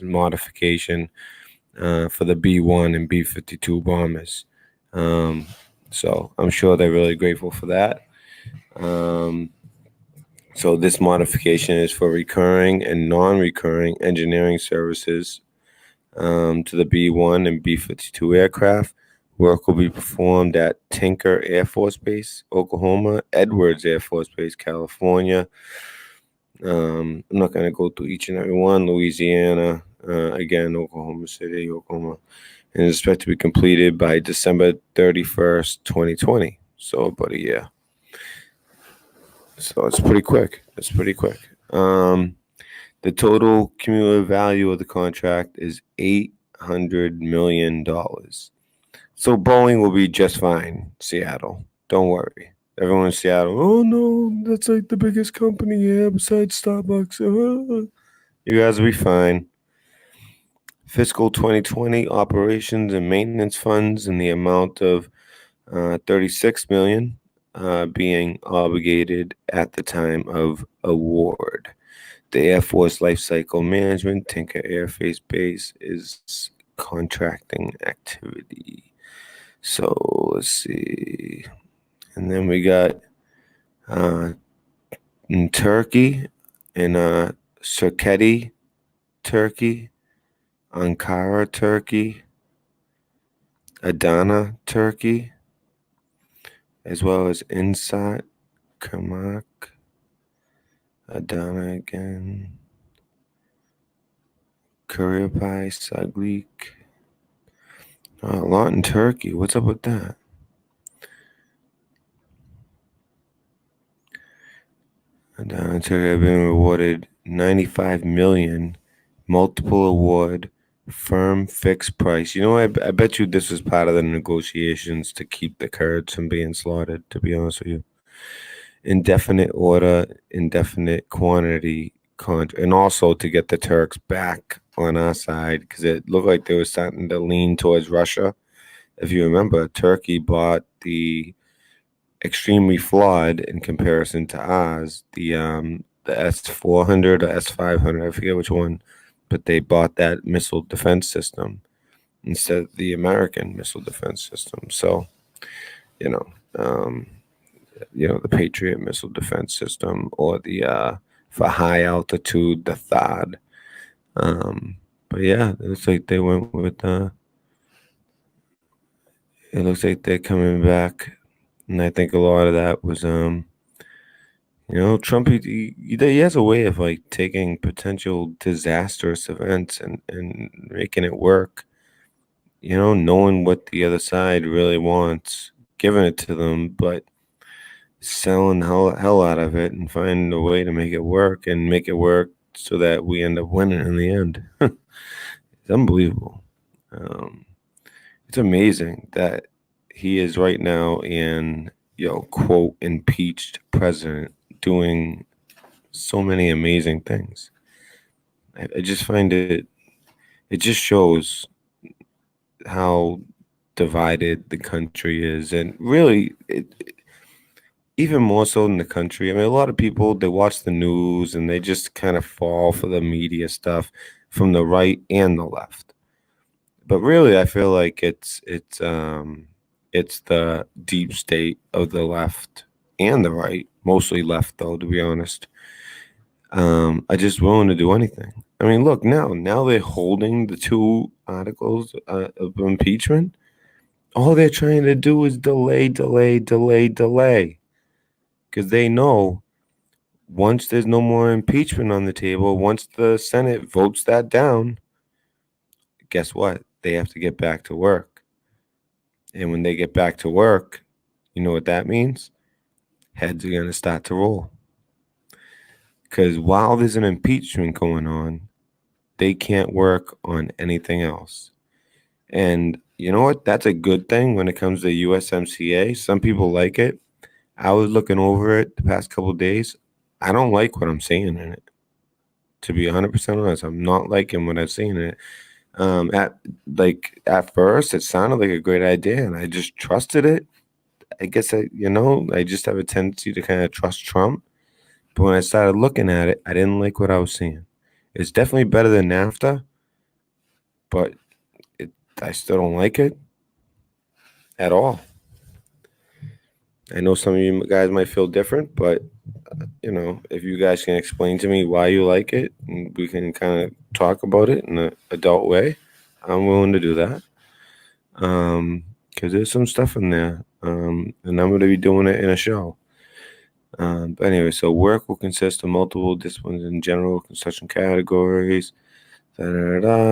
modification for the B-1 and B-52 bombers. So I'm sure they're really grateful for that. So this modification is for recurring and non-recurring engineering services to the B-1 and B-52 aircraft. Work will be performed at Tinker Air Force Base, Oklahoma, Edwards Air Force Base, California. I'm not going to go through each and every one. Louisiana, again, Oklahoma City, Oklahoma, and is expected to be completed by December 31st, 2020. So about a year. So it's pretty quick. The total cumulative value of the contract is $800 million. So Boeing will be just fine, Seattle. Don't worry. Everyone in Seattle, oh no, that's like the biggest company here besides Starbucks. You guys will be fine. Fiscal 2020 operations and maintenance funds in the amount of $36 million being obligated at the time of award. The Air Force Life Cycle Management Tinker Air Force Base is contracting activity. So let's see. And then we got in Turkey, in Sirketi, Turkey, Ankara, Turkey, Adana, Turkey, as well as Insat, Kermak, Adana again, Kuryapai, Saglik. A lot in Turkey. What's up with that? Adana, Turkey have been awarded $95 million, multiple award, firm fixed price. You know, I bet you this was part of the negotiations to keep the Kurds from being slaughtered, to be honest with you. Indefinite order, indefinite quantity, and also to get the Turks back on our side, because it looked like they were starting to lean towards Russia. If you remember, Turkey bought the extremely flawed in comparison to ours, the S-400 or S-500, I forget which one, but they bought that missile defense system instead of the American missile defense system. So, the Patriot missile defense system, or the for high altitude, the THAAD. But yeah, it looks like they went with. It looks like they're coming back, and I think a lot of that was, Trump. He has a way of like taking potential disastrous events and making it work. Knowing what the other side really wants, giving it to them, but selling the hell out of it and finding a way to make it work so that we end up winning in the end. It's unbelievable. It's amazing that he is right now in, quote, impeached president, doing so many amazing things. I just find it it just shows how divided the country is, and really, even more so than the country. I mean, a lot of people, they watch the news and they just kind of fall for the media stuff from the right and the left. But really, I feel like it's the deep state of the left and the right, mostly left though, to be honest. I just willing to do anything. I mean, look, now they're holding the two articles of impeachment. All they're trying to do is delay, because they know once there's no more impeachment on the table, once the Senate votes that down, guess what? They have to get back to work. And when they get back to work, you know what that means? Heads are going to start to roll. Because while there's an impeachment going on, they can't work on anything else. And you know what? That's a good thing when it comes to USMCA. Some people like it. I was looking over it the past couple of days. I don't like what I'm seeing in it. To be 100% honest, I'm not liking what I've seen in it. At first, it sounded like a great idea, and I just trusted it. I guess I just have a tendency to kind of trust Trump. But when I started looking at it, I didn't like what I was seeing. It's definitely better than NAFTA, but I still don't like it at all. I know some of you guys might feel different, but if you guys can explain to me why you like it, and we can kind of talk about it in an adult way, I'm willing to do that. Because there's some stuff in there, and I'm going to be doing it in a show. But anyway, so work will consist of multiple disciplines in general construction categories. This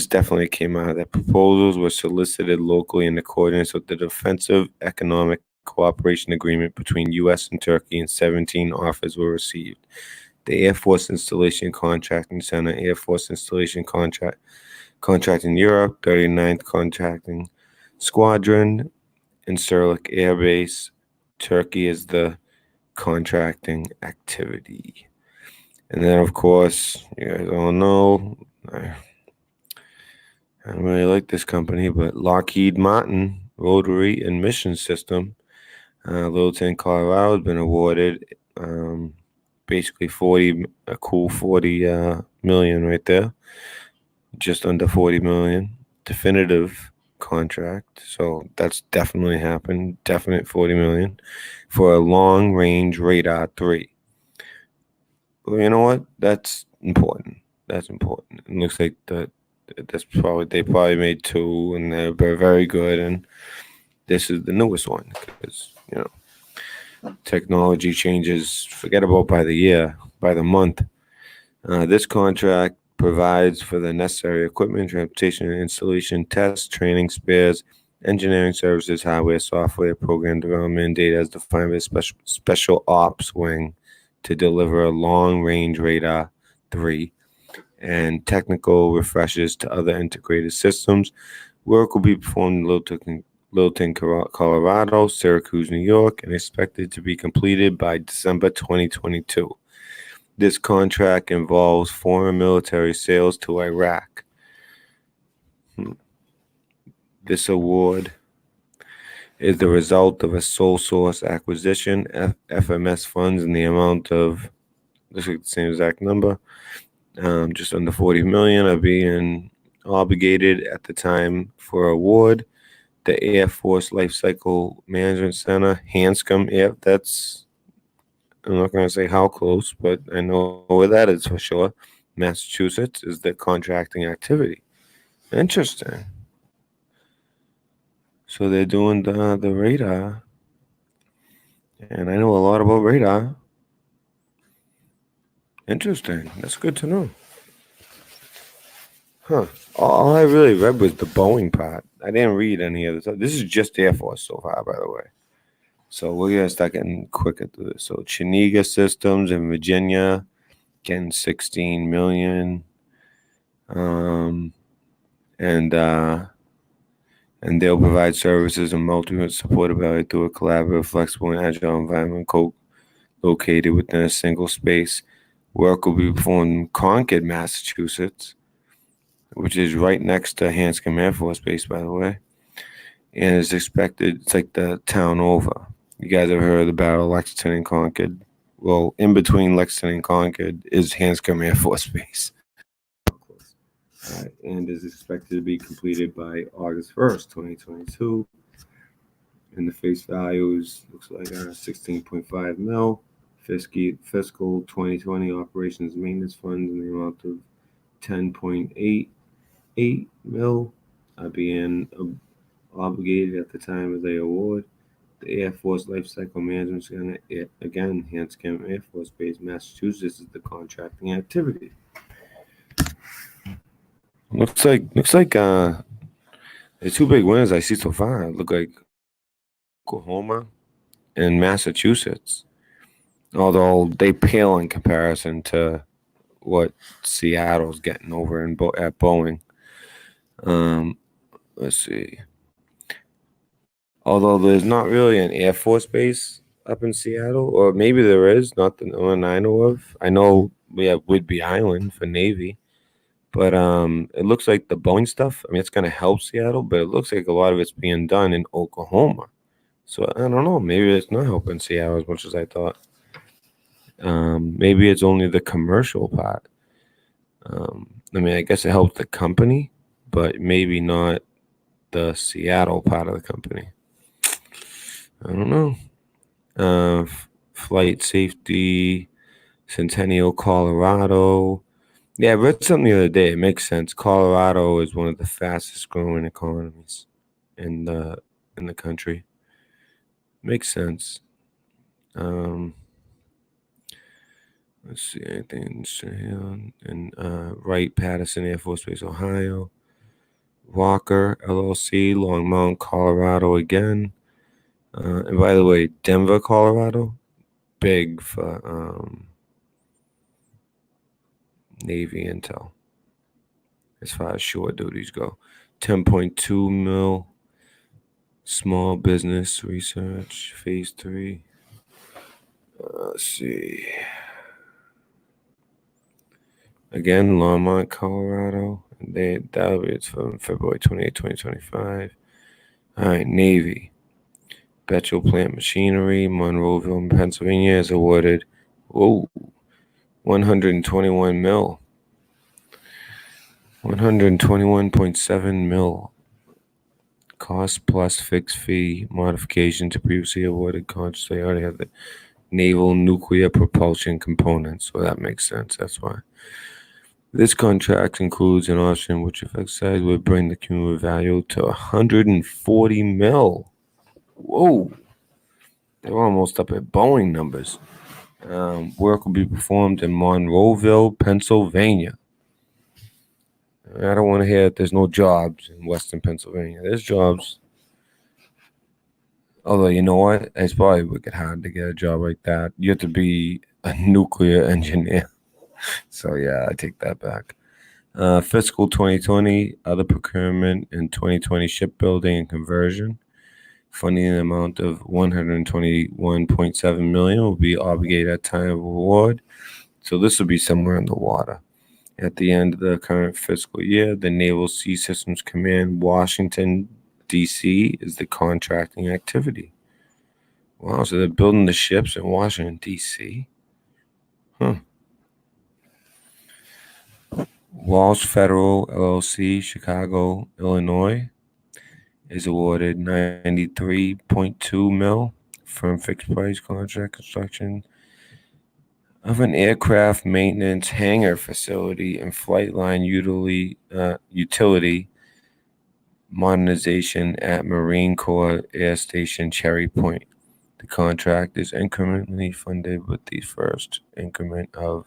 definitely came out. That proposals were solicited locally in accordance with the Defensive Economic Cooperation Agreement between U.S. and Turkey, and 17 offers were received. The Air Force Installation Contracting Center, Air Force Installation Contracting Europe, 39th Contracting Squadron, and Sirlik Air Base. Turkey is the contracting activity. And then, of course, you guys all know, I don't really like this company, but Lockheed Martin Rotary and Mission System, Littleton, Colorado, has been awarded basically 40 million right there, just under 40 million, definitive contract. So that's definitely happened, definite 40 million for a long range radar 3. Well, you know what? That's important. That's important. It looks like they probably made 2, and they're very good. And this is the newest one because technology changes. Forget about by the year, by the month. This contract provides for the necessary equipment, transportation, installation, tests, training, spares, engineering services, hardware, software, program development, and data as defined by the special ops wing to deliver a long-range radar 3 and technical refreshes to other integrated systems. Work will be performed in Littleton, Colorado, Syracuse, New York, and expected to be completed by December 2022. This contract involves foreign military sales to Iraq. This award is the result of a sole source acquisition. FMS funds in the amount of, looks like the same exact number, just under 40 million are being obligated at the time for award. The Air Force Life Cycle Management Center, Hanscom, I'm not going to say how close, but I know where that is for sure. Massachusetts is the contracting activity. Interesting. So they're doing the radar, and I know a lot about radar. Interesting. That's good to know. Huh. All I really read was the Boeing part. I didn't read any of this. This is just Air Force so far, by the way. So we're going to start getting quicker through this. So Chenega Systems in Virginia, getting 16 million. And they'll provide services and multi supported by through a collaborative, flexible, and agile environment located within a single space. Work will be performed in Concord, Massachusetts, which is right next to Hanscom Air Force Base, by the way. And it's expected, it's like the town over. You guys ever heard of the Battle of Lexington and Concord? Well, in between Lexington and Concord is Hanscom Air Force Base. And is expected to be completed by August 1st, 2022. And the face value looks like 16.5 mil. Fiscal 2020 operations and maintenance funds in the amount of 10.88 mil are being obligated at the time of the award. The Air Force Lifecycle Management Center, again, Hanscom Air Force Base, Massachusetts, is the contracting activity. Looks like the two big winners I see so far look like Oklahoma and Massachusetts, although they pale in comparison to what Seattle's getting over at Boeing. Let's see. Although there's not really an Air Force base up in Seattle, or maybe there is, not the one I know of. I know we have Whidbey Island for Navy, but it looks like the Boeing stuff, I mean, it's going to help Seattle, but it looks like a lot of it's being done in Oklahoma. So I don't know. Maybe it's not helping Seattle as much as I thought. Maybe it's only the commercial part. I mean, I guess it helps the company, but maybe not the Seattle part of the company. I don't know. Flight safety, Centennial, Colorado. Yeah, I read something the other day. It makes sense. Colorado is one of the fastest growing economies in the country. Makes sense. Let's see, anything in Wright-Patterson Air Force Base, Ohio. Walker, LLC, Longmont, Colorado again. And by the way, Denver, Colorado, big for Navy intel as far as shore duties go. 10.2 mil. Small business research, phase 3. Let's see. Again, Longmont, Colorado. It's from February 28, 2025. All right, Navy. Betchel Plant Machinery, Monroeville, Pennsylvania, is awarded 121 mil. 121.7 mil. Cost plus fixed fee modification to previously awarded contracts. They already have the naval nuclear propulsion components, so that makes sense. That's why. This contract includes an option which, if exercised, would bring the cumulative value to 140 mil. Whoa. They're almost up at Boeing numbers. Work will be performed in Monroeville, Pennsylvania. I don't want to hear that there's no jobs in Western Pennsylvania. There's jobs. Although, you know what? It's probably wicked hard to get a job like that. You have to be a nuclear engineer. So, yeah, I take that back. Fiscal 2020, other procurement, and 2020 shipbuilding and conversion. Funding in the amount of $121.7 million will be obligated at time of award. So this will be somewhere in the water. At the end of the current fiscal year, the Naval Sea Systems Command, Washington, D.C. is the contracting activity. Wow, so they're building the ships in Washington, D.C.? Huh. Walsh Federal, LLC, Chicago, Illinois, is awarded $93.2 mil firm fixed price contract construction of an aircraft maintenance hangar facility and flight line utility modernization at Marine Corps Air Station Cherry Point. The contract is incrementally funded with the first increment of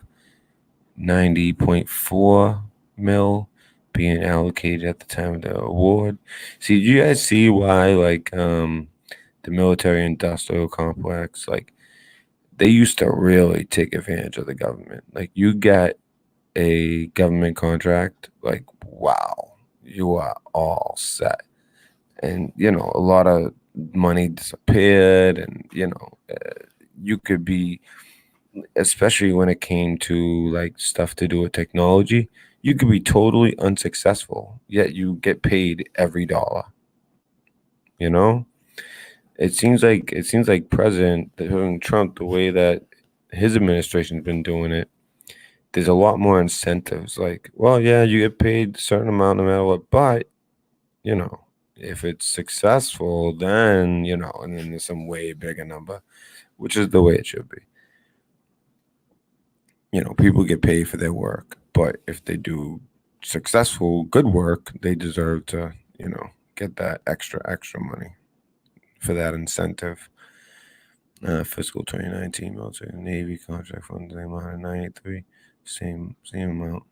90.4 mil being allocated at the time of the award. See, do you guys see why, like, the military industrial complex, like, they used to really take advantage of the government. Like, you get a government contract, like, wow, you are all set. And, you know, a lot of money disappeared, and, you know, you could be especially when it came to like stuff to do with technology, you could be totally unsuccessful, yet you get paid every dollar. You know, it seems like President Trump, the way that his administration's been doing it, there's a lot more incentives. Like, well, yeah, you get paid a certain amount no matter what, but you know, if it's successful, then and then there's some way bigger number, which is the way it should be. People get paid for their work, but if they do successful, good work, they deserve to, get that extra money for that incentive. Fiscal 2019 military Navy contract funding amount of 93, same amount,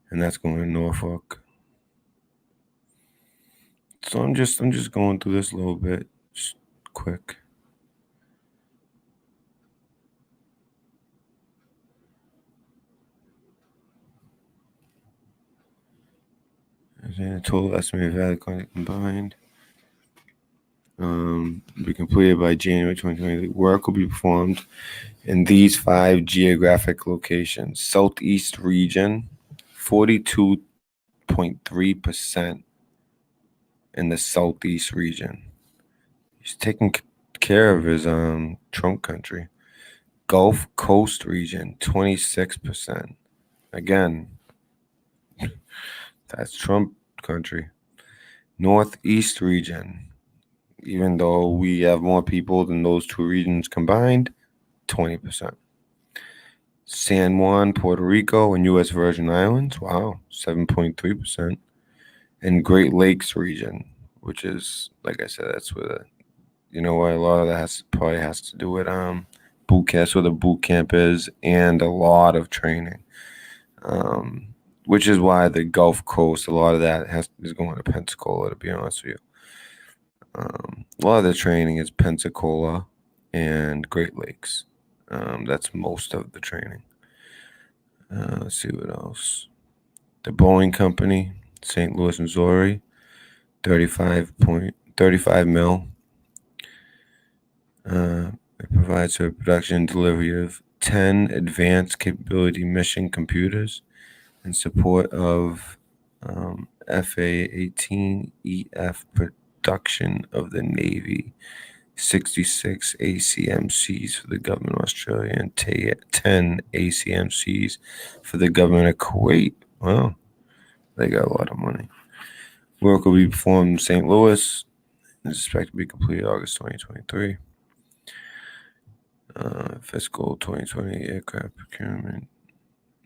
and that's going to Norfolk. So I'm just going through this a little bit, just quick. The total estimated value combined be completed by January 2020. Work will be performed in these 5 geographic locations. Southeast region, 42.3% in the Southeast region. He's taking care of his Trump country. Gulf Coast region, 26%. Again, that's Trump country. Northeast region, even though we have more people than those 2 regions combined, 20%. San Juan, Puerto Rico, and U.S. Virgin Islands, wow, 7.3%. And Great Lakes region, which is, like I said, that's where a lot of that probably has to do with boot camp, where the boot camp is, and a lot of training. Which is why the Gulf Coast, a lot of that is going to Pensacola, to be honest with you. A lot of the training is Pensacola and Great Lakes. That's most of the training. Let's see what else. The Boeing Company, St. Louis, Missouri, 35 mil. It provides for production and delivery of 10 advanced capability mission computers in support of FA-18EF production of the Navy, 66 ACMCs for the government of Australia, and 10 ACMCs for the government of Kuwait. Wow, they got a lot of money. Work will be performed in St. Louis. It's expected to be completed August 2023. Fiscal 2020 aircraft procurement,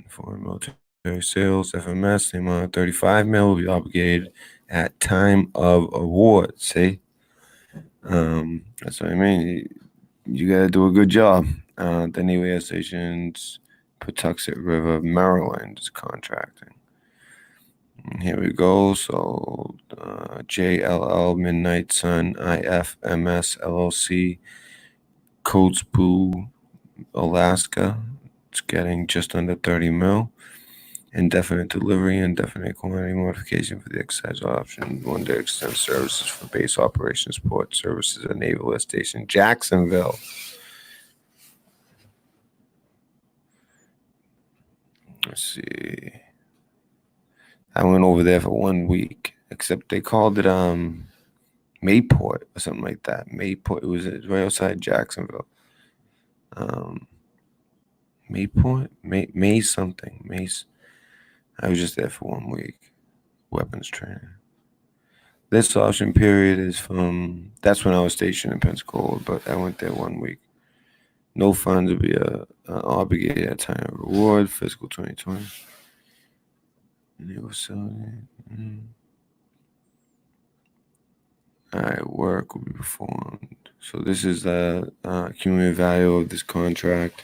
foreign military sales, FMS, the amount of 35 mil will be obligated at time of award. See, that's what I mean. You got to do a good job. The Naval Air Stations, Patuxent River, Maryland is contracting. And here we go. So JLL, Midnight Sun, IFMS, LLC, Kotzebue, Alaska. It's getting just under 30 mil. Indefinite delivery, indefinite quantity modification for the exercise option. 1 to extend services for base operations support services at Naval Air Station Jacksonville. Let's see. I went over there for 1 week, except they called it Mayport or something like that. Mayport. It was right outside Jacksonville. Mayport? May something. Mace. I was just there for 1 week. Weapons training. This option period is that's when I was stationed in Pensacola, but I went there 1 week. No funds will be obligated at time of reward, fiscal 2020. New facility. All right, work will be performed. So this is the cumulative value of this contract.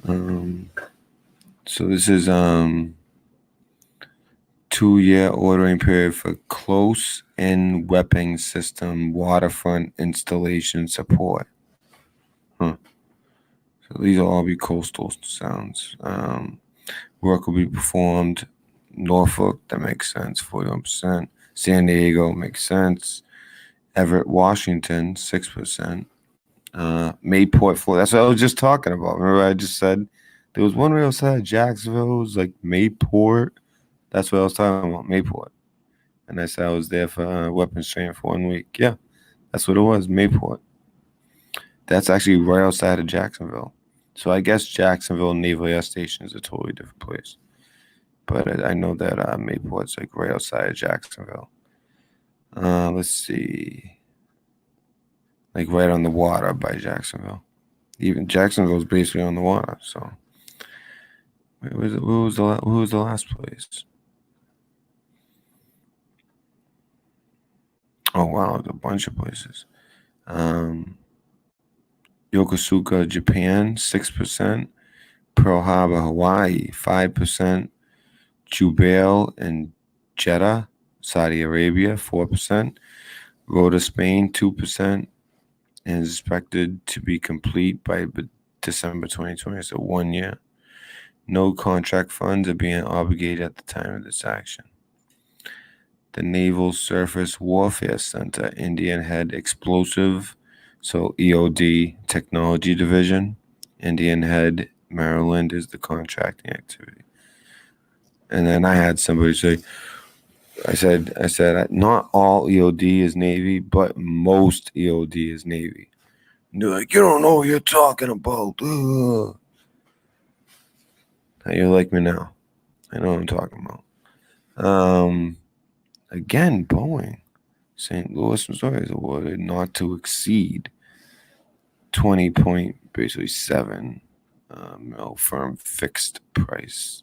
So this is 2-year ordering period for close-in weapon system waterfront installation support. So these will all be coastal sounds. Work will be performed. Norfolk, that makes sense, 41%. San Diego makes sense. Everett, Washington, 6%. Mayport, Florida. That's what I was just talking about. Remember, I just said there was one right outside of Jacksonville. It was like Mayport. That's what I was talking about, Mayport. And I said I was there for weapons training for 1 week. Yeah, that's what it was, Mayport. That's actually right outside of Jacksonville. So I guess Jacksonville Naval Air Station is a totally different place. But I know that Mayport's like right outside of Jacksonville. Let's see. Like right on the water by Jacksonville. Even Jacksonville's basically on the water. So where was the last place? Oh wow, there's a bunch of places. Yokosuka, Japan, 6%. Pearl Harbor, Hawaii, 5%. Jubail and Jeddah, Saudi Arabia, 4%. Rota, Spain, 2%. And is expected to be complete by December 2020, so 1 year. No contract funds are being obligated at the time of this action. The Naval Surface Warfare Center, Indian Head Explosive, so EOD Technology Division, Indian Head, Maryland is the contracting activity. And then I had somebody say, I said, not all EOD is Navy, but most EOD is Navy. And they're like, you don't know what you're talking about. Ugh. How you like me now? I know what I'm talking about. Again, Boeing, St. Louis, Missouri is awarded not to exceed 20.7 mil firm fixed price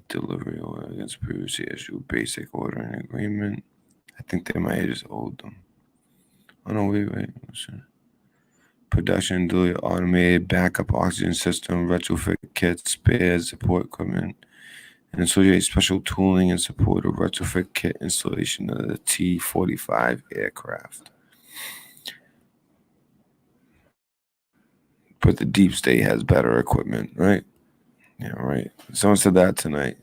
delivery order against previously issued basic ordering agreement. I think they might have just owed them. Oh no, wait. Listen. Production delivery automated backup oxygen system, retrofit kits, spares, support equipment, and associated special tooling in support of retrofit kit installation of the T-45 aircraft. But the deep state has better equipment, right? Yeah, right. Someone said that tonight.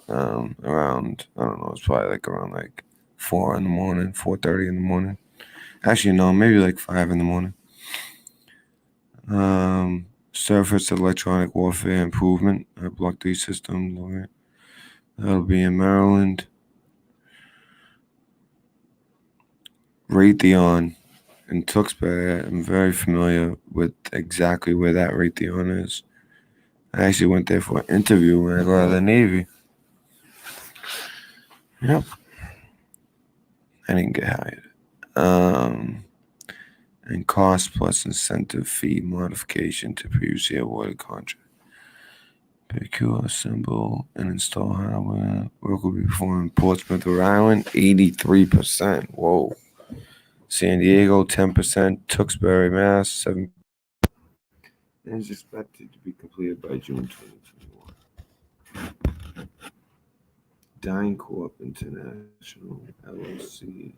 Around, I don't know, it's probably like around like 4 in the morning, 4:30 in the morning. Actually, no, maybe like 5 in the morning. Surface electronic warfare improvement, Block 3 system. That'll be in Maryland. Raytheon in Tewksbury. I'm very familiar with exactly where that Raytheon is. I actually went there for an interview when I got out of the Navy. Yep. I didn't get hired. And cost plus incentive fee modification to previously awarded contract. Procure, assemble, and install hardware. Work will be performed in Portsmouth, Rhode Island, 83%. Whoa. San Diego, 10%. Tewksbury, Mass, 7%. And is expected to be completed by June 2021. DynCorp International, LLC.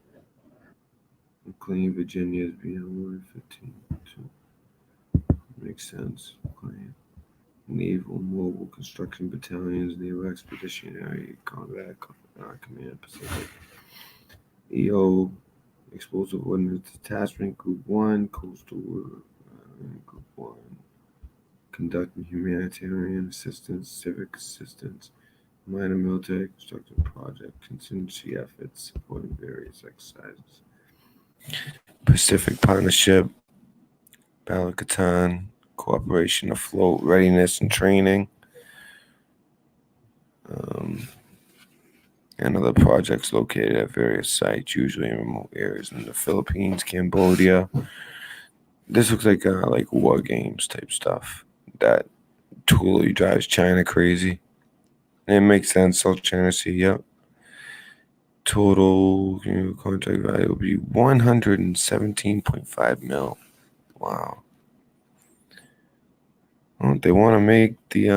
McLean, Virginia is being awarded 15. Makes sense. McLean. Naval Mobile Construction Battalions, Naval Expeditionary Combat Command Pacific. EO Explosive Ordnance Detachment Group 1, Coastal Group 1. Conducting humanitarian assistance, civic assistance, minor military construction project, contingency efforts, supporting various exercises. Pacific Partnership, Balakatan, Cooperation Afloat, Readiness and Training, and other projects located at various sites, usually in remote areas in the Philippines, Cambodia. This looks like war games type stuff that totally drives China crazy. And it makes sense. South China Sea, yep. Total contract value will be 117.5 mil. Wow. Well, they want to make the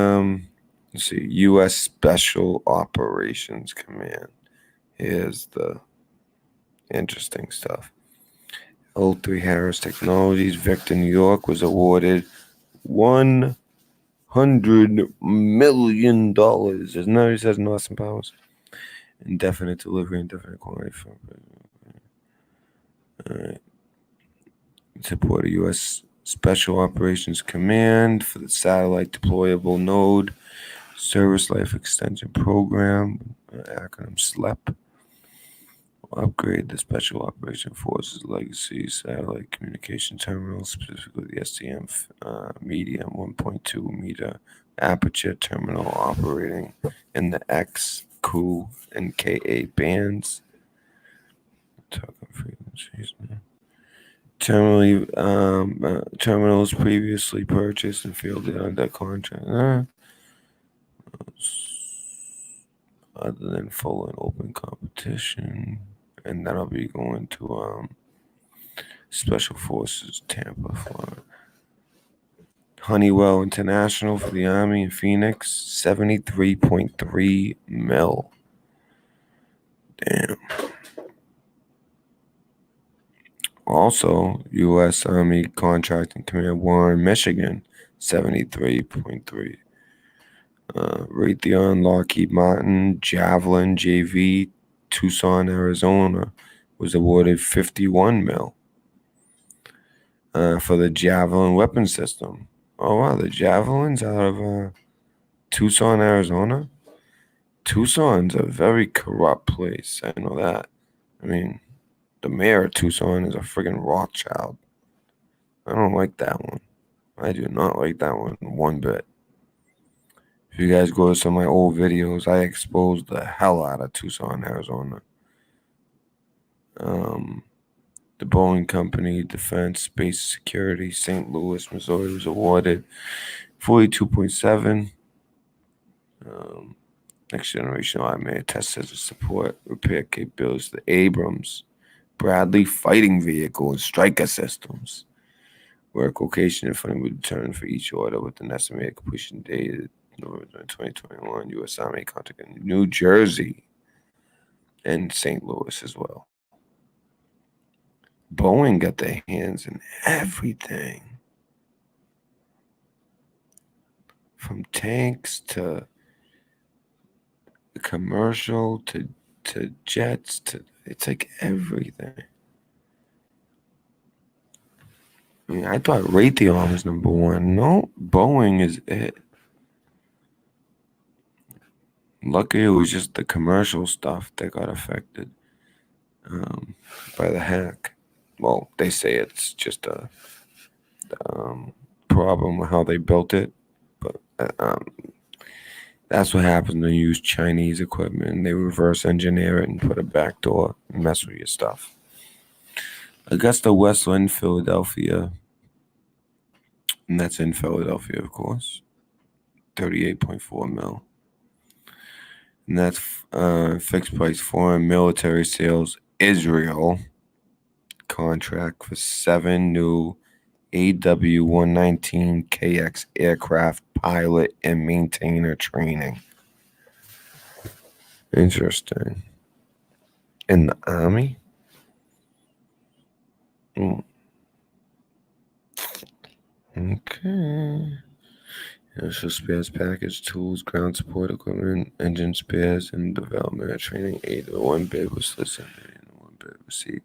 let's see, U.S. Special Operations Command. Here's the interesting stuff. L3 Harris Technologies, Victor, New York, was awarded $100 million. Isn't that what he says in Austin Powers? Indefinite delivery, indefinite quantity. All right. support a U.S. Special Operations Command for the Satellite Deployable Node Service Life Extension Program, acronym SLEP. Upgrade the Special Operation Forces Legacy Satellite Communication Terminal, specifically the STM medium 1.2 meter aperture terminal operating in the X, Q, and KA bands. Talking frequencies. Terminals previously purchased and fielded under contract. Other than full and open competition. And that'll be going to Special Forces, Tampa, Florida. Honeywell International for the Army in Phoenix, 73.3 mil. Damn. Also, U.S. Army Contracting Command Warren, Michigan, 73.3. Raytheon, Lockheed Martin, Javelin, JV, Tucson, Arizona, was awarded 51 mil for the Javelin weapon system. Oh, wow, the Javelin's out of Tucson, Arizona? Tucson's a very corrupt place. I know that. I mean, the mayor of Tucson is a friggin' Rothschild. I don't like that one. I do not like that one bit. If you guys go to some of my old videos, I exposed the hell out of Tucson, Arizona. The Boeing Company, Defense, Space Security, St. Louis, Missouri was awarded 42.7. Next generation automated test system support repair capabilities to the Abrams, Bradley fighting vehicle and Stryker systems. Work location and funding will be determined for each order with an estimated completion date November 2021. U.S. Army contract in New Jersey and St. Louis as well. Boeing got their hands in everything. From tanks to commercial to jets to it's like everything. I mean, I thought Raytheon was number one. No, Boeing is it. Luckily, it was just the commercial stuff that got affected by the hack. Well, they say it's just a problem with how they built it, but that's what happens when you use Chinese equipment. They reverse engineer it and put a backdoor and mess with your stuff. Augusta Westland, Philadelphia, and that's in Philadelphia, of course. 38.4 mil. And that's fixed price foreign military sales. Israel contract for 7 new AW-119KX aircraft pilot and maintainer training. Interesting. In the Army? Okay. So spares package, tools, ground support equipment, engine spares, and development and training aid. One bid was solicited and one bid received.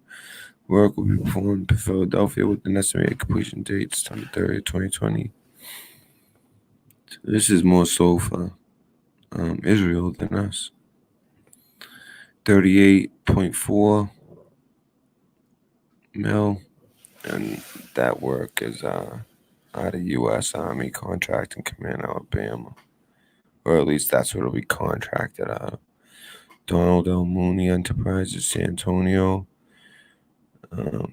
Work will be performed in Philadelphia with an estimated completion date September 30th, 2020. So this is more so for Israel than us. 38.4 mil, and that work is out of U.S. Army Contracting Command, Alabama, or at least that's what it'll be contracted out of. Donald L. Mooney Enterprises, San Antonio.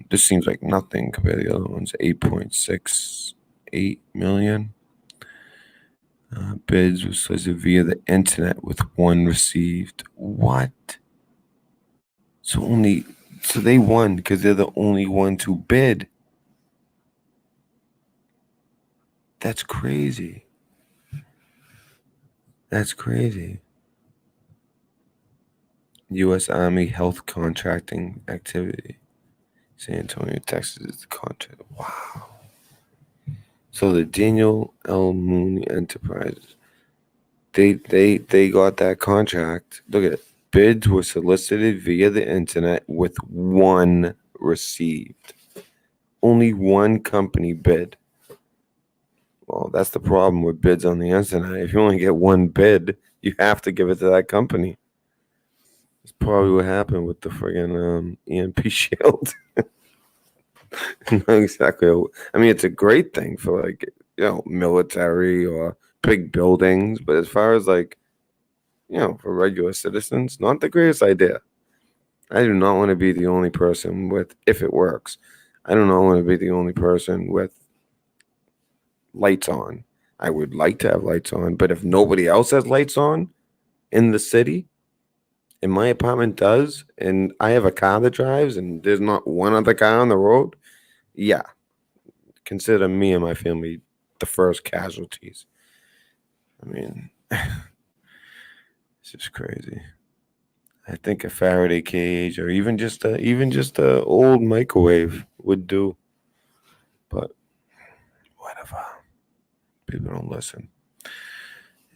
This seems like nothing compared to the other ones. 8.68 million. Bids was solicited via the internet with one received. What? So they won because they're the only ones who bid. That's crazy. That's crazy. U.S. Army Health Contracting Activity. San Antonio, Texas is the contract. Wow. So the Daniel L. Mooney Enterprises, they got that contract. Look at it. Bids were solicited via the internet with one received. only one company bid. Well, that's the problem with bids on the internet. If you only get one bid, you have to give it to that company. That's probably what happened with the friggin' EMP shield. Not exactly. I mean, it's a great thing for like, military or big buildings, but as far as like, for regular citizens, not the greatest idea. I do not want to be the only person with, if it works, I do not want to be the only person with lights on. I would like to have lights on, but if nobody else has lights on in the city, and my apartment does, and I have a car that drives, and there's not one other car on the road, yeah, consider me and my family the first casualties. I mean, it's just crazy. I think a Faraday cage or even just a old microwave would do. But whatever. People don't listen.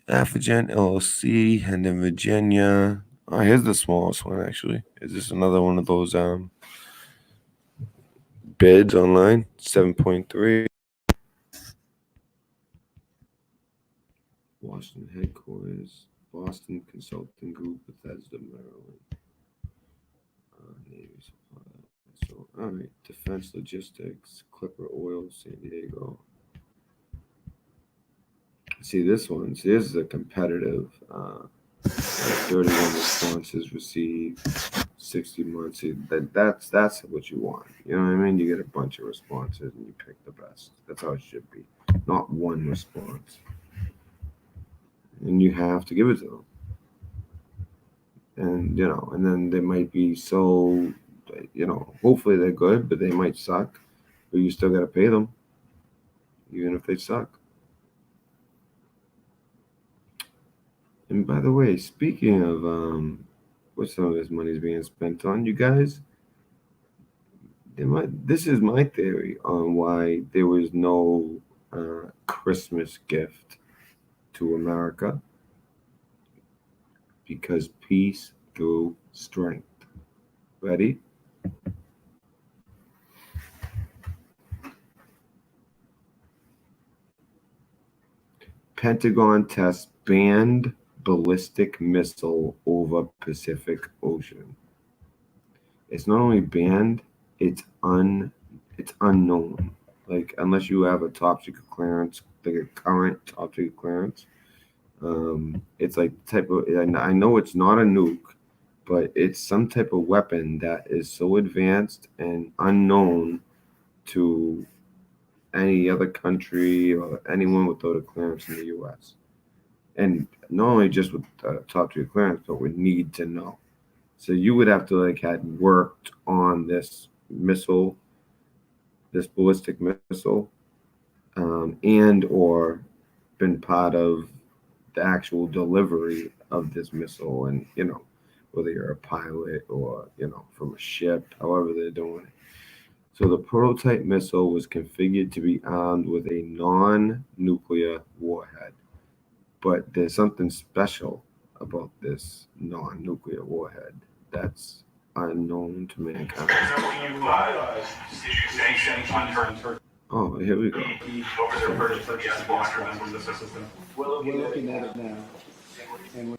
Affigen LLC and in Virginia. Oh, here's the smallest one actually. Is this another one of those bids online? 7.3. Washington headquarters, Boston Consulting Group, Bethesda, Maryland. Navy Supply. So, all right, Defense Logistics, Clipper Oil, San Diego. See this one. See, this is a competitive. 31 responses received, 60 months. See, that's what you want. You know what I mean? You get a bunch of responses and you pick the best. That's how it should be. Not one response. And you have to give it to them. And, and then they might be so, hopefully they're good, but they might suck. But you still got to pay them, even if they suck. And by the way, speaking of what some of this money is being spent on, you guys, this is my theory on why there was no Christmas gift to America. Because peace through strength. Ready? Pentagon tests banned ballistic missile over Pacific Ocean. It's not only banned, it's unknown. Like, unless you have a top secret clearance, like a current top secret clearance, it's like type of. I know it's not a nuke, but it's some type of weapon that is so advanced and unknown to any other country or anyone without a clearance in the U.S. And not only just with top secret clearance, but would need to know. So you would have to had worked on this missile, this ballistic missile, and or been part of the actual delivery of this missile, and whether you're a pilot or from a ship, however they're doing it. So the prototype missile was configured to be armed with a non-nuclear warhead, but there's something special about this non-nuclear warhead that's unknown to mankind. Oh, here we go. We're looking at it now. And we're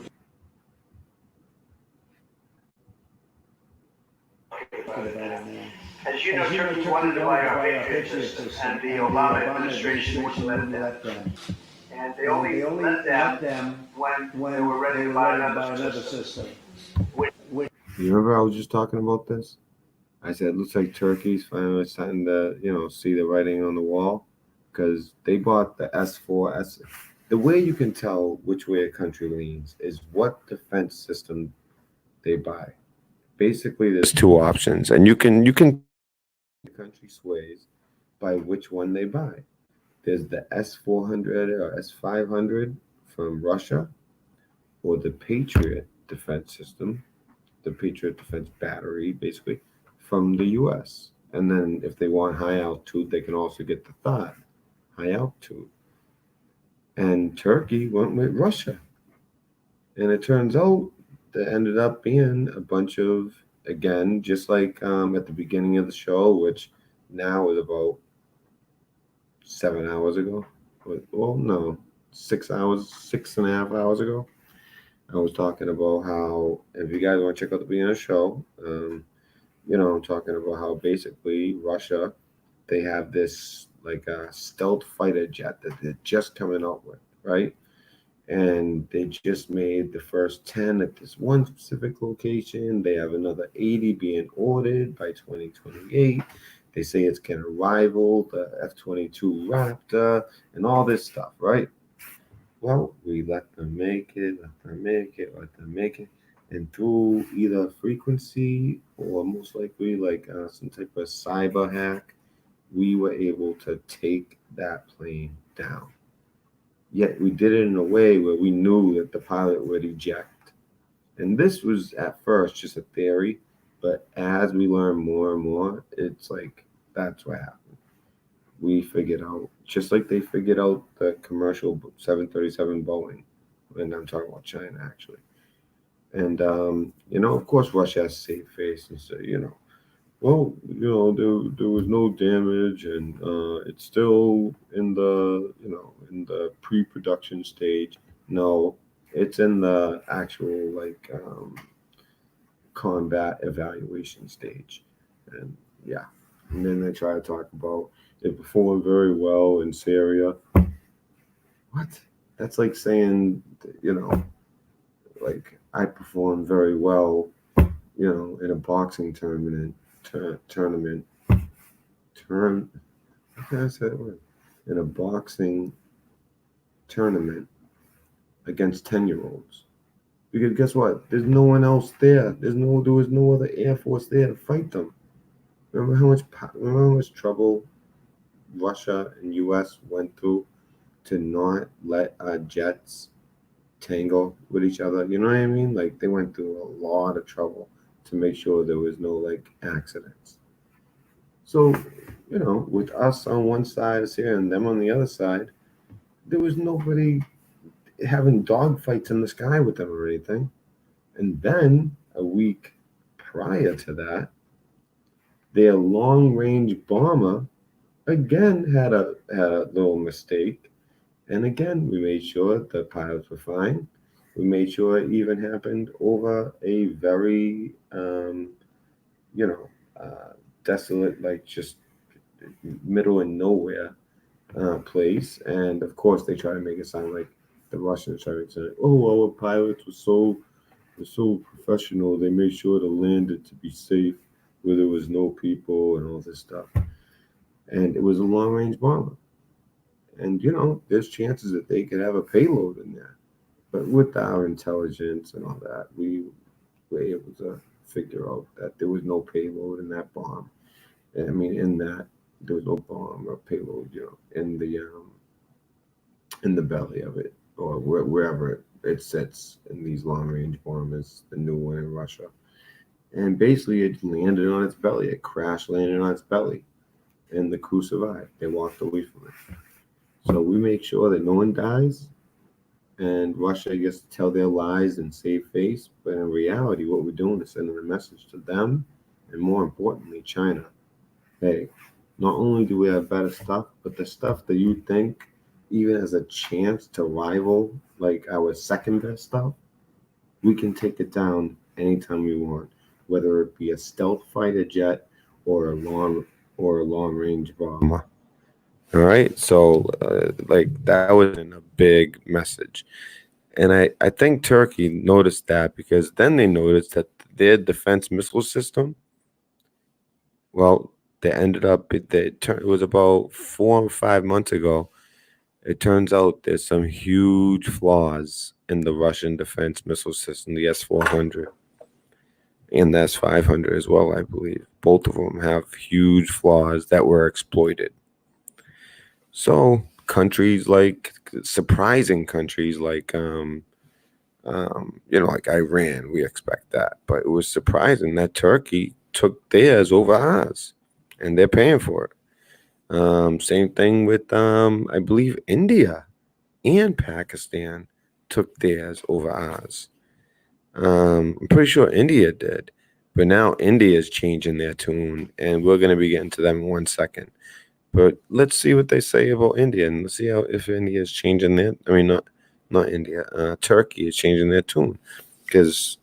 As you know, Turkey wanted to buy our Patriot system, and the Obama administration wouldn't let them. And they only let them when they were ready to buy another system. You remember I was just talking about this? I said, it looks like Turkey's finally starting to, see the writing on the wall, because they bought the S4. The way you can tell which way a country leans is what defense system they buy. Basically, there's two options, and you can the country sways by which one they buy. There's the S-400 or S-500 from Russia, or the Patriot defense system, the Patriot defense battery, basically, from the U.S. And then if they want high altitude, they can also get the THAAD, high altitude. And Turkey went with Russia. And it turns out there ended up being a bunch of, again, just like at the beginning of the show, which now is about 7 hours ago. Well, no, 6 hours, 6.5 hours ago. I was talking about how, if you guys want to check out the beginning of the show, I'm talking about how basically Russia, they have this like a stealth fighter jet that they're just coming out with, right? And they just made the first 10 at this one specific location. They have another 80 being ordered by 2028. They say it's going to rival the F-22 Raptor and all this stuff, right? Well, we let them make it, and through either frequency or most likely like some type of cyber hack, we were able to take that plane down. Yet we did it in a way where we knew that the pilot would eject. And this was at first just a theory, but as we learn more and more, it's like that's what happened. We figured out, just like they figured out the commercial 737 Boeing, and I'm talking about China actually. And of course, Russia has to save face and say, well, there was no damage, and it's still in the pre-production stage. No, it's in the actual combat evaluation stage, and yeah. And then they try to talk about it performed very well in Syria. What? That's like saying, like I performed very well, in a boxing tournament. In a boxing tournament against 10-year-olds. Because guess what? There's no one else there. There was no other Air Force there to fight them. Remember how much trouble Russia and US went through to not let our jets tangle with each other? You know what I mean? Like they went through a lot of trouble to make sure there was no accidents. So, with us on one side of here and them on the other side, there was nobody having dogfights in the sky with them or anything. And then a week prior to that, their long-range bomber again had a little mistake. And again, we made sure the pilots were fine. We made sure it even happened over a very, desolate, just middle and nowhere place. And of course, they try to make it sound like the Russians try to say, "Oh, our pilots were so professional. They made sure to land it to be safe, where there was no people and all this stuff." And it was a long-range bomber. And, there's chances that they could have a payload in there. But with our intelligence and all that, we were able to figure out that there was no payload in that bomb. I mean, there was no bomb or payload, in the belly of it, or wherever it sits in these long-range bombers, the new one in Russia. And basically, it landed on its belly. It crash landed on its belly. And the crew survived. They walked away from it. So we make sure that no one dies, and Russia gets to tell their lies and save face. But in reality, what we're doing is sending a message to them, and more importantly, China. Hey, not only do we have better stuff, but the stuff that you think even has a chance to rival our second best stuff, we can take it down anytime we want, whether it be a stealth fighter jet or a long-range bomber. All right, so that was a big message, and I think Turkey noticed that, because then they noticed that their defense missile system, well, they ended up it was about 4 or 5 months ago. It turns out there's some huge flaws in the Russian defense missile system, the S-400 and the S-500 as well, I believe. Both of them have huge flaws that were exploited. So surprising countries like Iran, we expect that. But it was surprising that Turkey took theirs over ours, and they're paying for it. Same thing with, I believe, India and Pakistan took theirs over ours. I'm pretty sure India did. But now India is changing their tune, and we're going to be getting to them in 1 second. But let's see what they say about India, and let's see how if India is changing their. I mean, not India. Turkey is changing their tune, because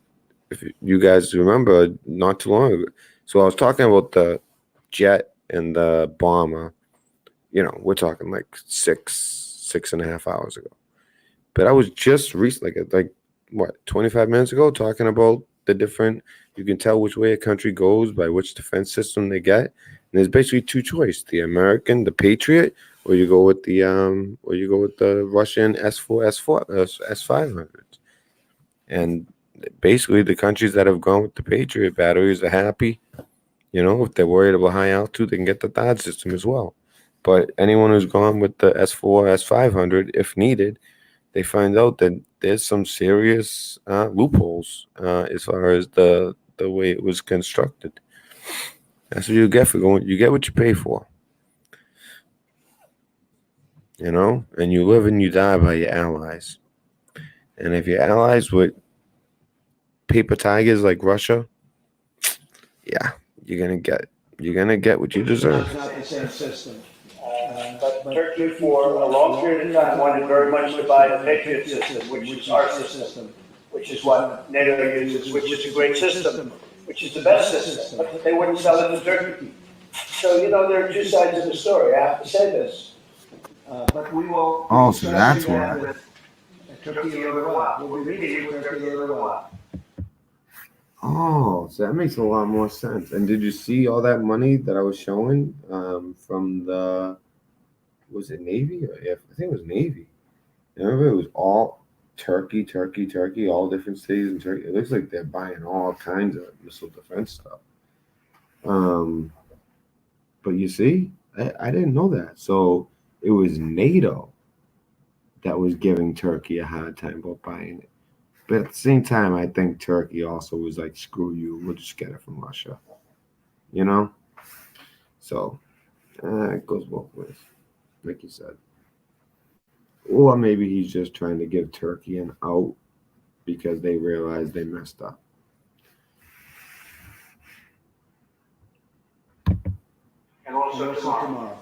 if you guys remember, not too long ago. So I was talking about the jet and the bomber. You know, we're talking like 6.5 hours ago. But I was just recently, like what, 25 minutes ago, talking about the different. You can tell which way a country goes by which defense system they get. And there's basically two choices: the American, the Patriot, or you go with the Russian S500s. And basically, the countries that have gone with the Patriot batteries are happy. You know, if they're worried about high altitude, they can get the THAAD system as well. But anyone who's gone with the S4, S500, if needed, they find out that there's some serious loopholes as far as the way it was constructed. That's what you get for going. You get what you pay for. You know, and you live and you die by your allies. And if your allies with paper tigers like Russia, yeah, you're gonna get what you deserve. It's not the same system. But Turkey, for a long period of time, wanted very much to buy the Patriot system, which is our system, which is what NATO uses, which is a great system, which is the best system, but they wouldn't sell it to Turkey. So, you know, there are two sides of the story. I have to say this. But we will. Oh, so that's why. With Turkey a little while. We'll be meeting with Turkey a little while. Oh, so that makes a lot more sense. And did you see all that money that I was showing from the, was it Navy? Yeah, I think it was Navy. Remember, it was all Turkey, all different cities in Turkey. It looks like they're buying all kinds of missile defense stuff. But you see, I didn't know that. So it was NATO that was giving Turkey a hard time about buying it. But at the same time, I think Turkey also was like, screw you, we'll just get it from Russia. You know? So it goes both ways, like you said. Or maybe he's just trying to give Turkey an out because they realized they messed up. And also tomorrow.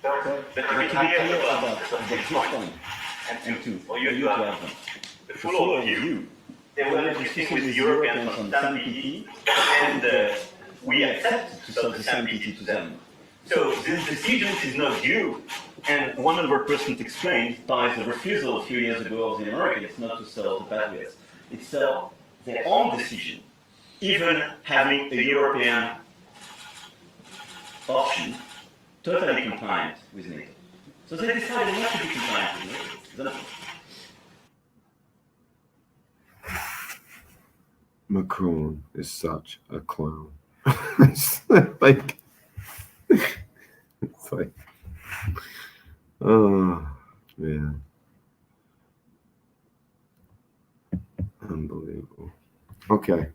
So, But to be clear about this point, and for you to have the full overview, they were discussing with Europeans on SAMPT, and we accept to sell the SAMPT to them. So this decision is not due, and 100% explained by the refusal a few years ago of the Americans not to sell the Patriots. It's their own decision, even having a European option totally compliant with NATO. So they decided not to be compliant with NATO. Macron is such a clown. It's like, oh man, unbelievable. Okay,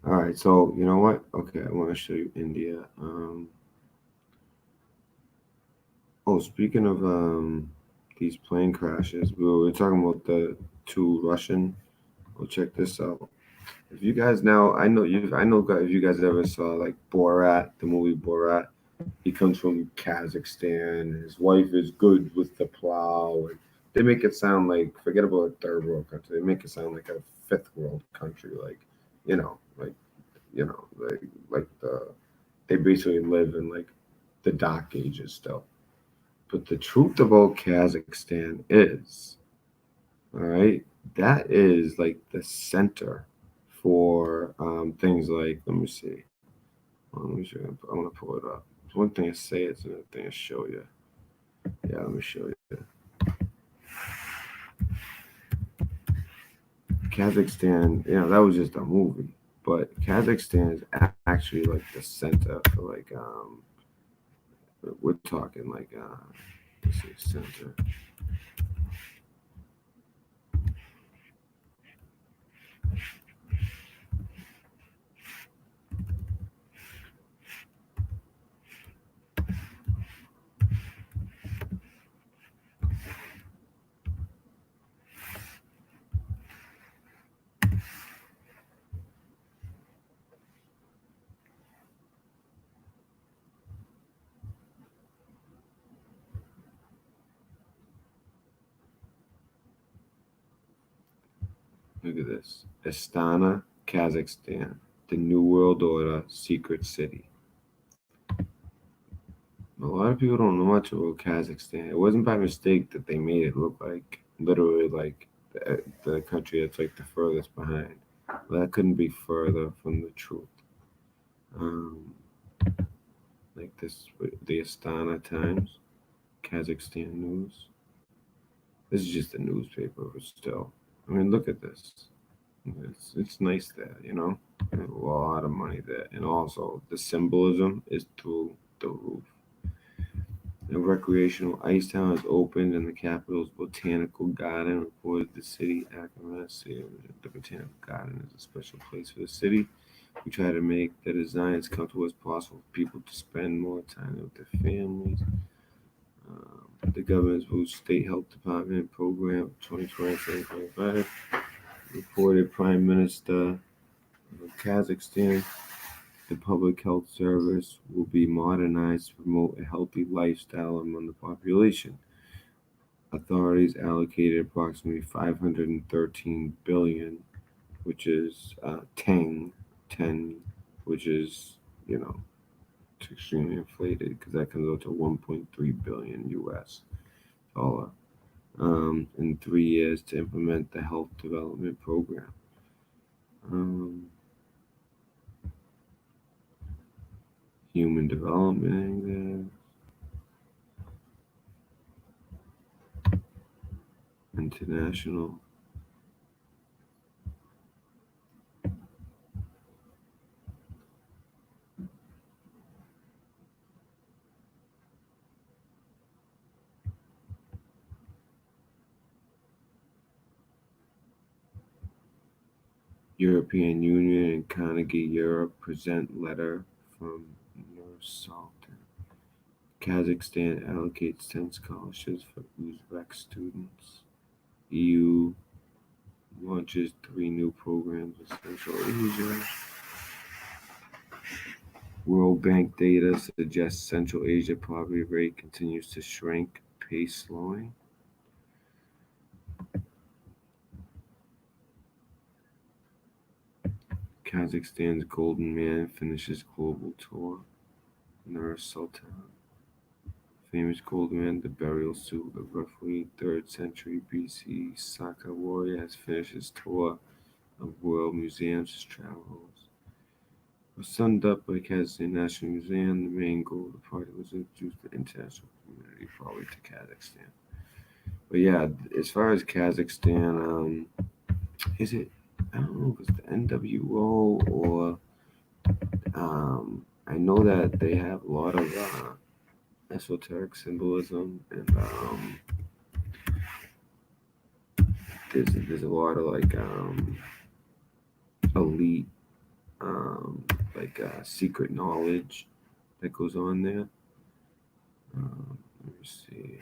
all right. So you know what? Okay, I want to show you India. Oh, speaking of these plane crashes, we were talking about the two Russian. Well, check this out. If you guys now, I know if you guys ever saw like Borat, the movie Borat, he comes from Kazakhstan. His wife is good with the plow. And they make it sound like, forget about a third world country. They make it sound like a fifth world country. Like, they basically live in like the dark ages still. But the truth about Kazakhstan is, all right, that is like the center for things like, let me see. Let me show you. I want to pull it up. It's one thing to say, it's another thing to show you. Yeah, let me show you. Kazakhstan, that was just a movie. But Kazakhstan is actually like the center for like, we're talking like, let's see, center. Look at this. Astana, Kazakhstan. The New World Order secret city. A lot of people don't know much about Kazakhstan. It wasn't by mistake that they made it look like literally like the country that's like the furthest behind. Well, that couldn't be further from the truth. Like this, the Astana Times, Kazakhstan News. This is just a newspaper, but still. I mean, look at this. It's nice there, you know. There's a lot of money there, and also the symbolism is through the roof. The recreational ice town is opened in the capital's botanical garden. Reported the city activists say the botanical garden is a special place for the city. We try to make the design as comfortable as possible for people to spend more time with their families. The government's state health department program 2020-2025 reported Prime Minister of Kazakhstan. The public health service will be modernized to promote a healthy lifestyle among the population. Authorities allocated approximately 513 billion, which is 10, which is, you know, it's extremely inflated because that comes out to 1.3 billion US dollar in 3 years to implement the health development program. Human development, international. European Union and Carnegie Europe present letter from Nur-Sultan. Kazakhstan allocates 10 scholarships for Uzbek students. EU launches 3 new programs in Central Asia. World Bank data suggests Central Asia poverty rate continues to shrink, pace slowing. Kazakhstan's Golden Man finishes global tour. Nur-Sultan. Famous Golden Man, the burial suit of roughly 3rd century BC Saka warrior, has finished his tour of world museums as travels. Was summed up by Kazakhstan National Museum. The main goal of the party was to introduce the international community probably to Kazakhstan. But yeah, as far as Kazakhstan, is it, I don't know if it's the NWO or I know that they have a lot of esoteric symbolism, and there's a lot of like elite secret knowledge that goes on there. Let me see.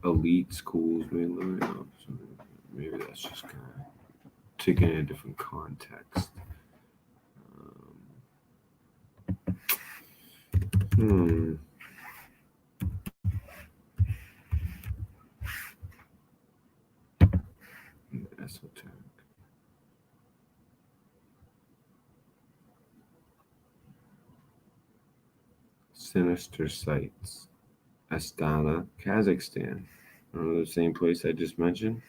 Elite schools may learn. So maybe that's just kind of taken in a different context. Esoteric. Sinister sights. Astana, Kazakhstan. The same place I just mentioned.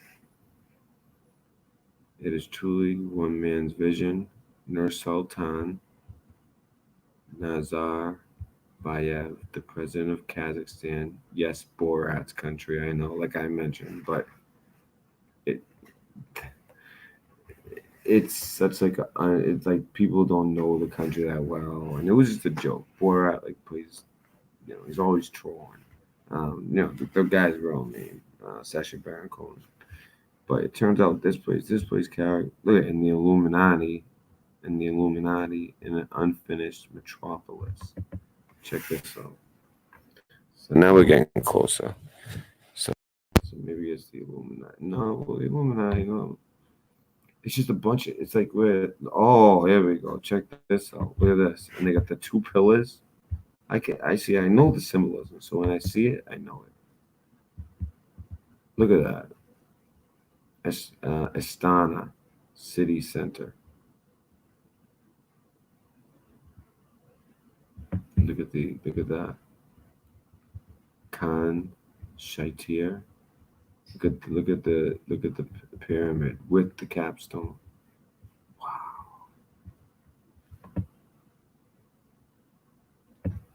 It is truly one man's vision. Nur-Sultan Nazarbayev, the president of Kazakhstan. Yes, Borat's country, I know, like I mentioned, but it's such like it's like people don't know the country that well, and it was just a joke. Borat like plays, you know, he's always trolling. You know, the guy's real name, Sacha Baron Cohen. But it turns out this place character, look at in the Illuminati, and the Illuminati in an unfinished metropolis. Check this out. So now we're getting closer. So maybe it's the Illuminati. No, the Illuminati, no. It's just a bunch of, it's like here we go. Check this out. Look at this. And they got the two pillars. I know the symbolism. So when I see it, I know it. Look at that. Astana City Center. Look at that. Khan Shaitir. Look at the pyramid with the capstone. Wow.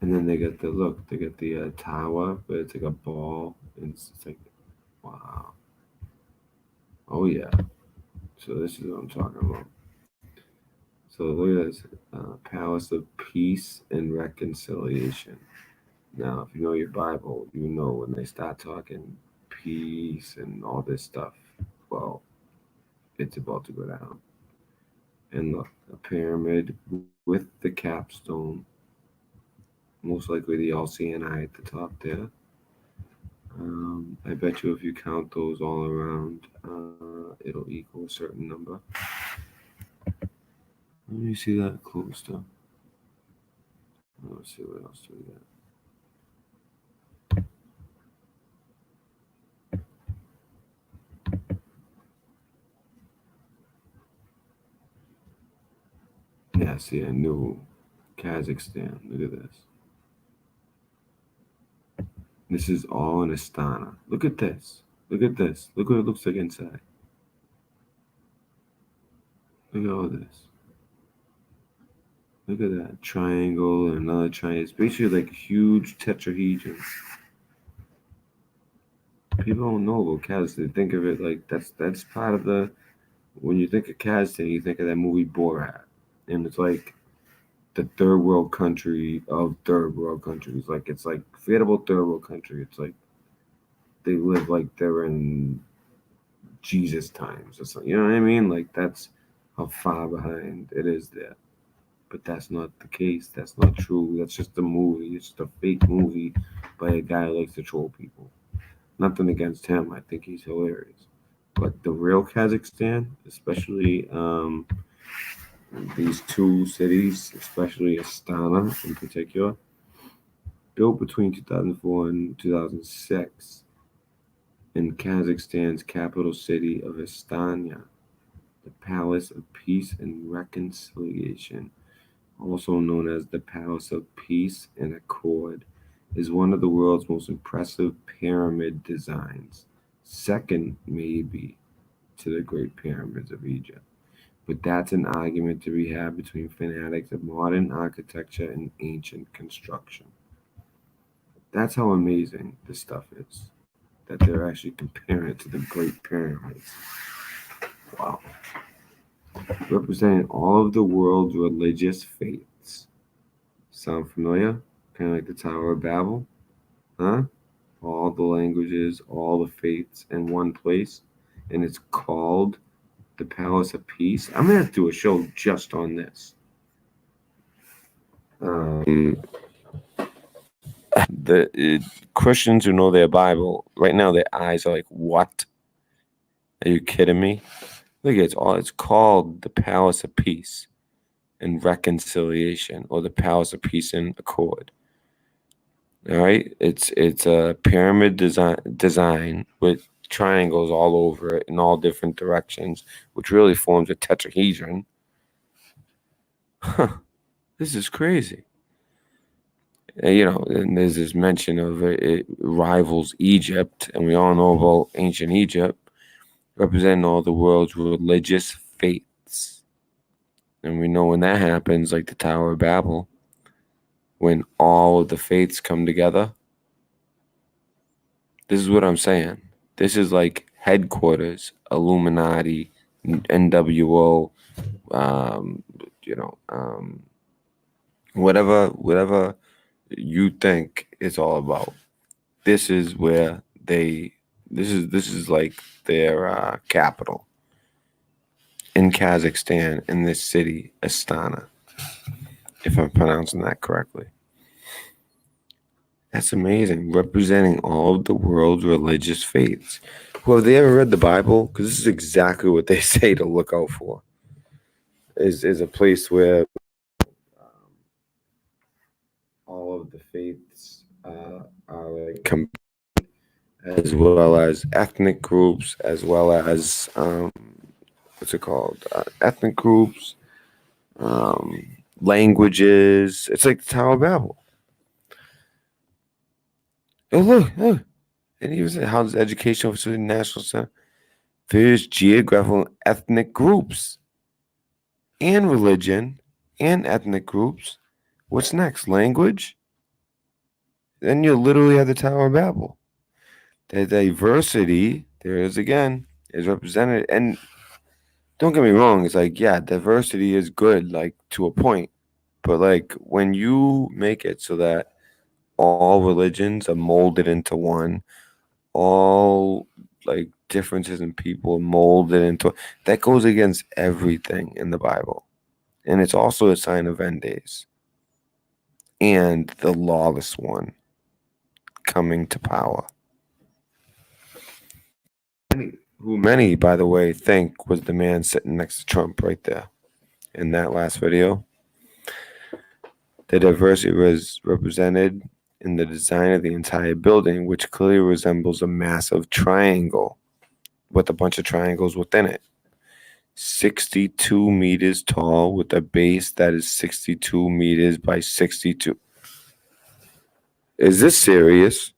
And then they got the tower, but it's like a ball, and it's like, wow. Oh yeah. So this is what I'm talking about. So look at this, Palace of Peace and Reconciliation. Now, if you know your Bible, you know when they start talking peace and all this stuff, well, it's about to go down. And look, a pyramid with the capstone, most likely the LCNI at the top there. I bet you if you count those all around, it'll equal a certain number. Let me see that close though. Let's see what else do we got. Yeah, see, I knew Kazakhstan. Look at this. This is all in Astana. Look at this. Look at this. Look what it looks like inside. Look at all this. Look at that triangle and another triangle. It's basically like a huge tetrahedron. People don't know about Kazakhstan. They think of it like that's part of the. When you think of Kazakhstan, you think of that movie Borat, and it's like the third world country of third world countries. Like it's like forget about third world country. It's like they live like they're in Jesus times or something. You know what I mean? Like that's how far behind it is there. But that's not the case. That's not true. That's just a movie. It's just a fake movie by a guy who likes to troll people. Nothing against him. I think he's hilarious. But the real Kazakhstan, especially these two cities, especially Astana in particular, built between 2004 and 2006 in Kazakhstan's capital city of Astana, the Palace of Peace and Reconciliation, also known as the Palace of Peace and Accord, is one of the world's most impressive pyramid designs, second maybe to the Great Pyramids of Egypt. But that's an argument to be had between fanatics of modern architecture and ancient construction. That's how amazing this stuff is, that they're actually comparing it to the Great Pyramids. Wow. Representing all of the world's religious faiths. Sound familiar? Kind of like the Tower of Babel? Huh? All the languages, all the faiths in one place. And it's called the Palace of Peace. I'm going to have to do a show just on this. The Christians who know their Bible, right now their eyes are like, what? Are you kidding me? Look, it's called the Palace of Peace and Reconciliation, or the Palace of Peace and Accord. All right, it's a pyramid design with triangles all over it in all different directions, which really forms a tetrahedron. This is crazy. And there's this mention of it rivals Egypt, and we all know about ancient Egypt, representing all the world's religious faiths. And we know when that happens, like the Tower of Babel, when all of the faiths come together. This is what I'm saying. This is like headquarters, Illuminati, NWO, whatever you think it's all about. This is where this is like their capital. in Kazakhstan, in this city, Astana, if I'm pronouncing that correctly. That's amazing, representing all of the world's religious faiths. Well, have they ever read the Bible? Because this is exactly what they say to look out for. Is a place where all of the faiths are like as well as ethnic groups, as well as what's it called? Ethnic groups, languages. It's like the Tower of Babel. Oh, look. And he was at House Educational Facility National Center. There's geographical ethnic groups and religion and ethnic groups. What's next? Language? Then you literally have the Tower of Babel. The diversity, there is again, is represented. And don't get me wrong, it's like, yeah, diversity is good, like to a point. But like when you make it so that all religions are molded into one, all like differences in people molded into, that goes against everything in the Bible. And it's also a sign of end days and the lawless one coming to power. Who many, by the way, think was the man sitting next to Trump right there in that last video. The diversity was represented in the design of the entire building, which clearly resembles a massive triangle with a bunch of triangles within it. 62 meters tall with a base that is 62 meters by 62. Is this serious?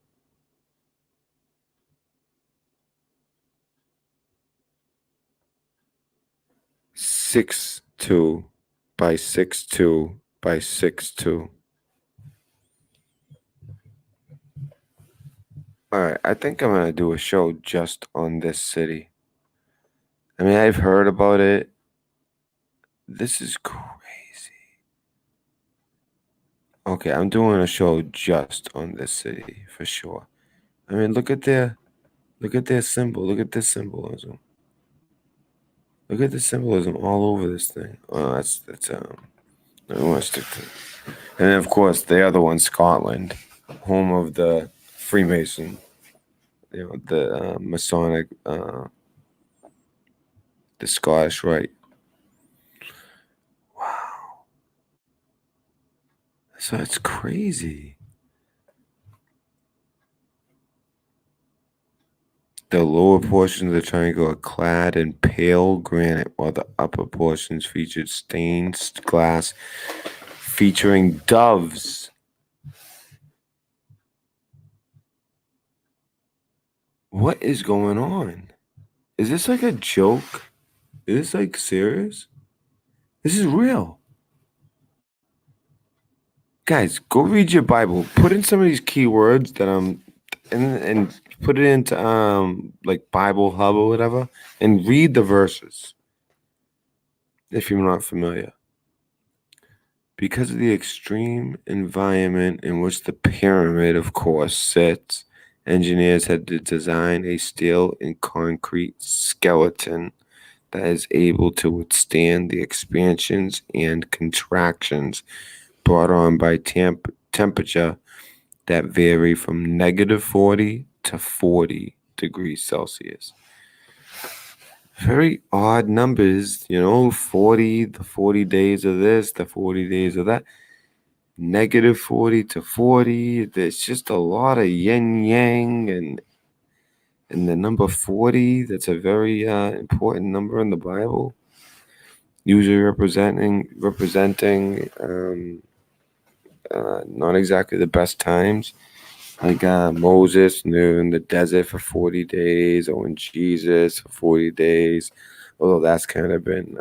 Six two by 6'2" by 6'2". All right, I think I'm gonna do a show just on this city. I mean, I've heard about it. This is crazy. Okay, I'm doing a show just on this city for sure. I mean, look at their symbol. Look at this symbolism. Look at the symbolism all over this thing. Oh, that's I want to stick to it. And then, of course, the other one, Scotland, home of the Freemason, the Masonic, the Scottish Rite. Wow. So it's crazy. The lower portions of the triangle are clad in pale granite, while the upper portions featured stained glass featuring doves. What is going on? Is this like a joke? Is this like serious? This is real. Guys, go read your Bible. Put in some of these keywords that and put it into like Bible Hub or whatever, and read the verses if you're not familiar. Because of the extreme environment in which the pyramid, of course, sits, engineers had to design a steel and concrete skeleton that is able to withstand the expansions and contractions brought on by temperature that vary from -40 to 40 degrees Celsius. Very odd numbers, 40, the 40 days of this, the 40 days of that. -40 to 40. There's just a lot of yin yang, and the number 40, that's a very important number in the Bible, usually representing not exactly the best times, like Moses in the desert for 40 days, or when Jesus for 40 days, although that's kind of been,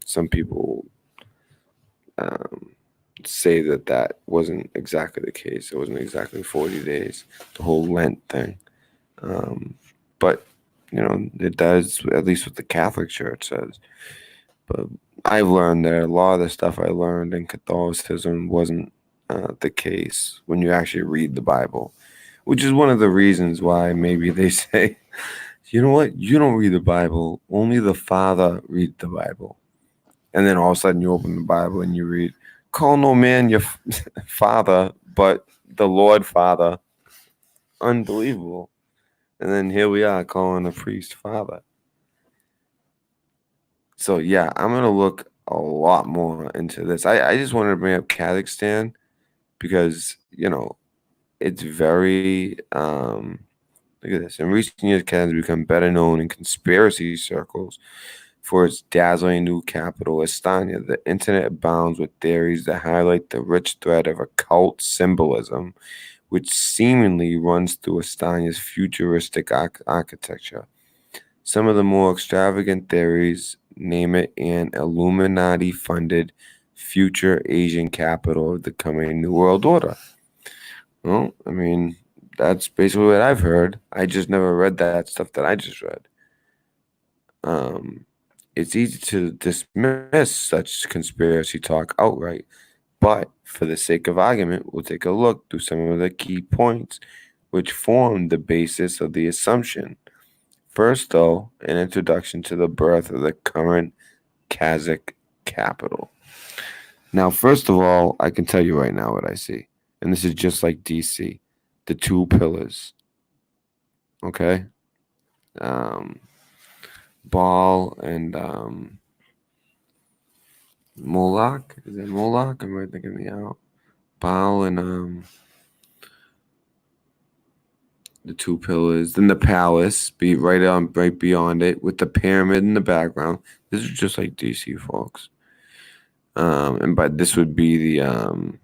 some people say that wasn't exactly the case. It wasn't exactly 40 days, the whole Lent thing. But, it does, at least what the Catholic Church says. But I've learned that a lot of the stuff I learned in Catholicism wasn't the case when you actually read the Bible, which is one of the reasons why maybe they say you know what? You don't read the Bible. Only the Father reads the Bible. And then all of a sudden you open the Bible and you read, call no man your father, but the Lord Father. Unbelievable. And then here we are calling a priest father. So yeah, I'm going to look a lot more into this. I just wanted to bring up Kazakhstan because, it's very, look at this. In recent years, Kazakhstan has become better known in conspiracy circles for its dazzling new capital, Estonia. The internet abounds with theories that highlight the rich thread of occult symbolism, which seemingly runs through Estonia's futuristic architecture. Some of the more extravagant theories name it an Illuminati-funded future Asian capital of the coming New World Order. Well, I mean, that's basically what I've heard. I just never read that stuff that I just read. It's easy to dismiss such conspiracy talk outright, but for the sake of argument, we'll take a look through some of the key points which form the basis of the assumption. First, though, an introduction to the birth of the current Kazakh capital. Now, first of all, I can tell you right now what I see. And this is just like DC. The two pillars. Okay? Baal and Moloch. Is it Moloch? Am I thinking the out? Baal and the two pillars. Then the palace, be right beyond it, with the pyramid in the background. This is just like DC, folks. But this would be the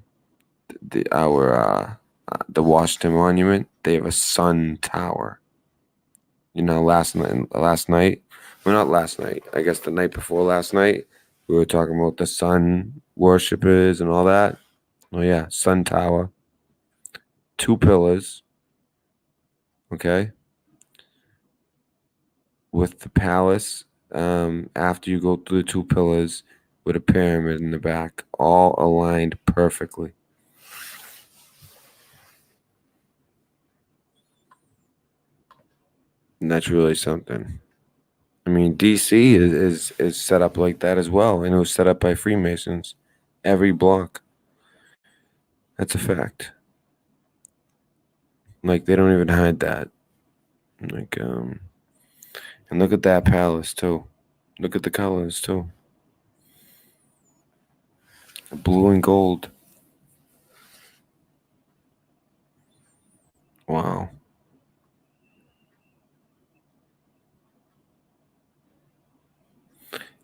Washington Monument. They have a sun tower. Last night. Well, not last night. I guess the night before last night, we were talking about the sun worshippers and all that. Oh yeah, sun tower. Two pillars. Okay. With the palace, after you go through the two pillars, with a pyramid in the back, all aligned perfectly. And that's really something. I mean, DC is set up like that as well, and it was set up by Freemasons. Every block. That's a fact. Like, they don't even hide that. Like, and look at that palace too. Look at the colors too. Blue and gold. Wow.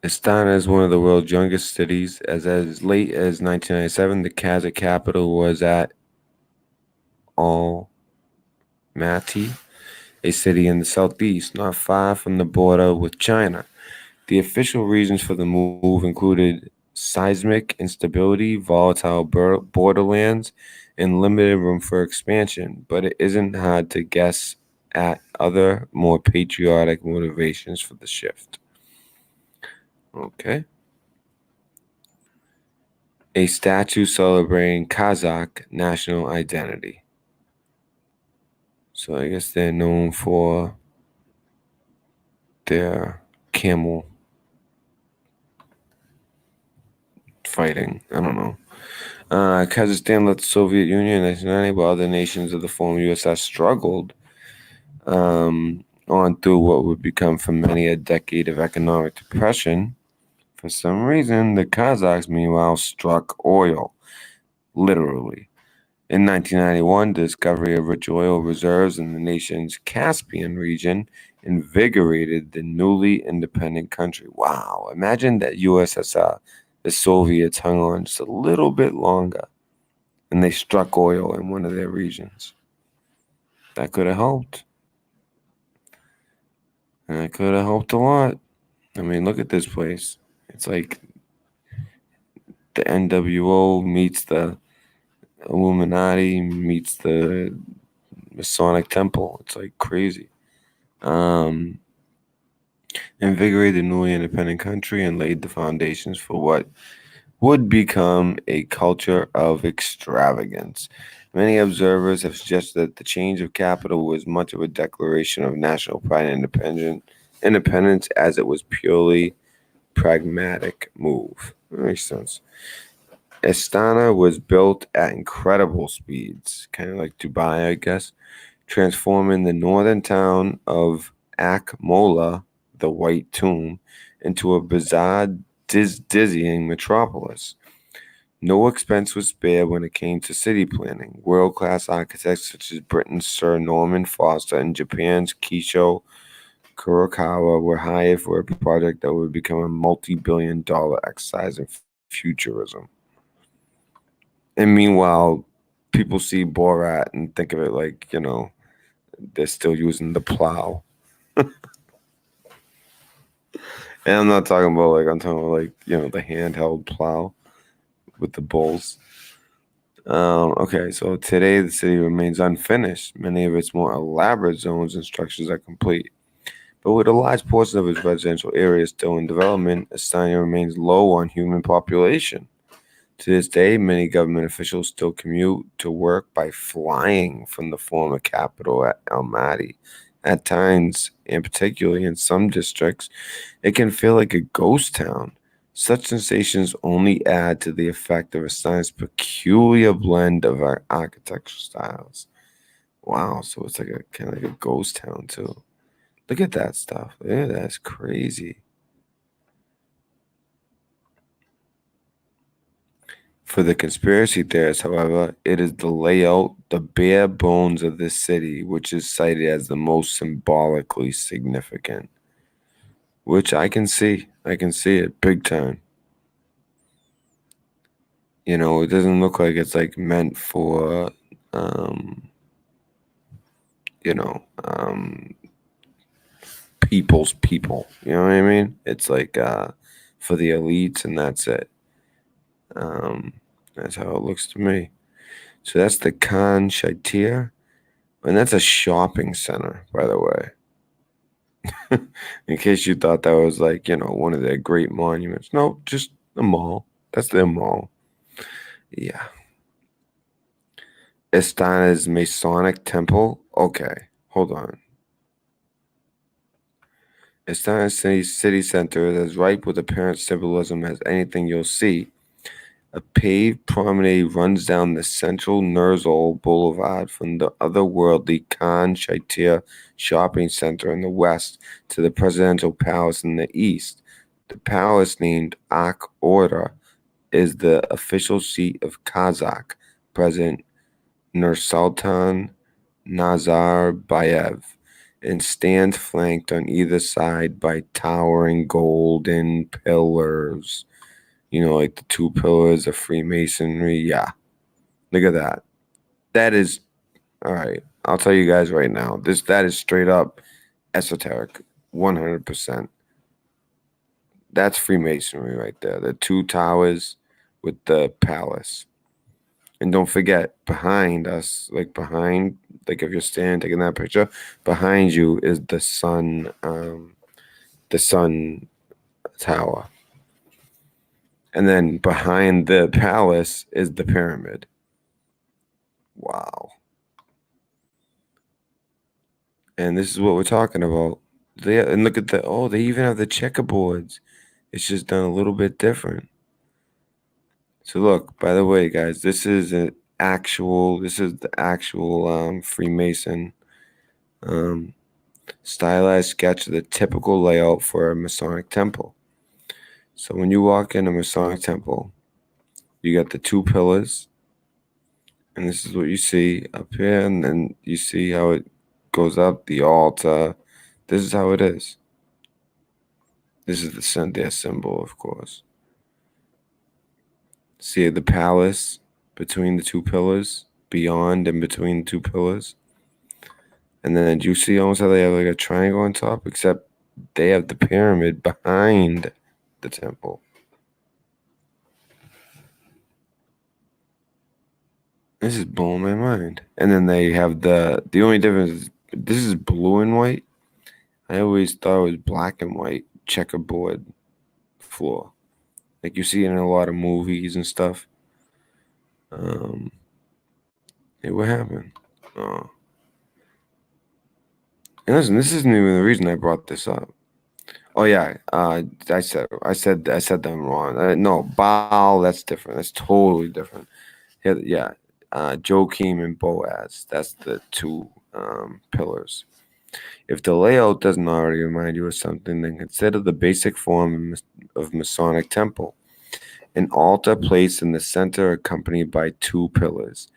Astana is one of the world's youngest cities. As late as 1997, the Kazakh capital was at Almaty, a city in the southeast, not far from the border with China. The official reasons for the move included seismic instability, volatile borderlands, and limited room for expansion, but it isn't hard to guess at other, more patriotic motivations for the shift. Okay. A statue celebrating Kazakh national identity. So I guess they're known for their camel fighting. I don't know. Kazakhstan left the Soviet Union in 1990, while other nations of the former USSR struggled on through what would become for many a decade of economic depression. For some reason, the Kazakhs, meanwhile, struck oil, literally. In 1991, the discovery of rich oil reserves in the nation's Caspian region invigorated the newly independent country. Wow, imagine that USSR, the Soviets, hung on just a little bit longer, and they struck oil in one of their regions. That could have helped. And that could have helped a lot. I mean, look at this place. It's like the NWO meets the Illuminati meets the Masonic Temple. It's like crazy. Invigorated the newly independent country and laid the foundations for what would become a culture of extravagance. Many observers have suggested that the change of capital was much of a declaration of national pride and independence as it was purely pragmatic move. That makes sense. Astana was built at incredible speeds, kind of like Dubai, I guess, transforming the northern town of Akmola, the White Tomb, into a bizarre, dizzying metropolis. No expense was spared when it came to city planning. World-class architects such as Britain's Sir Norman Foster and Japan's Kisho Kurokawa were hired for a project that would become a multi-billion-dollar exercise in futurism. And meanwhile, people see Borat and think of it like, they're still using the plow. And I'm not talking about I'm talking about the handheld plow with the bulls. Okay, so today the city remains unfinished. Many of its more elaborate zones and structures are complete. But with a large portion of its residential area still in development, Astana remains low on human population. To this day, many government officials still commute to work by flying from the former capital at Almaty. At times, and particularly in some districts, it can feel like a ghost town. Such sensations only add to the effect of Astana's peculiar blend of architectural styles. Wow, so it's kind of like a ghost town too. Look at that stuff. Yeah, that's crazy. For the conspiracy theorists, however, it is the layout, the bare bones of this city, which is cited as the most symbolically significant. Which I can see. I can see it big time. It doesn't look like it's meant for, people's people. You know what I mean? It's for the elites, and that's it. That's how it looks to me. So that's the Khan Shaitir, and that's a shopping center, by the way. In case you thought that was one of their great monuments. No, just a mall. That's their mall. Yeah. Astana's Masonic Temple. Okay, hold on. Astana's city center is as ripe with apparent symbolism as anything you'll see. A paved promenade runs down the central Nurzul Boulevard from the otherworldly Khan Shaitir shopping center in the west to the presidential palace in the east. The palace, named Ak Orda, is the official seat of Kazakh President Nursultan Nazarbayev and stands flanked on either side by towering golden pillars. The two pillars of Freemasonry. Yeah. Look at that. That is, all right, I'll tell you guys right now, that is straight up esoteric, 100%. That's Freemasonry right there. The two towers with the palace. And don't forget, behind us, if you're standing taking that picture, behind you is the sun tower. And then behind the palace is the pyramid. Wow. And this is what we're talking about. And look at they even have the checkerboards. It's just done a little bit different. So look, by the way, guys, this is the actual Freemason stylized sketch of the typical layout for a Masonic temple. So when you walk in a Masonic temple, you got the two pillars, and this is what you see up here, and then you see how it goes up, the altar. This is how it is. This is their symbol, of course. See the palace between the two pillars, beyond and between the two pillars. And then you see almost how they have a triangle on top, except they have the pyramid behind the temple. This is blowing my mind. And then they have the only difference is this is blue and white. I always thought it was black and white checkerboard floor, like you see in a lot of movies and stuff. Hey, what happened? Oh. And listen, this isn't even the reason I brought this up. Oh yeah, I said them wrong. No, Baal, that's different. That's totally different. Yeah, Joachim and Boaz. That's the two pillars. If the layout doesn't already remind you of something, then consider the basic form of Masonic temple: an altar placed in the center, accompanied by two pillars.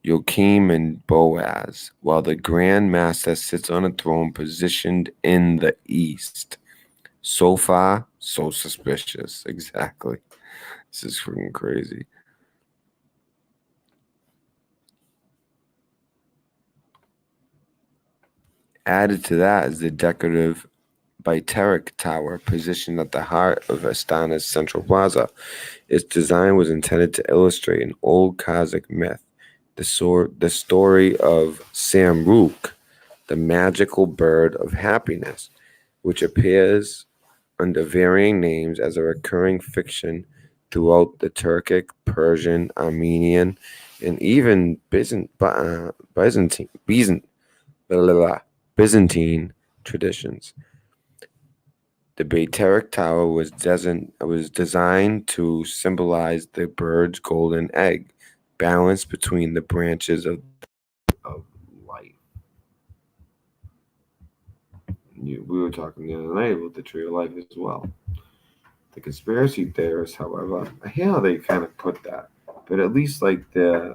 Joachim and Boaz, while the Grand Master sits on a throne positioned in the east. So far, so suspicious. Exactly. This is freaking crazy. Added to that is the decorative Biteric Tower positioned at the heart of Astana's central plaza. Its design was intended to illustrate an old Kazakh myth, the story of Samruk, the magical bird of happiness, which appears under varying names as a recurring fiction throughout the Turkic, Persian, Armenian, and even Byzantine traditions. The Beyterik Tower was designed to symbolize the bird's golden egg, balanced between the branches of life. We were talking the other night about the tree of life as well. The conspiracy theorists, however, I hear how they kind of put that, but at least like they're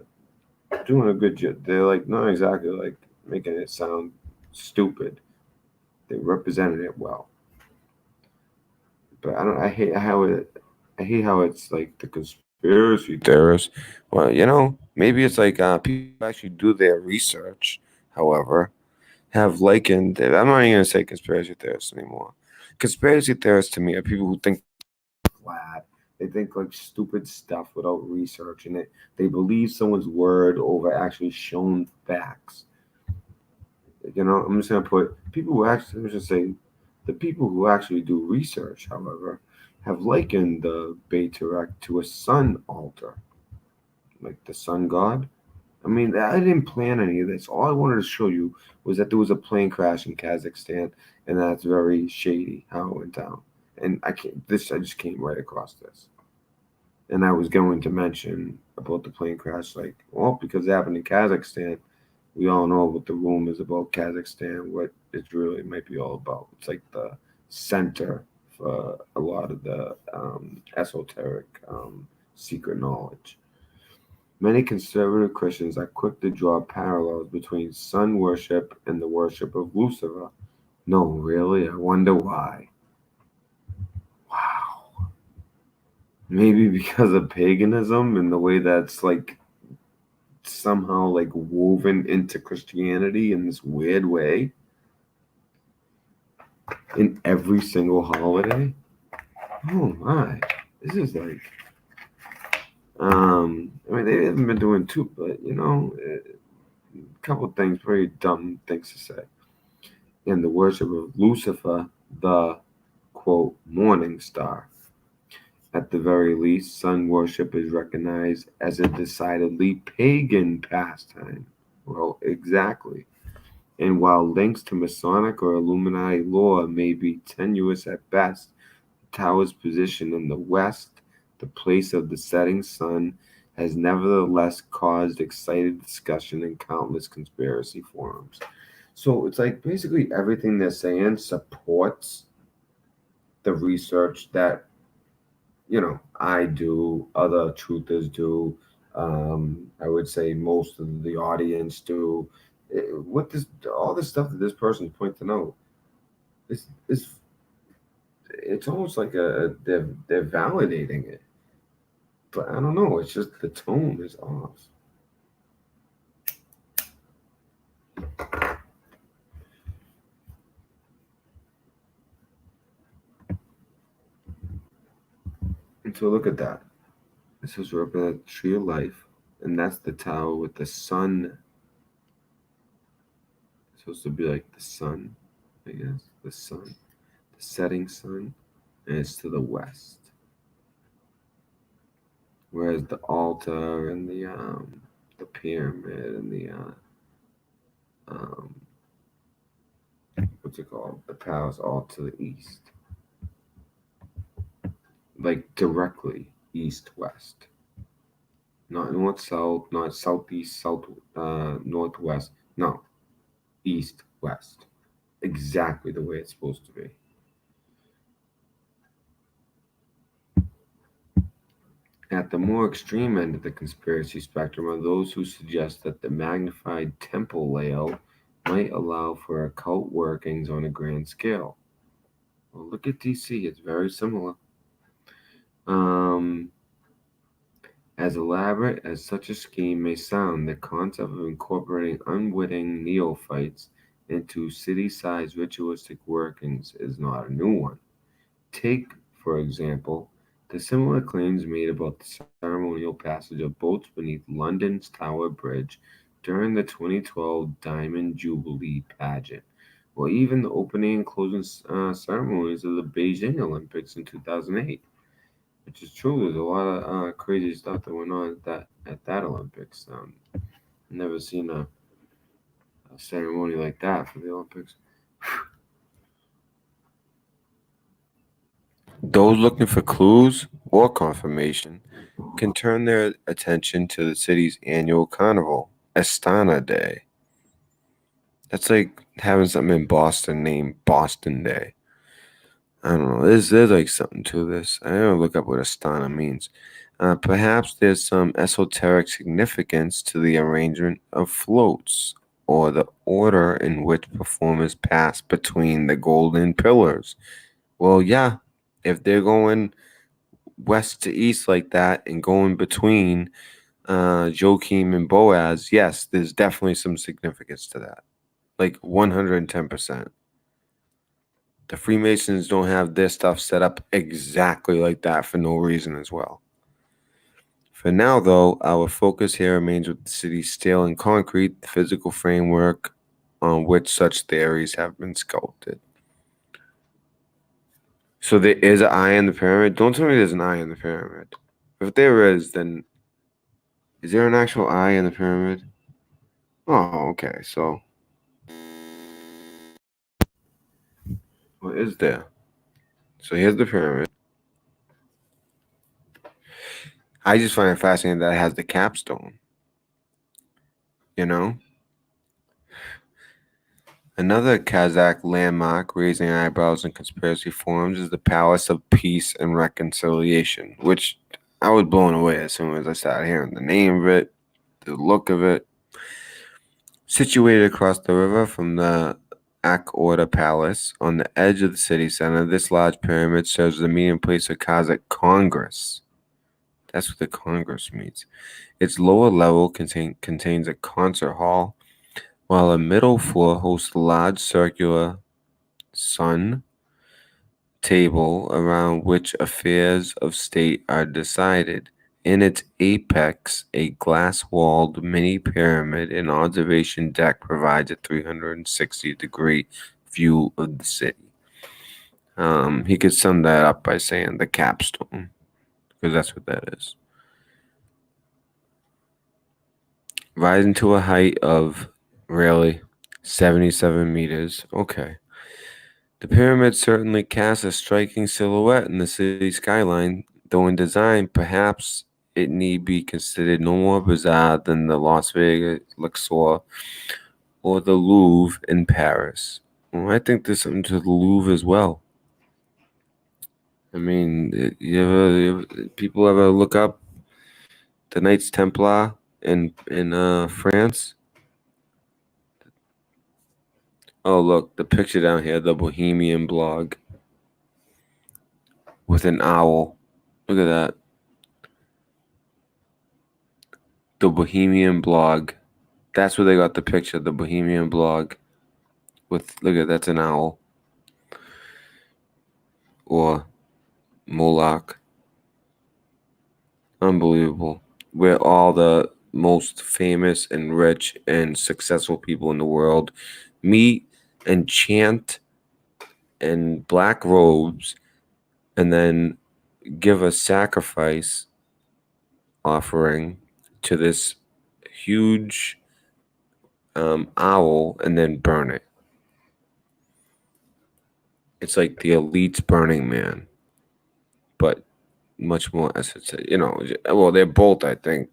doing a good job. They're like not exactly like making it sound stupid. They represented it well. But I hate how it's like the conspiracy theorists. Well, maybe it's like people actually do their research. However, have likened. I'm not even gonna say conspiracy theorists anymore. Conspiracy theorists to me are people who think flat. They think like stupid stuff without researching it. They believe someone's word over actually shown facts. I'm just gonna put people who actually. Let's just say the people who actually do research, however, have likened the Beyterik to a sun altar, like the sun god. I mean, I didn't plan any of this. All I wanted to show you was that there was a plane crash in Kazakhstan, and that's very shady how it went down. And I just came right across this. And I was going to mention about the plane crash, because it happened in Kazakhstan, we all know what the rumors about Kazakhstan, what it really might be all about. It's like the center for a lot of the esoteric secret knowledge. Many conservative Christians are quick to draw parallels between sun worship and the worship of Lucifer. No, really? I wonder why. Wow. Maybe because of paganism and the way that's like somehow like woven into Christianity in this weird way in every single holiday. Oh my, this is like I mean they haven't been doing too, but a couple of things, very dumb things to say. In the worship of Lucifer, the quote morning star. At the very least, sun worship is recognized as a decidedly pagan pastime. Well, exactly. And while links to Masonic or Illuminati lore may be tenuous at best, the tower's position in the west, the place of the setting sun, has nevertheless caused excited discussion in countless conspiracy forums. So it's like basically everything they're saying supports the research that I do, other truthers do. I would say most of the audience do. All this stuff that this person's pointing out, it's almost like they're validating it, but I don't know. It's just the tone is off. And so look at that. This is represent the tree of life, and that's the tower with the sun. It's supposed to be like the sun, I guess. The sun, the setting sun, and it's to the west. Whereas the altar and the pyramid and the um, what's it called? The palace all to the east, like directly east-west, not north-south, not southeast, south northwest. No, east-west, exactly the way it's supposed to be. At the more extreme end of the conspiracy spectrum are those who suggest that the magnified temple layout might allow for occult workings on a grand scale. Well, look at DC, it's very similar. As elaborate as such a scheme may sound, the concept of incorporating unwitting neophytes into city-sized ritualistic workings is not a new one. Take, for example, the similar claims made about the ceremonial passage of boats beneath London's Tower Bridge during the 2012 Diamond Jubilee pageant, or even the opening and closing ceremonies of the Beijing Olympics in 2008. Which is true. There's a lot of crazy stuff that went on at that Olympics. Never seen a ceremony like that for the Olympics. Those looking for clues or confirmation can turn their attention to the city's annual carnival, Astana Day. That's like having something in Boston named Boston Day. I don't know. There's like something to this. I don't look up what Astana means. Perhaps there's some esoteric significance to the arrangement of floats or the order in which performers pass between the golden pillars. Well, yeah, if they're going west to east like that and going between Joachim and Boaz, yes, there's definitely some significance to that. Like 110%. The Freemasons don't have their stuff set up exactly like that for no reason as well. For now, though, our focus here remains with the city's steel and concrete, the physical framework on which such theories have been sculpted. So there is an eye in the pyramid? Don't tell me there's an eye in the pyramid. If there is, then is there an actual eye in the pyramid? Oh, okay. So what is there? So here's the pyramid. I just find it fascinating that it has the capstone. You know? Another Kazakh landmark raising eyebrows in conspiracy forums is the Palace of Peace and Reconciliation, which I was blown away as soon as I started hearing the name of it, the look of it. Situated across the river from the Ak-Orda Palace on the edge of the city center, this large pyramid serves as the meeting place of Kazakh Congress. That's what the Congress means. Its lower level contains a concert hall, while a middle floor hosts a large circular sun table around which affairs of state are decided. In its apex, a glass-walled mini-pyramid and observation deck provides a 360-degree view of the city. He could sum that up by saying the capstone, because that's what that is. Rising to a height of, really, 77 meters. Okay. The pyramid certainly casts a striking silhouette in the city skyline, though in design, perhaps it need be considered no more bizarre than the Las Vegas Luxor or the Louvre in Paris. Well, I think there's something to the Louvre as well. I mean, people ever look up the Knights Templar in France? Oh, look, the picture down here, the Bohemian blog with an owl. Look at that. The Bohemian blog. That's where they got the picture, the Bohemian blog. Look at that's an owl. Or Moloch. Unbelievable. Where all the most famous and rich and successful people in the world meet and chant in black robes and then give a sacrifice offering to this huge owl and then burn it. It's like the elite's Burning Man, but much more esoteric. Well, they're both, I think,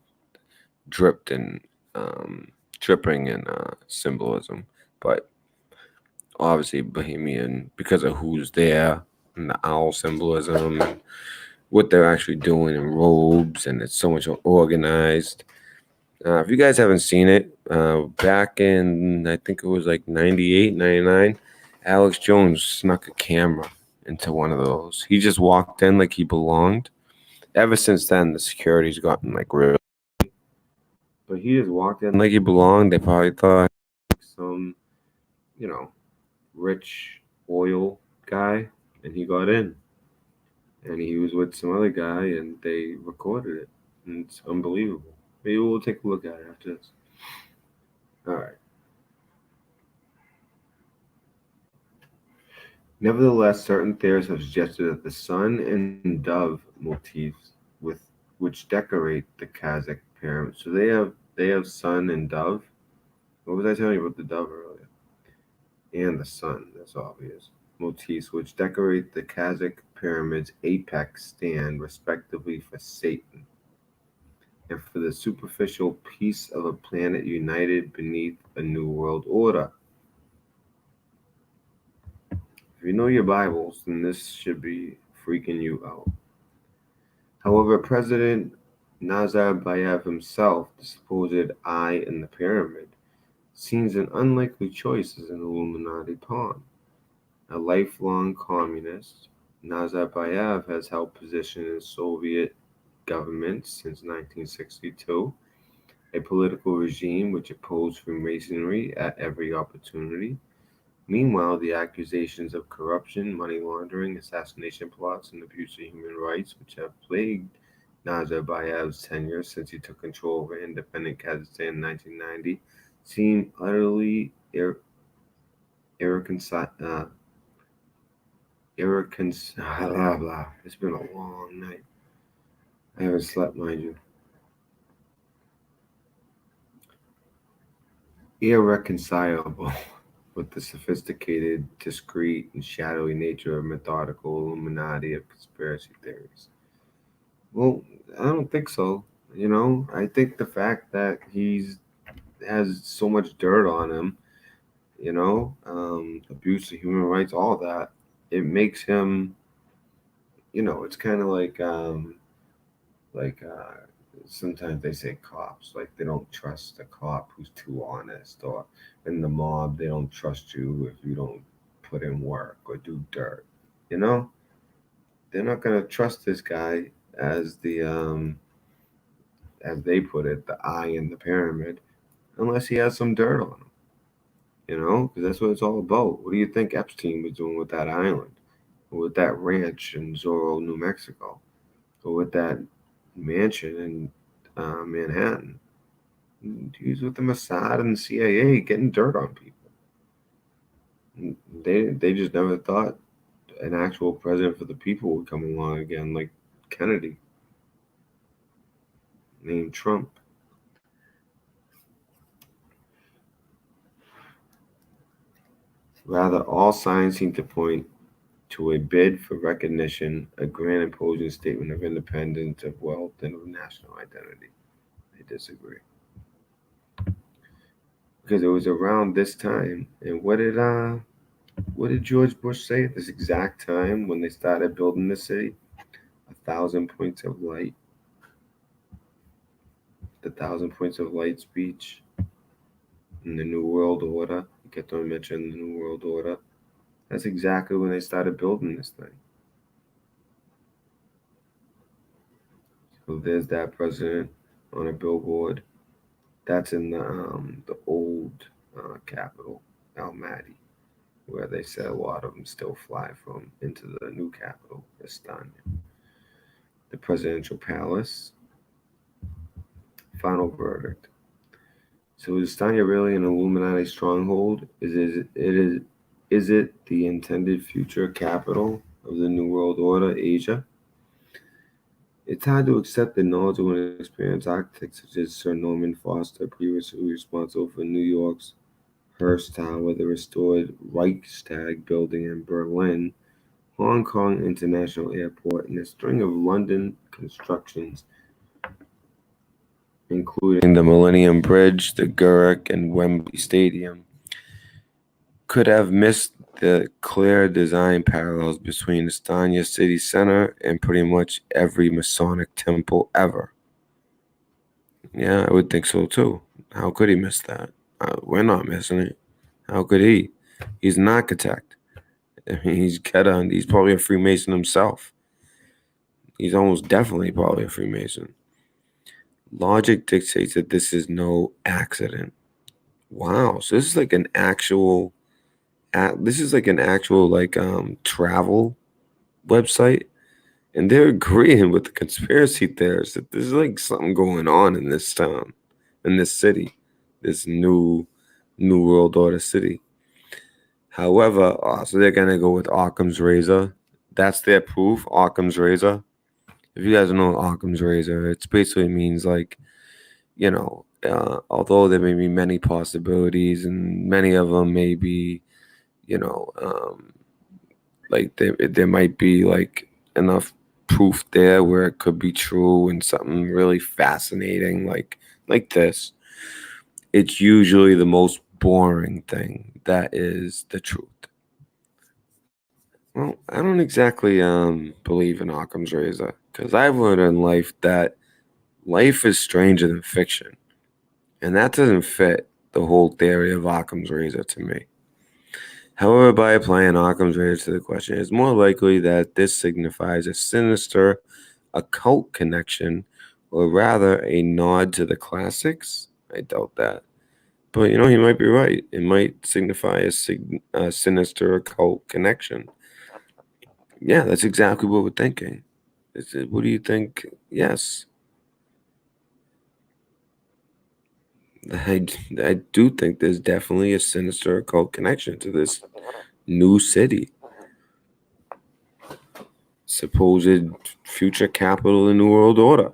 dripping in symbolism, but obviously Bohemian because of who's there and the owl symbolism and what they're actually doing in robes, and it's so much organized. If you guys haven't seen it, back in, I think it was like 98, 99, Alex Jones snuck a camera into one of those. He just walked in like he belonged. Ever since then, the security's gotten like real. But he just walked in like he belonged. They probably thought some, rich oil guy, and he got in. And he was with some other guy, and they recorded it. And it's unbelievable. Maybe we'll take a look at it after this. All right. Nevertheless, certain theorists have suggested that the sun and dove motifs which decorate the Kazakh pyramid. So they have sun and dove. What was I telling you about the dove earlier? And the sun, that's obvious. Motifs which decorate the Kazakh pyramid's apex stand respectively for Satan and for the superficial piece of a planet united beneath a new world order. If you know your Bibles, then this should be freaking you out. However, President Nazarbayev himself, the supposed eye in the pyramid, seems an unlikely choice as an Illuminati pawn. A lifelong communist, Nazarbayev has held position in Soviet government since 1962, a political regime which opposed Freemasonry at every opportunity. Meanwhile, the accusations of corruption, money laundering, assassination plots, and abuse of human rights, which have plagued Nazarbayev's tenure since he took control over independent Kazakhstan in 1990, seem utterly irreconcilable. It's been a long night. I haven't slept, mind you. Irreconcilable with the sophisticated, discreet, and shadowy nature of methodical Illuminati of conspiracy theories. Well, I don't think so. I think the fact that has so much dirt on him, abuse of human rights, all that, it makes him, it's kind of like sometimes they say cops, like they don't trust a cop who's too honest, or in the mob, they don't trust you if you don't put in work or do dirt. They're not going to trust this guy as the, as they put it, the eye in the pyramid, unless he has some dirt on him, because that's what it's all about. What do you think Epstein was doing with that island, or with that ranch in Zorro, New Mexico, or with that mansion in Manhattan? He was with the Mossad and the CIA getting dirt on people. They just never thought an actual president for the people would come along again, like Kennedy, named Trump. Rather, all signs seem to point to a bid for recognition, a grand imposing statement of independence, of wealth, and of national identity. I disagree. Because it was around this time, and what did George Bush say at this exact time when they started building the city? 1,000 points of light. The 1,000 points of light speech in the New World Order. You kept on mentioning the New World Order. That's exactly when they started building this thing. So there's that president on a billboard. That's in the old capital, Almaty, where they said a lot of them still fly from into the new capital, Istana. The presidential palace. Final verdict. So is Istana really an Illuminati stronghold? Is it the intended future capital of the New World Order, Asia? It's hard to accept the knowledgeable and experienced architects such as Sir Norman Foster, previously responsible for New York's Hearst Tower, the restored Reichstag building in Berlin, Hong Kong International Airport, and a string of London constructions, including the Millennium Bridge, the Gurrick, and Wembley Stadium, could have missed the clear design parallels between Estonia city center and pretty much every Masonic temple ever. Yeah, I would think so too. How could he miss that? We're not missing it. How could he? He's an architect. I mean, he's probably a Freemason himself. He's almost definitely probably a Freemason. Logic dictates that this is no accident. Wow, so this is like an actual travel website, and they're agreeing with the conspiracy theorists that there's like something going on in this town, in this city, this new world order city. However, so they're gonna go with Occam's razor. That's their proof. Occam's razor. If you guys don't know Occam's razor, it basically means like, although there may be many possibilities and many of them may be, like there might be like enough proof there where it could be true and something really fascinating like this. It's usually the most boring thing that is the truth. Well, I don't exactly believe in Occam's razor because I've learned in life that life is stranger than fiction, and that doesn't fit the whole theory of Occam's razor to me. However, by applying Occam's razor to the question, it's more likely that this signifies a sinister occult connection, or rather a nod to the classics. I doubt that. But, he might be right. It might signify a sinister occult connection. Yeah, that's exactly what we're thinking. What do you think? Yes. I do think there's definitely a sinister occult connection to this new city. Supposed future capital of the New World Order.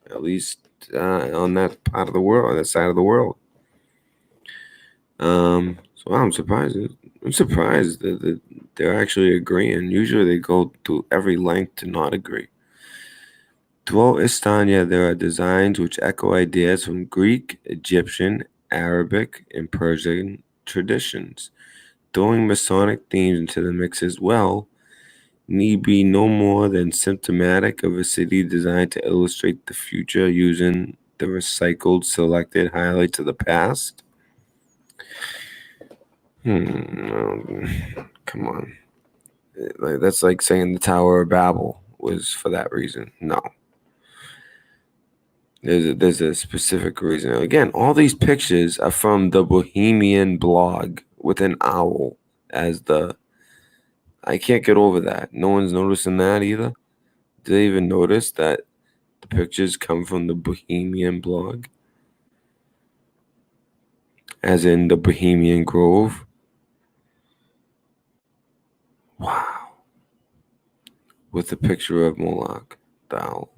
At least on that part of the world, on that side of the world. So I'm surprised. I'm surprised that they're actually agreeing. Usually they go to every length to not agree. Throughout Estonia, there are designs which echo ideas from Greek, Egyptian, Arabic, and Persian traditions. Throwing Masonic themes into the mix as well need be no more than symptomatic of a city designed to illustrate the future using the recycled selected highlights of the past. Come on. That's like saying the Tower of Babel was for that reason. No. There's a specific reason. Again, all these pictures are from the Bohemian blog with an owl as the... I can't get over that. No one's noticing that either. Did they even notice that the pictures come from the Bohemian blog? As in the Bohemian Grove? Wow. With a picture of Moloch, the owl.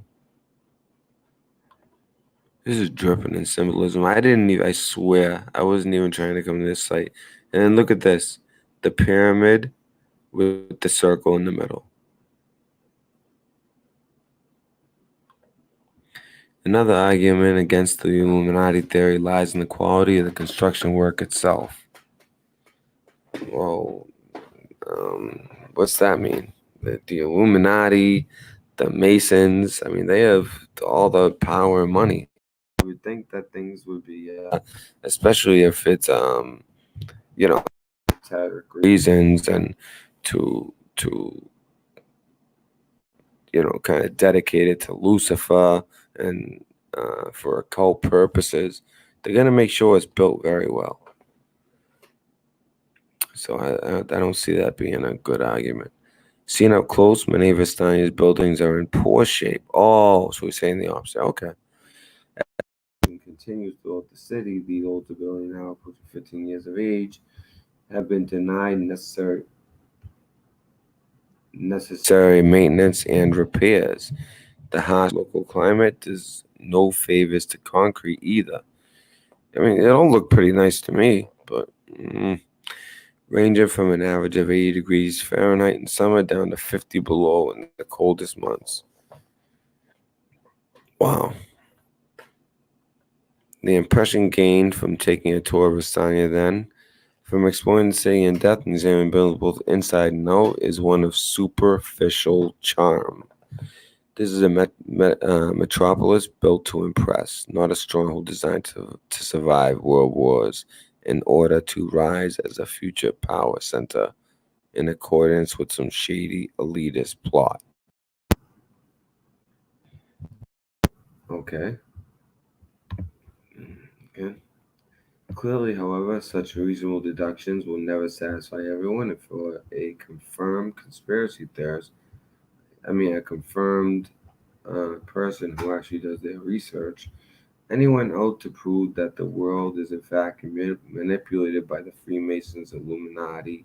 This is dripping in symbolism. I swear, I wasn't even trying to come to this site. And then look at this. The pyramid with the circle in the middle. Another argument against the Illuminati theory lies in the quality of the construction work itself. Well, what's that mean? The Illuminati, the Masons, I mean, they have all the power and money. I would think that things would be, especially if it's, esoteric reasons and to kind of dedicated to Lucifer and for occult purposes, they're going to make sure it's built very well. So I don't see that being a good argument. Seen up close, many of Estonia's buildings are in poor shape. Oh, so we're saying the opposite. Okay. As continues throughout the city, the older buildings now approaching 15 years of age have been denied necessary maintenance and repairs. The harsh local climate does no favors to concrete either. I mean, it all look pretty nice to me, but ranging from an average of 80 degrees Fahrenheit in summer down to 50 below in the coldest months. Wow. The impression gained from taking a tour of Estonia then, from exploring the city in depth and examining buildings both inside and out, is one of superficial charm. This is a metropolis built to impress, not a stronghold designed to survive world wars in order to rise as a future power center in accordance with some shady elitist plot. Okay. Clearly, however, such reasonable deductions will never satisfy everyone. And for a confirmed conspiracy theorist, a confirmed person who actually does their research, anyone out to prove that the world is in fact manipulated by the Freemasons, Illuminati.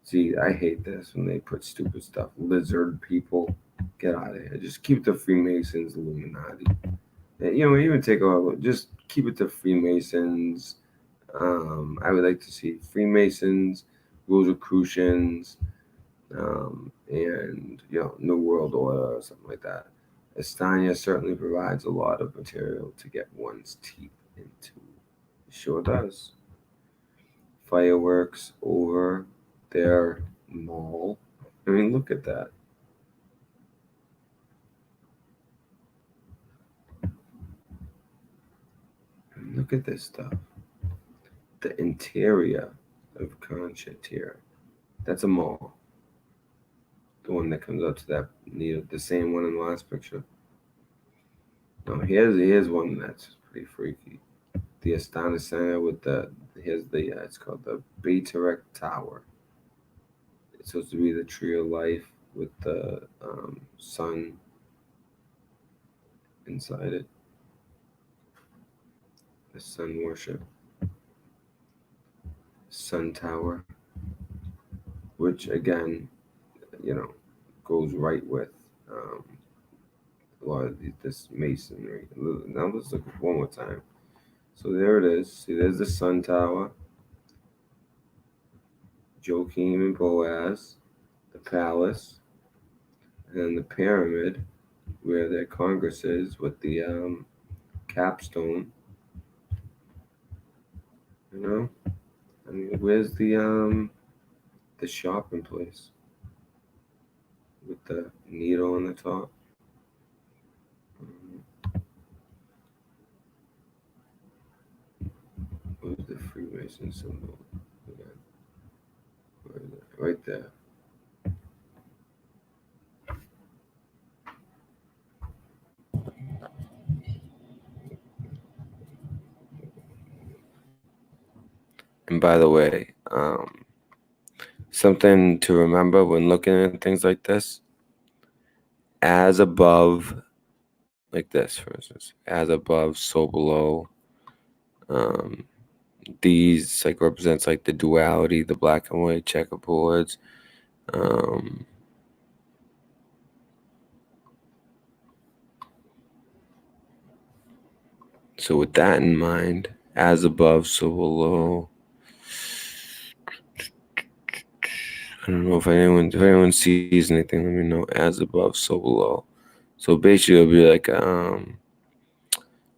See, I hate this when they put stupid stuff. Lizard people, get out of here. Just keep the Freemasons, Illuminati. And, even take a just keep it to Freemasons. I would like to see Freemasons, Rosicrucians, and New World Order or something like that. Estonia certainly provides a lot of material to get one's teeth into. It sure does. Fireworks over their mall. I mean, look at that. Look at this stuff. The interior of Conchatier. That's a mall. The one that comes up to that needle, the same one in the last picture. No, here's one that's pretty freaky. The Astana Center with it's called the Baytarek Tower. It's supposed to be the tree of life with the sun inside it. The sun worship. Sun Tower, which again, goes right with a lot of this masonry. Now let's look one more time. So there it is. See, there's the Sun Tower, Joachim and Boaz, the palace, and then the pyramid where their congress is with the capstone. Where's the shopping place with the needle on the top? Where's the Freemason symbol again? Where is it? Right there. And by the way, something to remember when looking at things like this: as above, like this, for instance, as above, so below. These represents the duality, the black and white checkerboards. So with that in mind, as above, so below. I don't know if anyone sees anything. Let me know. As above, so below. So basically, it'll be like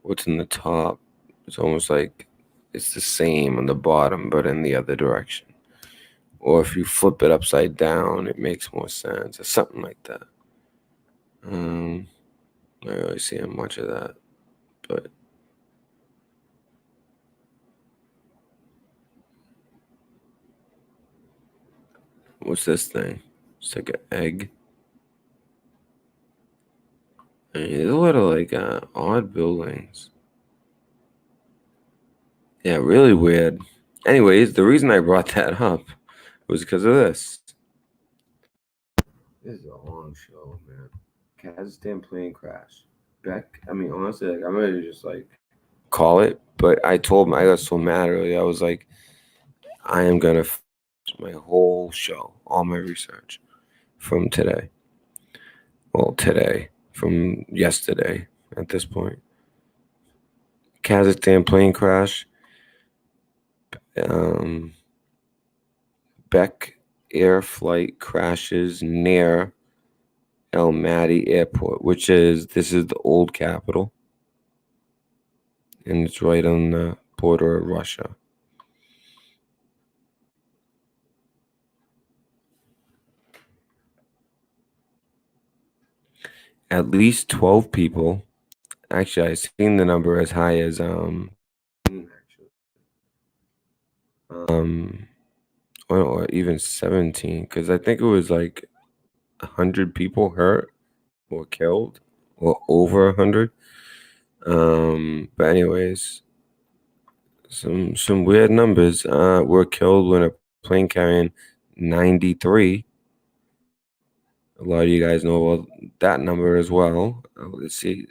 what's in the top. It's almost like it's the same on the bottom, but in the other direction. Or if you flip it upside down, it makes more sense, or something like that. I don't really see much of that, but. What's this thing? It's like an egg. There's a lot of odd buildings. Yeah, really weird. Anyways, the reason I brought that up was because of this. This is a long show, man. Kazakhstan plane crash. Honestly, I'm ready to just call it. But I told him, I got so mad earlier. I was like, I am gonna my whole show, all my research from today. Well, today. from yesterday at this point. Kazakhstan plane crash. Beck Air flight crashes near Almaty Airport, this is the old capital, and it's right on the border of Russia. At least 12 people. Actually, I've seen the number as high as or even 17, because I think it was like 100 people hurt or killed, or over 100. But anyways, some weird numbers. Were killed when a plane carrying 93. A lot of you guys know about that number as well. Let's see,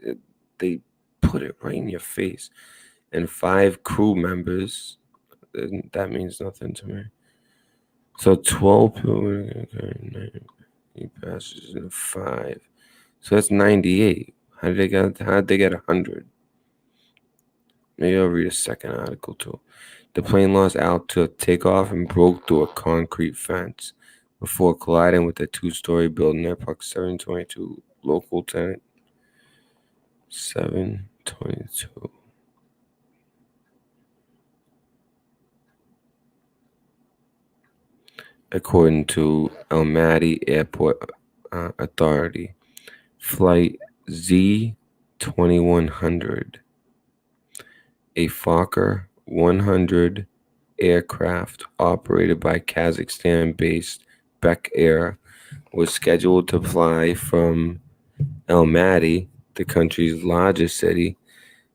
they put it right in your face. And 5 crew members. That means nothing to me. So 12 people, okay, 9 passengers and 5. So that's 98. How did they get 100? Maybe I'll read a second article too. The plane lost altitude takeoff and broke through a concrete fence before colliding with a 2-story building at Park 722 local tenant 722. According to Almaty Airport Authority, Flight Z2100, a Fokker 100 aircraft operated by Kazakhstan-based Beck Air, was scheduled to fly from Almaty, the country's largest city,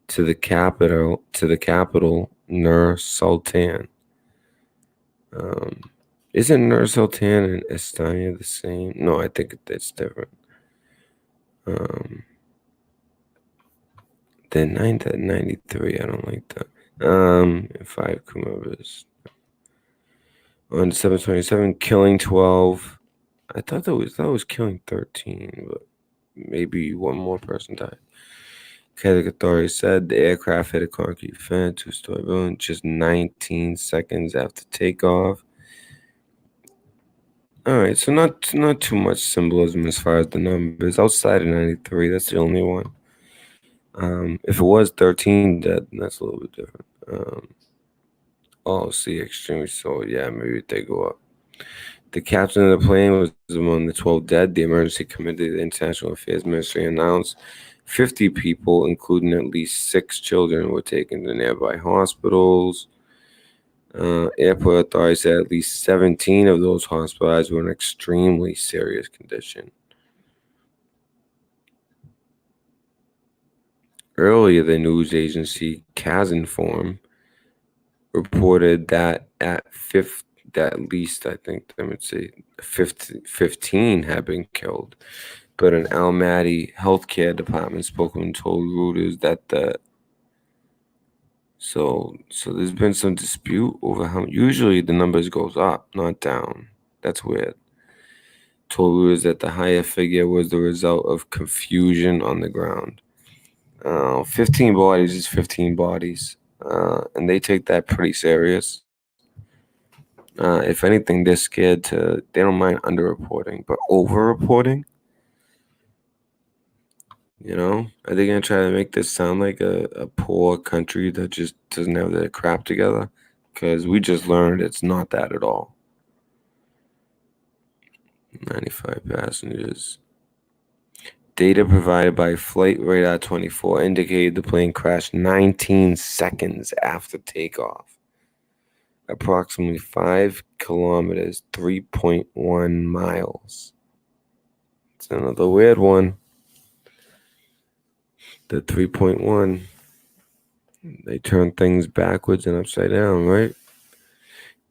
to the capital Nur Sultan. Isn't Nur Sultan and Estonia the same? No, I think it's different. The 93, I don't like that. 5 crew members on 727, killing 12. I thought that was killing 13, but maybe one more person died. Kazakh authorities said the aircraft hit a concrete fence, 2-story building, just 19 seconds after takeoff. All right, so not too much symbolism as far as the numbers. Outside of 93, that's the only one. If it was 13 dead, that's a little bit different. See, extremely so. Yeah, maybe they go up. The captain of the plane was among the 12 dead. The emergency committee of the International Affairs Ministry announced 50 people, including at least 6 children, were taken to nearby hospitals. Airport authorities said at least 17 of those hospitalized were in extremely serious condition. Earlier, the news agency Kazinform reported that at least, I think, 15 had been killed. But an Almaty healthcare department spokesman told Reuters that so there's been some dispute over how usually the numbers goes up, not down. That's weird. Told Reuters that the higher figure was the result of confusion on the ground. 15 bodies is 15 bodies, and they take that pretty serious. If anything, they're scared they don't mind underreporting, but overreporting, are they going to try to make this sound like a poor country that just doesn't have their crap together? Because we just learned it's not that at all. 95 passengers. Data provided by Flight Radar 24 indicated the plane crashed 19 seconds after takeoff. Approximately 5 kilometers, 3.1 miles. It's another weird one. The 3.1. They turn things backwards and upside down, right?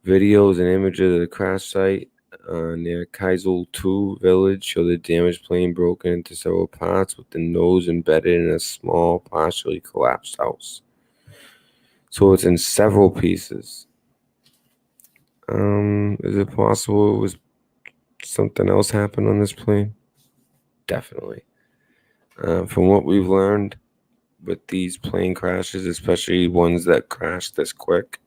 Videos and images of the crash site near Kaizul 2 village show the damaged plane broken into several parts with the nose embedded in a small, partially collapsed house. So it's in several pieces. Is it possible it was something else happened on this plane? Definitely. from what we've learned with these plane crashes, especially ones that crash this quick.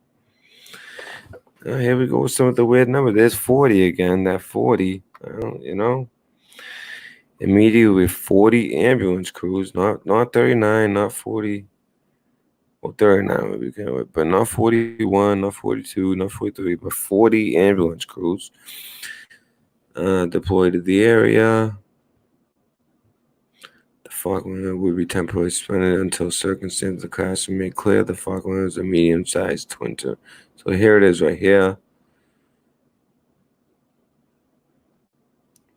Here we go with some of the weird numbers. There's 40 again. That 40, immediately 40 ambulance crews, not 39, not 40. Well, 39 would be kind of, but not 41, not 42, not 43, but 40 ambulance crews deployed to the area. The Falkland would be temporarily suspended until circumstances of the crash are made clear. The Falkland is a medium-sized twinter. So here it is right here.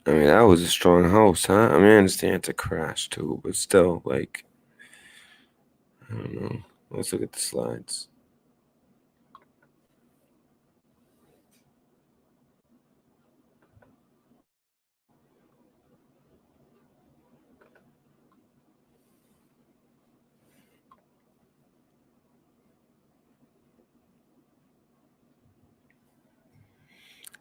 I mean, that was a strong house, huh? I mean, I understand it's a crash too, but still, like, I don't know. Let's look at the slides.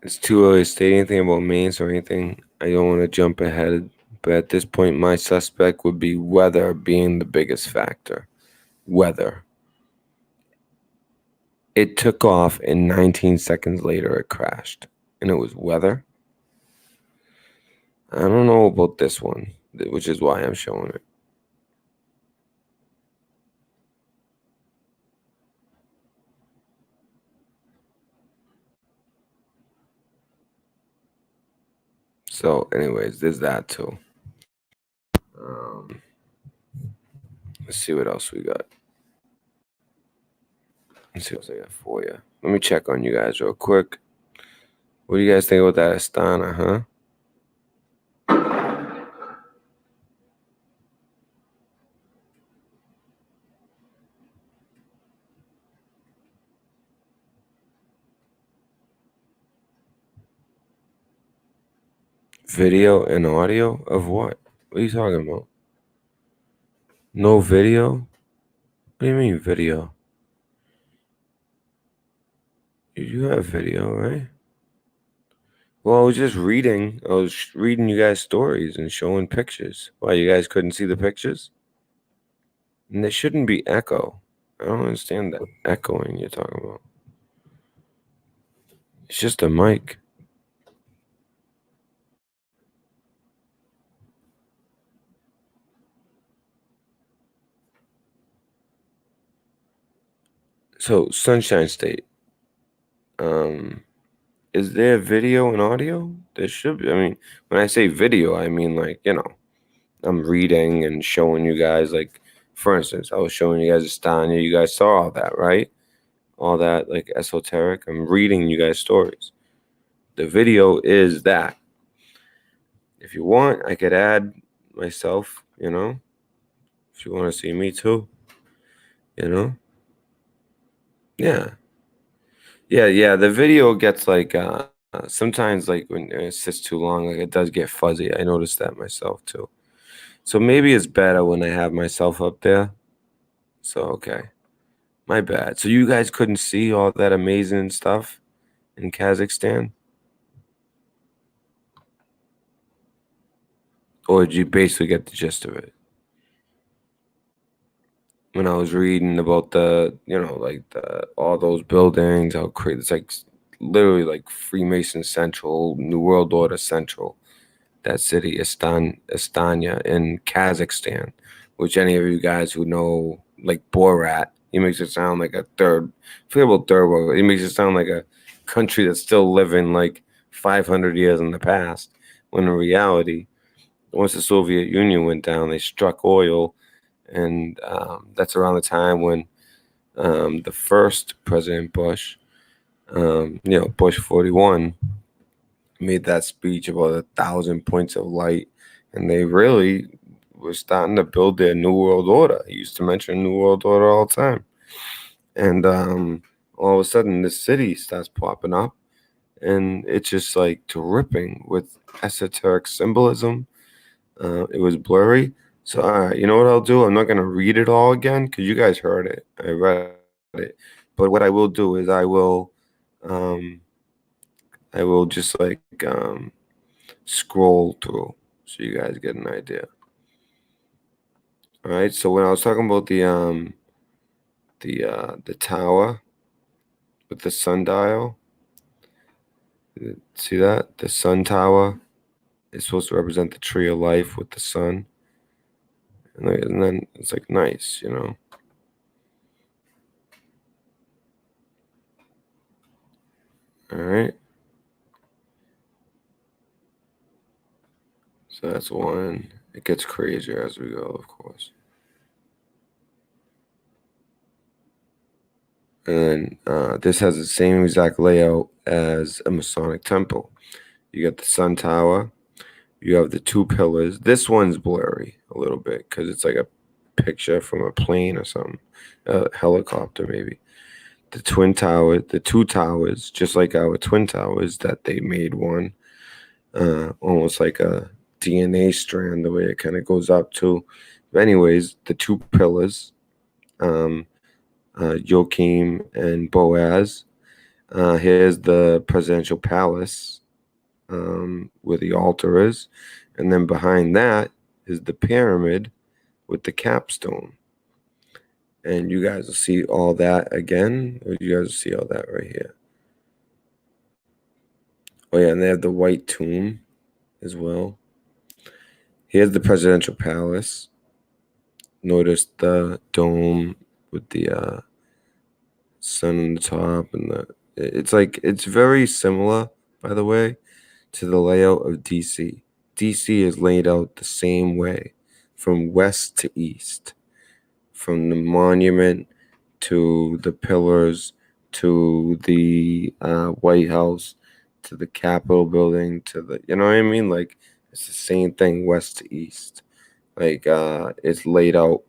It's too early to state anything about mains or anything. I don't want to jump ahead, but at this point, my suspect would be weather being the biggest factor. Weather. It took off, and 19 seconds later, it crashed. And it was weather. I don't know about this one, which is why I'm showing it. So, anyways, there's that too. Let's see what else we got. Let's see what else I got for you. Let me check on you guys real quick. What do you guys think about that Astana, huh? Video and audio of what? What are you talking about? No video? What do you mean video? You have video, right? Well, I was just reading. I was reading you guys' stories and showing pictures. Why, you guys couldn't see the pictures? And there shouldn't be echo. I don't understand that echoing you're talking about. It's just a mic. So, Sunshine State. Is there video and audio? There should be. I mean, when I say video, I mean, like, I'm reading and showing you guys, like, for instance, I was showing you guys Estonia. You guys saw all that, right? All that, like, esoteric. I'm reading you guys stories. The video is that. If you want, I could add myself, if you want to see me too, Yeah. Yeah, the video gets, like, sometimes, like, when it sits too long, like, it does get fuzzy. I noticed that myself too. So maybe it's better when I have myself up there. So, okay. My bad. So you guys couldn't see all that amazing stuff in Kazakhstan? Or did you basically get the gist of it? When I was reading about all those buildings, how crazy, it's like literally like Freemason Central, New World Order Central, that city, Astana in Kazakhstan, which any of you guys who know, like Borat, he makes it sound like forget about third world, he makes it sound like a country that's still living like 500 years in the past, when in reality, once the Soviet Union went down, they struck oil, and that's around the time when the first President Bush, Bush 41, made that speech about 1,000 points of light, and they really were starting to build their New World Order. He used to mention New World Order all the time. And all of a sudden, this city starts popping up, and it's just like dripping with esoteric symbolism. It was blurry. So, all right, you know what I'll do? I'm not going to read it all again because you guys heard it. I read it. But what I will do is I will just like scroll through so you guys get an idea. All right. So when I was talking about the tower with the sundial, see that the sun tower is supposed to represent the tree of life with the sun, and then it's like nice, you know. All right. So that's one. It gets crazier as we go, of course. And this has the same exact layout as a Masonic temple. You got the sun tower. You have the two pillars. This one's blurry a little bit because it's like a picture from a plane or something, a helicopter maybe. The twin tower, the two towers, just like our twin towers that they made one, almost like a DNA strand, the way it kind of goes up too. But anyways, the two pillars, Joachim and Boaz. Here's the presidential palace, where the altar is, and then behind that is the pyramid with the capstone. And you guys will see all that again, or you guys will see all that right here. Oh yeah, and they have the white tomb as well. Here's the presidential palace. Notice the dome with the sun on the top, and it's very similar, by the way, to the layout of DC. DC is laid out the same way, from west to east, from the monument to the pillars to the White House to the Capitol building to the, you know what I mean? Like, it's the same thing west to east. Like, it's laid out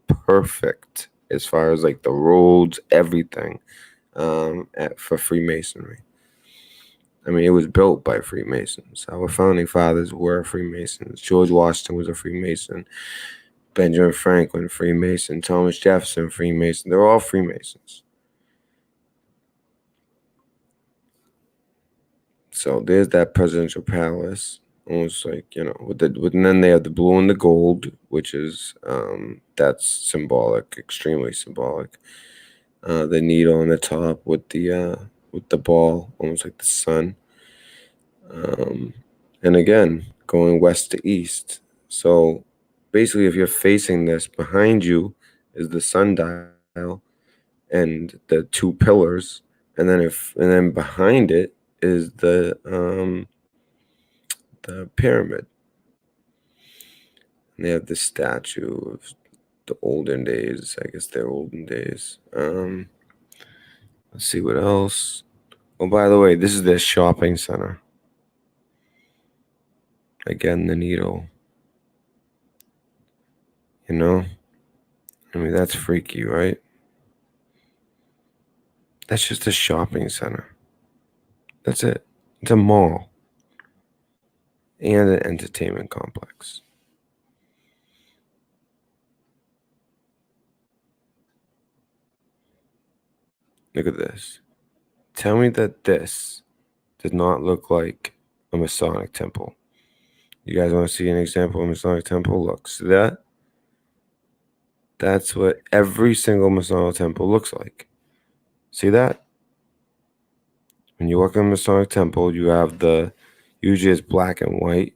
perfect as far as like the roads, everything, for Freemasonry. I mean, it was built by Freemasons. Our founding fathers were Freemasons. George Washington was a Freemason. Benjamin Franklin, Freemason. Thomas Jefferson, Freemason. They're all Freemasons. So there's that presidential palace, almost like, you know, and then they have the blue and the gold, which is that's symbolic, extremely symbolic. The needle on the top with the ball, almost like the sun. And again, going west to east. So basically, if you're facing this, behind you is the sundial and the two pillars, and then behind it is the pyramid. And they have the statue of the olden days. I guess they're olden days. Let's see what else. Oh, by the way, this is their shopping center. Again, the needle. You know? I mean, that's freaky, right? That's just a shopping center. That's it. It's a mall. And an entertainment complex. Look at this. Tell me that this does not look like a Masonic temple. You guys want to see an example of a Masonic temple? Look, see that? That's what every single Masonic temple looks like. See that? When you walk in a Masonic temple, you have usually it's black and white,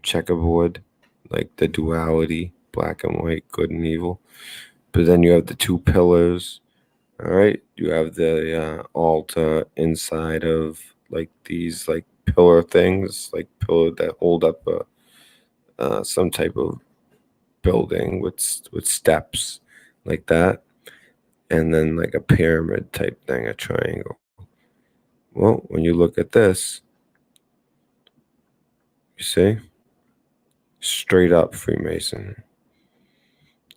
checkerboard, like the duality, black and white, good and evil. But then you have the two pillars, all right? You have the altar inside of like these like pillar things, like pillar that hold up some type of building with steps like that, and then like a pyramid type thing, a triangle. Well, when you look at this, you see, straight up Freemason.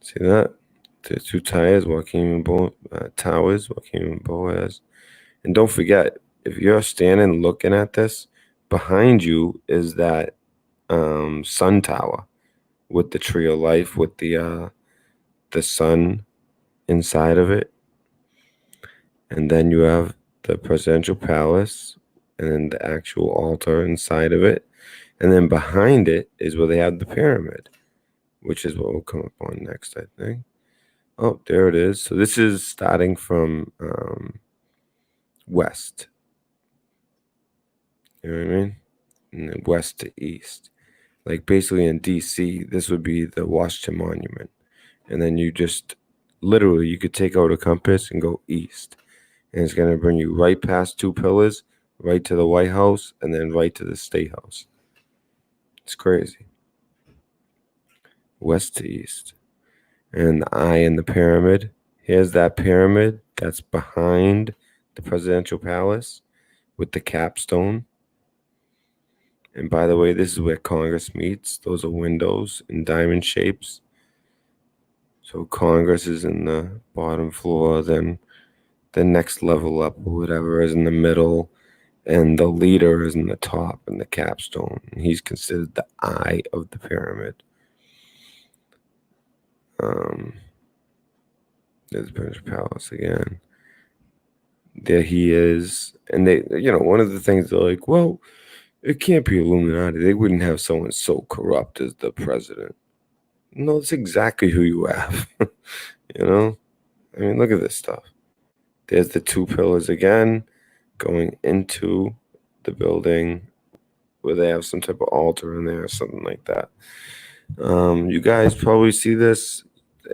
See that? The two towers, Joachim and Boaz. And don't forget, if you're standing looking at this, behind you is that sun tower with the tree of life, with the sun inside of it. And then you have the presidential palace and then the actual altar inside of it. And then behind it is where they have the pyramid which is what will come up on next, I think. Oh, there it is. So this is starting from west. You know what I mean? And then west to east. Like basically in DC, this would be the Washington Monument. And then you just literally, you could take out a compass and go east. And it's going to bring you right past 2 pillars, right to the White House, and then right to the State House. It's crazy. West to east. And the eye in the pyramid. Here's that pyramid that's behind the presidential palace with the capstone. And by the way, this is where Congress meets. Those are windows in diamond shapes. So Congress is in the bottom floor, then the next level up or whatever is in the middle, and the leader is in the top in the capstone. And he's considered the eye of the pyramid. There's the presidential palace again. There he is. And they, one of the things they're like, well, it can't be Illuminati. They wouldn't have someone so corrupt as the president. No, it's exactly who you have. I mean, look at this stuff. There's the 2 pillars again going into the building where they have some type of altar in there or something like that. You guys probably see this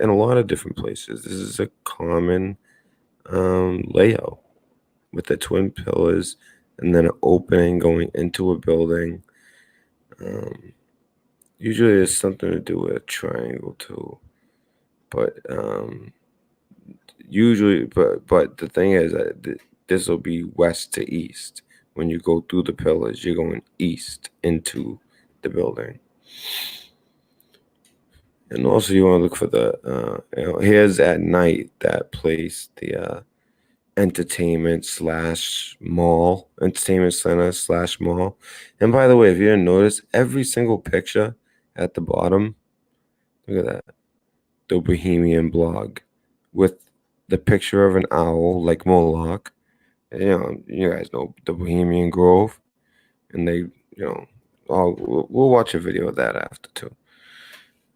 in a lot of different places. This is a common layout with the twin pillars and then an opening going into a building. Usually there's something to do with a triangle too. But usually, but the thing is that this will be west to east. When you go through the pillars, you're going east into the building. And also you want to look for the, here's at night, that place, the entertainment center / mall. And by the way, if you didn't notice, every single picture at the bottom, look at that, the Bohemian blog with the picture of an owl like Moloch. You guys know the Bohemian Grove, and they, we'll watch a video of that after too.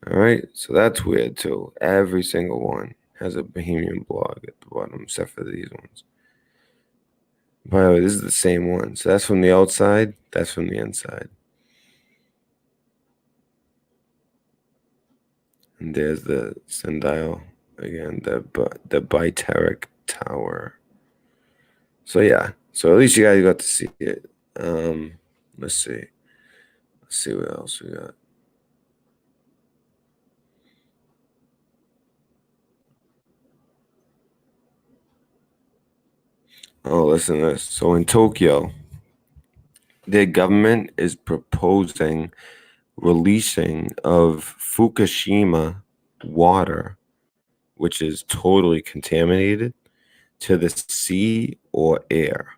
All right, so that's weird too. Every single one has a Bohemian blog at the bottom, except for these ones. By the way, this is the same one. So that's from the outside. That's from the inside. And there's the sundial again, the Biteric Tower. So yeah, so at least you guys got to see it. Let's see what else we got. Oh, listen to this. So in Tokyo, their government is proposing releasing of Fukushima water, which is totally contaminated, to the sea or air.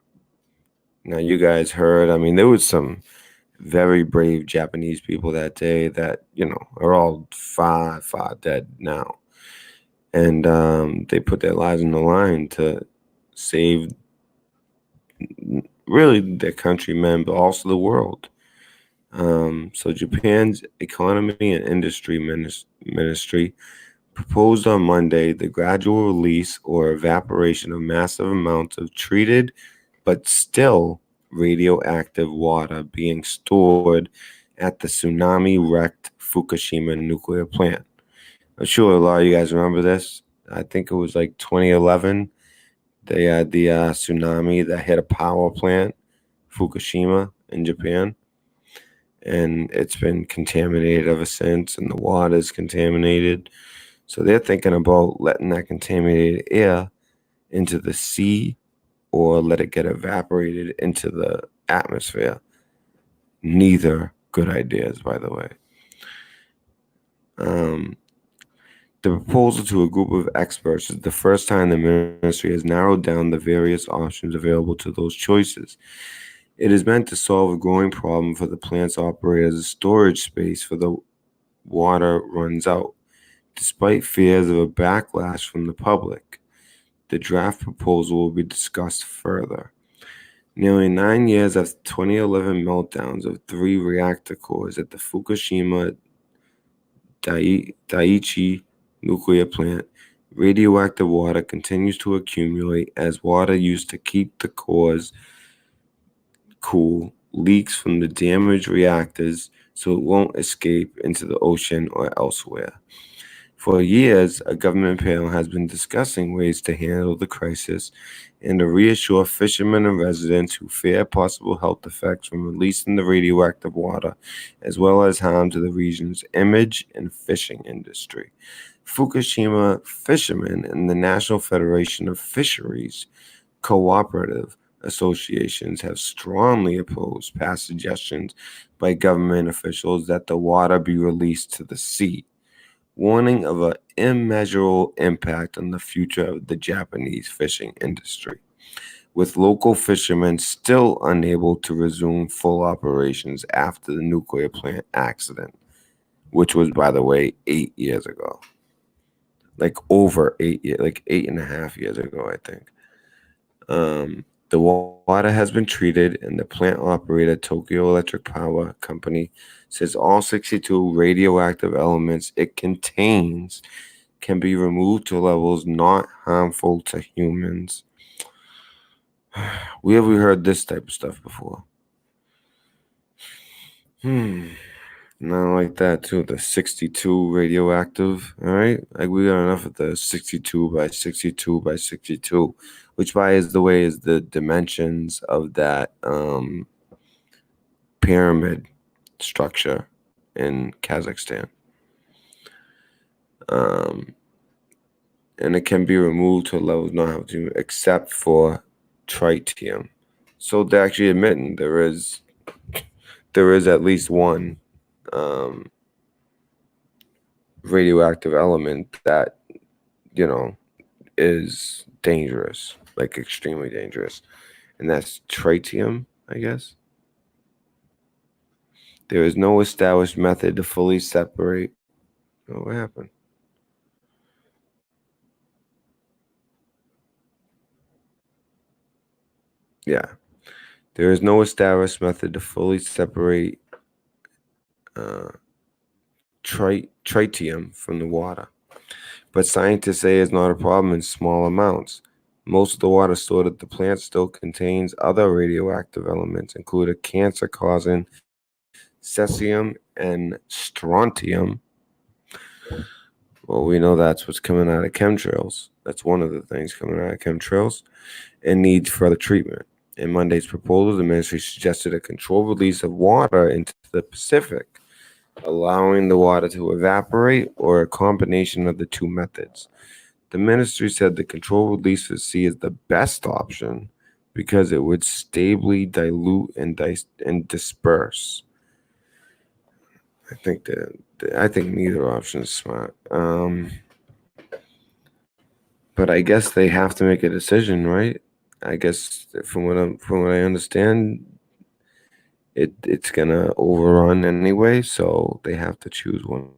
Now, you guys heard, I mean, there was some very brave Japanese people that day that, are all far, far dead now. And they put their lives on the line to save really their countrymen, but also the world. So Japan's Economy and Industry Ministry proposed on Monday the gradual release or evaporation of massive amounts of treated but still radioactive water being stored at the tsunami-wrecked Fukushima nuclear plant. I'm sure a lot of you guys remember this. I think it was like 2011. They had the tsunami that hit a power plant, Fukushima, in Japan. And it's been contaminated ever since, and the water is contaminated. So they're thinking about letting that contaminated air into the sea or let it get evaporated into the atmosphere. Neither good ideas, by the way. The proposal to a group of experts is the first time the ministry has narrowed down the various options available to those choices. It is meant to solve a growing problem for the plant's operate as a storage space for the water runs out, despite fears of a backlash from the public. The draft proposal will be discussed further. Nearly 9 years after 2011 meltdowns of 3 reactor cores at the Fukushima Daiichi nuclear plant, radioactive water continues to accumulate as water used to keep the cores cool leaks from the damaged reactors so it won't escape into the ocean or elsewhere. For years, a government panel has been discussing ways to handle the crisis and to reassure fishermen and residents who fear possible health effects from releasing the radioactive water, as well as harm to the region's image and fishing industry. Fukushima fishermen and the National Federation of Fisheries Cooperative Associations have strongly opposed past suggestions by government officials that the water be released to the sea, warning of an immeasurable impact on the future of the Japanese fishing industry, with local fishermen still unable to resume full operations after the nuclear plant accident, which was, by the way, 8 years ago. Like over 8 years, like 8.5 years ago, I think. The water has been treated, and the plant operator, Tokyo Electric Power Company, says all 62 radioactive elements it contains can be removed to levels not harmful to humans. We have heard this type of stuff before. Not like that too. The 62 radioactive. All right, like we got enough of the 62 by 62 by 62, which, by the way, is the dimensions of that pyramid structure in Kazakhstan. And it can be removed to levels not have to, except for tritium. So they're actually admitting there is at least one radioactive element that, is dangerous, like extremely dangerous, and that's tritium, I guess. There is no established method to fully separate. Oh, what happened? Yeah. There is no established method to fully separate tritium from the water. But scientists say it's not a problem in small amounts. Most of the water stored at the plant still contains other radioactive elements, including cancer-causing cesium and strontium. Well, we know that's what's coming out of chemtrails. That's one of the things coming out of chemtrails and needs further treatment. In Monday's proposal, the ministry suggested a controlled release of water into the Pacific, allowing the water to evaporate, or a combination of the two methods. The ministry said the controlled release to sea is the best option because it would stably dilute and disperse. I think neither option is smart. But I guess they have to make a decision, right? I guess from what I understand, it's gonna overrun anyway, so they have to choose one